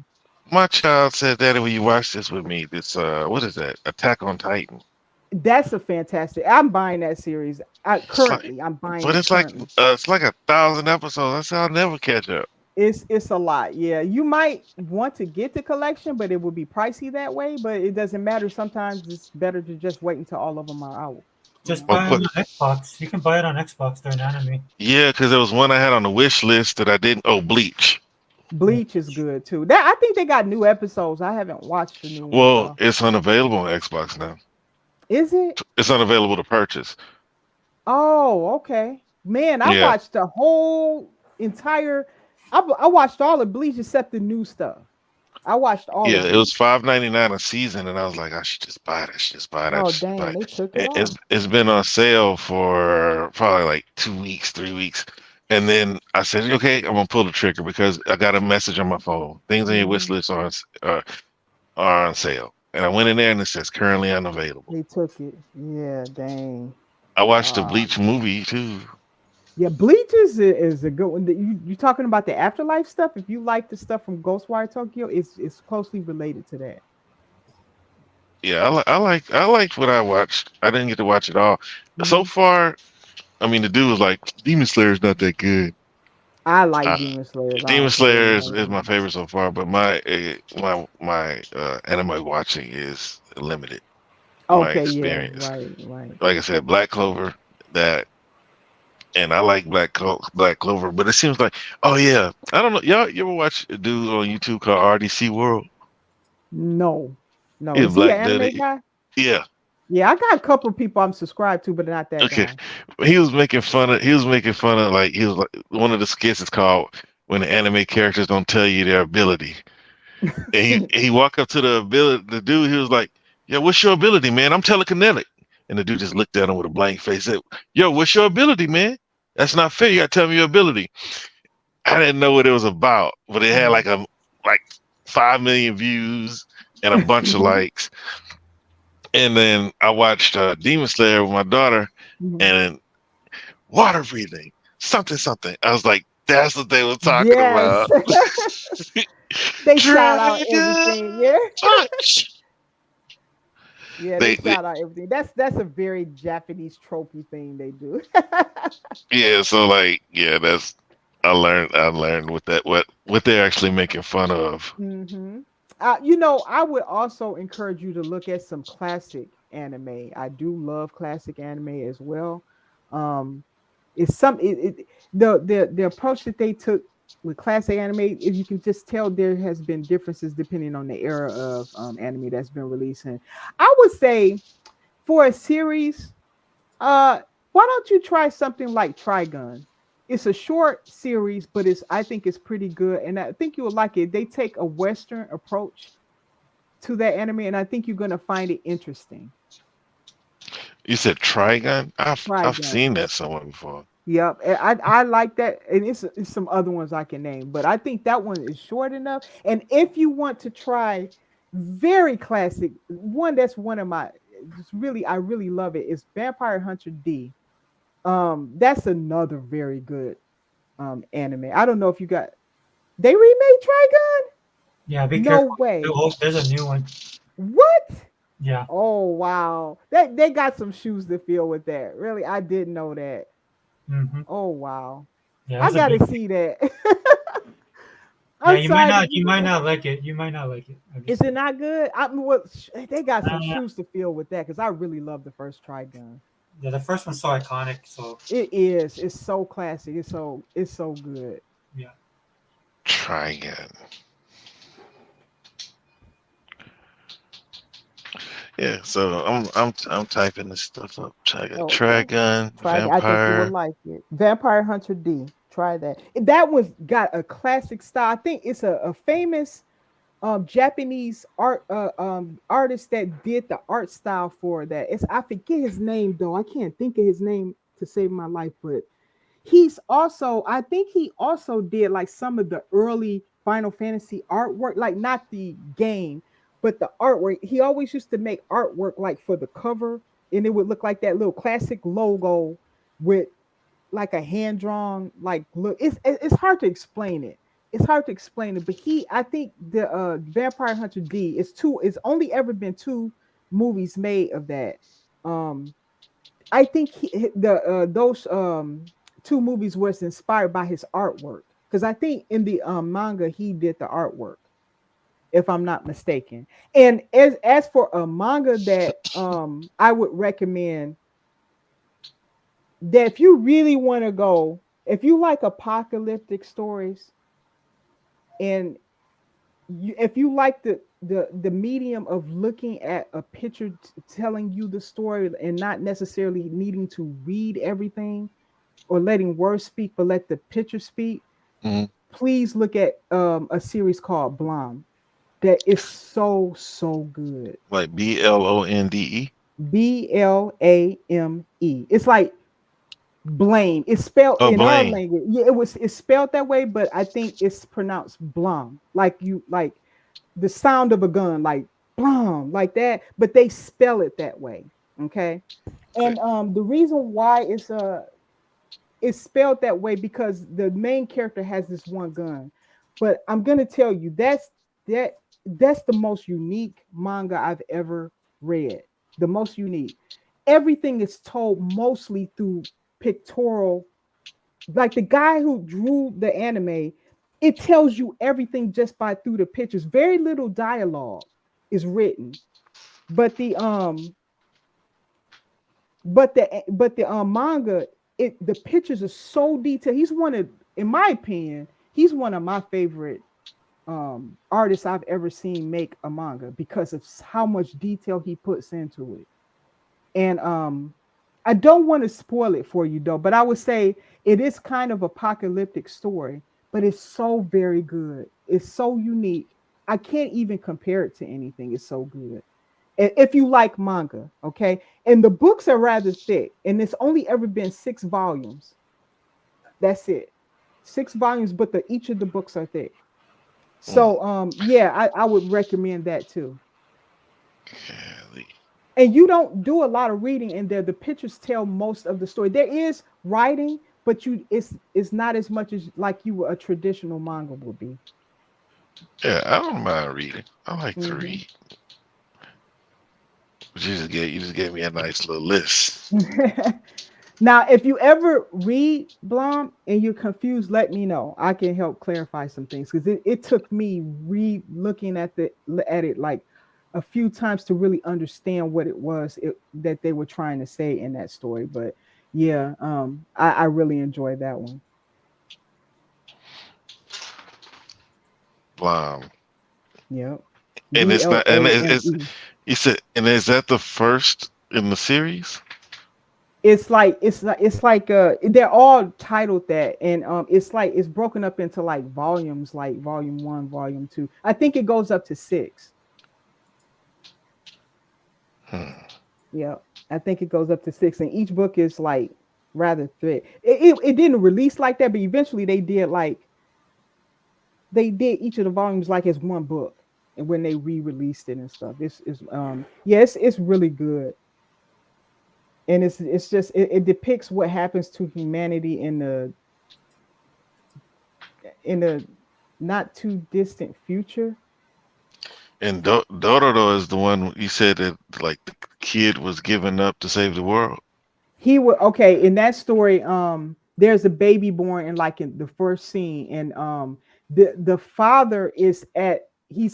My child said, Daddy, will you watch this with me? This what is that? Attack on Titan. That's a fantastic. I'm buying that series. I'm buying. But it's like 1,000 episodes. I said I'll never catch up. It's a lot. Yeah, you might want to get the collection, but it would be pricey that way. But it doesn't matter. Sometimes it's better to just wait until all of them are out. Just buy it on Xbox. You can buy it on Xbox. They're an anime. Yeah, because there was one I had on the wish list that I didn't. Oh, Bleach. Bleach is good too. I think they got new episodes. I haven't watched the new one. Well, it's unavailable on Xbox now. Is it? It's unavailable to purchase. Oh, okay. Man, I watched the whole entire. I watched all of Bleach except the new stuff. I watched all. Yeah, it was $5.99 a season, and I was like, I should just buy it. Oh dang, they took it off. It's been on sale for probably like 2 weeks, 3 weeks, and then I said, okay, I'm gonna pull the trigger because I got a message on my phone. Things on your wish list are on sale, and I went in there and it says currently unavailable. They took it. Yeah, dang. I watched the Bleach movie too. Yeah, Bleach is a good one. You talking about the Afterlife stuff? If you like the stuff from Ghostwire Tokyo, it's closely related to that. Yeah, I liked what I watched. I didn't get to watch it all. So far, I mean, the dude was like, Demon Slayer is not that good. I like Demon Slayer. Demon Slayer is my favorite so far, but my anime watching is limited. Okay, my experience. Yeah, right. Like I said, Black Clover, and I like Black Clover, but it seems like, oh yeah, I don't know. Y'all, you ever watch a dude on YouTube called RDC World? No. Is he an anime guy? Yeah. Yeah, I got a couple of people I'm subscribed to, but not that guy. He was making fun of like he was like one of the skits is called when the anime characters don't tell you their ability. And he walked up to the dude, he was like, "Yeah, what's your ability, man? I'm telekinetic." And the dude just looked at him with a blank face. Said, "Yo, what's your ability, man? That's not fair. You gotta tell me your ability." I didn't know what it was about, but it had like 5 million views and a bunch of likes. And then I watched Demon Slayer with my daughter, and water breathing, something. I was like, that's what they were talking about. They shout out everything, yeah. Yeah, they shout out everything. That's a very Japanese tropey thing they do. Yeah, so that's I learned what they're actually making fun of. Mm-hmm. I would also encourage you to look at some classic anime. I do love classic anime as well. It's the approach that they took with classic anime. If you can just tell, there has been differences depending on the era of anime that's been released. And I would say for a series, why don't you try something like Trigun? It's a short series, but I think it's pretty good, and I think you will like it. They take a Western approach to that anime, and I think you're going to find it interesting. You said Trigun? I've seen that somewhere before. Yep, and I like that, and it's some other ones I can name, but I think that one is short enough. And if you want to try very classic one, that's one of my just really I really love it. Is Vampire Hunter D. That's another very good anime. I don't know if you got they remade Trigun. Yeah, be No careful. way. There's a new one. What? Yeah. Oh wow, that they got some shoes to fill with that. Really, I didn't know that. Mm-hmm. Oh wow, Yeah, I that's a big. gotta see that. Yeah, I'm sorry to you give might it. not like it. You might not like it. I'm Is just it saying. not good? I mean, what they got some Uh, shoes to fill with that because I really love the first Trigun. yeah, the first one's so iconic. So It is. It's so classic. It's so good. yeah. Try again. Yeah, so I'm typing this stuff up. Okay. Trigun, Try it. I think you will Vampire. like it. Vampire Hunter D. Try that. That one's got a classic style. I think it's a famous Japanese artist that did the art style for that. It's I forget his name though. I can't think of his name to save my life, but he's also I think he also did like some of the early Final Fantasy artwork, like not the game, but the artwork. He always used to make artwork like for the cover, and it would look like that little classic logo with like a hand drawn like look. It's hard to explain it. It's hard to explain it, but I think the Vampire Hunter D is two. It's only ever been two movies made of that. Um, I think the those two movies was inspired by his artwork because I think in the manga he did the artwork if I'm not mistaken. And as for a manga that I would recommend that if you really want to go, if you like apocalyptic stories and if you like the medium of looking at a picture telling you the story and not necessarily needing to read everything or letting words speak but let the picture speak, Mhm. please look at a series called Blonde that is so good. Like BLONDE. Blame. It's like blame. It's spelled Oh, in our blame. language. Yeah, it's spelled that way, but I think it's pronounced blum. Like you like the sound of a gun, like blum, like that, but they spell it that way. Okay. Okay. And the reason why it's spelled that way because the main character has this one gun. But I'm gonna tell you that that's the most unique manga I've ever read. The most unique. Everything is told mostly through pictorial. Like the guy who drew the anime, it tells you everything just by through the pictures. Very little dialogue is written, but the manga, the pictures are so detailed. He's one of, in my opinion, he's one of my favorite artists I've ever seen make a manga because of how much detail he puts into it. And I don't want to spoil it for you though, but I would say it is kind of apocalyptic story, but it's so very good. It's so unique. I can't even compare it to anything. It's so good. If you like manga, okay? And the books are rather thick, and it's only ever been 6 volumes. That's it. 6 volumes, but each of the books are thick. Mm. So yeah, I would recommend that too. Golly. And you don't do a lot of reading in there. The pictures tell most of the story. There is writing, but it's not as much as like a traditional manga would be. Yeah, I don't mind reading. I like to Mhm. read. But you just gave me a nice little list. Now, if you ever read Blom and you're confused, let me know. I can help clarify some things because it took me looking at it like a few times to really understand what it was that they were trying to say in that story. But yeah, I really enjoyed that one. Wow. Yep. And it's not, and it's, Blame. you said, and is that the first in the series? It's like they're all titled that, and it's like it's broken up into like volumes, like volume 1, volume 2. I think it goes up to 6. Hmm. Yeah, I think it goes up to 6, and each book is like rather thread. It didn't release like that, but eventually they did each of the volumes like as one book, and when they re-released it and stuff, it's really good, and it's just it depicts what happens to humanity in a not too distant future. And Dororo is the one you said that like the kid was giving up to save the world. He would okay in that story. There's a baby born in the first scene, and the father he's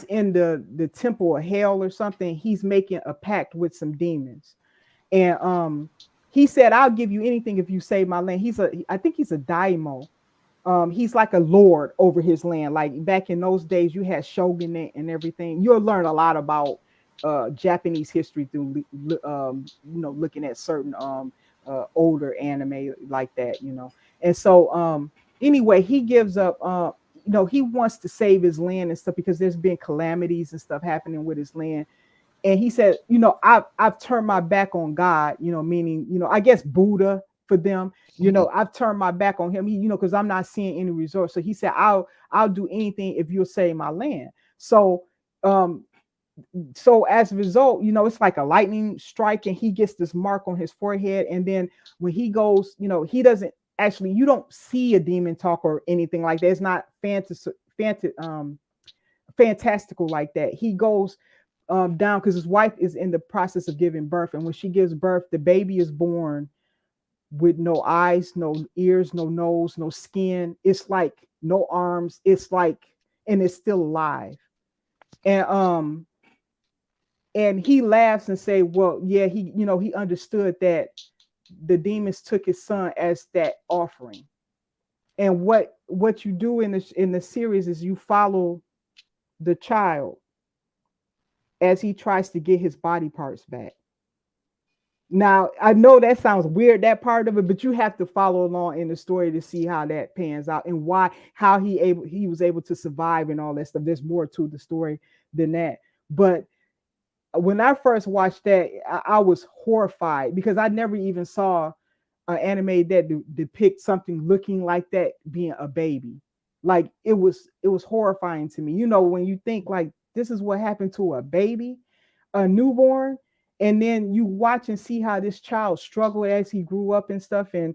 in the temple of hell or something. He's making a pact with some demons, and he said, "I'll give you anything if you save my land." I think he's a daimyo. He's like a lord over his land. Like back in those days, you had shogunate and everything. You'll learn a lot about Japanese history through looking at certain older anime like that, And so anyway, he gives up. He wants to save his land and stuff because there's been calamities and stuff happening with his land. And he said, I've turned my back on God, meaning, I guess Buddha for them, I've turned my back on him, because I'm not seeing any results. So he said, I'll do anything if you'll save my land. So as a result, it's like a lightning strike, and he gets this mark on his forehead. And then when he goes, he doesn't actually, you don't see a demon talk or anything like that. It's not fantastical like that. He goes down because his wife is in the process of giving birth, and when she gives birth, the baby is born with no eyes, no ears, no nose, no skin. It's like no arms. It's like, and it's still alive. And he laughs and say, well, yeah, he understood that the demons took his son as that offering. And what you do in the series is you follow the child as he tries to get his body parts back. Now, I know that sounds weird, that part of it, but you have to follow along in the story to see how that pans out and how he was able to survive and all that stuff. There's more to the story than that. But when I first watched that, I was horrified because I never even saw an anime that depict something looking like that being a baby. Like it was horrifying to me. When you think like this is what happened to a baby, a newborn, and then you watch and see how this child struggled as he grew up and stuff, and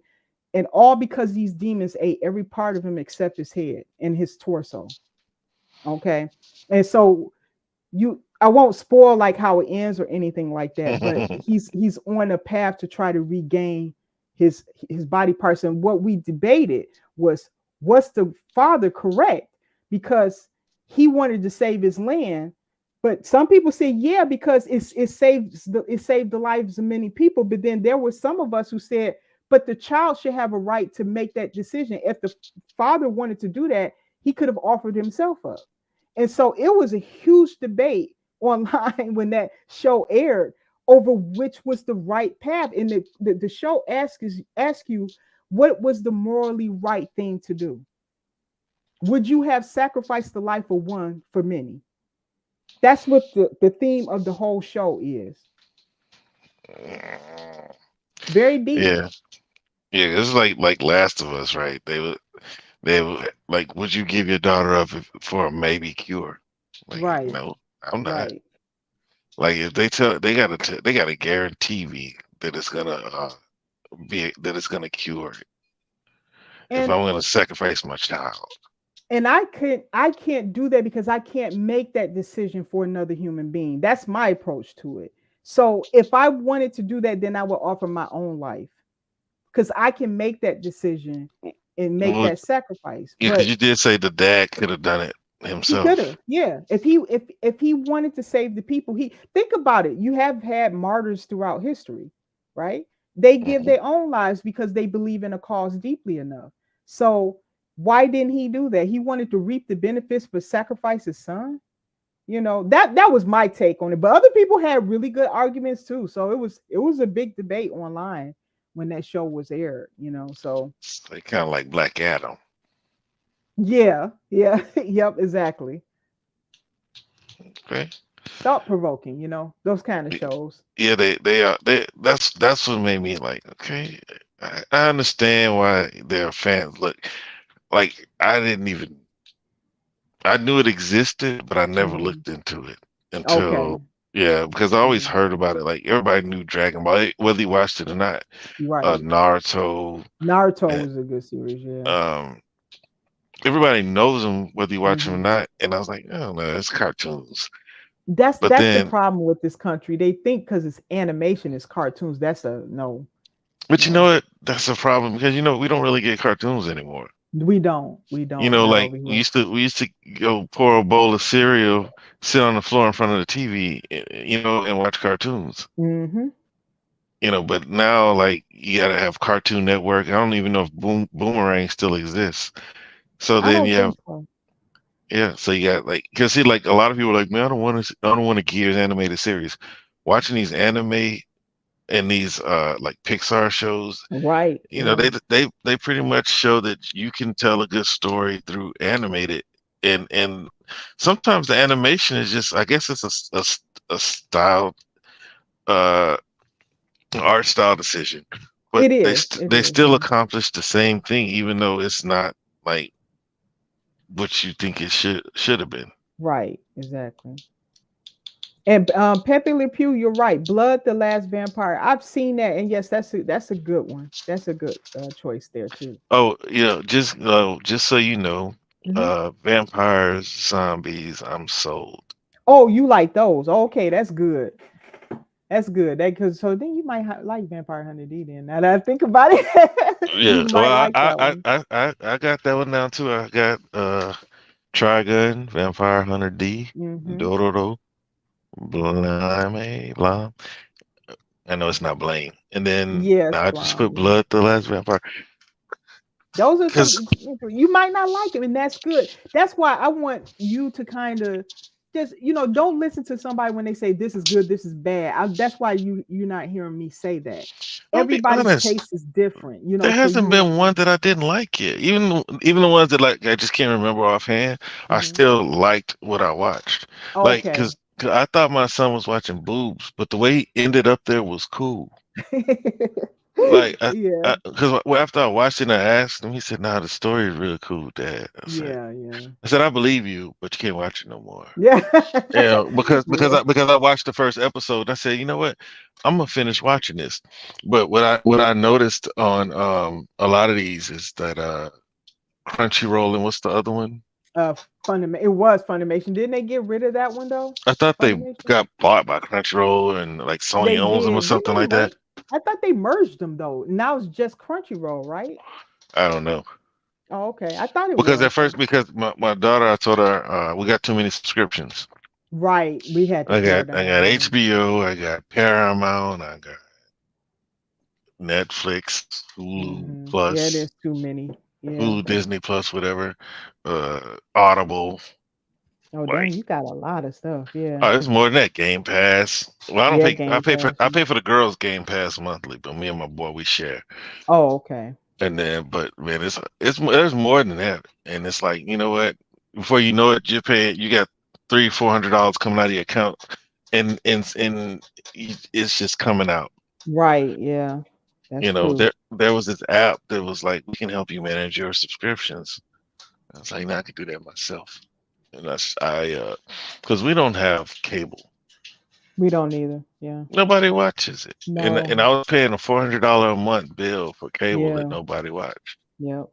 all because these demons ate every part of him except his head and his torso. Okay, and so I won't spoil like how it ends or anything like that, but he's on a path to try to regain his body parts. And what we debated was the father correct because he wanted to save his land. But some people say, yeah, because it saved the lives of many people. But then there were some of us who said, but the child should have a right to make that decision. If the father wanted to do that, he could have offered himself up. And so it was a huge debate online when that show aired over which was the right path. And the show asks you, what was the morally right thing to do? Would you have sacrificed the life of one for many? That's what the theme of the whole show is. Very deep. Yeah, it's like Last of Us, right? They would like, would you give your daughter up for a maybe cure? Like, right. No, I'm not. Right. Like if they gotta guarantee me that it's gonna cure it. If I'm gonna sacrifice my child. And I can't do that because I can't make that decision for another human being. That's my approach to it. So if I wanted to do that, then I would offer my own life because I can make that decision and make that sacrifice. Yeah, because you did say the dad could have done it himself. He could have, yeah. If he wanted to save the people, think about it. You have had martyrs throughout history, right? They give their own lives because they believe in a cause deeply enough. So why didn't he do that? He wanted to reap the benefits but sacrifice his son. That was my take on it. But other people had really good arguments too. So it was a big debate online when that show was aired. So it's like, kind of like Black Adam. Yeah, yep, exactly. Okay. Thought provoking, those kind of shows. Yeah, they are. That's what made me like, okay, I understand why their fans look like I knew it existed, but I never Mhm. looked into it Okay. until yeah, because I always Yeah. heard about it. Like everybody knew Dragon Ball, whether you watched it or not. Right. Naruto, Naruto and, was a good series. Yeah. um, everybody knows them whether you watch them or Mhm. not. And I was like, I don't know, it's cartoons. That's But that's the then, problem with this country. They think because it's animation, it's cartoons. That's a no, but you know no. what? That's a problem because we don't really get cartoons anymore. We don't. We don't. Not Like over we here. used to go pour a bowl of cereal, sit on the floor in front of the TV, and watch cartoons. Hmm. But now like you gotta have Cartoon Network. I don't even know if Boomerang still exists. So I then don't you have think so. yeah, so you got like because see like a lot of people are like, man, I don't want a Gears animated series. Watching these anime and these like Pixar shows, Right. Yeah. they pretty much show that you can tell a good story through animated and sometimes the animation is just I guess it's a style uh art style decision, but It is. It they is. still Yeah. accomplish the same thing even though it's not like what you think it should have been. Right. Exactly. And Pepe Le Pew, you're right. Blood, the Last Vampire. I've seen that, and yes, that's a good one. That's a good choice there too. Oh, just so you know, Hmm. vampires, zombies, I'm sold. Oh, you like those? Okay, that's good. That's good. That because so then you might like Vampire Hunter D. Then now that I think about it, you Yeah, might well, like that one. I got that one down too. I got Trigun, Vampire Hunter D, Hmm. Dororo, Blam. I know it's not Blaine. And then Yes, I just Blonde. put Yeah. Blood, the Last Vampire, Those are some because you might not like them, and that's good. That's why I want you to kind of just don't listen to somebody when they say this is good, this is bad. That's why you're not hearing me say that. I'll be Everybody's honest. taste is different, There so hasn't you. been one that I didn't like yet. Even the ones that like I just can't remember offhand. I Mhm. still liked what I watched. Like Okay. cause I thought my son was watching boobs, but the way he ended up there was cool. Like Yeah, cause after I watched it, and I asked him. He said, "Nah, the story is real cool, Dad." yeah, yeah, I said, "I believe you, but you can't watch it no more." yeah. Yeah, because because Yeah. I because I watched the first episode. And I said, you know what, I'm gonna finish watching this. But what I noticed on a lot of these is that Crunchyroll and what's the other one? uh It was Funimation. Didn't they get rid of that one though? I thought they Funimation. got bought by Crunchyroll and like Sony They owns them or did. Didn't something they like that. I thought they merged them though. Now it's just Crunchyroll, right? I don't know. Oh, okay. I thought it Because at was first, though. because my daughter, I told her we got too many subscriptions. Right. We had to I pare got I down. got Yeah. HBO, I got Paramount, I got Netflix, Hulu Yeah, Plus, there's too many. Yeah. Hulu, Disney Plus, whatever, Audible. Oh, dang, Like, you got a lot of stuff. Yeah. oh, it's more than that. Game Pass. Well, I don't Yeah, pay. Game Pass. I pay for the girls' Game Pass monthly, but me and my boy we share. Oh, okay. And then, but man, there's more than that. And it's like, you know what? Before you know it, you got $300-400 coming out of your account, and it's just coming out. Right. Yeah. That's true. There was this app that was like, we can help you manage your subscriptions. I was like, no, I could do that myself. And because we don't have cable. We don't either. Yeah. Nobody watches it. And No. I was paying a $400 a month bill for cable that Yeah. nobody watched. Yep.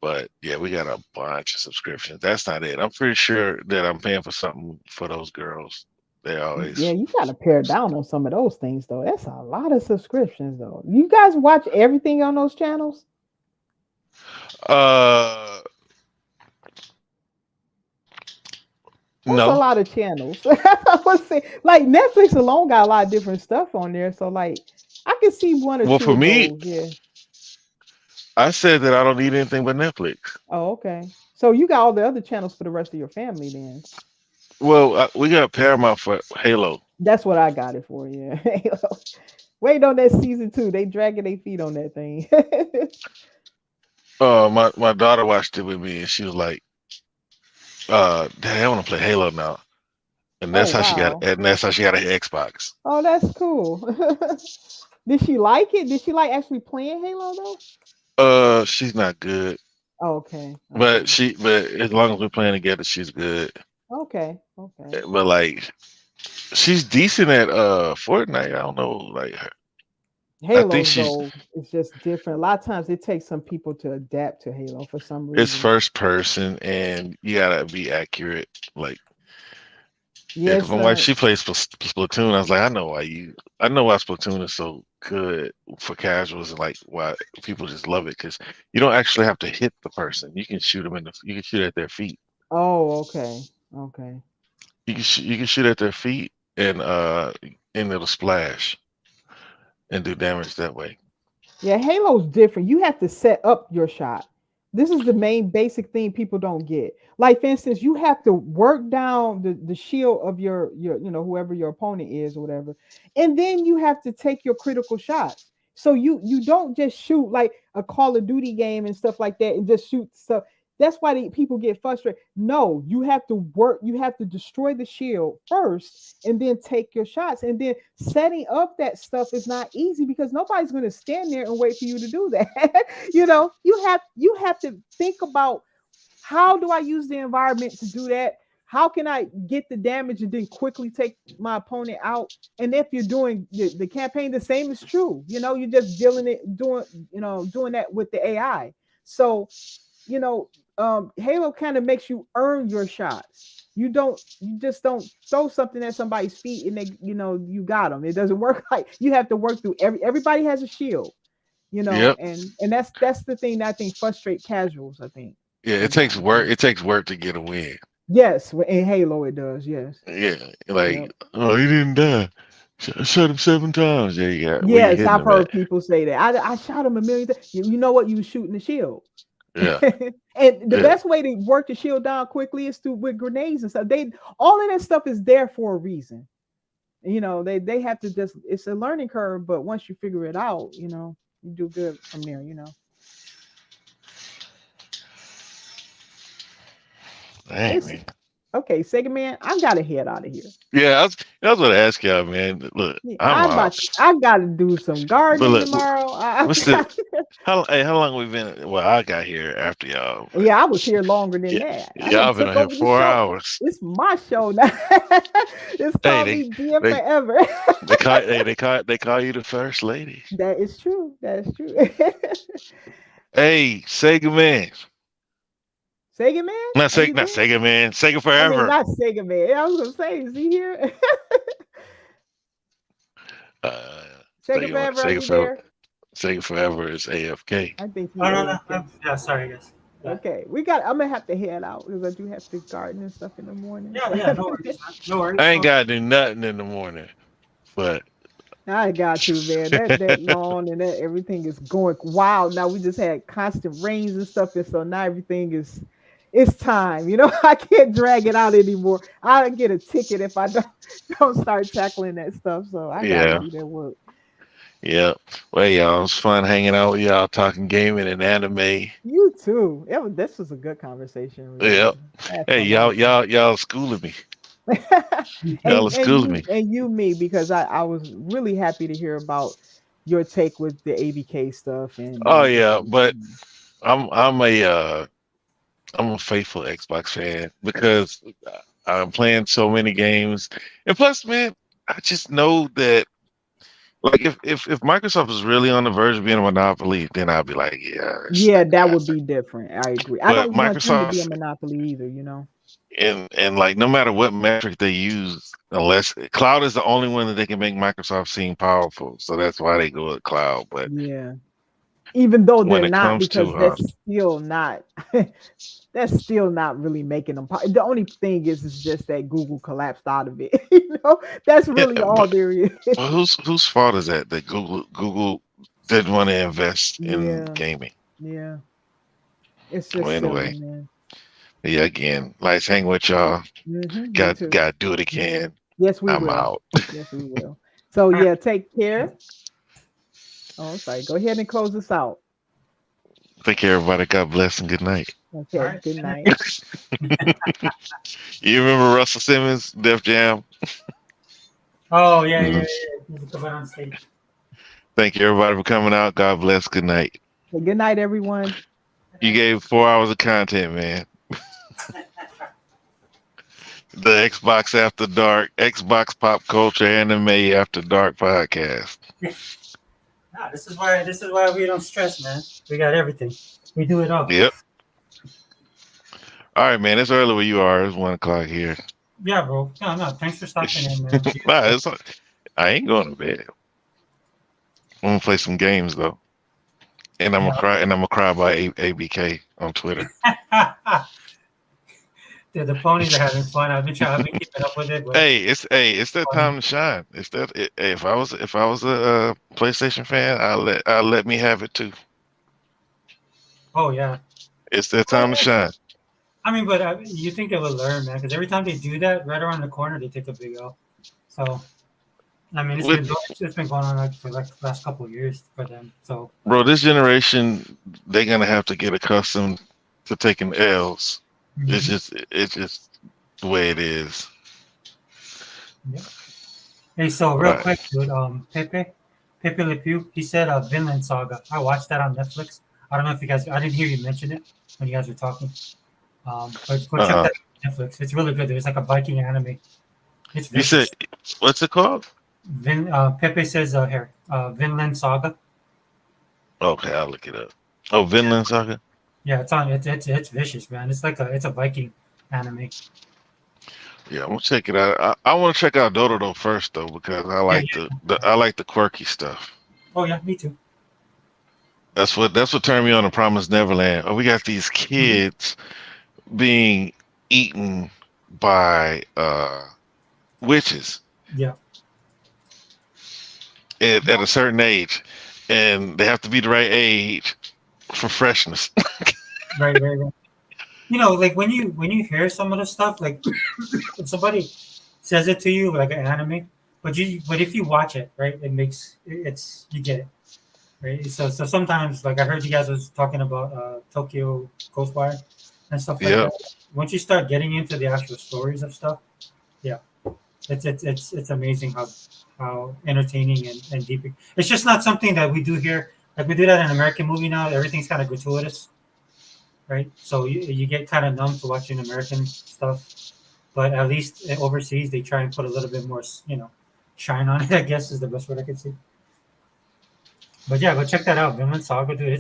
But yeah, we got a bunch of subscriptions. That's not it. I'm pretty sure that I'm paying for something for those girls. They Yeah, always you got to pare down on some of those things though. That's a lot of subscriptions though. You guys watch everything on those channels? uh That's a no. lot of channels. I was saying, like Netflix alone got a lot of different stuff on there. So like I can see one or Well, two for of me, those. Yeah. I said that I don't need anything but Netflix. Oh, okay. So you got all the other channels for the rest of your family then. Well, we got Paramount for Halo. That's what I got it for. Yeah. Wait on that season 2. They dragging their feet on that thing. My daughter watched it with me, and she was like, "Dad, I want to play Halo now." And Oh wow. that's how she got an Xbox. Oh, that's cool. Did she like it? Did she like actually playing Halo though? She's not good, Oh, okay. but as long as we're playing together, she's good. Okay. Okay. But like, she's decent at Fortnite. I don't know, like, I think Halo she's though is just different. A lot of times it takes some people to adapt to Halo for some it's reason. first person, and you gotta be accurate. Like, yeah, because Yes, my wife she plays Splatoon. I was like, I know why Splatoon is so good for casuals, and like why people just love it because you don't actually have to hit the person. You can shoot them you can shoot at their feet. Oh, okay. Okay. You can shoot at their feet, and it'll splash and do damage that way. Yeah, Halo's different. You have to set up your shot. This is the main basic thing people don't get. Like for instance, you have to work down the shield of your whoever your opponent is or whatever, and then you have to take your critical shots. So you don't just shoot like a Call of Duty game and stuff like that and just shoot stuff. That's why people get frustrated. No, you have to work. You have to destroy the shield first, and then take your shots. And then setting up that stuff is not easy because nobody's going to stand there and wait for you to do that. You have to think about how do I use the environment to do that? How can I get the damage and then quickly take my opponent out? And if you're doing the campaign, the same is true. You're just doing that with the AI. So, Halo kind of makes you earn your shots. You just don't throw something at somebody's feet and they, you got them. It doesn't work like you have to work through everybody has a shield, Yep. and that's the thing that I think frustrate casuals, I think. Yeah, it takes work. It takes work to get a win. Yes, in Halo it does, yes. Yeah, like, Yep. oh, he didn't die. I shot him 7 times. Yeah, you got. Where you Yes, hitting I've him heard at? people say that. I shot him a million times. You know what? You was shooting the shield. Yeah, And the yeah, best way to work the shield down quickly is with grenades and stuff. All of that stuff is there for a reason. They have to just, it's a learning curve, but once you figure it out, you do good from there. Dang, It's man. okay, Sega Man. I gotta head out of here. Yeah, I was gonna ask y'all, man. Look, I'm out. I gotta do some But gardening look, tomorrow. what's the how long we been? Well, I got here after y'all. But Yeah, I was here longer than yeah, that. I done y'all been took on here over the 4 show. hours. It's my show now. It's Hey, called me Dear they Forever. they call you the first lady. That is true. That is true. Hey, Sega man, Sega Man, are you not there? Sega man, Sega I mean, forever. not Sega Man. I was gonna say, is he here? Uh, Sega Forever, are Sega you forever. there? Sega forever is AFK. I think he's Oh no, no. AFK. Yeah, sorry guys. Yeah. Okay, I'm gonna have to head out because I do have to garden and stuff in the morning. Yeah, no worries, man. No worries. I ain't gotta do nothing in the morning, but I got to, man. That lawn and that everything is going wild. Now we just had constant rains and stuff, and so now everything it's time. I can't drag it out anymore. I'll get a ticket if I don't start tackling that stuff. So I gotta yeah. do that work. Yeah. Well, y'all, it was fun hanging out with y'all, talking gaming and anime. You too. This was a good conversation. Really. Yep. I had Hey, fun y'all schooling me. Y'all and schooling me. me because I was really happy to hear about your take with the ABK stuff and Oh yeah, but I'm a faithful Xbox fan because I'm playing so many games, and plus, man, I just know that. Like if Microsoft is really on the verge of being a monopoly, then I'd be like, yeah, that would be different. I agree. I But don't want them to be a Microsoft monopoly either. and like no matter what metric they use, unless cloud is the only one that they can make Microsoft seem powerful, so that's why they go with cloud. But Yeah, even though when they're it not, comes because to that's still not really making them. The only thing is just that Google collapsed out of it. That's really all there is. but whose fault is that? That Google didn't want to invest in Yeah, gaming. yeah. It's Well, just anyway, silly, man. yeah. Again, nice hanging with y'all. You Got too. to do it again. Yes, we I'm will. out. Yes, we will. So yeah, take care. Oh, I'm sorry. Go ahead and close us out. Take care, everybody. God bless and good night. Okay. All right. Good night. You remember Russell Simmons, Def Jam? Oh yeah. He's the one on stage. Thank you, everybody, for coming out. God bless. Good night. Good night, everyone. You gave 4 hours of content, man. The Xbox After Dark, Xbox Pop Culture Anime After Dark podcast. Nah, this is why we don't stress, man. We got everything. We do it all. Yep. All right, man. It's early where you are. It's 1 o'clock here. Yeah, bro. No. Thanks for stopping in, man. Nah, I ain't going to bed. I'm gonna play some games though, and I'm gonna cry. And I'm gonna cry about ABK on Twitter. Dude, the ponies are having fun. I've been keeping up with it. But It's that time to shine. If I was a PlayStation fan, I'll let me have it too. Oh yeah. It's that time to shine. I mean, but you think they will learn, man? Because every time they do that, right around the corner, they take a big L. So, I mean, it's been going on like for like the last couple of years for them. So, bro, this generation, they're gonna have to get accustomed to taking L's. mhm. It's just the way it is. Yeah. Hey, so real Right. quick, dude, Pepe Le Pew, he said Vinland Saga. I watched that on Netflix. I don't know if you guys, I didn't hear you mention it when you guys were talking. But go check that out on Netflix. It's really good. It's like a Viking anime. It's You said, what's it called? Pepe says here, Vinland Saga. Okay, I'll look it up. Oh, Vinland Saga. Yeah, it's on. It's vicious, man. It's like it's a Viking anime. Yeah, I'm gonna check it out. I want to check out Dodo first though because I like I like the quirky stuff. Oh yeah, me too. That's what turned me on to Promised Neverland. Oh, we got these kids being eaten by witches Yeah. at a certain age, and they have to be the right age for freshness. Right. You know, like when you hear some of the stuff, like if somebody says it to you like an anime, but if you watch it, right, you get it, right? So sometimes, like I heard you guys was talking about Tokyo Ghostwire and stuff like that. Once you start getting into the actual stories of stuff, yeah, it's amazing how entertaining and deep. It's just not something that we do here. Like we do that in an American movie now. Everything's kind of gratuitous, right? So you get kind of numb to watching American stuff. But at least overseas, they try and put a little bit more, shine on it. I guess is the best word I could say. But yeah, go check that out, Vinland Saga, dude.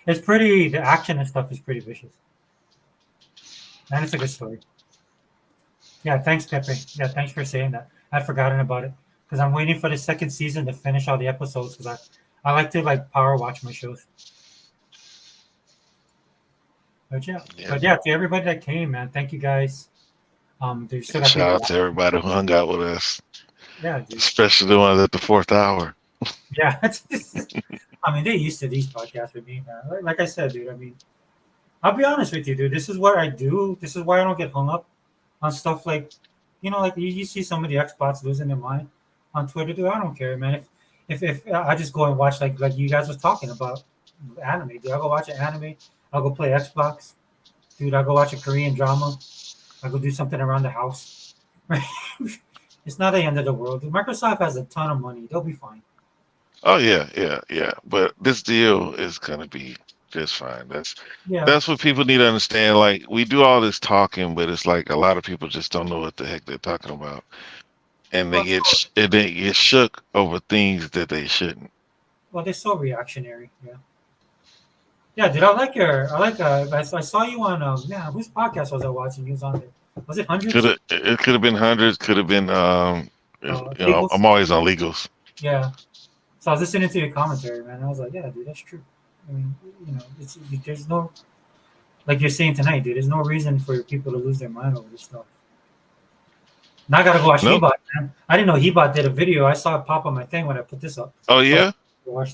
It's pretty. The action and stuff is pretty vicious, and it's a good story. Yeah, thanks, Pepe. Yeah, thanks for saying that. I'd forgotten about it because I'm waiting for the second season to finish all the episodes because I like to like power watch my shows. But yeah, to everybody that came, man, thank you guys. Shout out to everybody who hung out with us. Yeah, dude. Especially the ones at the 4th hour. Yeah, I mean, they're used to these podcasts with me, man. Like I said, dude. I mean, I'll be honest with you, dude. This is what I do. This is why I don't get hung up on stuff like, like you see some of the Xbots losing their mind on Twitter, dude. I don't care, man. If I just go and watch like you guys was talking about anime, dude. I'll go watch an anime. I'll go play Xbox, dude. I'll go watch a Korean drama. I'll go do something around the house. It's not the end of the world, dude. Microsoft has a ton of money. They'll be fine. Oh yeah. But this deal is gonna be just fine. That's what people need to understand. Like we do all this talking, but it's like a lot of people just don't know what the heck they're talking about, and they get shook over things that they shouldn't. Well, they're so reactionary. Yeah, dude. I saw you on whose podcast was I watching? You was on there. Was it Hundreds? It could have been Hundreds. Could have been I'm always on Legals. Yeah. So I was listening to your commentary, man. I was like, yeah, dude, that's true. I mean, there's no, like you're saying tonight, dude, there's no reason for people to lose their mind over this stuff. Now I got to go watch Hebot, man. I didn't know Hebot did a video. I saw it pop on my thing when I put this up. Oh, yeah?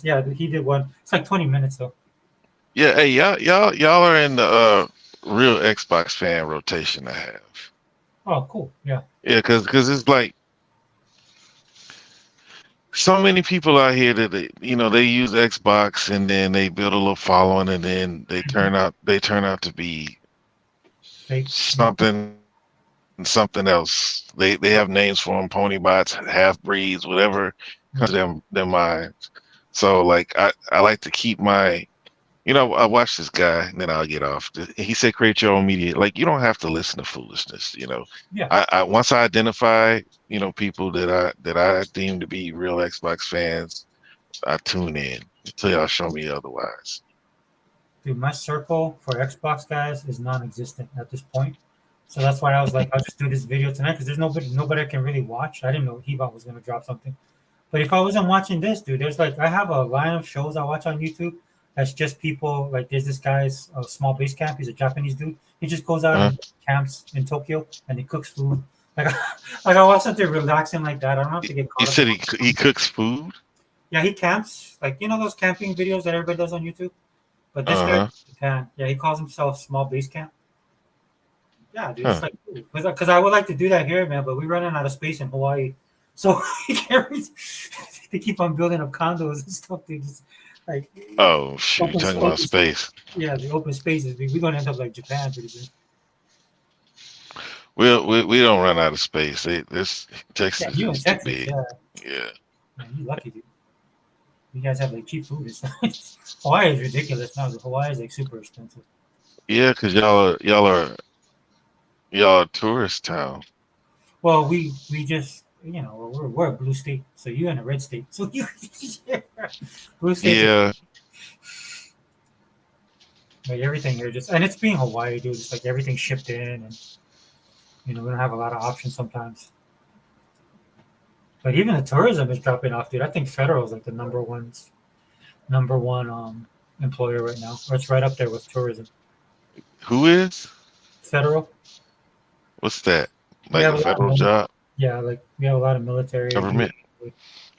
Yeah, he did one. It's like 20 minutes, though. Yeah, hey, y'all are in the real Xbox fan rotation I have. Oh, cool. Yeah. Yeah, because it's like, so many people out here that they use Xbox and then they build a little following and then they turn out to be Fake. something else. They have names for them: pony bots, half breeds, whatever comes to their minds. So like I like to keep my, I watch this guy and then I'll get off. He said create your own media. Like you don't have to listen to foolishness. Yeah. I once I identify people that I deem to be real Xbox fans, I tune in until y'all show me otherwise. Dude, my circle for Xbox guys is non-existent at this point. So that's why I was like, I'll just do this video tonight because there's nobody I can really watch. I didn't know Hebot was gonna drop something. But if I wasn't watching this, dude, there's like I have a line of shows I watch on YouTube that's just people like there's this guy's small base camp. He's a Japanese dude. He just goes out and camps in Tokyo and he cooks food. Like, like I watch something relaxing like that. I don't have to get caught You up. said he cooks food? Yeah, he camps. Like those camping videos that everybody does on YouTube. But this guy in Japan, yeah, he calls himself Small Base Camp. Yeah, dude, it's like because I would like to do that here, man, but we're running out of space in Hawaii, so they keep on building up condos and stuff. Dude, just like oh shoot, you're talking about space. Yeah, the open spaces. We're gonna end up like Japan pretty soon. We don't run out of space. This Texas you in is too Texas, big. Yeah. Man, you lucky, dude. You guys have like cheap food and stuff. Hawaii is ridiculous now. Hawaii is like super expensive. Yeah, because y'all are a tourist town. Well, we just we're a blue state, so you're in a red state. So you blue state. Yeah. Like everything here and it's being Hawaii, dude. It's like everything shipped in, and we don't have a lot of options sometimes. But even the tourism is dropping off, dude. I think federal is like the number one employer right now, or it's right up there with tourism. Who is? Federal. What's that? Like a federal job? Yeah, like we have a lot of military government.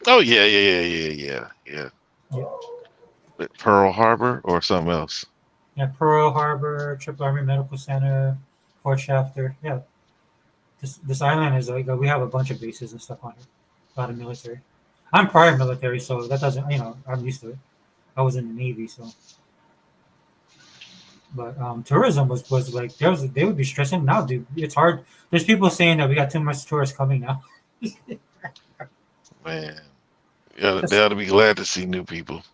Oh yeah. Pearl Harbor or something else? Yeah, Pearl Harbor, Triple Army Medical Center, Fort Shafter. Yeah, this island is like we have a bunch of bases and stuff on here. A lot of military. I'm prior military, so that doesn't I'm used to it. I was in the Navy, so. But tourism was like they would be stressing now, dude. It's hard. There's people saying that we got too much tourists coming now. Man, yeah, they ought to be glad to see new people.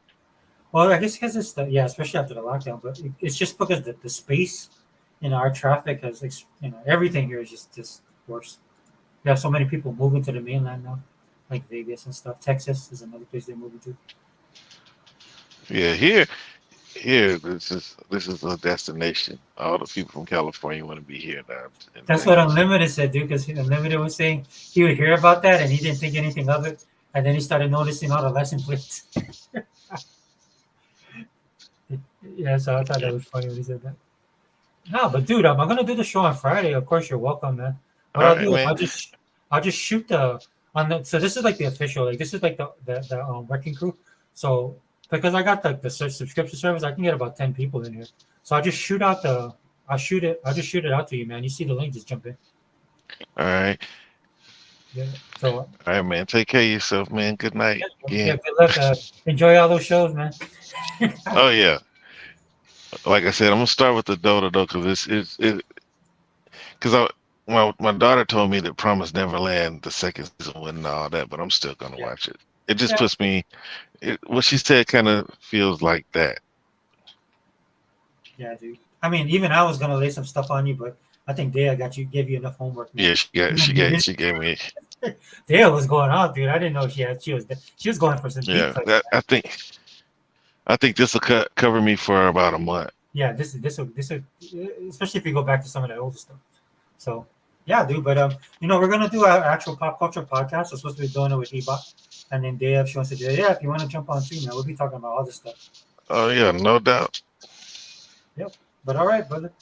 Well, I guess because it's especially after the lockdown. But it's just because the space in our traffic has everything here is just worse. We have so many people moving to the mainland now, like Vegas and stuff. Texas is another place they're moving to. Yeah, here, this is a destination. All the people from California want to be here now. That's what Unlimited said, dude. Because Unlimited was saying he would hear about that and he didn't think anything of it, and then he started noticing all the license plates. Yeah, so I thought that was funny when he said that. No, but dude, I'm gonna do the show on Friday. Of course, you're welcome, man. What I'll do, I'll just shoot so this is like the official, like this is like the wrecking crew. So because I got the subscription service, I can get about 10 people in here. So I'll just shoot it out to you, man. You see the link, just jump in. All right. Yeah. So all right, man. Take care of yourself, man. Good night. Yeah, good luck. Enjoy all those shows, man. Oh yeah. Like I said, I'm gonna start with the Dota though, because my daughter told me that Promised Neverland the second season wasn't all that, but I'm still gonna watch it. It just puts me. What she said kind of feels like that. Yeah, dude. I mean, even I was gonna lay some stuff on you, but I think Dea gave you enough homework. Man. Yeah, she gave me. Dea was going out, dude. I didn't know she was going for some. Yeah, I think this will cover me for about a month. Yeah, this will, especially if you go back to some of that older stuff. So yeah, dude. But we're gonna do our actual pop culture podcast. We're supposed to be doing it with Ebot, and then Dave, if she wants to do it, if you want to jump on too, man, we'll be talking about all this stuff. Oh yeah, no doubt. Yep. But all right, brother.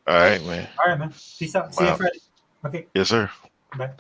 All right, man. All right, man. Peace out. See you Friday. Okay. Yes, sir. Bye.